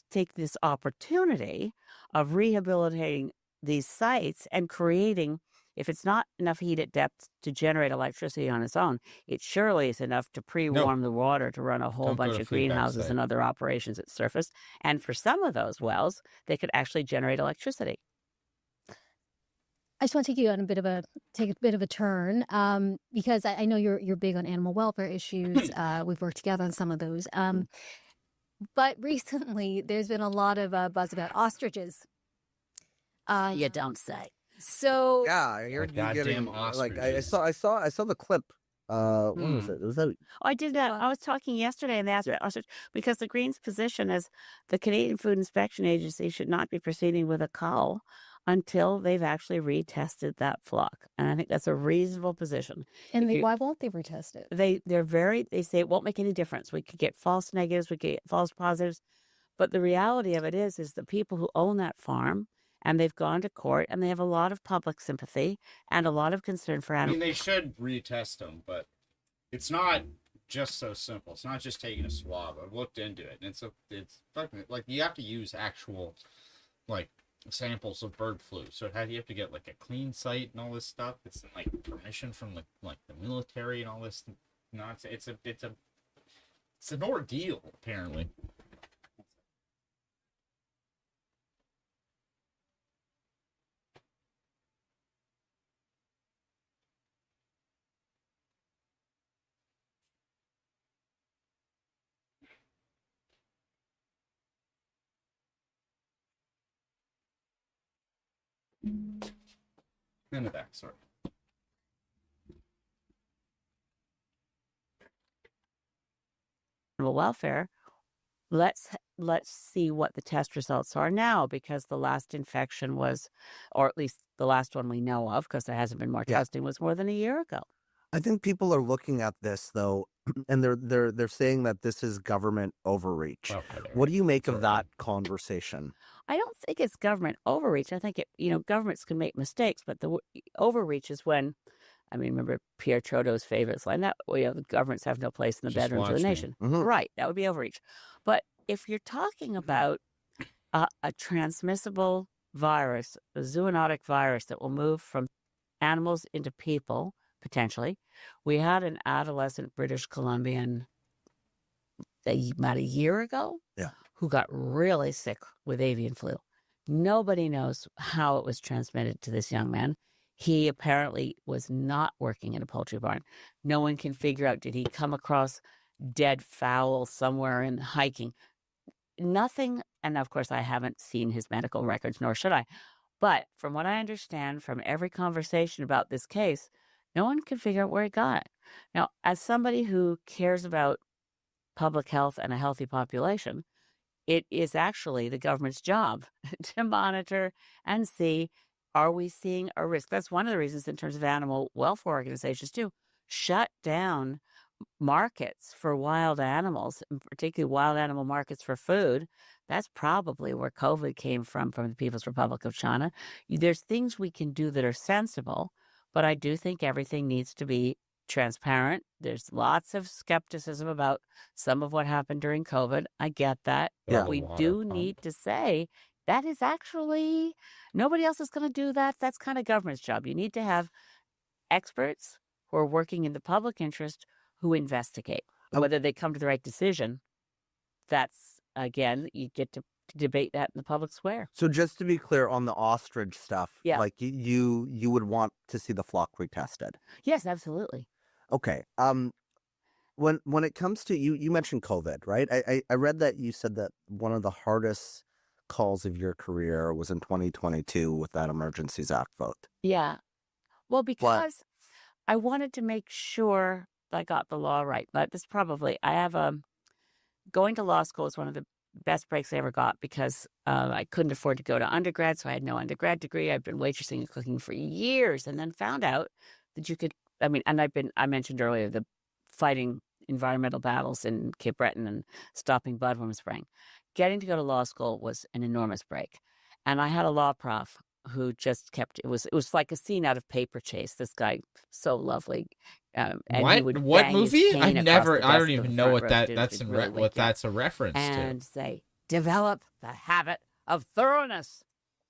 take this opportunity of rehabilitating these sites and creating if it's not enough heat at depth to generate electricity on its own, it surely is enough to pre-warm the water to run a whole Don't go bunch to of food bank greenhouses site. and other operations at surface. And for some of those wells, they could actually generate electricity. I just want to take you on a bit of a turn, because I know you're big on animal welfare issues. We've worked together on some of those. But recently, there's been a lot of buzz about ostriches. You don't say. So Yeah, I heard you getting goddamn like ostriches. I saw the clip. What was it? Was that Oh, I did that. I was talking yesterday and they asked about ostrich because the Greens' position is the Canadian Food Inspection Agency should not be proceeding with a cull until they've actually retested that flock. And I think that's a reasonable position. And why won't they retest it? They say it won't make any difference. We could get false negatives, we could get false positives. But the reality of it is the people who own that farm, and they've gone to court, and they have a lot of public sympathy and a lot of concern for I animals. mean, they should retest them, but it's not just so simple. It's not just taking a swab. I've looked into it, and it's fucking like you have to use actual like samples of bird flu. So you have to get like a clean site and all this stuff. It's like permission from the military and all this nonsense. It's an ordeal apparently. In the back, sorry. Animal welfare. Let's see what the test results are now, because the last infection was, or at least the last one we know of, because there hasn't been more testing, was more than a year ago. I think people are looking at this though, and they're saying that this is government overreach. What do you make of that conversation? I don't think it's government overreach. I think governments can make mistakes, but the overreach is when, I mean, remember Pierre Trudeau's favorite line that the governments have no place in the Just bedrooms of the watch me. nation. Mhm. Right, that would be overreach. But if you're talking about a transmissible virus, a zoonotic virus that will move from animals into people potentially, we had an adolescent British Columbian about a year ago who got really sick with avian flu. Nobody knows how it was transmitted to this young man. He apparently was not working in a poultry barn. No one can figure out, did he come across dead fowl somewhere in hiking? Nothing. And of course, I haven't seen his medical records, nor should I. But from what I understand from every conversation about this case, no one can figure out where it got. Now, as somebody who cares about public health and a healthy population, it is actually the government's job to monitor and see, are we seeing a risk? That's one of the reasons in terms of animal welfare organizations too, shut down markets for wild animals, and particularly wild animal markets for food. That's probably where COVID came from the People's Republic of China. There's things we can do that are sensible, but I do think everything needs to be transparent. There's lots of skepticism about some of what happened during COVID. I get that. Yeah. But we do need to say that is actually, nobody else is going to do that. That's kind of government's job. You need to have experts who are working in the public interest who investigate. Whether they come to the right decision, that's, again, you get to debate that in the public square. So just to be clear on the ostrich stuff, like you would want to see the flock retested. Yes, absolutely. Okay. When it comes to you mentioned COVID, right? I read that you said that one of the hardest calls of your career was in 2022 with that Emergencies Act vote. Yeah. Well, because I wanted to make sure I got the law right. But this probably, I have going to law school is one of the best breaks I ever got because I couldn't afford to go to undergrad, so I had no undergrad degree. I've been waitressing and cooking for years, and then found out that you could. I mean, and I mentioned earlier the fighting environmental battles in Cape Breton and stopping bloodworm spraying. Getting to go to law school was an enormous break, and I had a law prof who just kept. It was like a scene out of Paper Chase. This guy, so lovely. And he would what bang his movie? cane I across never. the I desk don't of even the know front what row that. students. That's It'd really what wake you up. that's a reference And to. say, develop the habit of thoroughness.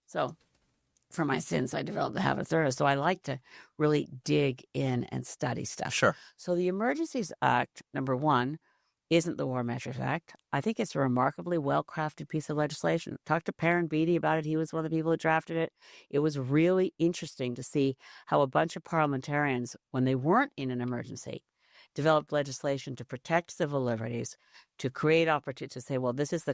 So for my sins, I developed the habit of thorough. So I like to really dig in and study stuff. Sure. So the Emergencies Act, number one, isn't the War Measures Act. I think it's a remarkably well-crafted piece of legislation. Talked to Perrin Beatty about it. He was one of the people who drafted it. It was really interesting to see how a bunch of parliamentarians, when they weren't in an emergency, developed legislation to protect civil liberties, to create opportunity to say, well, this is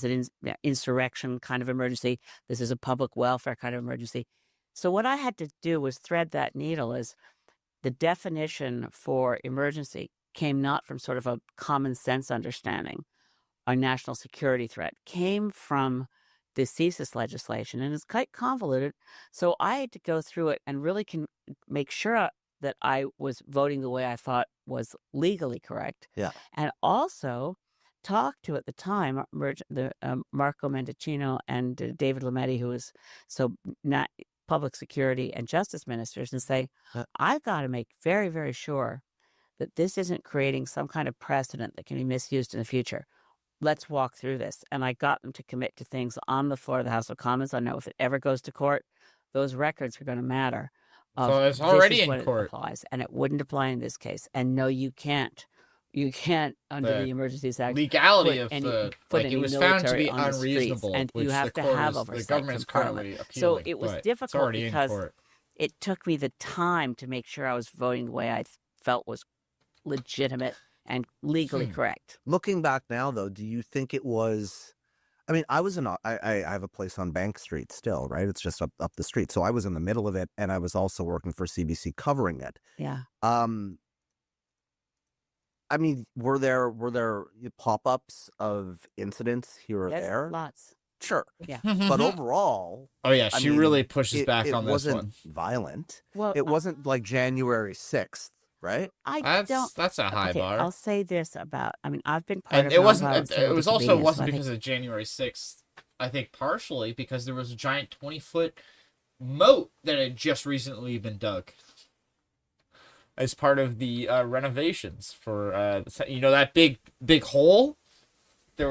an insurrection kind of emergency. This is a public welfare kind of emergency. So what I had to do was thread that needle as the definition for emergency came not from sort of a common sense understanding, a national security threat, came from the CSIS legislation, and it's quite convoluted. So I had to go through it and really make sure that I was voting the way I thought was legally correct. Yeah. And also talk to, at the time, Marco Mendicino and David Lametti, who was not public security and justice ministers, and say, I've got to make very, very sure that this isn't creating some kind of precedent that can be misused in the future. Let's walk through this. And I got them to commit to things on the floor of the House of Commons. I know if it ever goes to court, those records are going to matter. So it's already in it court. Applies, and it wouldn't apply in this case. And no, you can't. You can't, under the Emergencies Act, legality put of any it was found to military be on the streets, unreasonable, and which you have the to court have is, oversight the government's from Parliament. currently So appealing, it was but it's difficult already in because court. it took me the time to make sure I was voting the way I felt was legitimate and legally correct. Looking back now, though, do you think it was? I mean, I have a place on Bank Street still, right? It's just up the street. So I was in the middle of it, and I was also working for CBC covering it. Yeah. I mean, were there pop-ups of incidents here or Yes, there? lots. Sure. Yeah. But overall, Oh yeah, I she mean, really pushes it- back it on this wasn't one. violent. Well, It wasn't like January 6th, right? That's a high bar. I'll say this about, I've been part And of it wasn't. nonviolent It civil was also disobedience, wasn't so I think because of January 6th. I think partially because there was a giant 20-foot moat that had just recently been dug as part of the renovations for that big hole. They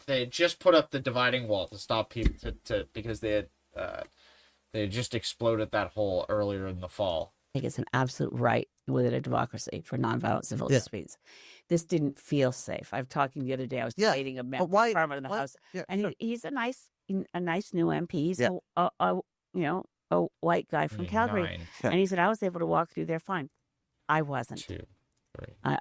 had just put up the dividing wall to stop people because they had just exploded that hole earlier in the fall. I think it's an absolute right within a democracy for nonviolent civil disputes. This didn't feel safe. I was talking the other day. I was debating a farmer in the House, and he's a nice new MP. He's a white guy from Calgary, and he said I was able to walk through there fine. I wasn't.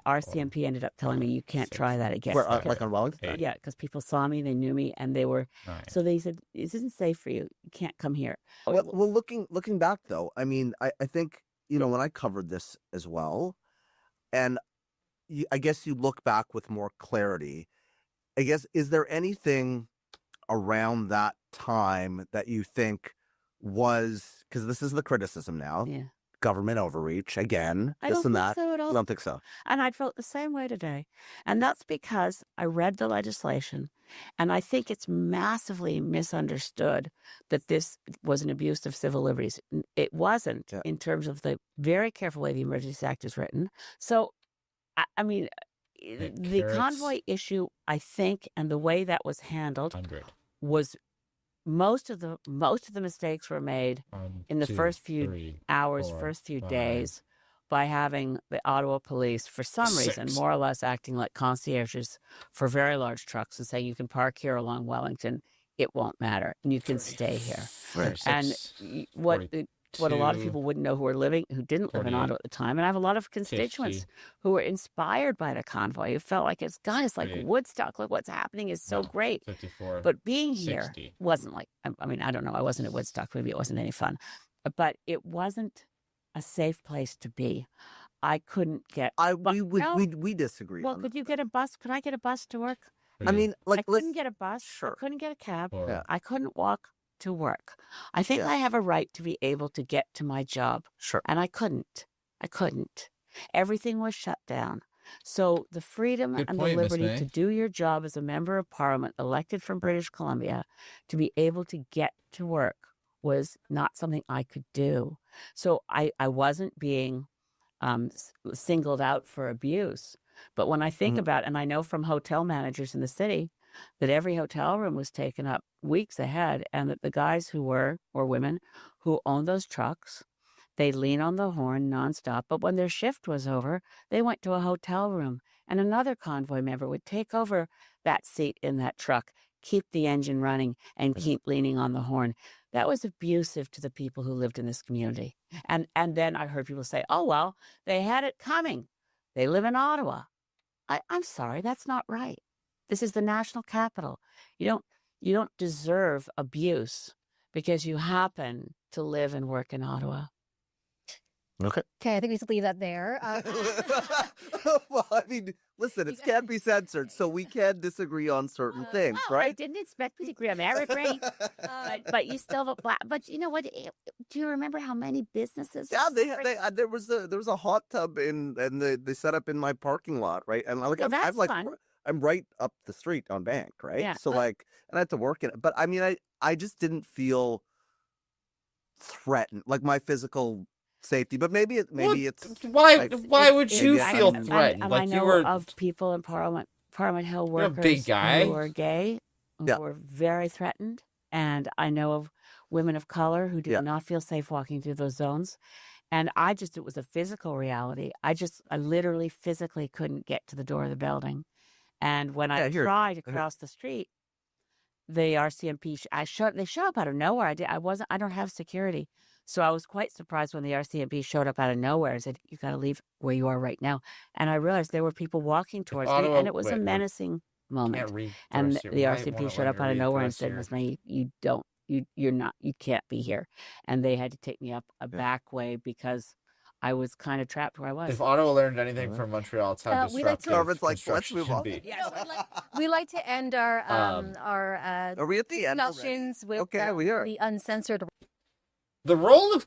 Our CMP ended up telling me you can't try that again. Like on Wellington? Yeah, because people saw me, they knew me, and they were. So they said this isn't safe for you. You can't come here. Well, looking back though, I mean, I think when I covered this as well, and I guess you look back with more clarity. I guess, is there anything around that time that you think was, because this is the criticism now, government overreach again, I this don't and think that? so at all. I don't think so. And I felt the same way today. And that's because I read the legislation, and I think it's massively misunderstood that this was an abuse of civil liberties. It wasn't in terms of the very careful way the Emergency Act is written. So, I mean, the convoy issue, I think, and the way that was handled was most of the mistakes were made in the first few hours, first few days, by having the Ottawa police, for some reason, more or less acting like concierges for very large trucks and saying you can park here along Wellington, it won't matter, and you can stay here. And what a lot of people wouldn't know who didn't live in Ottawa at the time, and I have a lot of constituents who were inspired by the convoy, who felt like it's like Woodstock, look what's happening is so great. 54, but being 60. here wasn't like, I don't know, I wasn't at Woodstock, maybe it wasn't any fun, but it wasn't a safe place to be. I couldn't get. We disagree. Well, could you get a bus? Could I get a bus to work? I mean, I couldn't get a bus. Sure. I couldn't get a cab. I couldn't walk to work. I think I have a right to be able to get to my job. Sure. And I couldn't. Everything was shut down. So the freedom and the liberty to do your job as a member of Parliament elected from British Columbia, to be able to get to work, was not something I could do. So I wasn't being singled out for abuse. But when I think about, and I know from hotel managers in the city that every hotel room was taken up weeks ahead, and that the guys who were, or women, who owned those trucks, they lean on the horn nonstop, but when their shift was over, they went to a hotel room, and another convoy member would take over that seat in that truck, keep the engine running, and keep leaning on the horn. That was abusive to the people who lived in this community. And then I heard people say, oh, well, they had it coming. They live in Ottawa. I'm sorry, that's not right. This is the national capital. You don't deserve abuse because you happen to live and work in Ottawa. Okay. Okay, I think we should leave that there. Well, I mean, listen, it can't be censored, so we can disagree on certain things, I right? didn't expect you to agree on that, right? But you still have a black. But you know what? Do you remember how many businesses? Yeah, there was a hot tub and they set up in my parking lot, right? And like Well, that's like fun. I'm right up the street on Bank, right? Yeah. So like, and I had to work in it, but I mean, I just didn't feel threatened, like my physical safety. But maybe it's why like, would you maybe I feel don't know. threatened? And like I you know were of people in Parliament Hill You're a workers big guy. who were gay, who were very threatened, and I know of women of color who did not feel safe walking through those zones. And it was a physical reality. I literally physically couldn't get to the door of the building. And when I tried to cross the street, the RCMP, they show up out of nowhere. I don't have security. So I was quite surprised when the RCMP showed up out of nowhere and said, you got to leave where you are right now. And I realized there were people walking towards me, and it was a menacing moment. And the RCMP showed up out of nowhere and said, listen, you can't be here. And they had to take me up a back way because I was kind of trapped where I was. If Ottawa learned anything from Montreal, it's how disruptive construction can be. We like to end our Are we at the end discussions with we are. the uncensored. The role of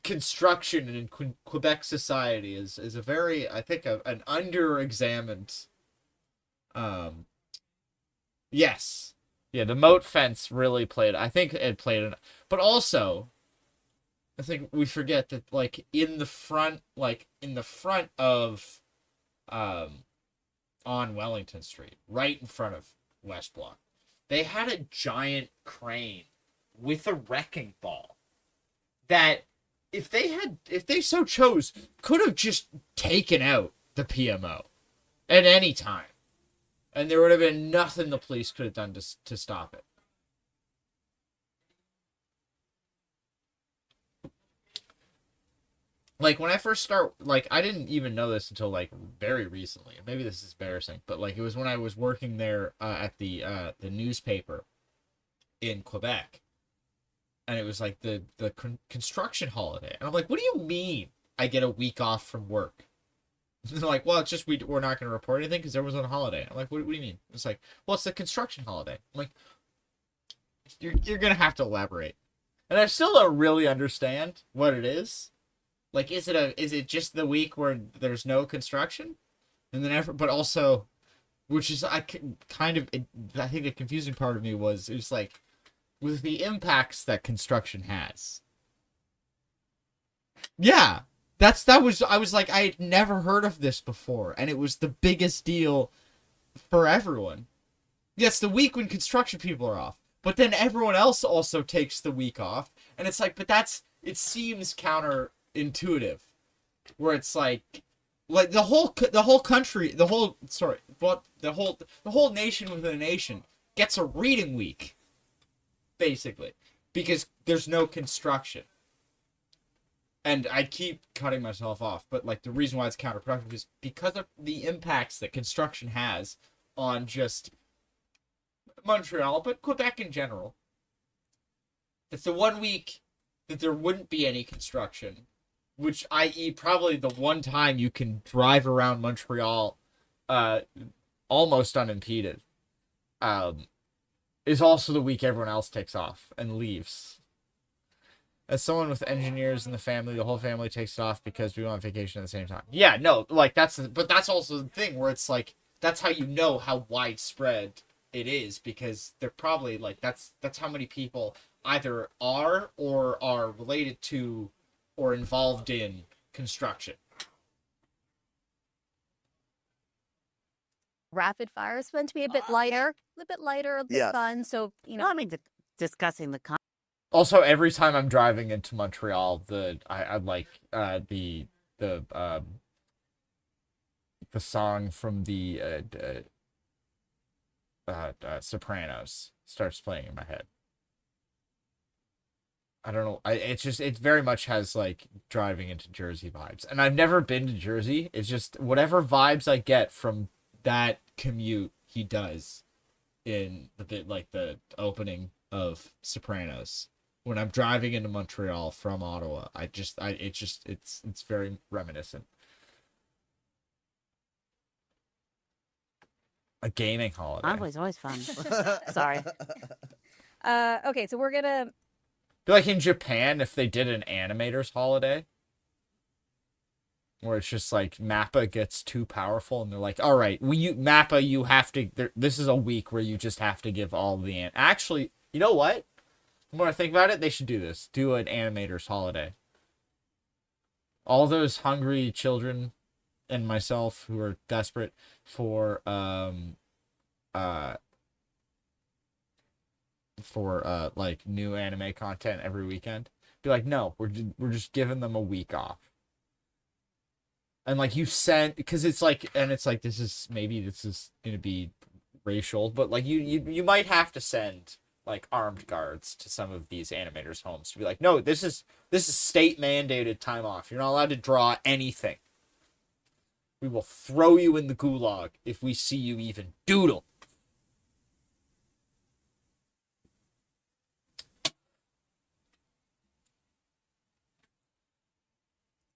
construction in Quebec society is a very, I think, an under-examined. Yes, yeah, the moat fence really played. I think it played, but also, I think we forget that, like in the front of, on Wellington Street, right in front of West Block, they had a giant crane with a wrecking ball that, if they so chose, could have just taken out the PMO at any time, and there would have been nothing the police could have done to stop it. Like, when I first I didn't even know this until, like, very recently. Maybe this is embarrassing, but, like, it was when I was working there at the newspaper in Quebec. And it was, like, the construction holiday. And I'm like, what do you mean I get a week off from work? And they're like, well, it's just we're not going to report anything because everyone's on holiday. I'm like, what do you mean? It's like, well, it's the construction holiday. I'm like, you're going to have to elaborate. And I still don't really understand what it is. Like, is it just the week where there's no construction? And then but also, which is, I think the confusing part of me was, it was like, with the impacts that construction has. Yeah, I was like, I had never heard of this before, and it was the biggest deal for everyone. Yes, the week when construction people are off, but then everyone else also takes the week off, and it's like, but it seems counterintuitive, where it's like the whole country, the whole nation within a nation gets a reading week, basically, because there's no construction. And I keep cutting myself off, but like the reason why it's counterproductive is because of the impacts that construction has on just Montreal, but Quebec in general. It's the 1 week that there wouldn't be any construction, which, i.e., probably the one time you can drive around Montreal almost unimpeded, is also the week everyone else takes off and leaves. As someone with engineers in the family, the whole family takes it off because we went on vacation at the same time. Yeah, no, like that's also the thing where it's like, that's how you know how widespread it is, because they're probably like, that's how many people either are or are related to or involved in construction. rapid fire is meant to be a bit lighter, a bit fun. So, I mean, discussing the Also, every time I'm driving into Montreal, I like the song from the Sopranos starts playing in my head. I don't know. It very much has like driving into Jersey vibes, and I've never been to Jersey. It's just whatever vibes I get from that commute he does in the bit like the opening of Sopranos. When I'm driving into Montreal from Ottawa, it's very reminiscent. A gaming holiday. Always fun. Sorry. Okay, so we're gonna Be like in Japan if they did an animator's holiday. Where it's just like Mappa gets too powerful and they're like, all right, Mappa, you have to, this is a week where you just have to give all the, actually, you know what? The more I think about it, they should do this. Do an animator's holiday. All those hungry children and myself who are desperate for like new anime content every weekend. Be like, no, we're just giving them a week off. And like you sent, because it's like this is gonna be racial, but like you might have to send like armed guards to some of these animators' homes to be like, no, this is state mandated time off. You're not allowed to draw anything. We will throw you in the gulag if we see you even doodle.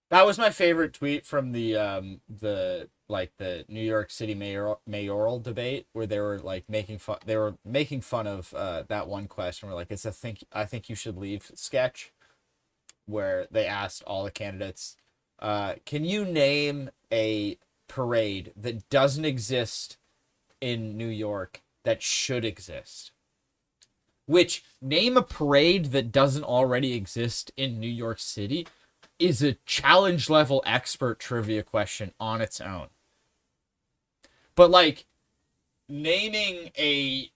That was my favorite tweet from the New York City mayoral debate where they were like making fun of that one question where like it's I think you should leave sketch where they asked all the candidates, can you name a parade that doesn't exist in New York that should exist? Which, name a parade that doesn't already exist in New York City is a challenge level expert trivia question on its own. But like naming a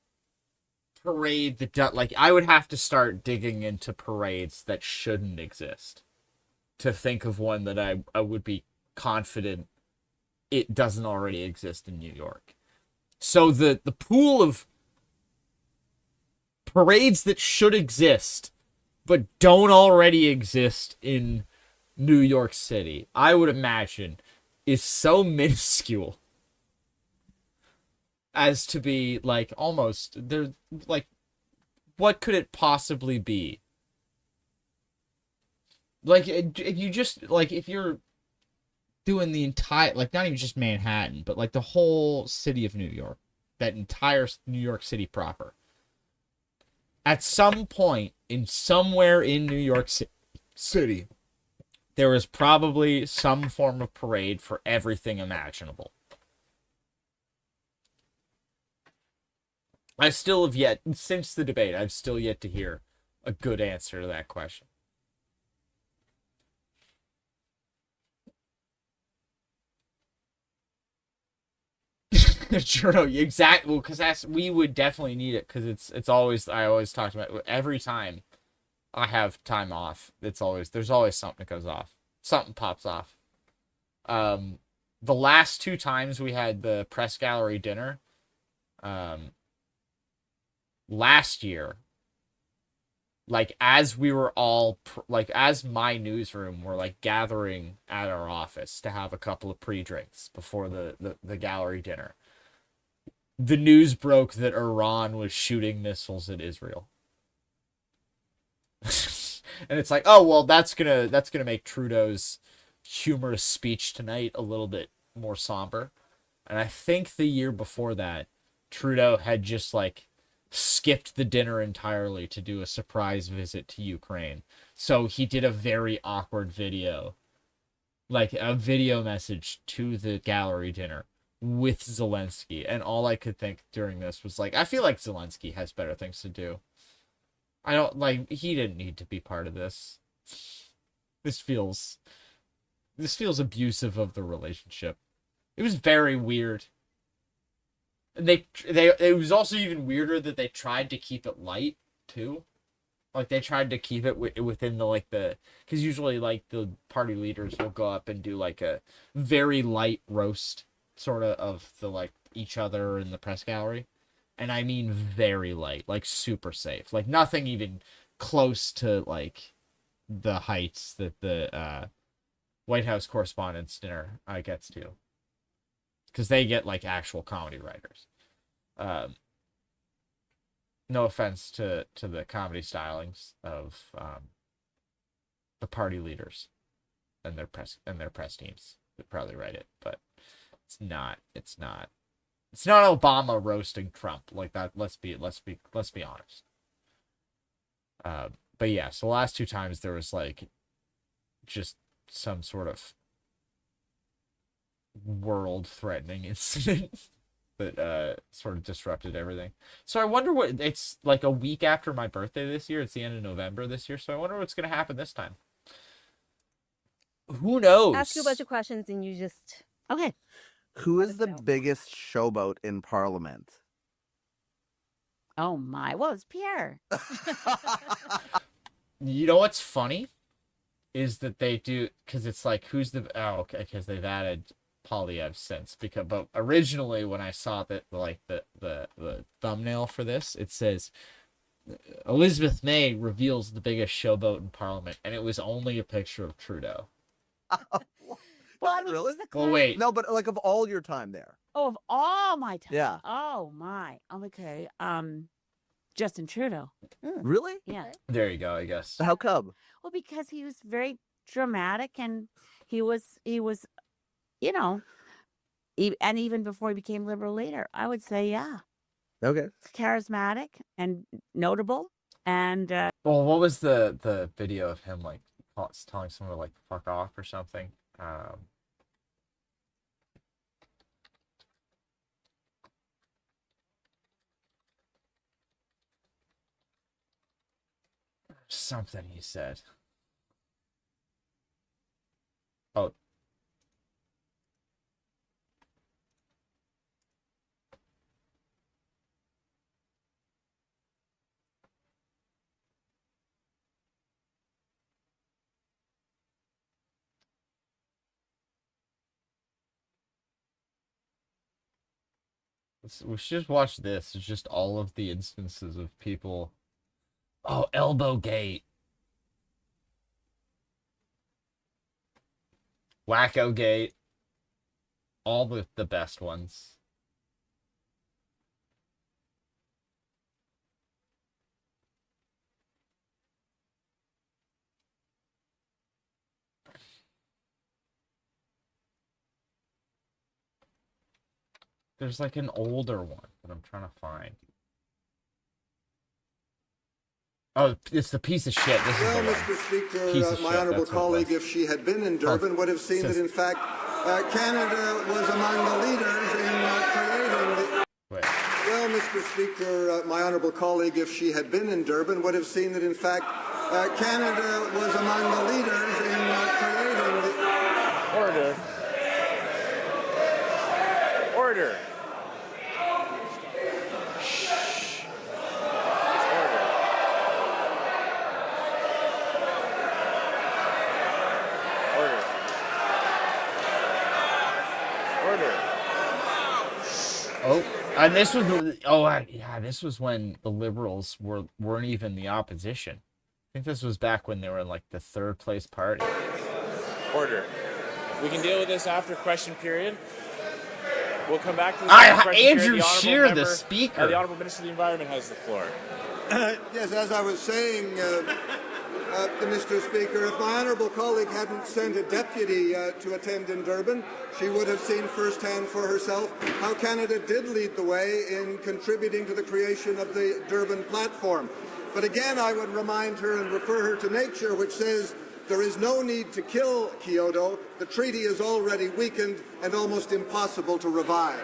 parade that like I would have to start digging into parades that shouldn't exist to think of one that I would be confident it doesn't already exist in New York. So the pool of parades that should exist but don't already exist in New York City, I would imagine, is so minuscule as to be like almost there. Like, what could it possibly be? Like, if you just like if you're doing the entire, like, not even just Manhattan, but like the whole city of New York, that entire New York City proper. At some point in somewhere in New York City, there is probably some form of parade for everything imaginable. I still have yet, since the debate, I've still yet to hear a good answer to that question. Sure, exactly. Well, because we would definitely need it, because it's always, I always talked about it, every time I have time off, there's always something that goes off. Something pops off. The last two times we had the press gallery dinner, last year, like as we were all as my newsroom were like gathering at our office to have a couple of pre-drinks before the gallery dinner, the news broke that Iran was shooting missiles at Israel. And it's like, oh well, that's gonna make Trudeau's humorous speech tonight a little bit more somber. And I think the year before that, Trudeau had just like skipped the dinner entirely to do a surprise visit to Ukraine. So he did a very awkward video, like a video message to the gallery dinner with Zelensky. And all I could think during this was like, I feel like Zelensky has better things to do. He didn't need to be part of this. This feels abusive of the relationship. It was very weird. It was also even weirder that they tried to keep it light too. Like they tried to keep it within because usually like the party leaders will go up and do like a very light roast sort of the like each other in the press gallery, and I mean very light, like super safe, like nothing even close to like the heights that the White House Correspondents' Dinner gets to, because they get like actual comedy writers. No offense to the comedy stylings of the party leaders and their press teams that probably write it, but it's not Obama roasting Trump like that. Let's be honest. But yeah, so the last two times there was like just some sort of world-threatening incident that sort of disrupted everything. So I wonder what it's like a week after my birthday this year. It's the end of November this year, so I wonder what's going to happen this time. Who knows? Ask you a bunch of questions and you just okay. Who is the biggest showboat in Parliament? Oh my! Well, it's Pierre. You know what's funny is that they do, because it's like who's the okay, because they've added Polyev since, but originally when I saw that like the thumbnail for this, it says Elizabeth May reveals the biggest showboat in Parliament, and it was only a picture of Trudeau. Well, I mean, really? Well, wait. No, but like of all your time there. Oh, of all my time. Yeah. Oh my. Okay. Justin Trudeau. Really? Yeah. There you go. I guess. How come? Well, because he was very dramatic, and he was, you know, and even before he became Liberal leader, I would say, yeah. Okay. Charismatic and notable, and. Well, what was the video of him like telling someone to like fuck off or something? Something he said. Oh. We should just watch this. It's just all of the instances of people. Oh, elbow gate. Wacko gate. All the best ones. There's like an older one that I'm trying to find. Oh, it's the piece of shit. This Well, is the Mr. Speaker, piece of my shit. honourable That's what it colleague, was. if she had been in Durban, would have seen that, in fact, Canada was among the leaders in creating the... Wait. Well, Mr. Speaker, my honourable colleague, if she had been in Durban, would have seen that, in fact, Canada was among the leaders in creating the... Order. Order. Oh, and this was this was when the Liberals weren't even the opposition. I think this was back when they were in like the third place party. Order. We can deal with this after question period. We'll come back to this after question period. Andrew The honourable Scheer, the member- speaker. The Honourable Minister of the Environment has the floor. Yes, as I was saying, Mr. Speaker, if my honourable colleague hadn't sent a deputy to attend in Durban, she would have seen firsthand for herself how Canada did lead the way in contributing to the creation of the Durban platform. But again, I would remind her and refer her to nature, which says there is no need to kill Kyoto. The treaty is already weakened and almost impossible to revive.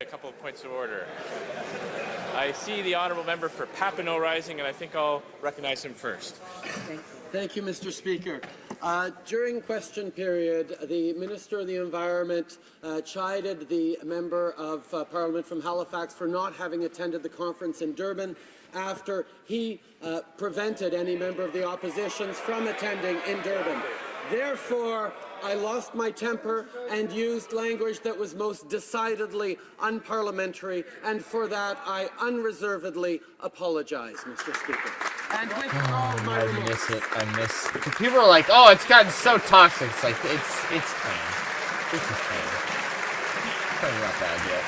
A couple of points of order. I see the honourable member for Papineau rising, and I think I'll recognize him first. Thank you, Mr. Speaker. During question period, the Minister of the Environment chided the Member of Parliament from Halifax for not having attended the conference in Durban after he prevented any member of the opposition from attending in Durban. Therefore, I lost my temper and used language that was most decidedly unparliamentary, and for that I unreservedly apologize, Mr. Speaker. And withdraw my I miss it. I miss. People are like, "Oh, it's gotten so toxic." It's like it's tame. This is tame. It's not bad yet.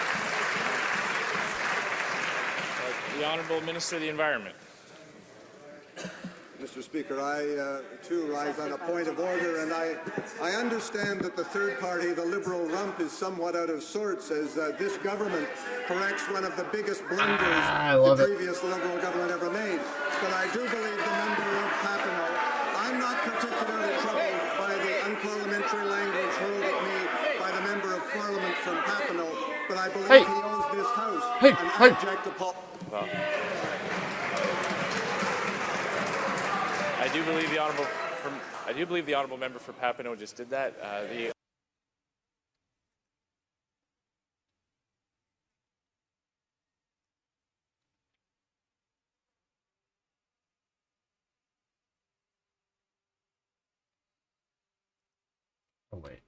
The Honourable Minister of the Environment. Mr. Speaker, I too rise on a point of order, and I understand that the third party, the Liberal rump, is somewhat out of sorts as this government corrects one of the biggest blunders the previous Liberal government ever made. But I do believe the member of Papineau, I'm not particularly troubled by the unparliamentary language hurled at me by the member of Parliament from Papineau, but I believe he owes this House an abject apology. I do believe the honourable member for Papineau just did that. Oh wait.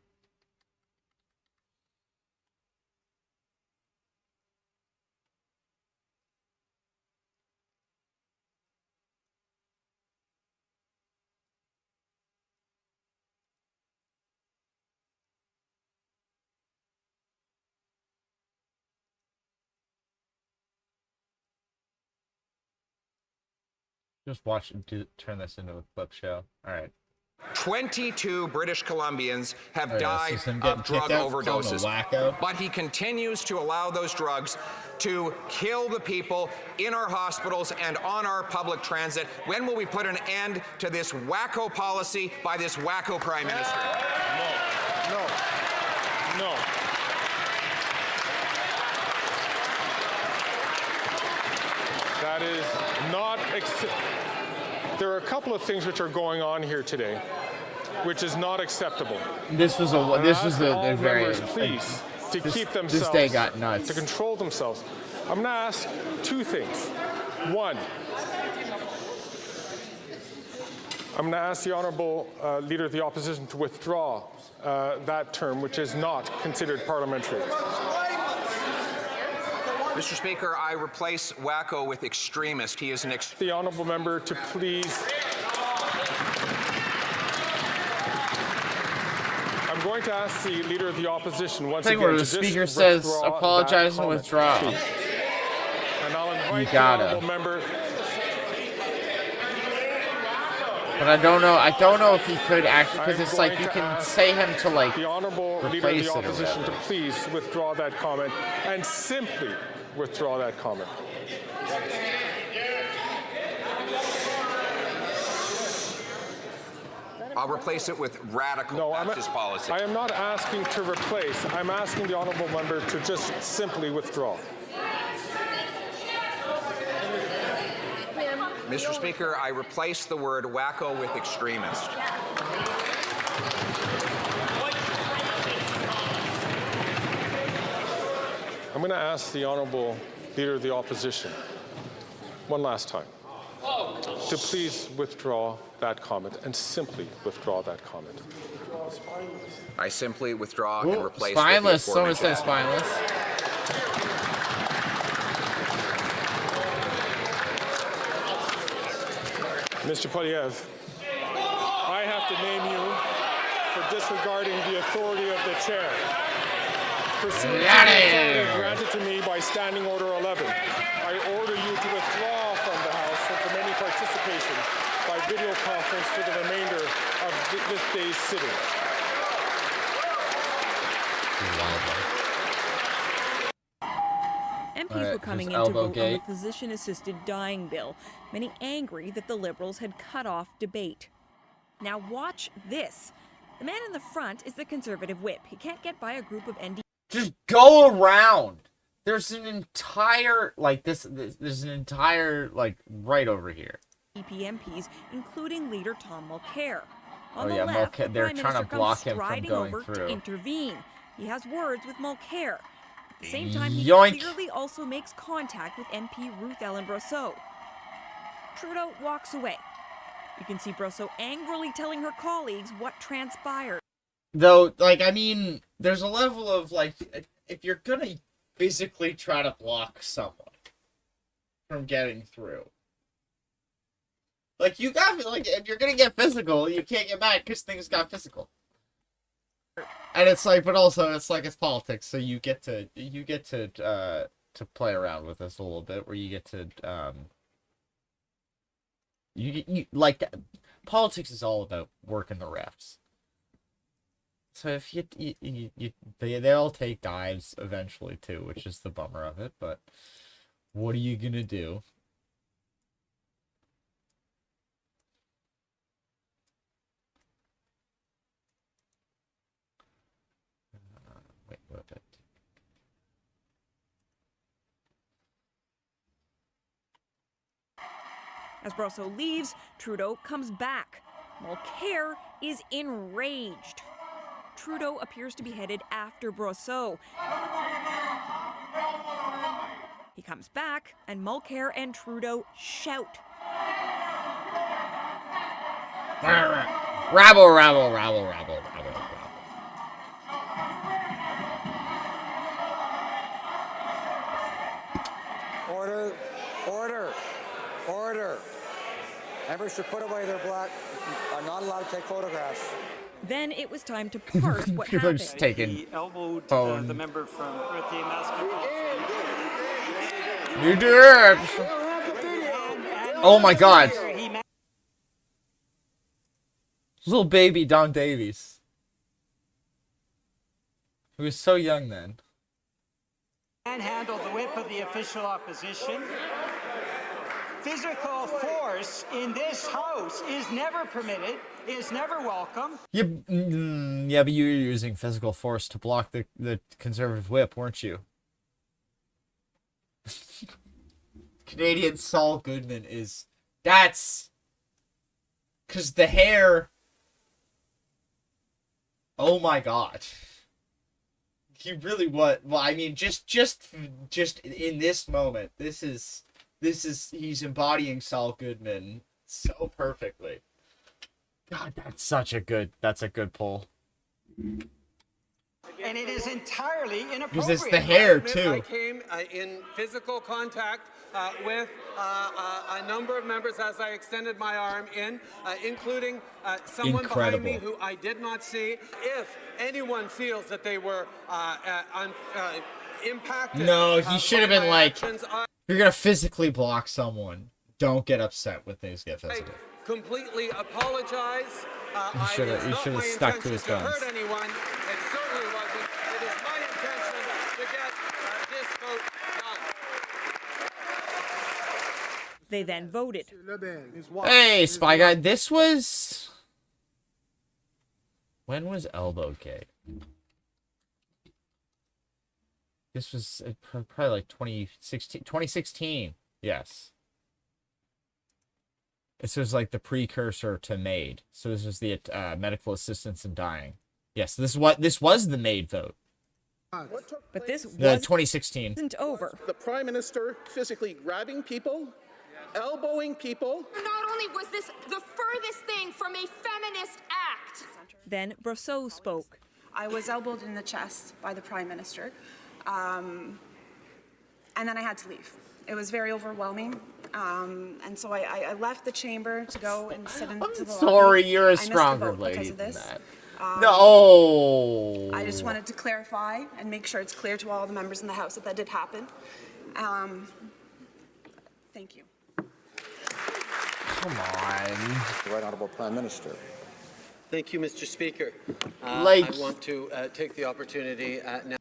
Just watch turn this into a clip show. All right. 22 British Columbians have died of drug overdoses, but he continues to allow those drugs to kill the people in our hospitals and on our public transit. When will we put an end to this wacko policy by this wacko Prime Minister? No. That is not there are a couple of things which are going on here today, which is not acceptable. This was a very please to keep themselves. This day got nuts. To control themselves. I'm going to ask two things. One, I'm going to ask the Honourable Leader of the Opposition to withdraw that term, which is not considered parliamentary. Mr. Speaker, I replace wacko with extremist. He is an The honourable member to please. I'm going to ask the Leader of the Opposition once again where the to speaker says apologize and withdraw. And I'll invite the honourable member. But I don't know if he could actually, because it's like you can say him to like the Honourable Leader of the Opposition to please withdraw that comment and simply withdraw that comment. I'll replace it with radical leftist policy. I am not asking to replace. I'm asking the honourable member to just simply withdraw. Mr. Speaker, I replace the word wacko with extremist. I'm going to ask the Honourable Leader of the Opposition one last time to please withdraw that comment and simply withdraw that comment. I simply withdraw and replace spineless. Someone says spineless. Mr. Polyev, I have to name you for disregarding the authority of the chair. Pursuant to the authority granted to me by Standing Order 11, I order you to withdraw from the House and from any participation by video conference for the remainder of this day's sitting. MPs were coming in to vote on the physician-assisted dying bill, many angry that the Liberals had cut off debate. Now watch this. The man in the front is the Conservative whip. He can't get by a group of ND. Just go around. There's an entire there's an entire right over here. MPs, including leader Tom Mulcair. On the yeah, left, the they're Prime trying to Minister block comes him from striding going over through. to intervene. He has words with Mulcair. At the same time, he Yoink. clearly also makes contact with MP Ruth Ellen Brosseau. Trudeau walks away. You can see Brosseau angrily telling her colleagues what transpired. Though, like, I mean, there's a level of, like, if you're gonna physically try to block someone from getting through, like, you got, like, if you're gonna get physical, you can't get mad because things got physical. And it's like, but also, it's like, it's politics, so you get to play around with this a little bit, where you get to, you like, politics is all about working the refs. So if they all take dives eventually too, which is the bummer of it. But what are you gonna do? Wait, what? As Brosseau leaves, Trudeau comes back. Mulcair is enraged. Trudeau appears to be headed after Brosseau. He comes back, and Mulcair and Trudeau shout. Rabble, rabble, rabble, rabble, rabble. Order, order, order. Members should put away their black, are not allowed to take photographs. Then it was time to parse what People are happened. just taking He elbowed phone. the member from Birthday Mascot. You did. Oh my God. Little baby Don Davies. He was so young then. And handled the whip of the official opposition. Physical force in this house is never permitted, is never welcome. Yeah, yeah, but you were using physical force to block the Conservative whip, weren't you? Canadian Saul Goodman is... That's... Because the hair... Oh my God. He really was... Well, I mean, just in this moment, this is... He's embodying Saul Goodman so perfectly. God, that's a good pull. And it is entirely inappropriate. Because it's the hair, I too. came in physical contact with a number of members as I extended my arm in, including someone behind me who I did not see. If anyone feels that they were impacted... No, he should have been like... actions, You're gonna physically block someone. Don't get upset when things get physical. completely apologize. He should have stuck to his guns. Hurt anyone. It certainly wasn't. It is my intention to get this vote done. They then voted. Hey, Spy Guy, this was... When was Elbowgate? This was probably like 2016. Yes. This was like the precursor to MAID. So this was the medical assistance in dying. Yes, this was the MAID vote. But this The 2016. wasn't over. The Prime Minister physically grabbing people, elbowing people. Not only was this the furthest thing from a feminist act. Then Brosseau spoke. I was elbowed in the chest by the Prime Minister, and then I had to leave. It was very overwhelming, and so I left the chamber to go and sit into the lobby. Sorry, you're a I missed the stronger vote lady because of than this. that. No. I just wanted to clarify and make sure it's clear to all the members in the House that that did happen. Thank you. Come on. Right Honourable Prime Minister. Thank you, Mr. Speaker. Like- I want to take the opportunity now.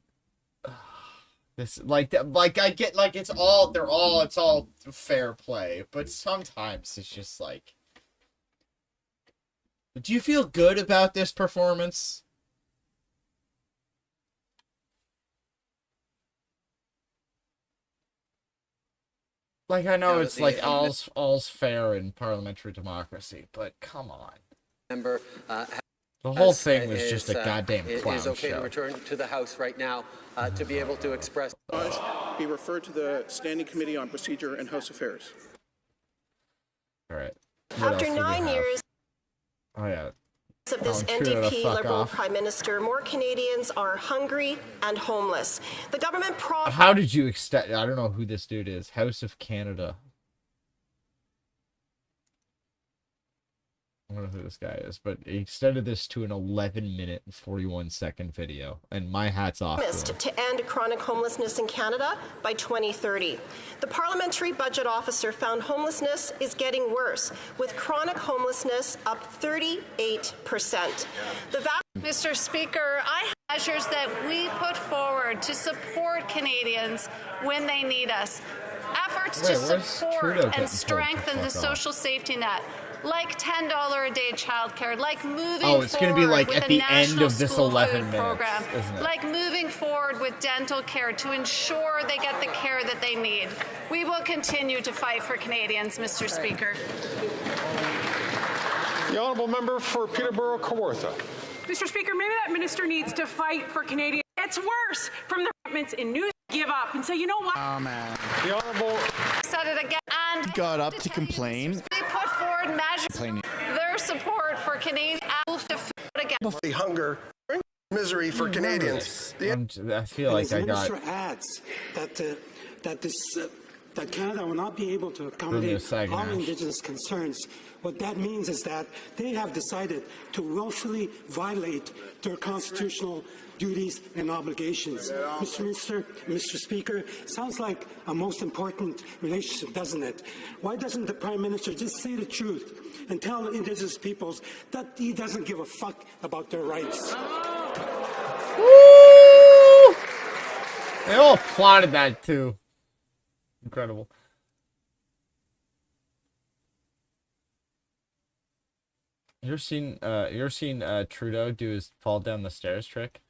This I get like it's all fair play, but sometimes it's just like, do you feel good about this performance? Like, I know it's like all's fair in parliamentary democracy, but come on. member. The whole thing was just a goddamn clown Is okay show. to return to the House right now to be able to express. Be referred to the Standing Committee on Procedure and House Affairs. All right. After 9 years Oh yeah. of this Trudeau to NDP fuck Liberal off. Prime Minister, more Canadians are hungry and homeless. The government How did you extend? I don't know who this dude is. House of Canada. I don't know who this guy is, but he extended this to an 11-minute and 41-second video, and my hat's off to promised him. to end chronic homelessness in Canada by 2030. The Parliamentary Budget Officer found homelessness is getting worse, with chronic homelessness up 38%. Mr. Speaker, I have measures that we put forward to support Canadians when they need us. Efforts to support and strengthen the social safety net, like $10 a day childcare, like moving It's going to be like at the end of this 11 minutes, program, isn't it? like moving forward with dental care to ensure they get the care that they need. We will continue to fight for Canadians, Mr. Speaker. The honourable member for Peterborough Kawartha. Mr. Speaker, maybe that minister needs to fight for Canadians. It's worse from the departments in news. Give up and say, you know what? Oh, man. The honourable said it again and got up to complain. we put forward measures their support for Canadians again. The hunger, misery for Canadians. I feel like I got. The minister adds that Canada will not be able to accommodate all Indigenous concerns. What that means is that they have decided to willfully violate their constitutional duties and obligations. Mr. Minister, Mr. Speaker, sounds like a most important relationship, doesn't it? Why doesn't the Prime Minister just say the truth and tell Indigenous peoples that he doesn't give a fuck about their rights? Woo! They all plotted that too. Incredible. You ever seen Trudeau do his fall down the stairs trick?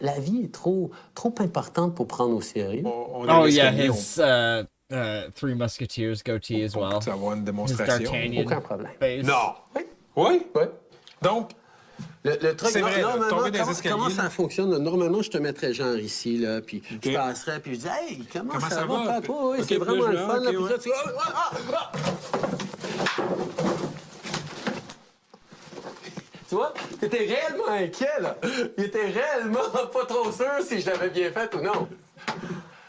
La vie est trop importante pour prendre au sérieux. Oh yeah, his Three Musketeers goatee as well. His D'Artagnan face. Non. Oui? Oui. Donc, le truc, c'est vrai, tomber des comment escaliers. ça fonctionne? Normalement, je te mettrais genre ici, là, puis je passerais, puis je dis, hey, comment ça va? Papa? Oui, c'est vraiment le fun, là. Puis là, tu Tu vois, t'étais réellement inquiet, là. Il était réellement pas trop sûr si je l'avais bien fait ou non.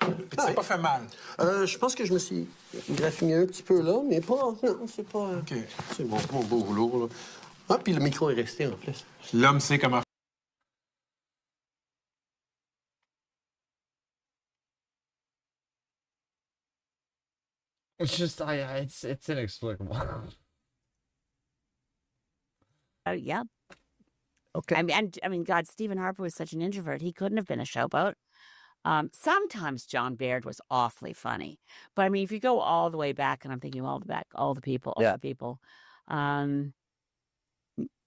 Tu t'es pas fait mal? Je pense que je me suis graffiné un petit peu là, mais pas... Non, c'est pas... OK. C'est mon beau rouleau, là. Ah, puis le micro est resté, en plus. L'homme sait comment... It's just, it's inexplicable. Oh yeah. Okay. I mean, God, Stephen Harper was such an introvert. He couldn't have been a showboat. Sometimes John Baird was awfully funny, but I mean, if you go all the way back, and I'm thinking all the people.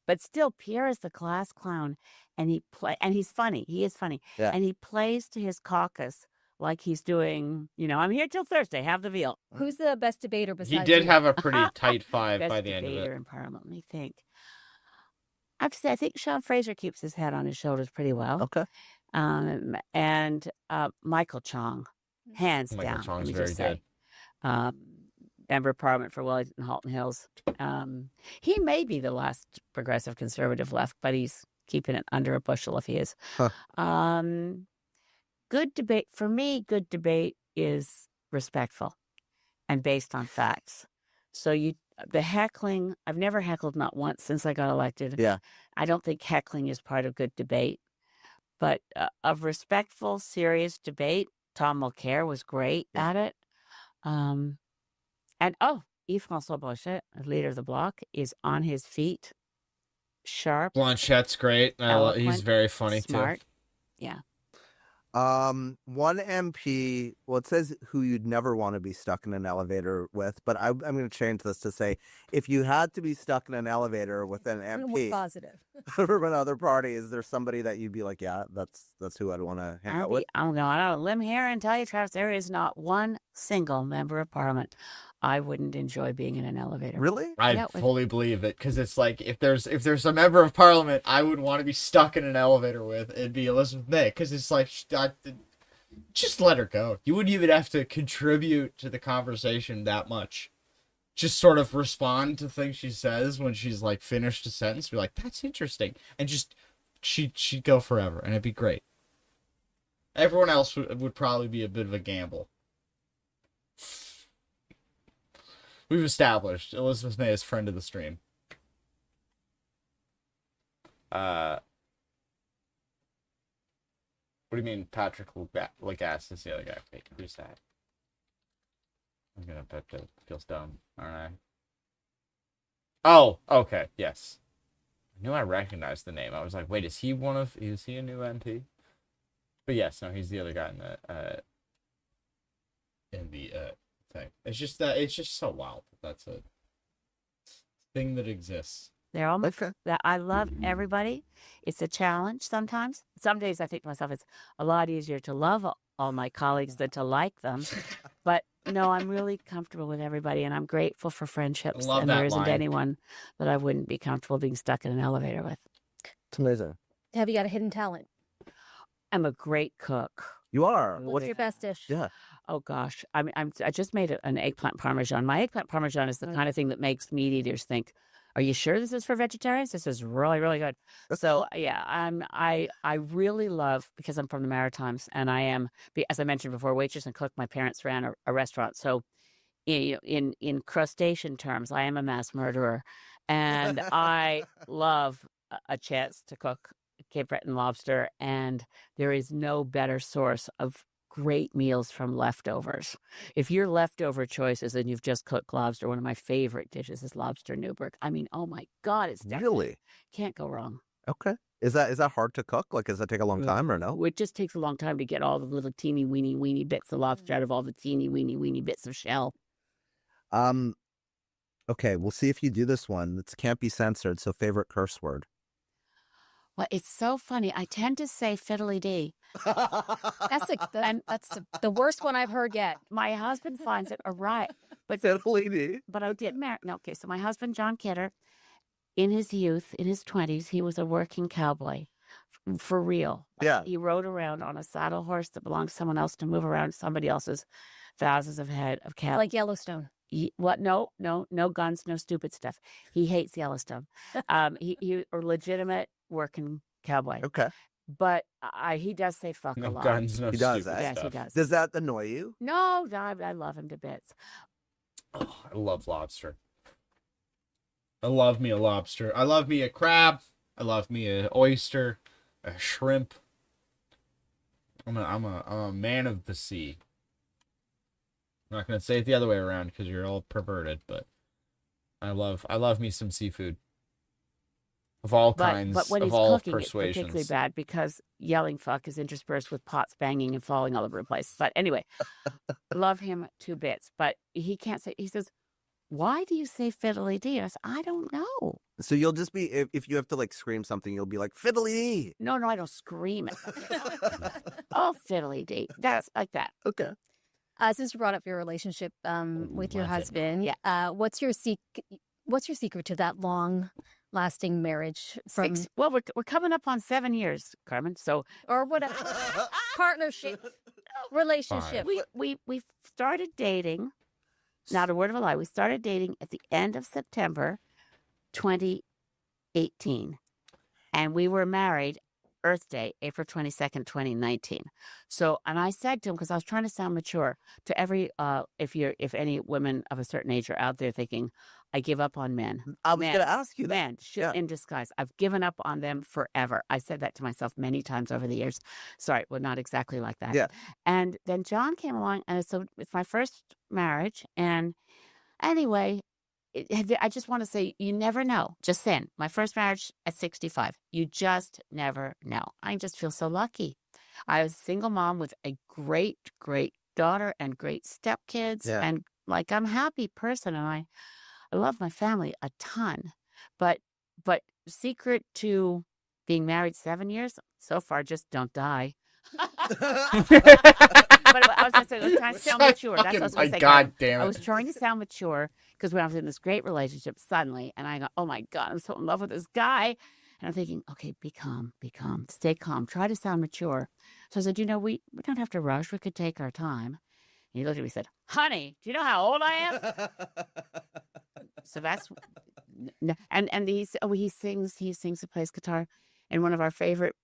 But still, Pierre is the class clown, and he's funny. He is funny, and he plays to his caucus like he's doing. I'm here till Thursday. Have the veal. Who's the best debater besides He did you? have a pretty tight five Best by the end of debater it. in Parliament. Let me think. I have to say, I think Sean Fraser keeps his head on his shoulders pretty well. Okay. And Michael Chong, hands Michael down. Chong's let me very just say. good. Member of Parliament for Wellington Halton Hills. He may be the last progressive conservative left, but he's keeping it under a bushel if he is. Huh. Good debate. For me, good debate is respectful and based on facts. So the heckling, I've never heckled, not once since I got elected. Yeah. I don't think heckling is part of good debate. But of respectful, serious debate, Tom Mulcair was great at it. And Yves-François Blanchet, leader of the Bloc, is on his feet, sharp. Blanchette's great. He's very funny smart. too. Yeah. One MP, well, it says who you'd never want to be stuck in an elevator with, but I'm going to change this to say if you had to be stuck in an elevator with an MP Positive. from another party, is there somebody that you'd be like, yeah, that's who I'd want to hang out with? I'm going out on a limb here and tell you, Travis, there is not one single member of parliament I wouldn't enjoy being in an elevator. Really? I fully believe it, because it's like if there's a member of parliament I would want to be stuck in an elevator with, it'd be Elizabeth May, because it's like just let her go. You wouldn't even have to contribute to the conversation that much. Just sort of respond to things she says when she's like finished a sentence. Be like, that's interesting, and just she'd go forever, and it'd be great. Everyone else would probably be a bit of a gamble. We've established Elizabeth May is friend of the stream. What do you mean Patrick Lagasse is the other guy? Wait, who's that? I'm gonna bet that feels dumb, aren't I? Oh, okay, yes. I knew I recognized the name. I was like, wait, is he a new MP? But yes, no, he's the other guy in the thing. It's just so wild that's a thing that exists. They're almost that I love everybody. It's a challenge sometimes. Some days I think to myself it's a lot easier to love all my colleagues than to like them. But no, I'm really comfortable with everybody, and I'm grateful for friendships. And there isn't anyone that I wouldn't be comfortable being stuck in an elevator with. It's amazing. Have you got a hidden talent? I'm a great cook. You are. What's your best dish? Yeah. Oh gosh, I just made an eggplant parmesan. My eggplant parmesan is the kind of thing that makes meat eaters think, "Are you sure this is for vegetarians? This is really, really good." So yeah, I really love, because I'm from the Maritimes, and I am, as I mentioned before, waitress and cook. My parents ran a restaurant, so in crustacean terms, I am a mass murderer, and I love a chance to cook Cape Breton lobster, and there is no better source of great meals from leftovers. If your leftover choices and you've just cooked lobster, one of my favorite dishes is lobster Newburgh. I mean, oh my God, it's really can't go wrong. Okay. Is that hard to cook? Like, does that take a long time or no? It just takes a long time to get all the little teeny weeny bits of lobster out of all the teeny weeny bits of shell. Okay, we'll see if you do this one. It can't be censored, so favorite curse word. Well, it's so funny. I tend to say fiddly-dee. That's the worst one I've heard yet. My husband finds it a riot. But fiddly-dee. But I did marry. No, okay. So my husband, John Kidder, in his youth, in his 20s, he was a working cowboy, for real. Yeah. He rode around on a saddle horse that belonged to someone else to move around somebody else's thousands of head of cattle. Like Yellowstone. What? No guns, no stupid stuff. He hates Yellowstone. He a legitimate working cowboy. Okay. But he does say fuck a lot. Guns, no he does. Yes, he does. Does that annoy you? No, I love him to bits. Oh, I love lobster. I love me a lobster. I love me a crab. I love me an oyster, a shrimp. I'm a man of the sea. I'm not gonna say it the other way around because you're all perverted, but I love me some seafood of all kinds, but when of he's all cooking, it's persuasions. particularly bad because yelling fuck is interspersed with pots banging and falling all over the place. But anyway, love him to bits. But he can't say. He says, "Why do you say fiddly dee?" I said, "I don't know." So you'll just be, if you have to like scream something, you'll be like fiddly dee. No, I don't scream it. Oh, fiddly dee. That's like that. Okay. Since you brought up your relationship with your husband, what's your secret to that long-lasting marriage? Well, we're coming up on 7 years, Carmen. So or whatever partnership, relationship. We started dating. Not a word of a lie. We started dating at the end of September 2018, and we were married Earth Day, April 22nd, 2019. So, and I said to him, because I was trying to sound mature, to every, if any women of a certain age are out there thinking, I give up on men. I was going to ask you that. Men, in disguise. I've given up on them forever. I said that to myself many times over the years. Sorry, well, not exactly like that. Yeah. And then John came along, and so it's my first marriage. And anyway, I just want to say, you never know. Just saying, my first marriage at 65. You just never know. I just feel so lucky. I was a single mom with a great, great daughter and great stepkids. Yeah. And like, I'm a happy person and I love my family a ton. But secret to being married 7 years so far, just don't die. But I was I was trying to sound mature. That's what I was going to say. God damn it. I was trying to sound mature because when I was in this great relationship suddenly, and I go, oh my God, I'm so in love with this guy. And I'm thinking, okay, be calm, stay calm, try to sound mature. So I said, we don't have to rush. We could take our time. And he looked at me and said, honey, do you know how old I am? So that's, and he sings, he plays guitar. And one of our favorite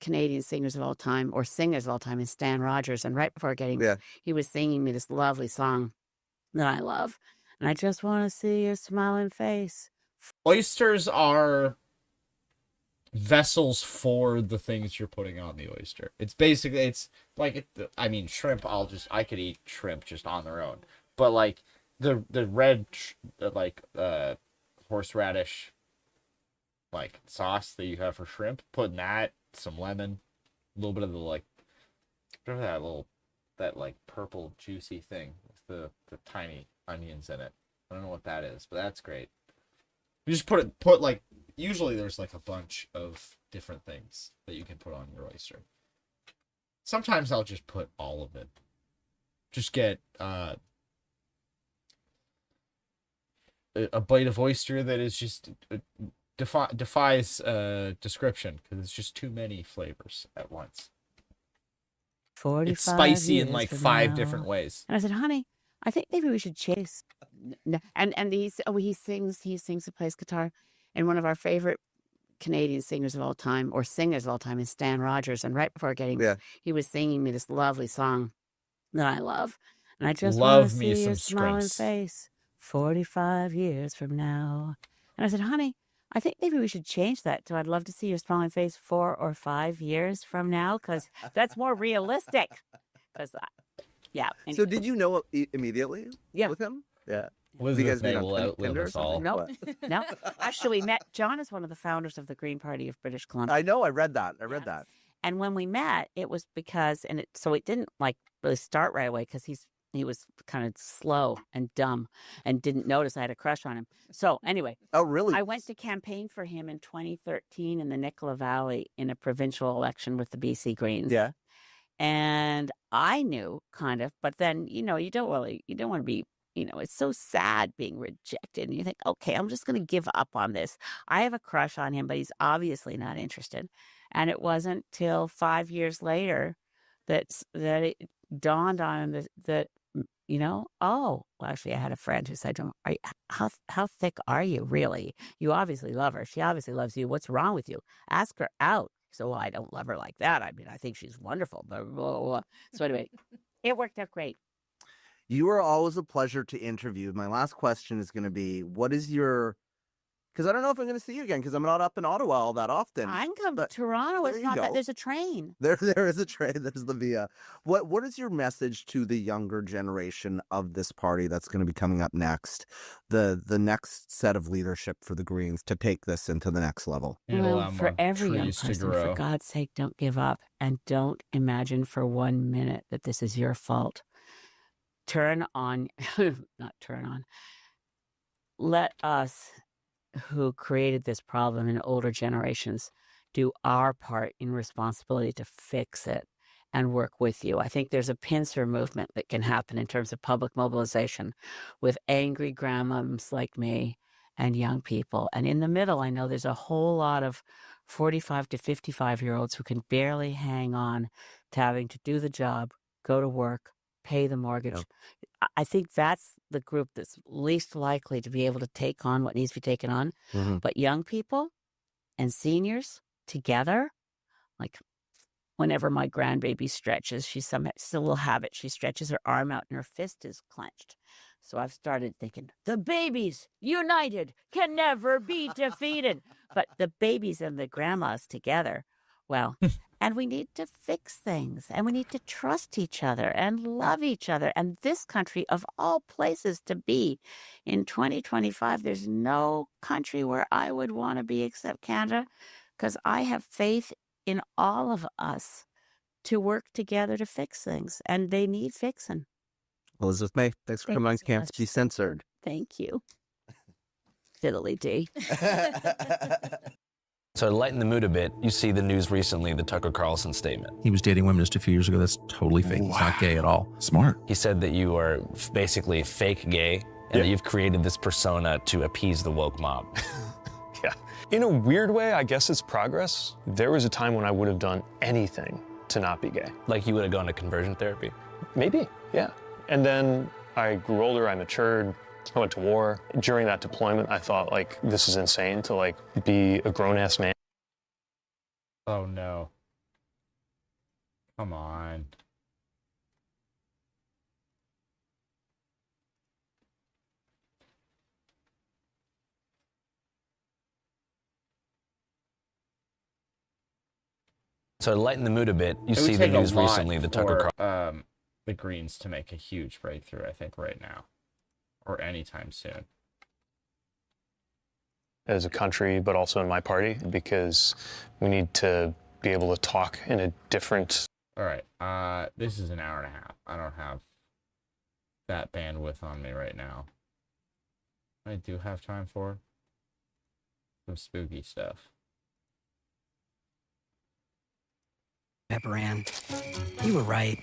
Canadian singers of all time, or singers of all time, is Stan Rogers. And right before he was singing me this lovely song that I love. And I just want to see your smiling face. Oysters are vessels for the things you're putting on the oyster. It's basically, it's like, shrimp, I could eat shrimp just on their own. But like the red, horseradish, like sauce that you have for shrimp, put in that, some lemon, a little bit of that purple juicy thing with the tiny onions in it. I don't know what that is, but that's great. You just usually there's like a bunch of different things that you can put on your oyster. Sometimes I'll just put all of it. Just get a bite of oyster that is just defies description because it's just too many flavors at once. 45 It's spicy in years like from 5 now. different ways. And I said, honey, I think maybe we should chase. And he sings, he plays guitar. And one of our favorite Canadian singers of all time, or singers of all time, is Stan Rogers. And right before he was singing me this lovely song that I love. And I just want to see your smiling face 45 years from now. And I said, honey, I think maybe we should change that to I'd love to see your smiling face 4 or 5 years from now, because that's more realistic. Yeah. So did you know immediately with him? Yeah. Elizabeth May will outlive us all. No. Actually, we met. John is one of the founders of the Green Party of British Columbia. I know. I read that. that. And when we met, it was because, so it didn't really start right away because he was kind of slow and dumb and didn't notice I had a crush on him. So anyway. Oh, really? I went to campaign for him in 2013 in the Nicola Valley in a provincial election with the BC Greens. Yeah. And I knew kind of, but then, you don't want to be, it's so sad being rejected. And you think, okay, I'm just going to give up on this. I have a crush on him, but he's obviously not interested. And it wasn't till 5 years later that it dawned on him that well, actually, I had a friend who said to him, how thick are you, really? You obviously love her. She obviously loves you. What's wrong with you? Ask her out. So, well, I don't love her like that. I mean, I think she's wonderful. Blah, blah, blah. So anyway, it worked out great. You are always a pleasure to interview. My last question is going to be, what is your... Because I don't know if I'm going to see you again because I'm not up in Ottawa all that often. I can come to Toronto. It's not that there's a train. There is a train. There's the Via. What is your message to the younger generation of this party that's going to be coming up next? The next set of leadership for the Greens to take this into the next level. Well, for every young person, for God's sake, don't give up and don't imagine for 1 minute that this is your fault. Let us, who created this problem in older generations, do our part in responsibility to fix it and work with you. I think there's a pincer movement that can happen in terms of public mobilization with angry grandmoms like me and young people. And in the middle, I know there's a whole lot of 45 to 55-year-olds who can barely hang on to having to do the job, go to work, pay the mortgage. Yep. I think that's the group that's least likely to be able to take on what needs to be taken on. Mm-hmm. But young people and seniors together, like whenever my grandbaby stretches, she still will have it. She stretches her arm out and her fist is clenched. So I've started thinking, the babies united can never be defeated. But the babies and the grandmas together, well, and we need to fix things and we need to trust each other and love each other. And this country, of all places to be in 2025, there's no country where I would want to be except Canada, because I have faith in all of us to work together to fix things, and they need fixing. Elizabeth May, thanks for coming on Can't Be Censored. Thank you. Fiddly D. So to lighten the mood a bit, you see the news recently, the Tucker Carlson statement. He was dating women just a few years ago. That's totally fake. Wow. He's not gay at all. Smart. He said that you are basically fake gay and that you've created this persona to appease the woke mob. Yeah. In a weird way, I guess it's progress. There was a time when I would have done anything to not be gay. Like you would have gone to conversion therapy? Maybe, yeah. And then I grew older, I matured, I went to war. During that deployment, I thought, like, this is insane to, like, be a grown-ass man. Oh, no. Come on. So to lighten the mood a bit, you see the news recently, the Tucker Carlson. The Greens to make a huge breakthrough, I think, right now. Or anytime soon. As a country, but also in my party, because we need to be able to talk in a different... All right, this is an hour and a half. I don't have that bandwidth on me right now. I do have time for some spooky stuff. Pepperan, you were right.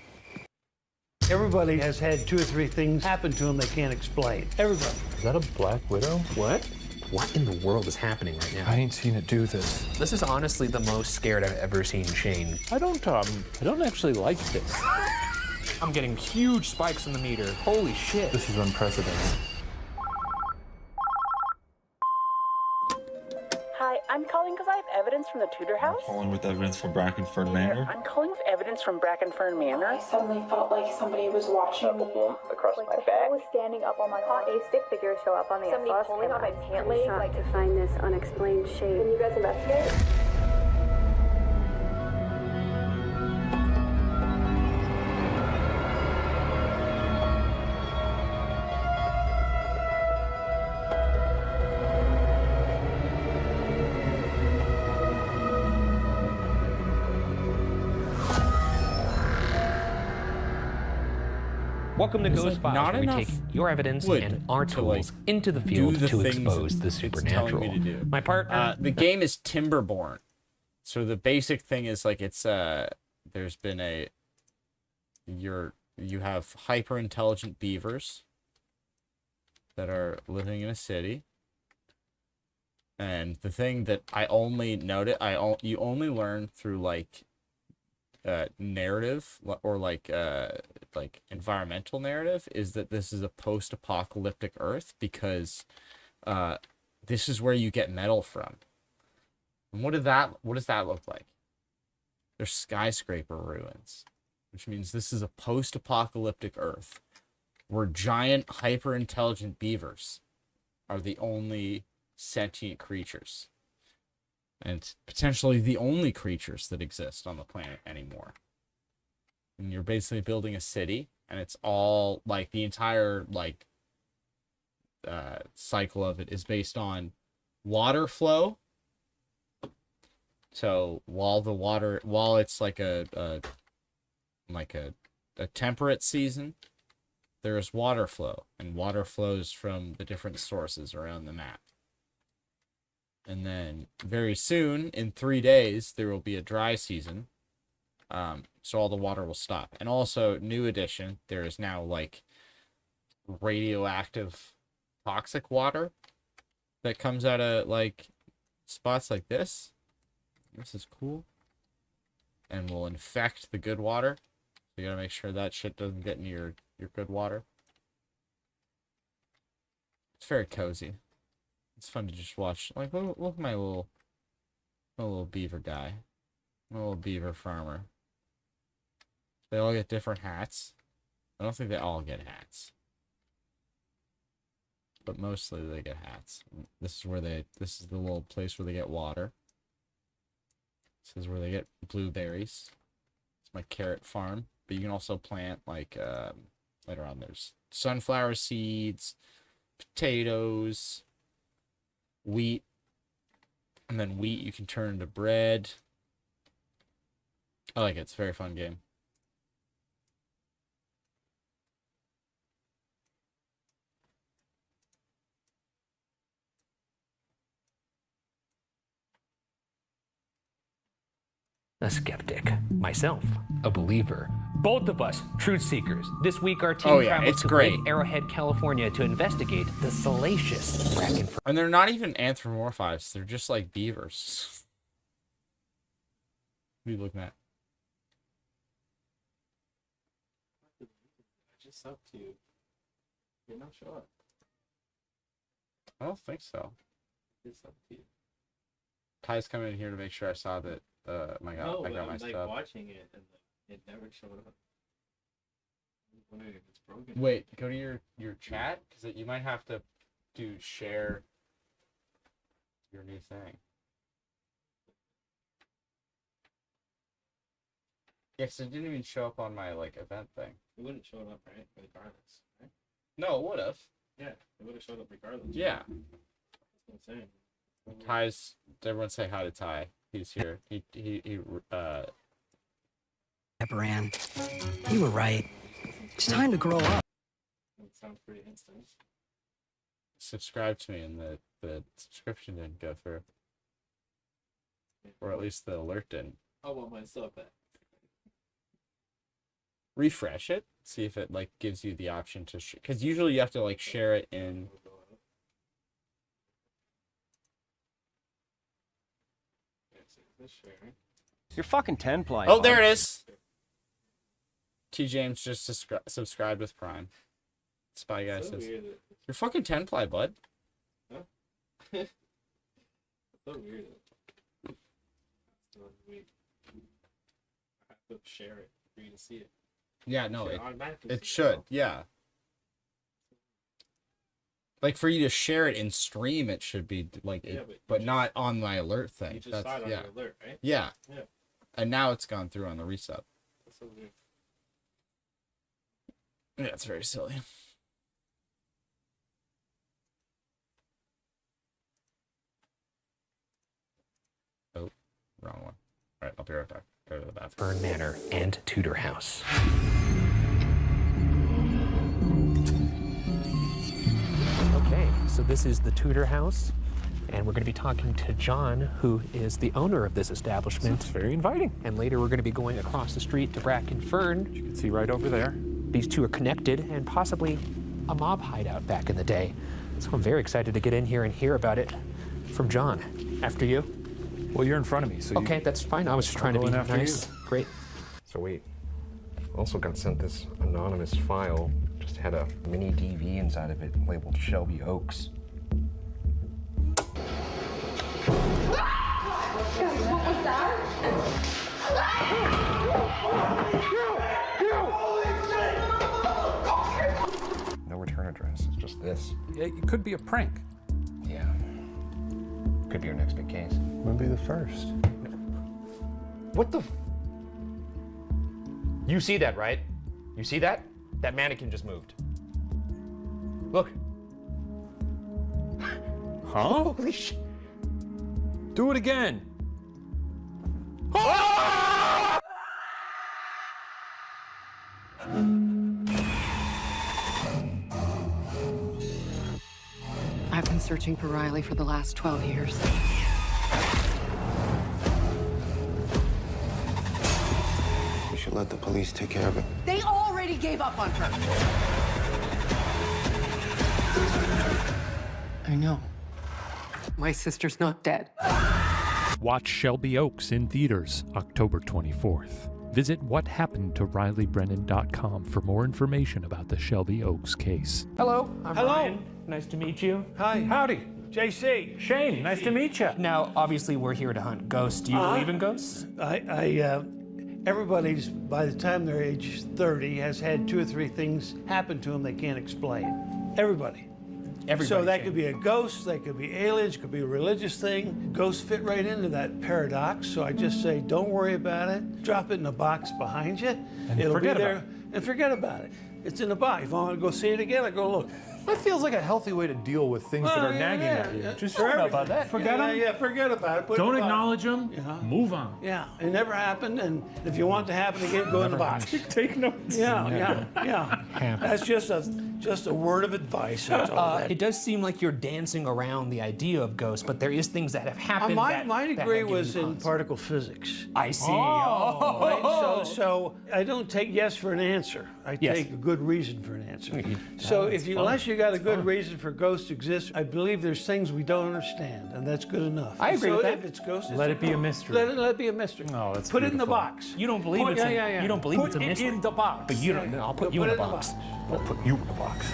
Everybody has had 2 or 3 things happen to them they can't explain. Everybody. Is that a black widow? What? What in the world is happening right now? I ain't seen it do this. This is honestly the most scared I've ever seen Shane. I don't actually like this. I'm getting huge spikes in the meter. Holy shit. This is unprecedented. Hi, I'm calling because I have evidence from the Tudor house. Calling with evidence from Brackenford Manor. I'm calling with evidence from Brackenford Manor. I suddenly felt like somebody was watching me. Across like my the back. hair was standing up on my arm. A stick figure show up on the Somebody SLS pulling on my camera. pant leg. Like to find this unexplained shape. Can you guys investigate? Welcome to Ghost Files, where we take your evidence and our tools into the field to expose the supernatural. My partner... the game is Timberborn. So the basic thing is, like, it's, there's been you have hyper-intelligent beavers that are living in a city. And the thing that I only noted, you only learn through, like, narrative or like environmental narrative is that this is a post-apocalyptic Earth because this is where you get metal from. And what does that look like? There's skyscraper ruins, which means this is a post-apocalyptic Earth where giant hyper-intelligent beavers are the only sentient creatures. And potentially the only creatures that exist on the planet anymore. And you're basically building a city, and it's all, like, the entire, like, cycle of it is based on water flow. So while it's like a temperate season, there's water flow, and water flows from the different sources around the map. And then very soon, in 3 days, there will be a dry season. So all the water will stop. And also, new addition, there is now, like, radioactive toxic water that comes out of, like, spots like this. This is cool. And will infect the good water. So you gotta make sure that shit doesn't get into your good water. It's very cozy. It's fun to just watch. Like, look at my little beaver guy. My little beaver farmer. They all get different hats. I don't think they all get hats. But mostly they get hats. This is the little place where they get water. This is where they get blueberries. It's my carrot farm. But you can also plant, like, later on there's sunflower seeds, potatoes, wheat, and then wheat you can turn into bread. I like it. It's a very fun game. A skeptic. Myself, a believer. Both of us, truth seekers. This week, our team travels to Lake Arrowhead, California to investigate the salacious Brackenford. And they're not even anthropomorphized. They're just like beavers. What are you looking at? Just up to you. You're not sure. I don't think so. It's up to you. Ty's coming in here to make sure I saw that. I got my stuff. Watching it and it never showed up. I'm wondering if it's broken. Wait, go to your chat because you might have to share your new thing. Yes, it didn't even show up on my event thing. It wouldn't show up, right? Regardless, right? No, it would have. Yeah, it would have showed up regardless. Yeah. That's insane. Ty's. Everyone say hi to Ty. He's here. Pepperan, you were right. It's time to grow up. It sounds pretty instant. Subscribe to me, and the subscription didn't go through, or at least the alert didn't. How about myself then? Refresh it. See if it gives you the option to because usually you have to share it in. You're fucking 10-ply. Oh, there it is. T. James just subscribed with Prime. Spy Guy says, "You're fucking 10-ply, bud." Huh? So weird. So weird. I have to share it for you to see it. Yeah, no, it should. Yeah. For you to share it in stream, it should be but not on my alert thing. You just saw it on your alert, right? Yeah. Yeah. And now it's gone through on the resub. That's so weird. Yeah, it's very silly. Oh, wrong one. All right, I'll be right back. Go to the bathroom. Fern Manor and Tudor House. Okay, so this is the Tudor House, and we're going to be talking to John, who is the owner of this establishment. It's very inviting. And later we're going to be going across the street to Bracken Fern. You can see right over there. These two are connected and possibly a mob hideout back in the day. So I'm very excited to get in here and hear about it from John. After you? Well, you're in front of me, so okay, that's fine. I was just trying to be nice. Great. So wait, also got sent this anonymous file. Just had a mini DV inside of it labeled Shelby Oaks. What was that? No return address, it's just this. Yeah, it could be a prank. Yeah. Could be our next big case. Might be the first. What the You see that, right? You see that? That mannequin just moved. Look. Huh? Holy shit. Do it again. I've been searching for Riley for the last 12 years. We should let the police take care of it. They already gave up on her. I know. My sister's not dead. Watch Shelby Oaks in theaters October 24th. Visit whathappenedtoRileyBrennan.com for more information about the Shelby Oaks case. Hello, I'm Hello. Ryan. Nice to meet you. Hi. Howdy. JC. Shane, nice to meet you. Now, obviously, we're here to hunt ghosts. Do you believe in ghosts? Everybody's, by the time they're age 30, has had 2 or 3 things happen to them they can't explain. Everybody. So that could be a ghost, that could be aliens, could be a religious thing. Ghosts fit right into that paradox. So I just say, don't worry about it. Drop it in a box behind you. And It'll be forget there. about And forget about it. It's in the box. If I want to go see it again, I go look. That feels like a healthy way to deal with things that are nagging at you. Just forget about that. Forget them. Yeah, forget about it. Put it Don't in the box. acknowledge them. Move on. Yeah, it never happened, and if you want it to happen again, go in the box. Take notes. Yeah. That's just a word of advice. That's all that. It does seem like you're dancing around the idea of ghosts, but there is things that have happened. My degree was in particle physics. I see. Right? So I don't take yes for an answer. I take a good reason for an answer. So unless you got a good reason for ghosts to exist, I believe there's things we don't understand, and that's good enough. I agree with that. If it's ghosts, Let it be a mystery. Let it be a mystery. Oh, that's Put it in the beautiful. box. You don't believe it's you don't believe it's a mystery. Put it in the box. But you don't. I'll put you in a box. I'll put you in a box.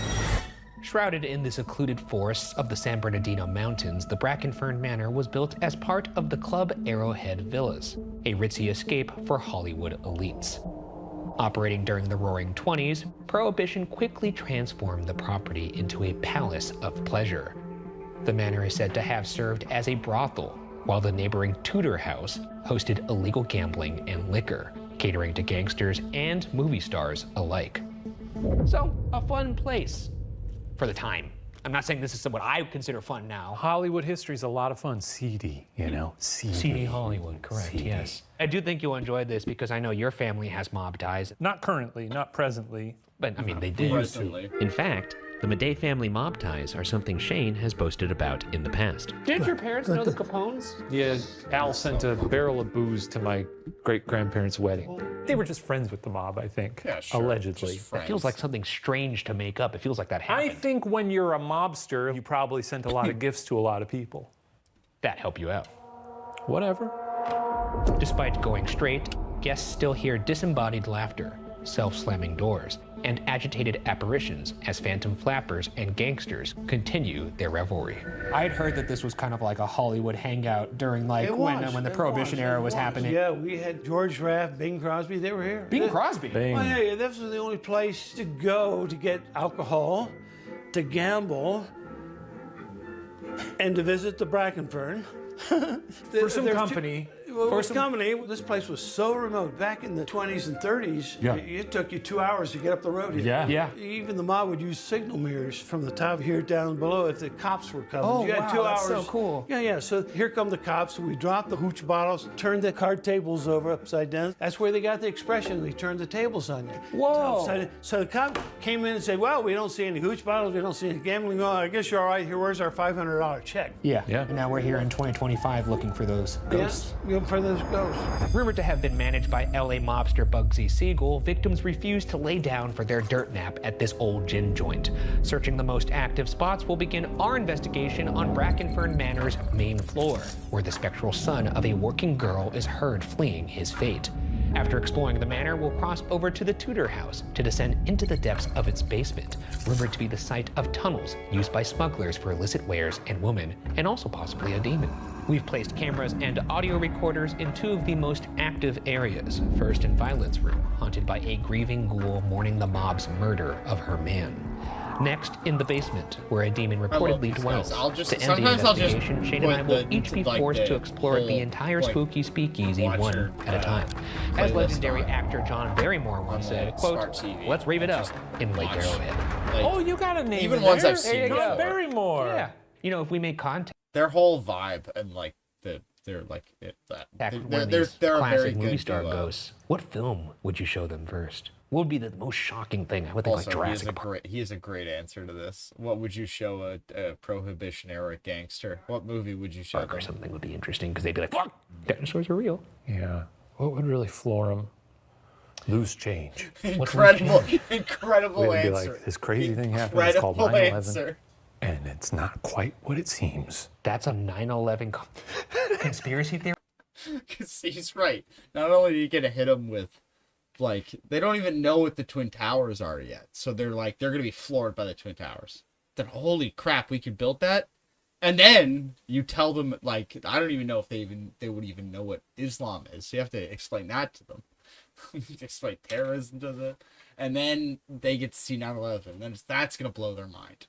Shrouded in the secluded forests of the San Bernardino Mountains, the Brackenfern Manor was built as part of the Club Arrowhead Villas, a ritzy escape for Hollywood elites. Operating during the Roaring '20s, Prohibition quickly transformed the property into a palace of pleasure. The manor is said to have served as a brothel, while the neighboring Tudor House hosted illegal gambling and liquor, catering to gangsters and movie stars alike. So, a fun place. For the time. I'm not saying this is what I consider fun now. Hollywood history is a lot of fun. Seedy, you know? Seedy Hollywood, correct, yes. I do think you'll enjoy this because I know your family has mob ties. Not currently, not presently. But, I mean, they did. In fact, the Madej family mob ties are something Shane has boasted about in the past. Did your parents know the Capones? Yeah, Al sent a barrel of booze to my great-grandparents' wedding. They were just friends with the mob, I think. Yeah, sure. Allegedly. That feels like something strange to make up. It feels like that happened. I think when you're a mobster, you probably sent a lot of gifts to a lot of people. That help you out. Whatever. Despite going straight, guests still hear disembodied laughter, self-slamming doors, and agitated apparitions as phantom flappers and gangsters continue their revelry. I had heard that this was kind of like a Hollywood hangout during when the Prohibition era was happening. Yeah, we had George Raft, Bing Crosby, they were here. Bing Crosby? Bing. Oh, yeah, this was the only place to go to get alcohol, to gamble, and to visit the Brackenfern. For some company. This place was so remote. Back in the 20s and 30s, it took you 2 hours to get up the road here. Yeah. Even the mob would use signal mirrors from the top here down below if the cops were coming. Oh, you had 2 hours. That's so cool. Yeah. So here come the cops. We dropped the hooch bottles, turned the card tables over upside down. That's where they got the expression, they turned the tables on you. Whoa. Upside down. So the cop came in and said, well, we don't see any hooch bottles. We don't see any gambling. Well, I guess you're all right. Here, where's our $500 check? Yeah. And now we're here in 2025 looking for those ghosts. Yeah, for those ghosts. Rumored to have been managed by LA mobster Bugsy Siegel, victims refused to lay down for their dirt nap at this old gin joint. Searching the most active spots, we'll begin our investigation on Brackenfern Manor's main floor, where the spectral son of a working girl is heard fleeing his fate. After exploring the manor, we'll cross over to the Tudor House to descend into the depths of its basement, rumored to be the site of tunnels used by smugglers for illicit wares and women, and also possibly a demon. We've placed cameras and audio recorders in two of the most active areas. First in Violet's room, haunted by a grieving ghoul mourning the mob's murder of her man. Next, in the basement, where a demon reportedly dwells. To end the investigation, Shane and I will each be forced to explore the entire spooky speakeasy one at a time. As legendary actor John Barrymore once said, quote, let's rave it up in Lake Arrowhead. Oh, you got a name even in ones there. I've seen. John Barrymore. Yeah. You know, if we make content. Their whole vibe and like they're like they're a very movie good star duo. ghosts. What film would you show them first? What would be the most shocking thing? I would think Also, like Jurassic Park. he has a great answer to this. What would you show a Prohibition era gangster? What movie would you show Park them? or something would be interesting because they'd be like, fuck, dinosaurs are real. Yeah. What would really floor them? Loose change. Incredible We'd answer. be like, this crazy thing happened. It's called Incredible 9/11. answer. And it's not quite what it seems. That's a 9/11 conspiracy theory. Because he's right. Not only do you get to hit him with, like, they don't even know what the Twin Towers are yet. So they're going to be floored by the Twin Towers. Then, holy crap, we could build that? And then you tell them, like, I don't even know if they would even know what Islam is. So you have to explain that to them. Explain terrorism to them. And then they get to see 9/11. Then that's going to blow their mind.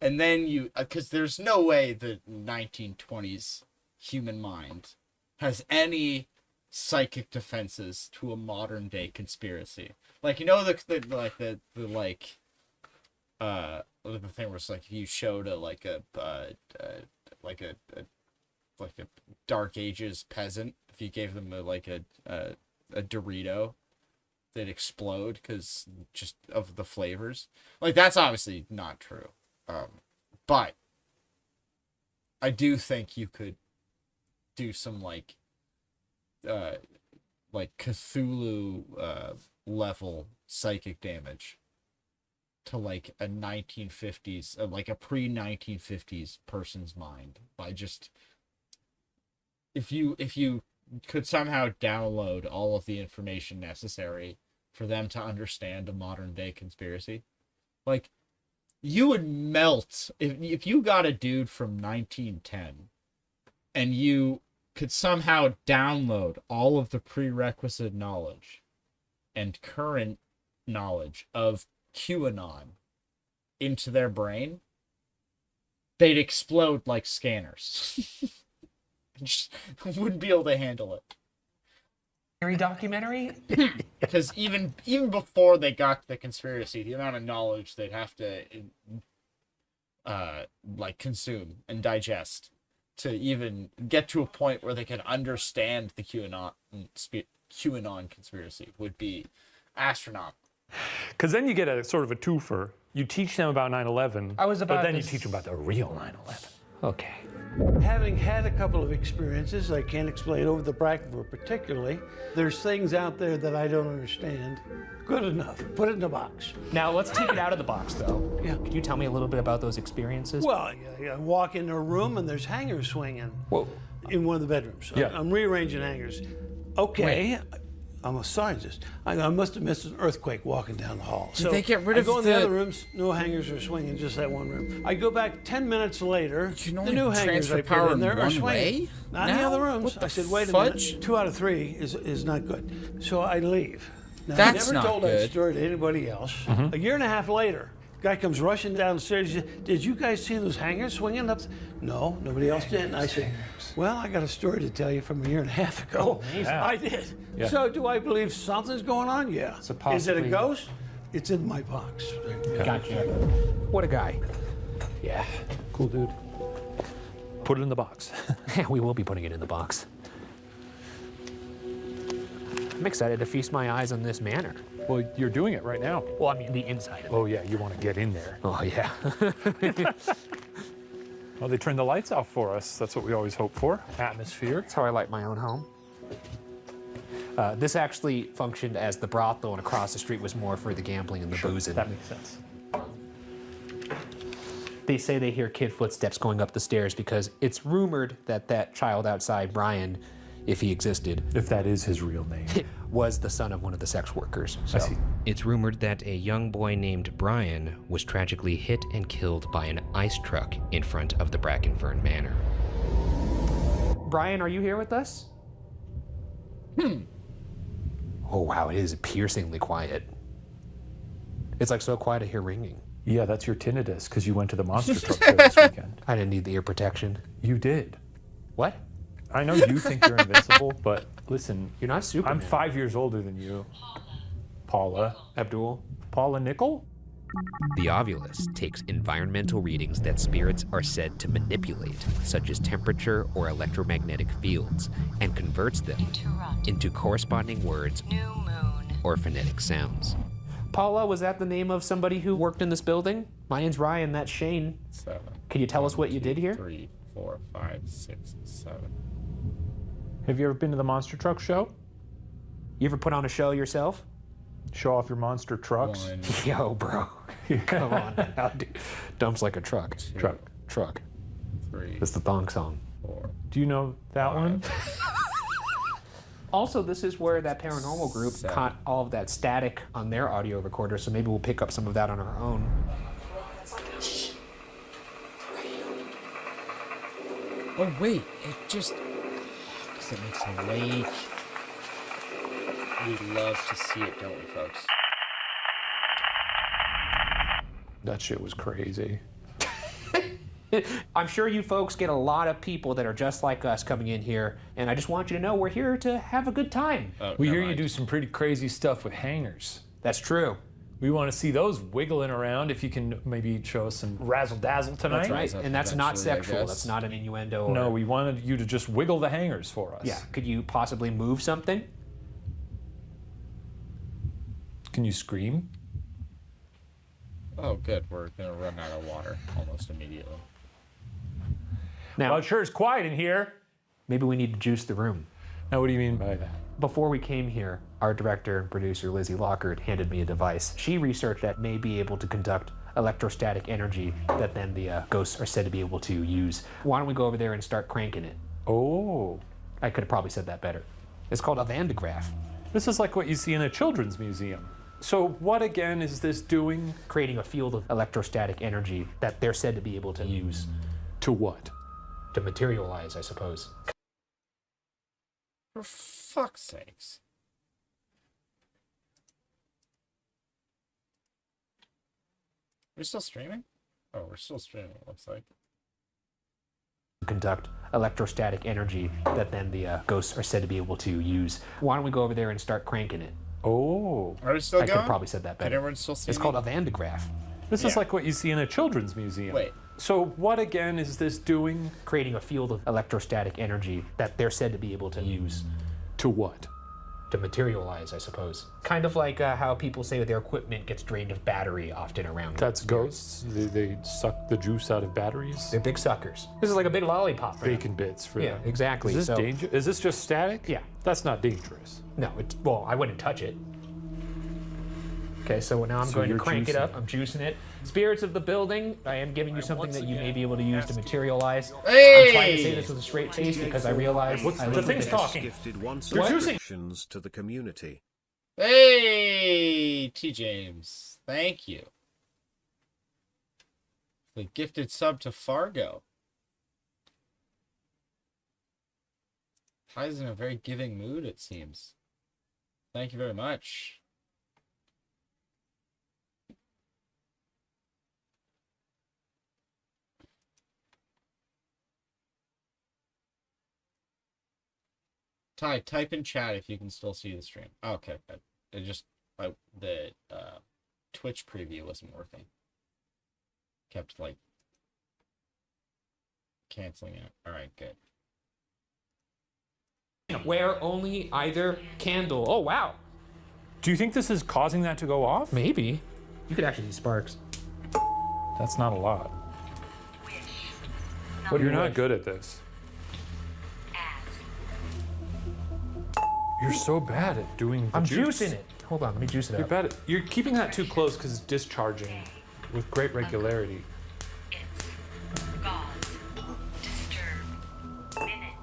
And then because there's no way the 1920s human mind has any psychic defenses to a modern day conspiracy. Like, you know, the the thing was like if you showed a Dark Ages peasant, if you gave them a Dorito, they'd explode because just of the flavors. Like that's obviously not true, but I do think you could do some like Cthulhu level psychic damage to like a 1950s, like a pre-1950s person's mind by just if you could somehow download all of the information necessary for them to understand a modern day conspiracy. Like you would melt if you got a dude from 1910 and you could somehow download all of the prerequisite knowledge and current knowledge of QAnon into their brain, they'd explode like scanners. Just wouldn't be able to handle it. Documentary? Because even before they got to the conspiracy, the amount of knowledge they'd have to consume and digest to even get to a point where they could understand the QAnon conspiracy would be astronomical. Because then you get a sort of a twofer. You teach them about 9/11, but then you teach them about the real 9/11. Okay. Having had a couple of experiences, I can't explain over the Brackenford particularly, there's things out there that I don't understand. Good enough. Put it in a box. Now, let's take it out of the box, though. Yeah. Could you tell me a little bit about those experiences? Well, I walk into a room and there's hangers swinging. Whoa. In one of the bedrooms. Yeah. I'm rearranging hangers. Okay. Wait. I'm a scientist. I must have missed an earthquake walking down the hall. Did they get rid of I go in the other rooms, no hangers are swinging, just that one room. I go back 10 minutes later, the new hangers I put in there are swinging. Not in the other rooms. I said, wait a minute, 2 out of 3 is not good. So I leave. Now, That's I never not told good. that story to anybody else. A year and a half later, guy comes rushing downstairs. He said, did you guys see those hangers swinging up? No, nobody else did. And I said, well, I got a story to tell you from a year and a half ago. Oh, yeah. I did. Yeah. So do I believe something's going on? Yeah. So Is it a possibly- ghost? It's in my box. Gotcha. What a guy. Yeah. Cool dude. Put it in the box. We will be putting it in the box. I'm excited to feast my eyes on this manor. Well, you're doing it right now. Well, I mean the inside of it. Oh, yeah, you want to get in there. Oh, yeah. Well, they turned the lights off for us. That's what we always hope for. Atmosphere. That's how I like my own home. This actually functioned as the brothel, and across the street was more for the gambling and the boozing. That makes sense. They say they hear kid footsteps going up the stairs because it's rumored that that child outside, Brian, if he existed, if that is his real name, was the son of one of the sex workers. So. I see. It's rumored that a young boy named Brian was tragically hit and killed by an ice truck in front of the Brackenfern Manor. Brian, are you here with us? Oh, wow, it is piercingly quiet. It's like so quiet I hear ringing. Yeah, that's your tinnitus because you went to the monster truck show this weekend. I didn't need the ear protection. You did. What? I know you think you're invincible, but listen, you're not Superman. I'm 5 years older than you. Paula. Abdul. Paula Nickel? The Ovulus takes environmental readings that spirits are said to manipulate, such as temperature or electromagnetic fields, and converts them into corresponding words or phonetic sounds. Paula, was that the name of somebody who worked in this building? My name's Ryan, that's Shane. 7. Can you tell us what you did here? 3, 4, 5, 6, 7. Have you ever been to the monster truck show? You ever put on a show yourself? Show off your monster trucks? 1. Yo, bro. Come on. Dumps like a truck. 2, Truck. 3. That's the thong song. 4. Do you know that one? Also, this is where that paranormal group 7. caught all of that static on their audio recorder, so maybe we'll pick up some of that on our own. Oh, wait. It just... Because it makes a lake. We love to see it, don't we, folks? That shit was crazy. I'm sure you folks get a lot of people that are just like us coming in here, and I just want you to know we're here to have a good time. We hear you do some pretty crazy stuff with hangers. That's true. We want to see those wiggling around. If you can maybe show us some razzle dazzle tonight. That's right, and that's not sexual. That's not an innuendo. Or... No, we wanted you to just wiggle the hangers for us. Yeah. Could you possibly move something? Can you scream? Oh, good. We're gonna run out of water almost immediately. Now, well, it sure is quiet in here. Maybe we need to juice the room. Now, what do you mean by that? Before we came here, our director and producer, Lizzie Lockhart, handed me a device. She researched that may be able to conduct electrostatic energy that then the ghosts are said to be able to use. Why don't we go over there and start cranking it? Oh. I could have probably said that better. It's called a Van de Graaff. This is like what you see in a children's museum. So what again is this doing? Creating a field of electrostatic energy that they're said to be able to use. To what? To materialize, I suppose. For fuck's sakes. We're still streaming? Oh, we're still streaming, it looks like. Conduct electrostatic energy that then the ghosts are said to be able to use. Why don't we go over there and start cranking it? Oh. Are we still I going? could have probably said that better. Can everyone still see It's me? called a Van de Graaff. This is like what you see in a children's museum. Wait. So what again is this doing? Creating a field of electrostatic energy that they're said to be able to use. To what? To materialize, I suppose. Kind of like how people say their equipment gets drained of battery often around. That's ghosts? They suck the juice out of batteries? They're big suckers. This is like a big lollipop. For Bacon bits for Yeah, them. exactly. Is this dangerous? Is this just static? Yeah. That's not dangerous. No, well, I wouldn't touch it. Okay, so now I'm going to crank it up. I'm juicing it. Spirits of the building, I am giving you something that you may be able to use to materialize. Hey! I'm trying to say this with a straight face because I realize the thing's talking. Gifted one You're juicing. subscriptions to the community. Hey, T. James. Thank you. The gifted sub to Fargo. Ty's in a very giving mood, it seems. Thank you very much. Ty, type in chat if you can still see the stream. Oh, okay, good. It just the Twitch preview wasn't working. Kept like canceling it. All right, good. Wear only either candle. Oh, wow. Do you think this is causing that to go off? Maybe. You could actually see sparks. That's not a lot. What do You're you not wish? good at this. You're so bad at doing the I'm juice. juicing it. Hold on, let me juice it You're up. bad at, you're keeping that too close because it's discharging with great regularity.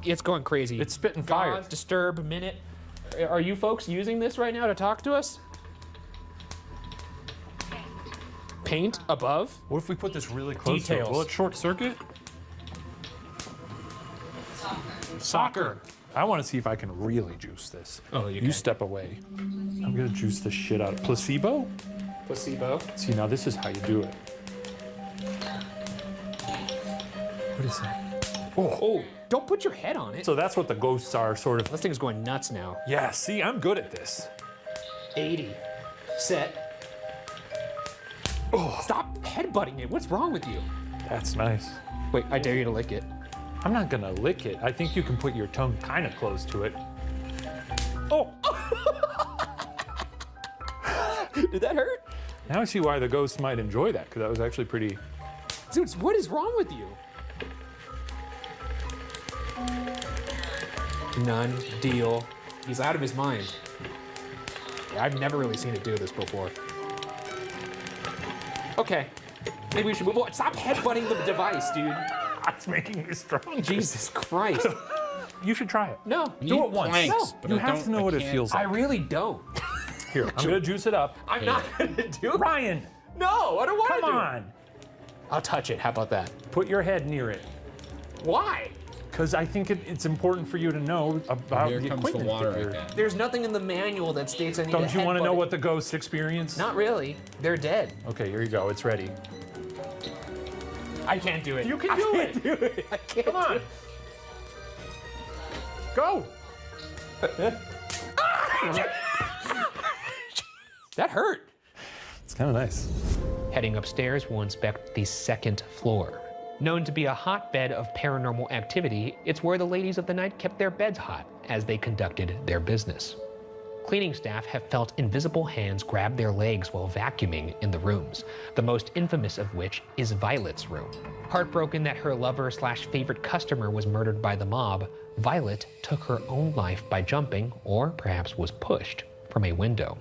It's going crazy. It's spitting fire. Gauze, disturb, minute. Are you folks using this right now to talk to us? Paint above? What if we put this really close to it? Details. Will it short circuit? Soccer. I want to see if I can really juice this. Oh, you step away. I'm gonna juice the shit out of placebo. Placebo. See, now this is how you do it. What is that? Oh, don't put your head on it. So that's what the ghosts are, sort of. This thing's going nuts now. Yeah, see, I'm good at this. 80. Set. Oh, stop headbutting it. What's wrong with you? That's nice. Wait, I dare you to lick it. I'm not gonna lick it. I think you can put your tongue kind of close to it. Oh! Did that hurt? Now I see why the ghosts might enjoy that, because that was actually pretty... Dude, what is wrong with you? None. Deal. He's out of his mind. Yeah, I've never really seen it do this before. Okay. Maybe we should move on. Stop headbutting the device, dude. That's making me strong. Jesus Christ. You should try it. No. Do it once. Planks, No. You have to know what it feels I like. really don't. Here, I'm gonna juice it up. I'm not gonna do it. Ryan! No, I don't want to Come do on! it. I'll touch it. How about that? Put your head near it. Why? Because I think it's important for you to know about Here the comes the equipment. water that you're- again. There's nothing in the manual that states I need Don't you want to know headbutt what the ghosts experience? it. Not really. They're dead. Okay, here you go. It's ready. I can't do it. You can do it. Do it. I can't. Come on. do it. Go. That hurt. kind of nice. Heading upstairs, we'll inspect the second floor. Known to be a hotbed of paranormal activity, it's where the ladies of the night kept their beds hot as they conducted their business. Cleaning staff have felt invisible hands grab their legs while vacuuming in the rooms, the most infamous of which is Violet's room. Heartbroken that her lover/favorite customer was murdered by the mob, Violet took her own life by jumping, or perhaps was pushed, from a window.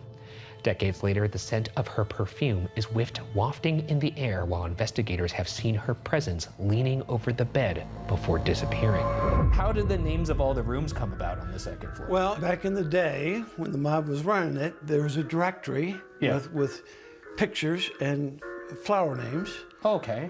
Decades later, the scent of her perfume is wafting in the air while investigators have seen her presence leaning over the bed before disappearing. How did the names of all the rooms come about on the second floor? Well, back in the day, when the mob was running it, there was a directory with pictures and flower names. Okay.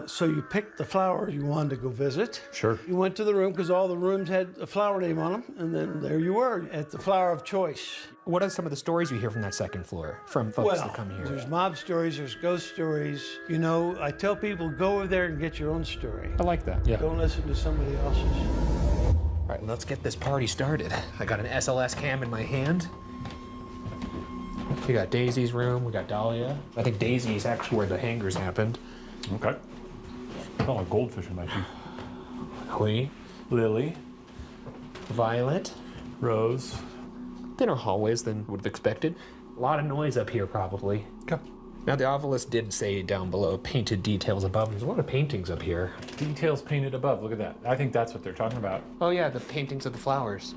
So you picked the flower you wanted to go visit. Sure. You went to the room because all the rooms had a flower name on them, and then there you were at the flower of choice. What are some of the stories you hear from that second floor, from folks that come here? There's mob stories, there's ghost stories. You know, I tell people, go over there and get your own story. I like that. Yeah. Don't listen to somebody else's. All right, let's get this party started. I got an SLS cam in my hand. We got Daisy's room, we got Dahlia. I think Daisy is actually where the hangers happened. Okay. Oh, a goldfish in my teeth. Lily. Violet. Rose. Thinner hallways than would have expected. A lot of noise up here, probably. Okay. Now, the obelisk did say down below, painted details above. There's a lot of paintings up here. Details painted above, look at that. I think that's what they're talking about. Oh yeah, the paintings of the flowers.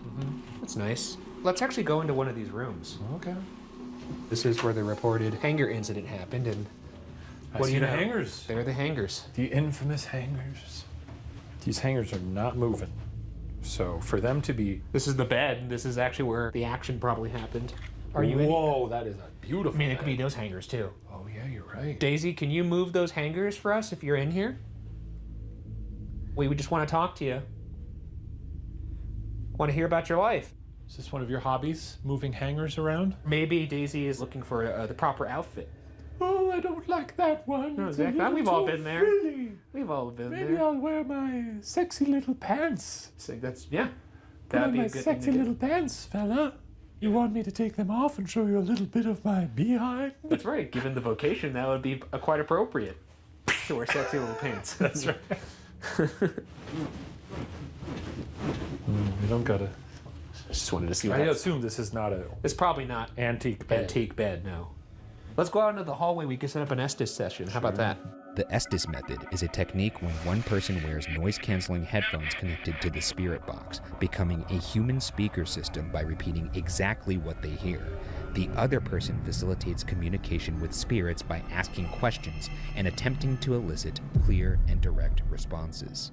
That's nice. Let's actually go into one of these rooms. Okay. This is where the reported hanger incident happened, and What do you know? The hangers. They're the hangers. The infamous hangers. These hangers are not moving. So for them to be... This is the bed. This is actually where the action probably happened. Are you Whoa, that is a beautiful I mean, it bed. could be those hangers, too. Oh, yeah, you're right. Daisy, can you move those hangers for us if you're in here? We just want to talk to you. Want to hear about your life. Is this one of your hobbies, moving hangers around? Maybe Daisy is looking for the proper outfit. Oh, I don't like that one. No, It's a exactly. little We've all too been there. frilly. We've all been Maybe there. I'll wear my sexy little pants. So that's, yeah. Put That'd on be my a good sexy thing to little do. pants, fella. You want me to take them off and show you a little bit of my behind? That's right. Given the vocation, that would be quite appropriate to wear sexy little pants. That's right. You don't gotta... Just wanted to see I what assume this is not a It's probably not antique bed. antique bed, no. Let's go out into the hallway. We can set up an Estes session. How about that? The Estes method is a technique when one person wears noise-canceling headphones connected to the spirit box, becoming a human speaker system by repeating exactly what they hear. The other person facilitates communication with spirits by asking questions and attempting to elicit clear and direct responses.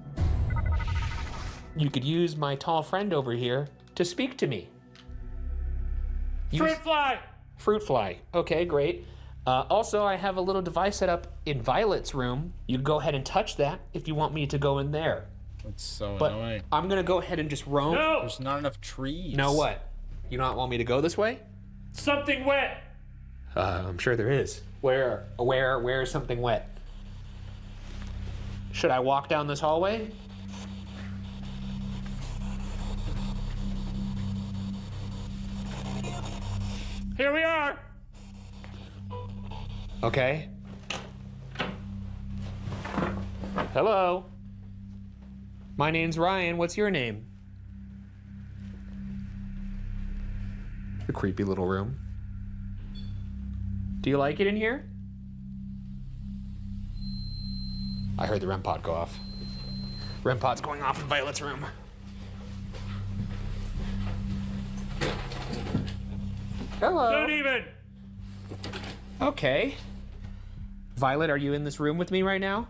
You could use my tall friend over here to speak to me. Fruit fly! Fruit fly. Okay, great. Also, I have a little device set up in Violet's room. You can go ahead and touch that if you want me to go in there. That's so But annoying. I'm going to go ahead and just roam. No! There's not enough trees. No what? You not want me to go this way? Something wet! I'm sure there is. Where is something wet? Should I walk down this hallway? Here we are! Okay. Hello. My name's Ryan. What's your name? A creepy little room. Do you like it in here? I heard the REM pod go off. REM pod's going off in Violet's room. Hello. Don't even! Okay. Violet, are you in this room with me right now?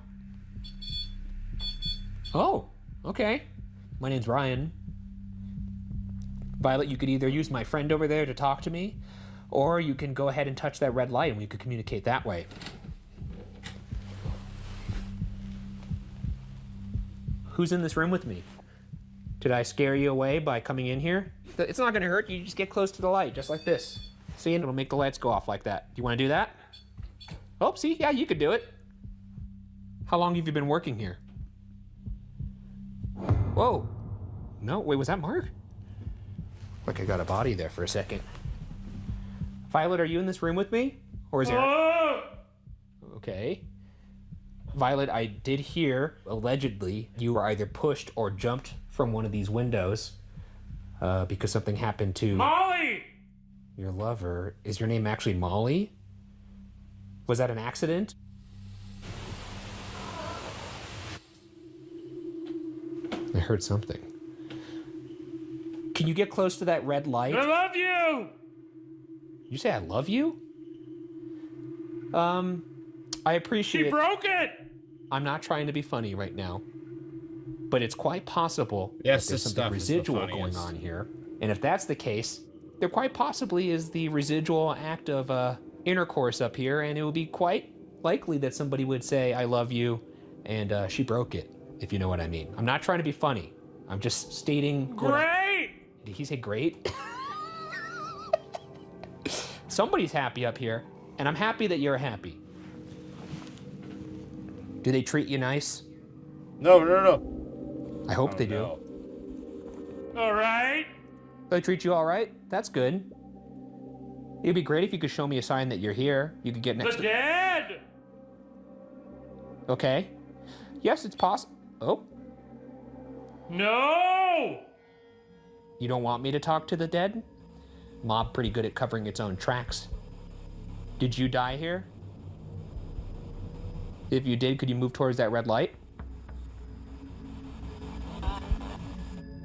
Oh, okay. My name's Ryan. Violet, you could either use my friend over there to talk to me, or you can go ahead and touch that red light and we could communicate that way. Who's in this room with me? Did I scare you away by coming in here? It's not gonna hurt. You just get close to the light, just like this. See, and it'll make the lights go off like that. Do you wanna do that? Oh, see, yeah, you could do it. How long have you been working here? Whoa. No, wait, was that Mark? Like I got a body there for a second. Violet, are you in this room with me? Or is there... Oh! Okay. Violet, I did hear, allegedly, you were either pushed or jumped from one of these windows because something happened to... Molly! Your lover. Is your name actually Molly? Was that an accident? I heard something. Can you get close to that red light? I love you! You say I love you? I appreciate... She broke it! I'm not trying to be funny right now, but it's quite possible Yes, that there's this something stuff is the residual going funniest. on here. And if that's the case, there quite possibly is the residual act of intercourse up here, and it would be quite likely that somebody would say, I love you, and she broke it, if you know what I mean. I'm not trying to be funny. I'm just stating... Great! Did he say great? Somebody's happy up here, and I'm happy that you're happy. Do they treat you nice? No. I hope they do. No. All right. They treat you all right? That's good. It'd be great if you could show me a sign that you're here. You could get next The to... dead! Okay. Yes, it's possible. Oh. No! You don't want me to talk to the dead? Mob pretty good at covering its own tracks. Did you die here? If you did, could you move towards that red light?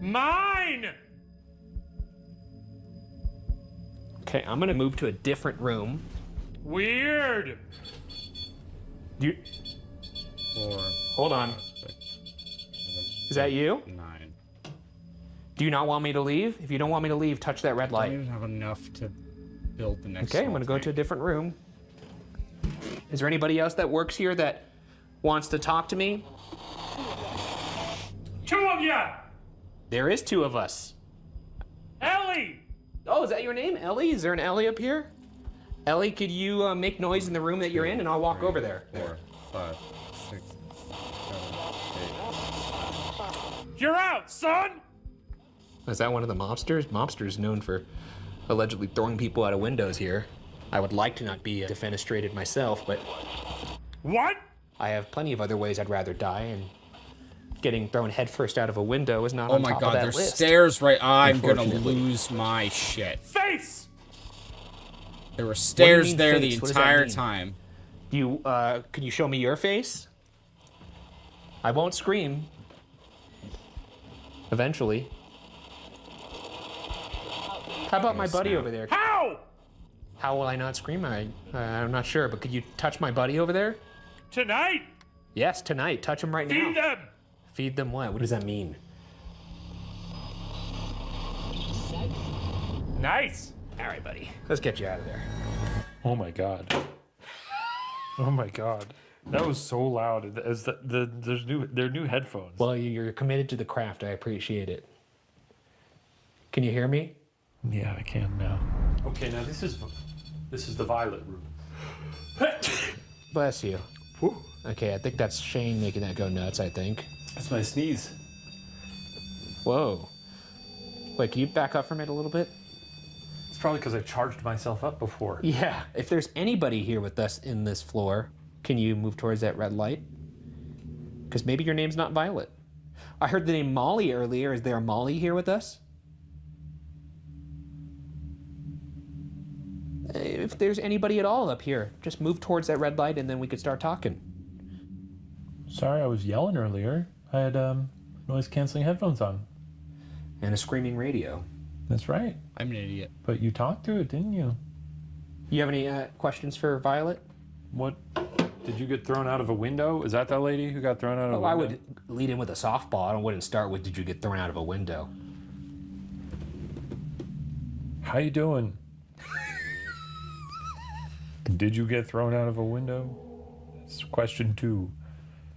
Mine! Okay, I'm gonna move to a different room. Weird. You... Hold on. Is that you? 9. Do you not want me to leave? If you don't want me to leave, touch that red I light. don't even have enough to build the next Okay, I'm small gonna go tank. to a different room. Is there anybody else that works here that wants to talk to me? 2 of you! There is 2 of us. Ellie! Oh, is that your name, Ellie? Is there an Ellie up here? Ellie, could you make noise in the room that you're in, and I'll walk over there. 4, 5, 6, 7, You're out, son! Is that one of the mobsters? Mobsters known for allegedly throwing people out of windows here. I would like to not be defenestrated myself, but... What? I have plenty of other ways I'd rather die, and getting thrown headfirst out of a window is not Oh on my top god, of that there's list. stairs right... I'm gonna Unfortunately. lose my shit. Face! There were What do you stairs mean there face? the What does that entire mean? time. You, can you show me your face? I won't scream. Eventually. How about my buddy over there? How? How will I not scream? I'm not sure, but could you touch my buddy over there? Tonight? Yes, tonight. Touch him right now. Feed them! Feed them what? What does that mean? Nice. All right, buddy. Let's get you out of there. Oh my god. Oh my god. That was so loud. As they're new headphones. Well, you're committed to the craft. I appreciate it. Can you hear me? Yeah, I can now. Okay, now this is the violet room. Bless you. Okay, I think that's Shane making that go nuts, I think. That's my sneeze. Whoa. Wait, can you back up from it a little bit? It's probably because I charged myself up before. Yeah. If there's anybody here with us in this floor, can you move towards that red light? Because maybe your name's not Violet. I heard the name Molly earlier. Is there a Molly here with us? If there's anybody at all up here, just move towards that red light and then we could start talking. Sorry, I was yelling earlier. I had noise-canceling headphones on. And a screaming radio. That's right. I'm an idiot. But you talked through it, didn't you? You have any questions for Violet? What? Did you get thrown out of a window? Is that lady who got thrown out of a window? I would lead in with a softball. I wouldn't start with, did you get thrown out of a window? How you doing? Did you get thrown out of a window? That's question 2.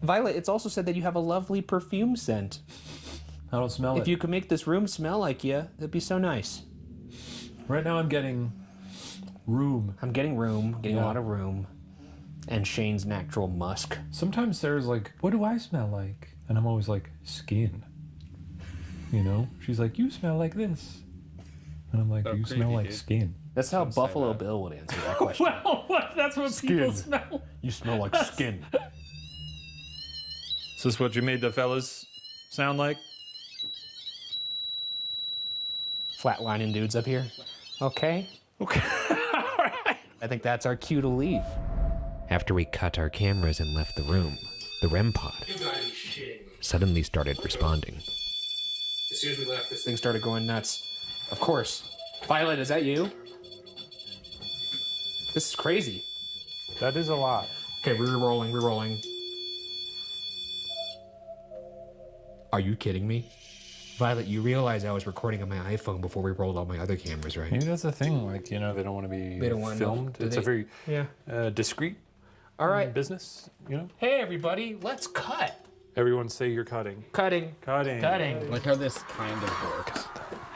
Violet, it's also said that you have a lovely perfume scent. I don't smell it. If you could make this room smell like you, that'd be so nice. Right now I'm getting room. I'm getting room, getting a lot of room. And Shane's natural musk. Sometimes there's like, what do I smell like? And I'm always like, skin. You know? She's like, you smell like this. And I'm like, you smell like skin. That's how Buffalo Bill would answer that question. Well, that's what people Skin. smell. You smell like skin. Is this what you made the fellas sound like? Flatlining dudes up here. Okay. Okay. I think that's our cue to leave. After we cut our cameras and left the room, the REM pod suddenly started responding. As soon as we left, this thing started going nuts. Of course. Violet, is that you? This is crazy. That is a lot. Okay, re-rolling. Are you kidding me? Violet, you realize I was recording on my iPhone before we rolled all my other cameras, right? Maybe that's the thing. Like, you know, they don't want to be filmed. It's a very discreet business, you know? Hey, everybody, let's cut. Everyone say you're cutting. Cutting. Like how this kind of works.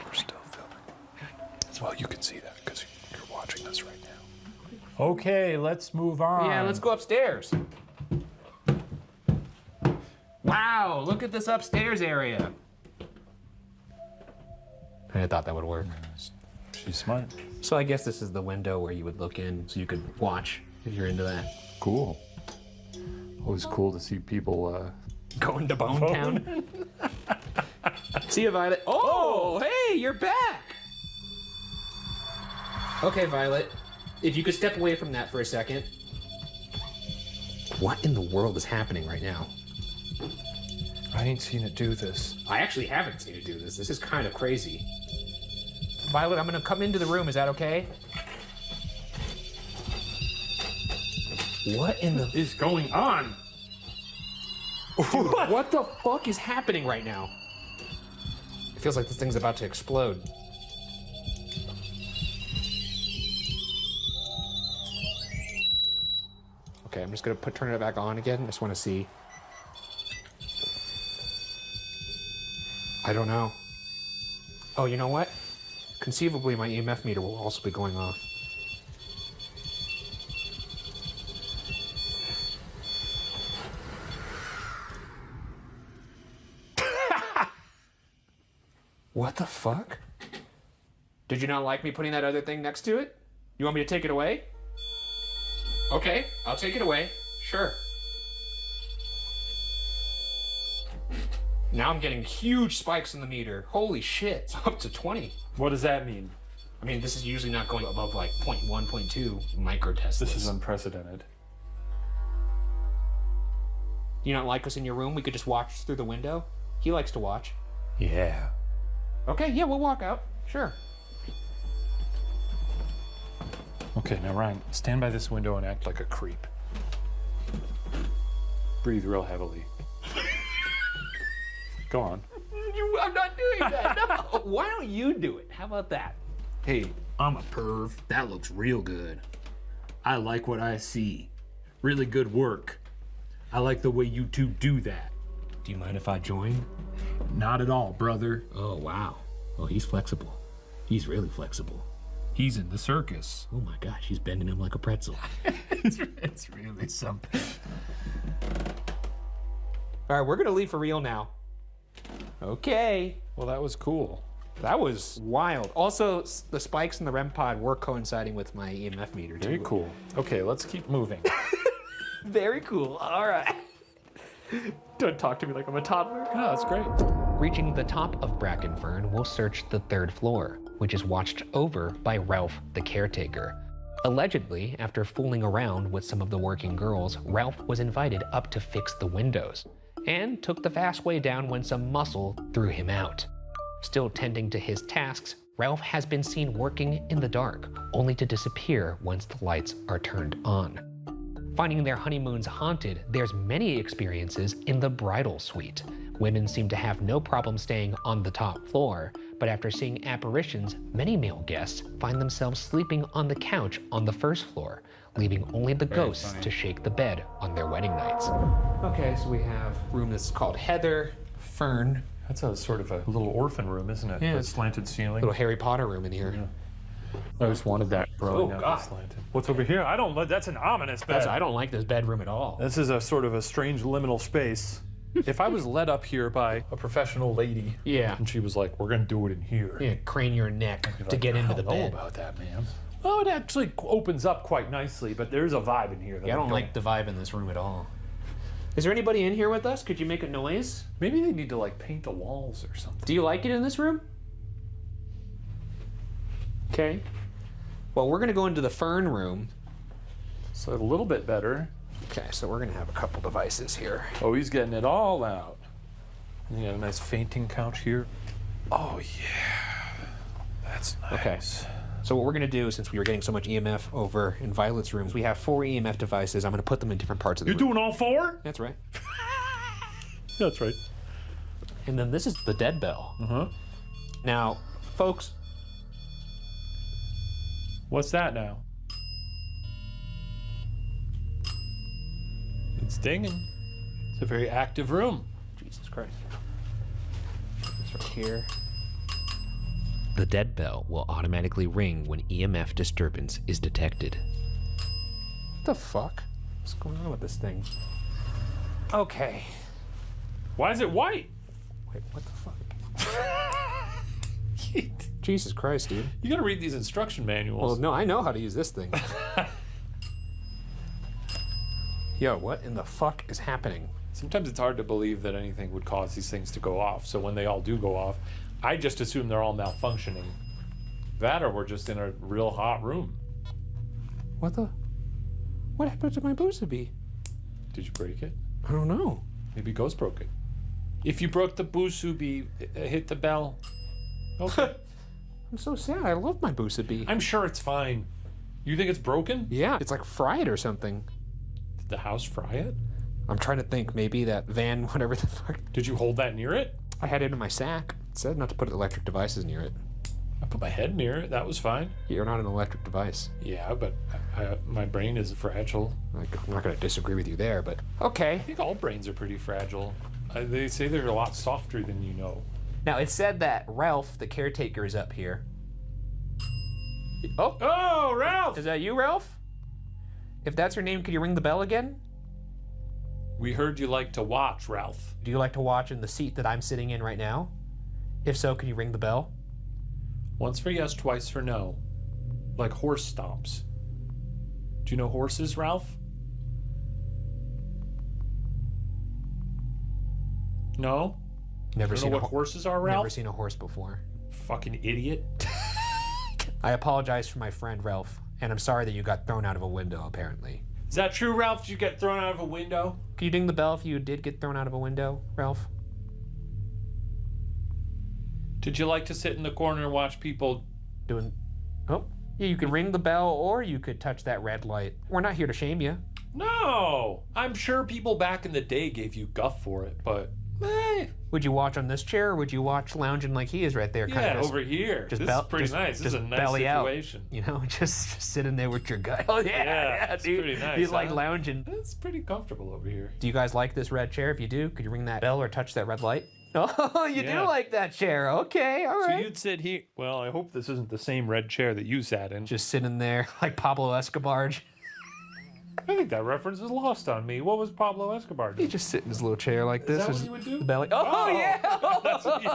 We're still filming. Well, you can see that because you're watching this right now. Okay, let's move on. Yeah, let's go upstairs. Wow, look at this upstairs area. I thought that would work. She's smart. So I guess this is the window where you would look in so you could watch if you're into that. Cool. Always cool to see people going to Bone Town. See you, Violet. Oh, hey, you're back. Okay, Violet, if you could step away from that for a second. What in the world is happening right now? I ain't seen it do this. I actually haven't seen it do this. This is kind of crazy. Violet, I'm gonna come into the room. Is that okay? What in the is going on? Dude, what the fuck is happening right now? It feels like this thing's about to explode. Okay, I'm just gonna turn it back on again. I just want to see. I don't know. Oh, you know what? Conceivably, my EMF meter will also be going off. What the fuck? Did you not like me putting that other thing next to it? You want me to take it away? Okay, I'll take it away. Sure. Now I'm getting huge spikes in the meter. Holy shit, it's up to 20. What does that mean? I mean, this is usually not going above like 0.1, 0.2 microteslas. This is unprecedented. You not like us in your room? We could just watch through the window? He likes to watch. Yeah. Okay, yeah, we'll walk out. Sure. Okay, now Ryan, stand by this window and act like a creep. Breathe real heavily. Go on. I'm not doing that. No. Why don't you do it? How about that? Hey, I'm a perv. That looks real good. I like what I see. Really good work. I like the way you two do that. Do you mind if I join? Not at all, brother. Oh, wow. Oh, he's flexible. He's really flexible. He's in the circus. Oh my gosh, he's bending him like a pretzel. It's really something. All right, we're gonna leave for real now. Okay. Well, that was cool. That was wild. Also, the spikes in the REM pod were coinciding with my EMF meter, too. Very cool. Okay, let's keep moving. Very cool. All right. Don't talk to me like I'm a toddler. No, that's great. Reaching the top of Brackenfern, we'll search the 3rd floor, which is watched over by Ralph, the caretaker. Allegedly, after fooling around with some of the working girls, Ralph was invited up to fix the windows and took the fast way down when some muscle threw him out. Still tending to his tasks, Ralph has been seen working in the dark, only to disappear once the lights are turned on. Finding their honeymoons haunted, there's many experiences in the bridal suite. Women seem to have no problem staying on the top floor, but after seeing apparitions, many male guests find themselves sleeping on the couch on the 1st floor, leaving only the ghosts to shake the bed on their wedding nights. Okay, so we have a room that's called Heather, Fern. That's a sort of a little orphan room, isn't it? Yeah. The slanted ceiling. Little Harry Potter room in here. Yeah. I just wanted that growing Oh, up. God. Slanted. What's over here? I don't. That's an ominous bed. I don't like this bedroom at all. This is a sort of a strange liminal space. If I was led up here by a professional lady, Yeah. and she was like, "We're gonna do it in here," Yeah, crane your neck to get into the I don't know bed. about that, man. Oh, it actually opens up quite nicely, but there's a vibe in here. That Yeah, I don't like the vibe in this room at all. Is there anybody in here with us? Could you make a noise? Maybe they need to like paint the walls or something. Do you like it in this room? Okay. Well, we're gonna go into the fern room. So a little bit better. Okay, so we're gonna have a couple devices here. Oh, he's getting it all out. And you got a nice fainting couch here. Oh yeah, that's nice. Okay. So what we're gonna do, since we were getting so much EMF over in Violet's rooms, we have 4 EMF devices. I'm gonna put them in different parts of the room. You're doing all 4? That's right. That's right. And then this is the dead bell. Now, folks. What's that now? It's dinging. It's a very active room. Jesus Christ. This right here. The dead bell will automatically ring when EMF disturbance is detected. What the fuck? What's going on with this thing? Okay. Why is it white? Wait, what the fuck? Jesus Christ, dude. You gotta read these instruction manuals. Well, no, I know how to use this thing. Yo, what in the fuck is happening? Sometimes it's hard to believe that anything would cause these things to go off. So when they all do go off, I just assume they're all malfunctioning. That or we're just in a real hot room. What the? What happened to my Boozabee? Did you break it? I don't know. Maybe Ghost broke it. If you broke the Boozabee, hit the bell. Okay. I'm so sad. I love my Boozabee. I'm sure it's fine. You think it's broken? Yeah, it's like fried or something. Did the house fry it? I'm trying to think. Maybe that van, whatever the fuck. Did you hold that near it? I had it in my sack. It said not to put electric devices near it. I put my head near it. That was fine. You're not an electric device. Yeah, but my brain is fragile. I'm not going to disagree with you there, but okay. I think all brains are pretty fragile. They say they're a lot softer than you know. Now, it said that Ralph, the caretaker, is up here. Oh, Ralph! Is that you, Ralph? If that's your name, could you ring the bell again? We heard you like to watch, Ralph. Do you like to watch in the seat that I'm sitting in right now? If so, can you ring the bell? Once for yes, twice for no. Like horse stomps. Do you know horses, Ralph? No? Never seen know what horses are, Ralph? Never seen a horse before. Fucking idiot. I apologize for my friend Ralph, and I'm sorry that you got thrown out of a window, apparently. Is that true, Ralph? Did you get thrown out of a window? Can you ding the bell if you did get thrown out of a window, Ralph? Did you like to sit in the corner and watch people doing... Oh, yeah, you could ring the bell or you could touch that red light. We're not here to shame you. No! I'm sure people back in the day gave you guff for it, but... Would you watch on this chair or would you watch lounging like he is right there? Yeah, over here. This is pretty nice. This is a nice situation. Out, you know, just sitting there with your gut. Oh, yeah, it's dude. pretty nice. You like lounging. It's pretty comfortable over here. Do you guys like this red chair? If you do, could you ring that bell or touch that red light? Oh, you do like that chair. Okay, all right. So you'd sit here. Well, I hope this isn't the same red chair that you sat in. Just sitting there like Pablo Escobar. I think that reference is lost on me. What was Pablo Escobar doing? He just sit in his little chair like this. Is that what you would do? The belly. Oh, yeah! That's what you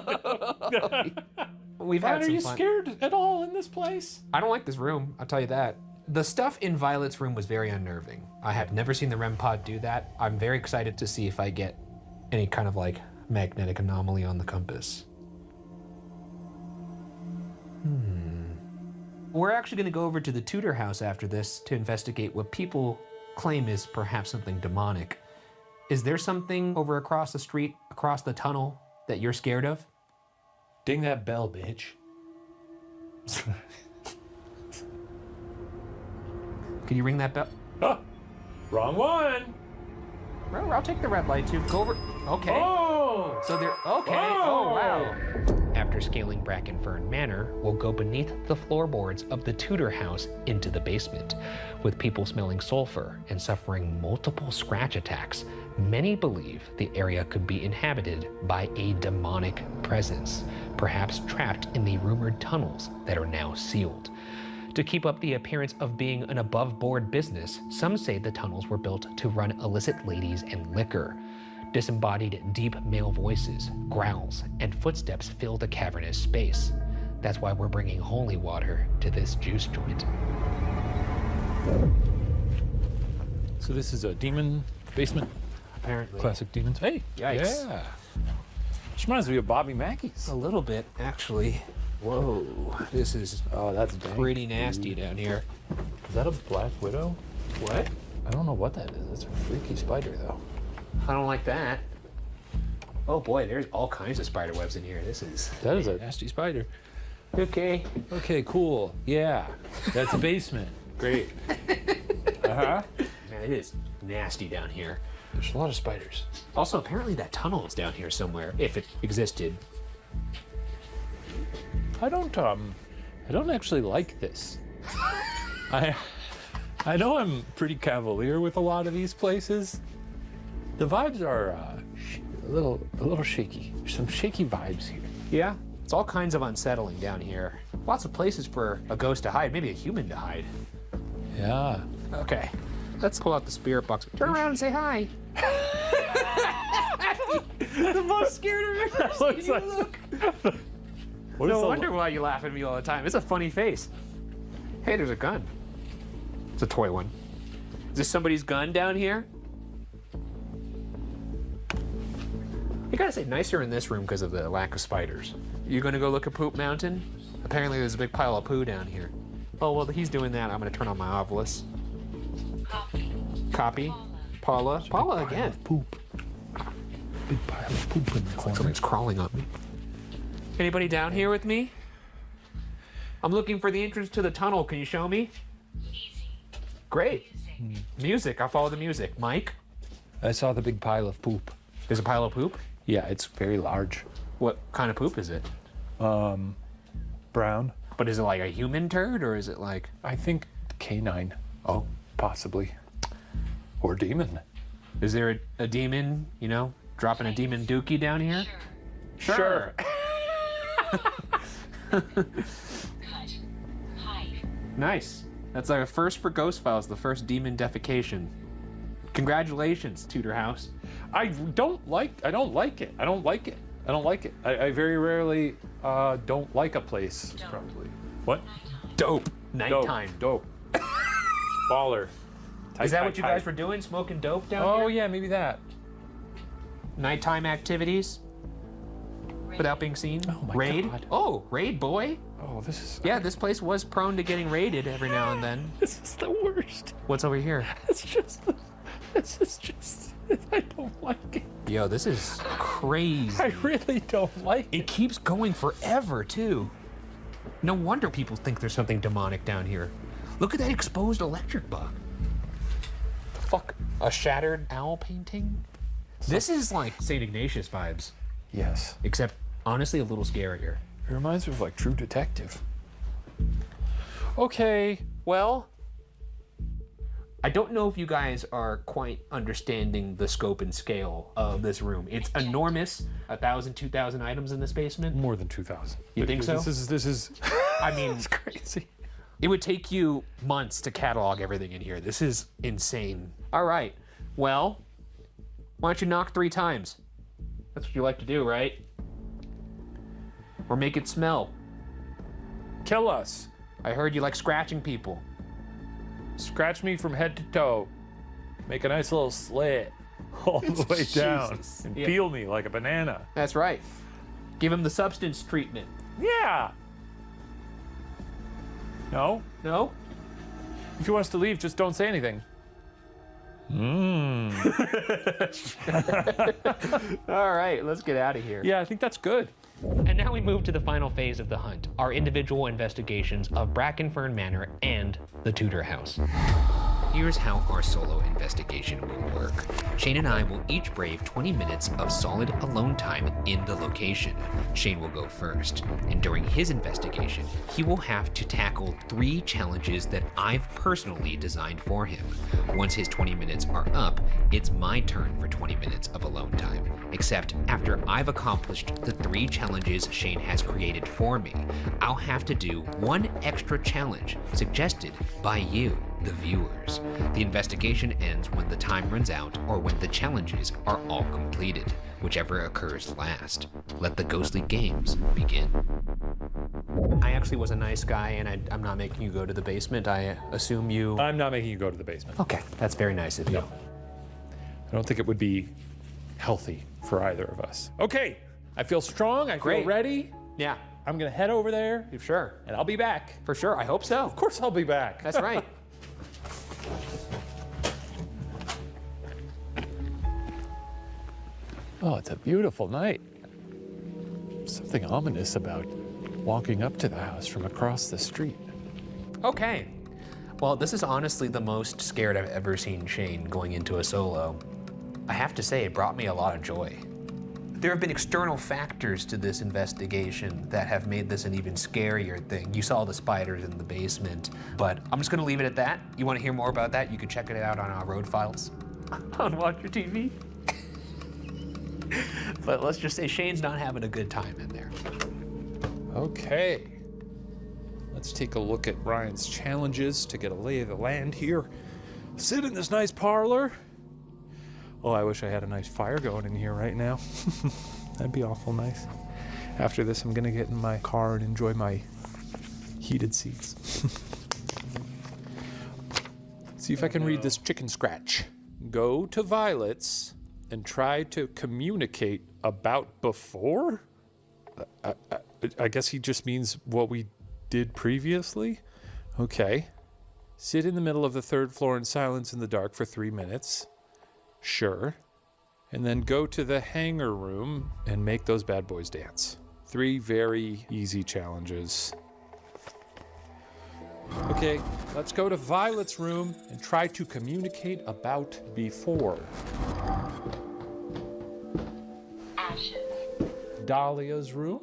do. We've had some Are you fun. scared at all in this place? I don't like this room, I'll tell you that. The stuff in Violet's room was very unnerving. I have never seen the REM pod do that. I'm very excited to see if I get any kind of like magnetic anomaly on the compass. We're actually going to go over to the Tudor house after this to investigate what people claim is perhaps something demonic. Is there something over across the street, across the tunnel, that you're scared of? Ding that bell, bitch. Can you ring that bell? Oh, wrong one. Well, I'll take the red light too. Go over. Okay. Oh! So they're okay. Oh, wow. After scaling Brackenfern Manor, we'll go beneath the floorboards of the Tudor house into the basement. With people smelling sulfur and suffering multiple scratch attacks, many believe the area could be inhabited by a demonic presence, perhaps trapped in the rumored tunnels that are now sealed. To keep up the appearance of being an above-board business, some say the tunnels were built to run illicit ladies and liquor. Disembodied deep male voices, growls, and footsteps fill the cavernous space. That's why we're bringing holy water to this juice joint. So this is a demon basement? Apparently. Classic demons. Hey! Yikes. Yeah. This reminds me of Bobby Mackey's. A little bit, actually. Whoa. This is that's pretty nasty down here. Is that a black widow? What? I don't know what that is. That's a freaky spider, though. I don't like that. Oh boy, there's all kinds of spider webs in here. That is a nasty spider. Okay. Okay, cool. Yeah. That's a basement. Great. Uh-huh. Man, it is nasty down here. There's a lot of spiders. Also, apparently that tunnel is down here somewhere, if it existed. I don't actually like this. I know I'm pretty cavalier with a lot of these places. The vibes are a little shaky. There's some shaky vibes here. Yeah, it's all kinds of unsettling down here. Lots of places for a ghost to hide, maybe a human to hide. Yeah. Okay, let's pull out the spirit box. Turn around and say hi. The most scared I've ever seen you look. No wonder why you laugh at me all the time. It's a funny face. Hey, there's a gun. It's a toy one. Is this somebody's gun down here? You gotta say nicer in this room because of the lack of spiders. You gonna go look at Poop Mountain? Apparently there's a big pile of poo down here. Oh, well, he's doing that. I'm gonna turn on my Ovilus. Copy. Paula. Paula again. Poop. Big pile of poop in the corner. Something's crawling on me. Anybody down here with me? I'm looking for the entrance to the tunnel. Can you show me? Great. Music. I'll follow the music. Mike? I saw the big pile of poop. There's a pile of poop? Yeah, it's very large. What kind of poop is it? Brown. But is it like a human turd or is it like... I think canine. Oh. Possibly. Or demon. Is there a demon, you know, dropping a demon dookie down here? Sure. Nice. That's our first for Ghost Files, the first demon defecation. Congratulations, Tudor House. I don't like it. I don't like it. I very rarely don't like a place, probably. What? Dope. Nighttime. Dope. Baller. Is that what you guys were doing? Smoking dope down here? Oh, yeah, maybe that. Nighttime activities? Without being seen? Oh, my Raid? God. Oh, raid boy? Oh, this is... Yeah, this place was prone to getting raided every now and then. This is the worst. What's over here? This is just... I don't like it. Yo, this is crazy. I really don't like it. It keeps going forever, too. No wonder people think there's something demonic down here. Look at that exposed electric bug. The fuck? A shattered owl painting? This is like St. Ignatius vibes. Yes. Except, honestly, a little scarier. It reminds me of like True Detective. Okay. Well, I don't know if you guys are quite understanding the scope and scale of this room. It's enormous. 1,000, 2,000 items in this basement. More than 2,000. You think so? This is. I mean, it's crazy. It would take you months to catalog everything in here. This is insane. All right. Well, why don't you knock 3 times? That's what you like to do, right? Or make it smell. Kill us. I heard you like scratching people. Scratch me from head to toe. Make a nice little slit all the way down. And peel me like a banana. That's right. Give him the substance treatment. Yeah. No? No? If he wants to leave, just don't say anything. All right, let's get out of here. Yeah, I think that's good. And now we move to the final phase of the hunt, our individual investigations of Brackenfern Manor and the Tudor House. Here's how our solo investigation will work. Shane and I will each brave 20 minutes of solid alone time in the location. Shane will go first, and during his investigation, he will have to tackle 3 challenges that I've personally designed for him. Once his 20 minutes are up, it's my turn for 20 minutes of alone time, except after I've accomplished the 3 challenges Shane has created for me, I'll have to do 1 extra challenge suggested by you, the viewers. The investigation ends when the time runs out or when the challenges are all completed. whichever occurs last. Let the ghostly games begin. I actually was a nice guy, and I'm not making you go to the basement. I assume you... I'm not making you go to the basement. Okay, that's very nice of you. No. I don't think it would be healthy for either of us. Okay, I feel strong, I feel ready. Yeah. I'm gonna head over there. Sure. And I'll be back. For sure, I hope so. Of course I'll be back. That's right. Oh, it's a beautiful night. Something ominous about walking up to the house from across the street. Okay. Well, this is honestly the most scared I've ever seen Shane going into a solo. I have to say, it brought me a lot of joy. There have been external factors to this investigation that have made this an even scarier thing. You saw the spiders in the basement, but I'm just gonna leave it at that. You wanna hear more about that? You can check it out on our Road Files on Watch Your TV. But let's just say Shane's not having a good time in there. Okay. Let's take a look at Ryan's challenges to get a lay of the land here. Sit in this nice parlor. Oh, I wish I had a nice fire going in here right now. That'd be awful nice. After this, I'm gonna get in my car and enjoy my heated seats. See if I can read this chicken scratch. Go to Violet's and try to communicate about before? I guess he just means what we did previously? Okay. Sit in the middle of the 3rd floor in silence in the dark for 3 minutes. Sure. And then go to the hangar room and make those bad boys dance. 3 very easy challenges. Okay, let's go to Violet's room and try to communicate about before. Ashes. Dahlia's room?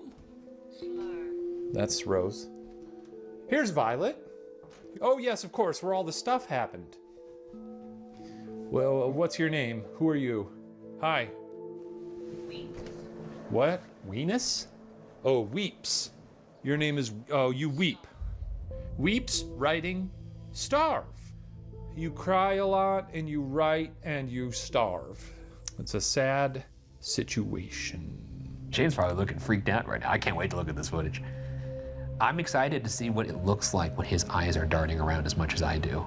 That's Rose. Here's Violet. Oh yes, of course, where all the stuff happened. Well, what's your name? Who are you? Hi. Weeps. What? Weenus? Oh, Weeps. Your name is, oh, you weep. Weeps, writing, starve. You cry a lot and you write and you starve. It's a sad situation. Shane's probably looking freaked out right now. I can't wait to look at this footage. I'm excited to see what it looks like when his eyes are darting around as much as I do.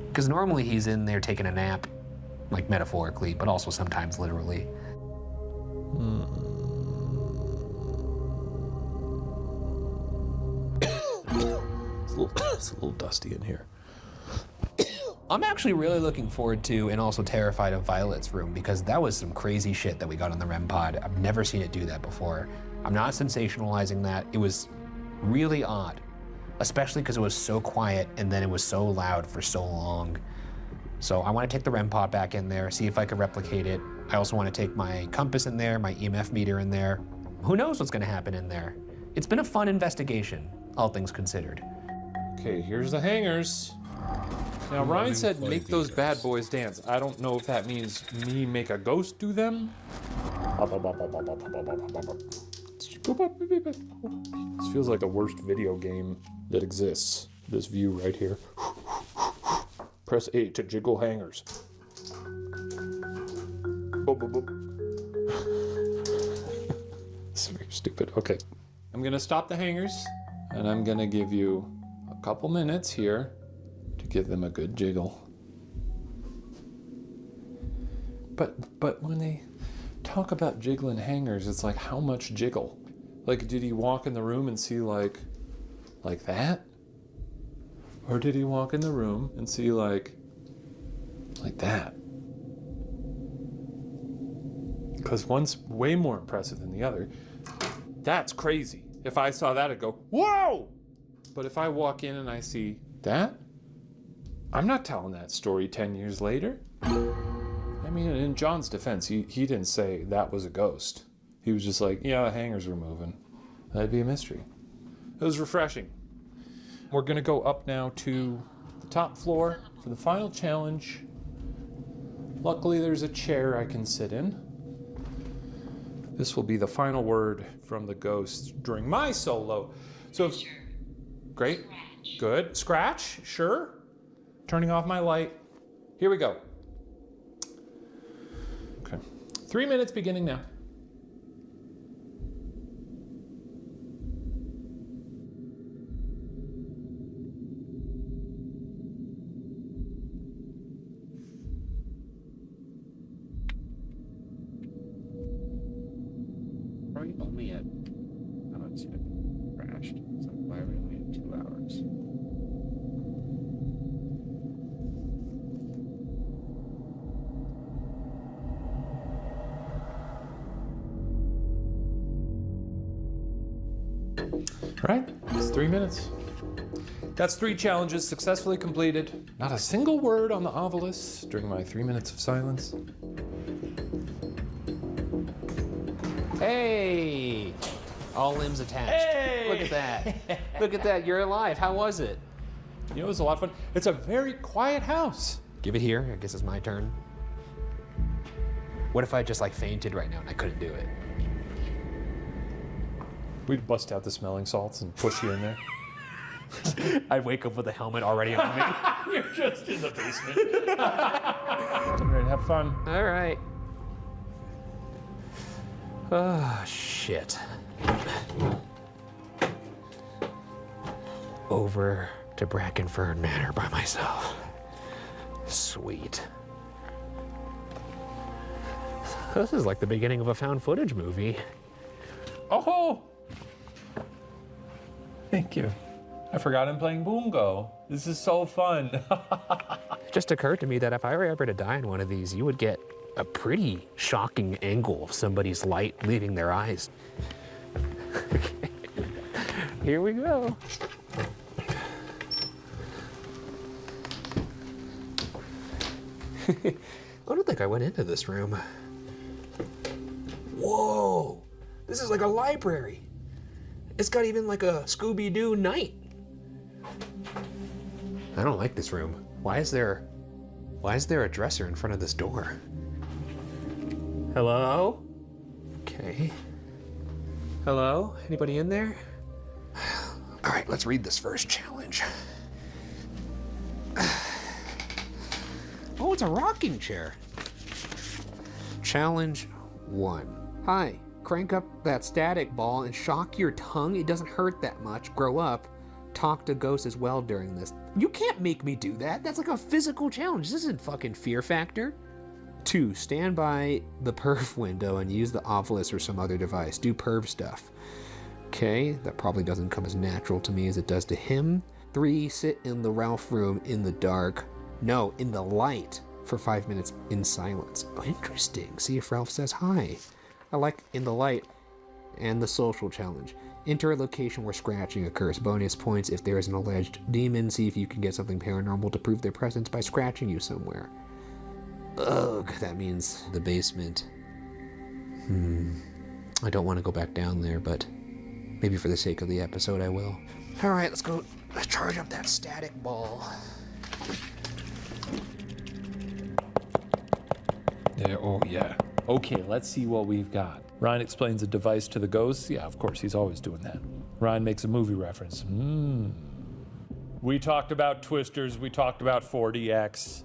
Because normally he's in there taking a nap, like metaphorically, but also sometimes literally. It's a little dusty in here. I'm actually really looking forward to and also terrified of Violet's room because that was some crazy shit that we got on the REM pod. I've never seen it do that before. I'm not sensationalizing that. It was really odd, especially because it was so quiet and then it was so loud for so long. So I want to take the REM pod back in there, see if I can replicate it. I also want to take my compass in there, my EMF meter in there. Who knows what's going to happen in there? It's been a fun investigation, all things considered. Okay, here's the hangers. Now, Ryan said make those bad boys dance. I don't know if that means me make a ghost do them. This feels like the worst video game that exists. This view right here. Press A to jiggle hangers. This is very stupid. Okay. I'm gonna stop the hangers and I'm gonna give you a couple minutes here to give them a good jiggle. But when they talk about jiggling hangers, it's like, how much jiggle? Like, did he walk in the room and see like that? Or did he walk in the room and see like that? Because one's way more impressive than the other. That's crazy. If I saw that, I'd go, whoa! But if I walk in and I see that, I'm not telling that story 10 years later. I mean, in John's defense, he didn't say that was a ghost. He was just like, yeah, the hangers were moving. That'd be a mystery. It was refreshing. We're gonna go up now to the top floor for the final challenge. Luckily, there's a chair I can sit in. This will be the final word from the ghost during my solo. So, great, good. Scratch, sure. Turning off my light. Here we go. Okay, 3 minutes beginning now. Probably only at, oh, it's crashed. So why are we only at 2 hours? All right, it's 3 minutes. That's 3 challenges successfully completed. Not a single word on the ovilus during my 3 minutes of silence. Hey! All limbs attached. Hey! Look at that. Look at that. You're alive. How was it? You know, it was a lot of fun. It's a very quiet house. Give it here. I guess it's my turn. What if I just like fainted right now and I couldn't do it? We'd bust out the smelling salts and push you in there. I'd wake up with a helmet already on me. You're just in the basement. All right, have fun. All right. Oh, shit. Over to Brackenfern Manor by myself. Sweet. This is like the beginning of a found footage movie. Oh! Thank you. I forgot I'm playing Boongo. This is so fun. It just occurred to me that if I were ever to die in one of these, you would get a pretty shocking angle of somebody's light leaving their eyes. Here we go. I don't think I went into this room. Whoa! This is like a library. It's got even like a Scooby-Doo night. I don't like this room. Why is there a dresser in front of this door? Hello? Okay. Hello? Anybody in there? All right, let's read this first challenge. Oh, it's a rocking chair. Challenge 1. Hi, crank up that static ball and shock your tongue. It doesn't hurt that much. Grow up. Talk to ghosts as well during this. You can't make me do that. That's like a physical challenge. This isn't fucking Fear Factor. 2. Stand by the perv window and use the ovilus or some other device. Do perv stuff. Okay, that probably doesn't come as natural to me as it does to him. 3. Sit in the Ralph room in the dark. No, in the light for 5 minutes in silence. Oh, interesting. See if Ralph says hi. I like in the light. And the social challenge. Enter a location where scratching occurs. Bonus points if there is an alleged demon. See if you can get something paranormal to prove their presence by scratching you somewhere. Ugh, that means the basement. I don't want to go back down there, but maybe for the sake of the episode I will. All right, let's go charge up that static ball. Yeah, oh yeah. Okay, let's see what we've got. Ryan explains a device to the ghosts. Yeah, of course, he's always doing that. Ryan makes a movie reference. We talked about twisters, we talked about 4DX.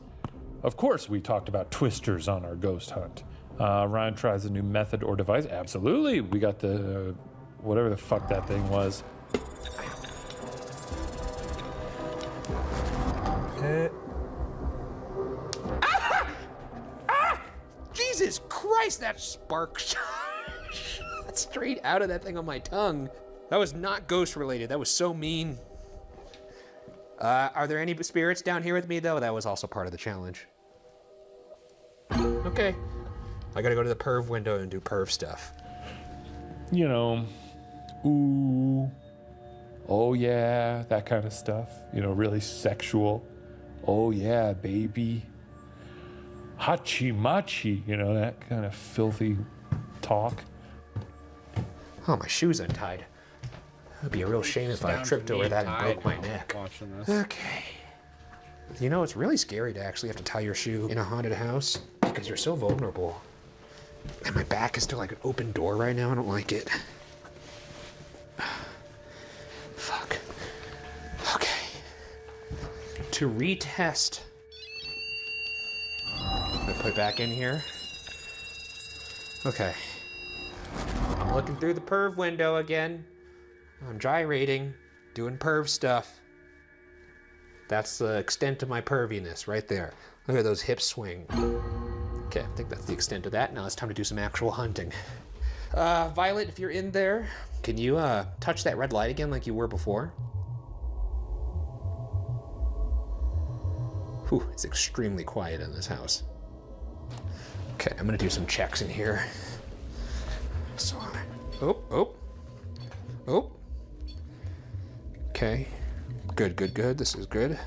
Of course, we talked about twisters on our ghost hunt. Ryan tries a new method or device. Absolutely, we got the, whatever the fuck that thing was. Jesus Christ, that spark shot straight out of that thing on my tongue. That was not ghost related. That was so mean. Are there any spirits down here with me though? That was also part of the challenge. Okay. I gotta go to the perv window and do perv stuff. You know, ooh, oh yeah, that kind of stuff. You know, really sexual. Oh yeah, baby. Hachi-machi, you know, that kind of filthy talk. Oh, my shoe's untied. It'd be a real shame if I tripped over that and broke my neck. Okay. You know, it's really scary to actually have to tie your shoe in a haunted house because you're so vulnerable. And my back is to like an open door right now. I don't like it. Fuck. Okay. To retest. I'm gonna put it back in here. Okay. I'm looking through the perv window again. I'm gyrating, doing perv stuff. That's the extent of my perviness right there. Look at those hips swing. Okay, I think that's the extent of that. Now it's time to do some actual hunting. Violet, if you're in there, can you touch that red light again like you were before? Whew, it's extremely quiet in this house. Okay, I'm gonna do some checks in here. So, oh. Okay, good. This is good.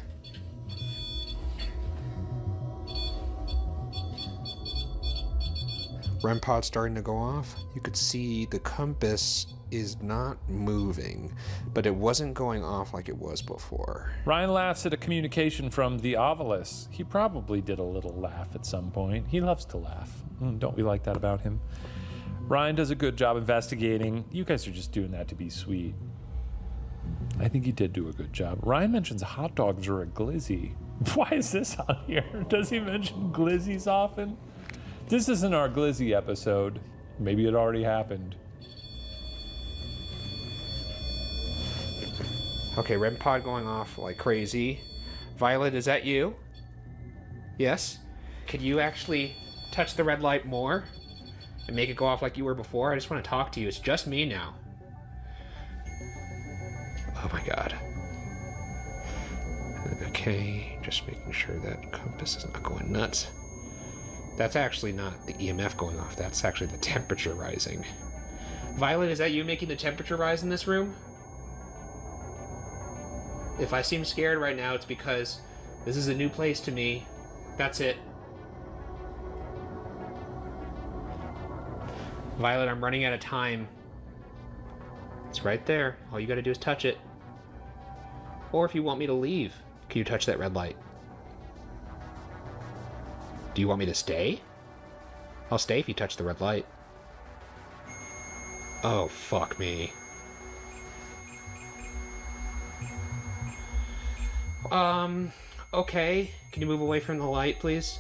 REM pod's starting to go off. You could see the compass is not moving, but it wasn't going off like it was before. Ryan laughs at a communication from the Ovilus. He probably did a little laugh at some point. He loves to laugh. Don't we like that about him? Ryan does a good job investigating. You guys are just doing that to be sweet. I think he did do a good job. Ryan mentions hot dogs are a glizzy. Why is this on here? Does he mention glizzies often? This isn't our glizzy episode. Maybe it already happened. Okay, REM pod going off like crazy. Violet, is that you? Yes? Could you actually touch the red light more and make it go off like you were before? I just want to talk to you. It's just me now. Oh my god. Okay, just making sure that compass is not going nuts. That's actually not the EMF going off. That's actually the temperature rising. Violet, is that you making the temperature rise in this room? If I seem scared right now, it's because this is a new place to me. That's it. Violet, I'm running out of time. It's right there. All you gotta do is touch it. Or if you want me to leave, can you touch that red light? Do you want me to stay? I'll stay if you touch the red light. Oh, fuck me. Okay. Can you move away from the light, please?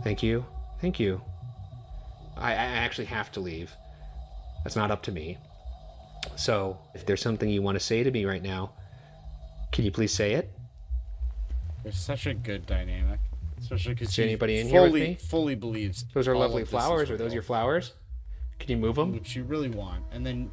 Thank you. Thank you. I actually have to leave. That's not up to me. So, if there's something you want to say to me right now, can you please say it? There's such a good dynamic. Especially because is there anybody in here with me? Fully believes. Those are lovely flowers. Are those your flowers? Can you move them? Which you really want. And then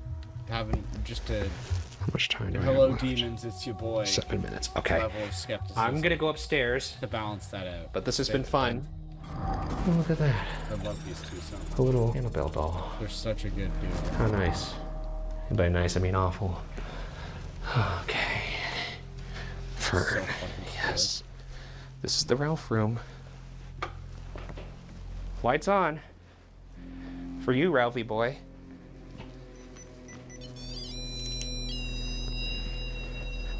having just a... How much time do I Hello, have left? demons, it's your boy. 7 minutes. Okay. Level of skepticism. I'm gonna go upstairs to balance that out. But this has been fun. Oh, look at that. I love these two songs. A little Annabelle doll. They're such a good duo. How nice. And by nice, I mean awful. Okay. Fern. Yes. This is the Ralph room. Lights on. For you, Ralphie boy.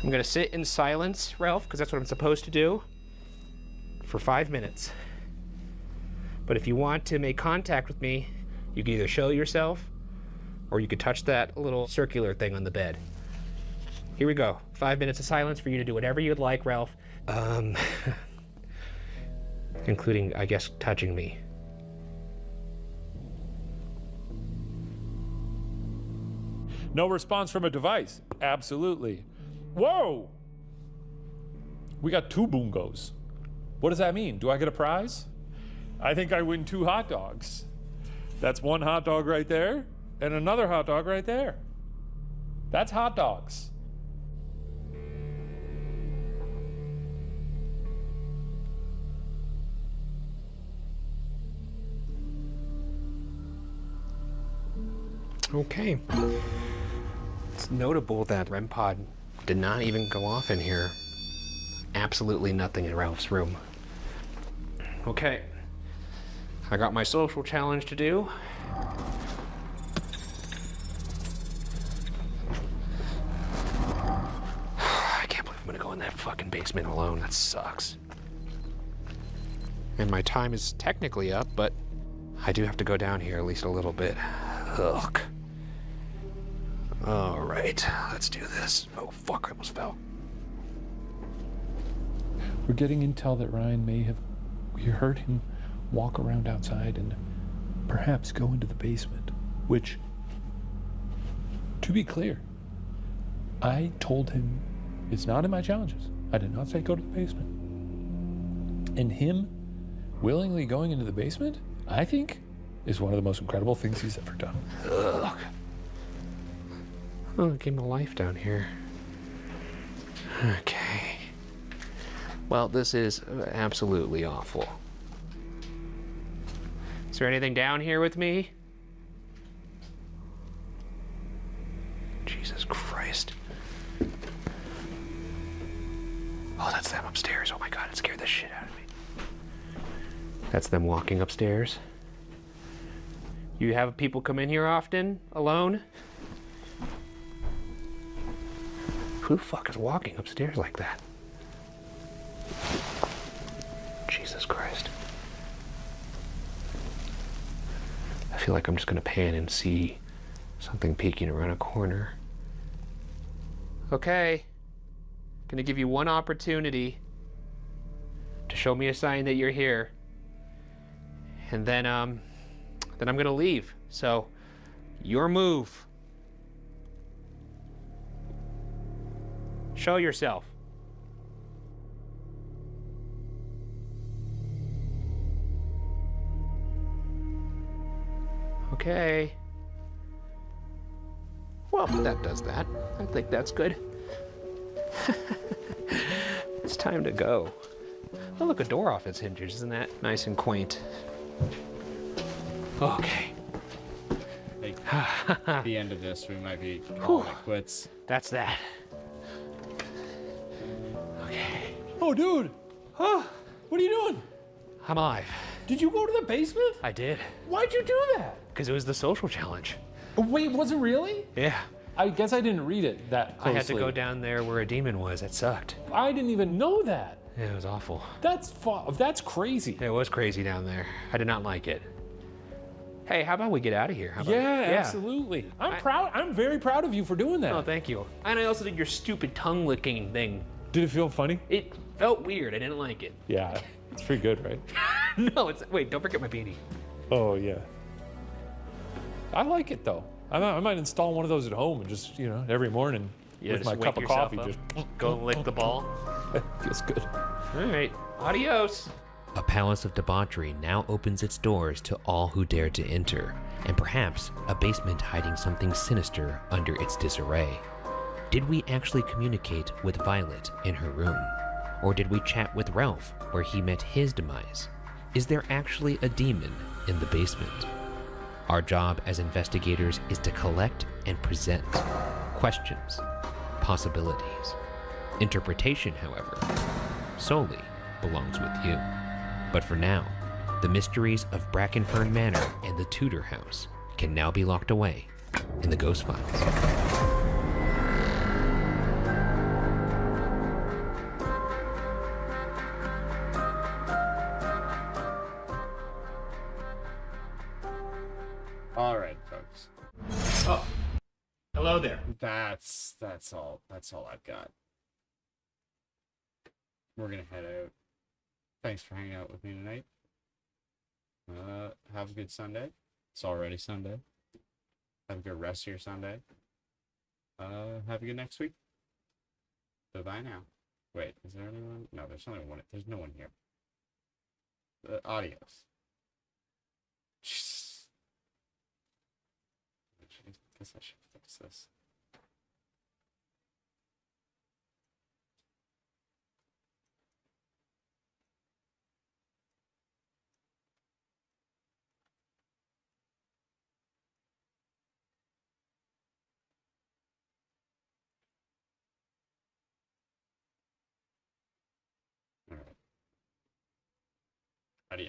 I'm gonna sit in silence, Ralph, because that's what I'm supposed to do, for 5 minutes. But if you want to make contact with me, you can either show yourself, or you can touch that little circular thing on the bed. Here we go. 5 minutes of silence for you to do whatever you'd like, Ralph. Including, I guess, touching me. No response from a device. Absolutely. Whoa! We got 2 bungos. What does that mean? Do I get a prize? I think I win 2 hot dogs. That's 1 hot dog right there, and another hot dog right there. That's hot dogs. Okay. It's notable that REM pod did not even go off in here. Absolutely nothing in Ralph's room. Okay. I got my social challenge to do. I can't believe I'm gonna go in that fucking basement alone. That sucks. And my time is technically up, but I do have to go down here at least a little bit. Ugh. All right, let's do this. Oh, fuck, I almost fell. We're getting intel that Ryan may have hurt him walk around outside and perhaps go into the basement, which, to be clear, I told him it's not in my challenges. I did not say go to the basement. And him willingly going into the basement, I think, is one of the most incredible things he's ever done. Ugh. Oh, it gave him a life down here. Okay. Well, this is absolutely awful. Is there anything down here with me? Jesus Christ. Oh, that's them upstairs. Oh my God, it scared the shit out of me. That's them walking upstairs. You have people come in here often, alone? Who the fuck is walking upstairs like that? Jesus Christ. I feel like I'm just gonna pan and see something peeking around a corner. Okay. Gonna give you one opportunity to show me a sign that you're here. And then I'm gonna leave. So, your move. Show yourself. Okay. Well, that does that. I think that's good. It's time to go. Oh, look, a door off its hinges. Isn't that nice and quaint? Okay. At the end of this, we might be calling it quits. That's that. Okay. Oh, dude. Huh? What are you doing? I'm alive. Did you go to the basement? I did. Why'd you do that? Because it was the social challenge. Wait, was it really? Yeah. I guess I didn't read it that closely. I had to go down there where a demon was. It sucked. I didn't even know that. Yeah, it was awful. That's crazy. It was crazy down there. I did not like it. Hey, how about we get out of here? How about Absolutely. I'm proud. I'm very proud of you for doing that. Oh, thank you. And I also did your stupid tongue licking thing. Did it feel funny? It felt weird. I didn't like it. Yeah, it's pretty good, right? No, wait, don't forget my beanie. Oh, yeah. I like it, though. I might install one of those at home and just, every morning with my cup of coffee, just go and lick the ball. Feels good. All right, adios. A palace of debauchery now opens its doors to all who dare to enter, and perhaps a basement hiding something sinister under its disarray. Did we actually communicate with Violet in her room? Or did we chat with Ralph where he met his demise? Is there actually a demon in the basement? Our job as investigators is to collect and present questions, possibilities. Interpretation, however, solely belongs with you. But for now, the mysteries of Brackenfern Manor and the Tudor House can now be locked away in the Ghost Files. All right, folks. Oh, hello there. That's all I've got. We're gonna head out. Thanks for hanging out with me tonight. Have a good Sunday. It's already Sunday. Have a good rest of your Sunday. Have a good next week. Bye now. Wait, is there anyone? No, there's only one. There's no one here. Adios. Jesus. I guess I should fix this.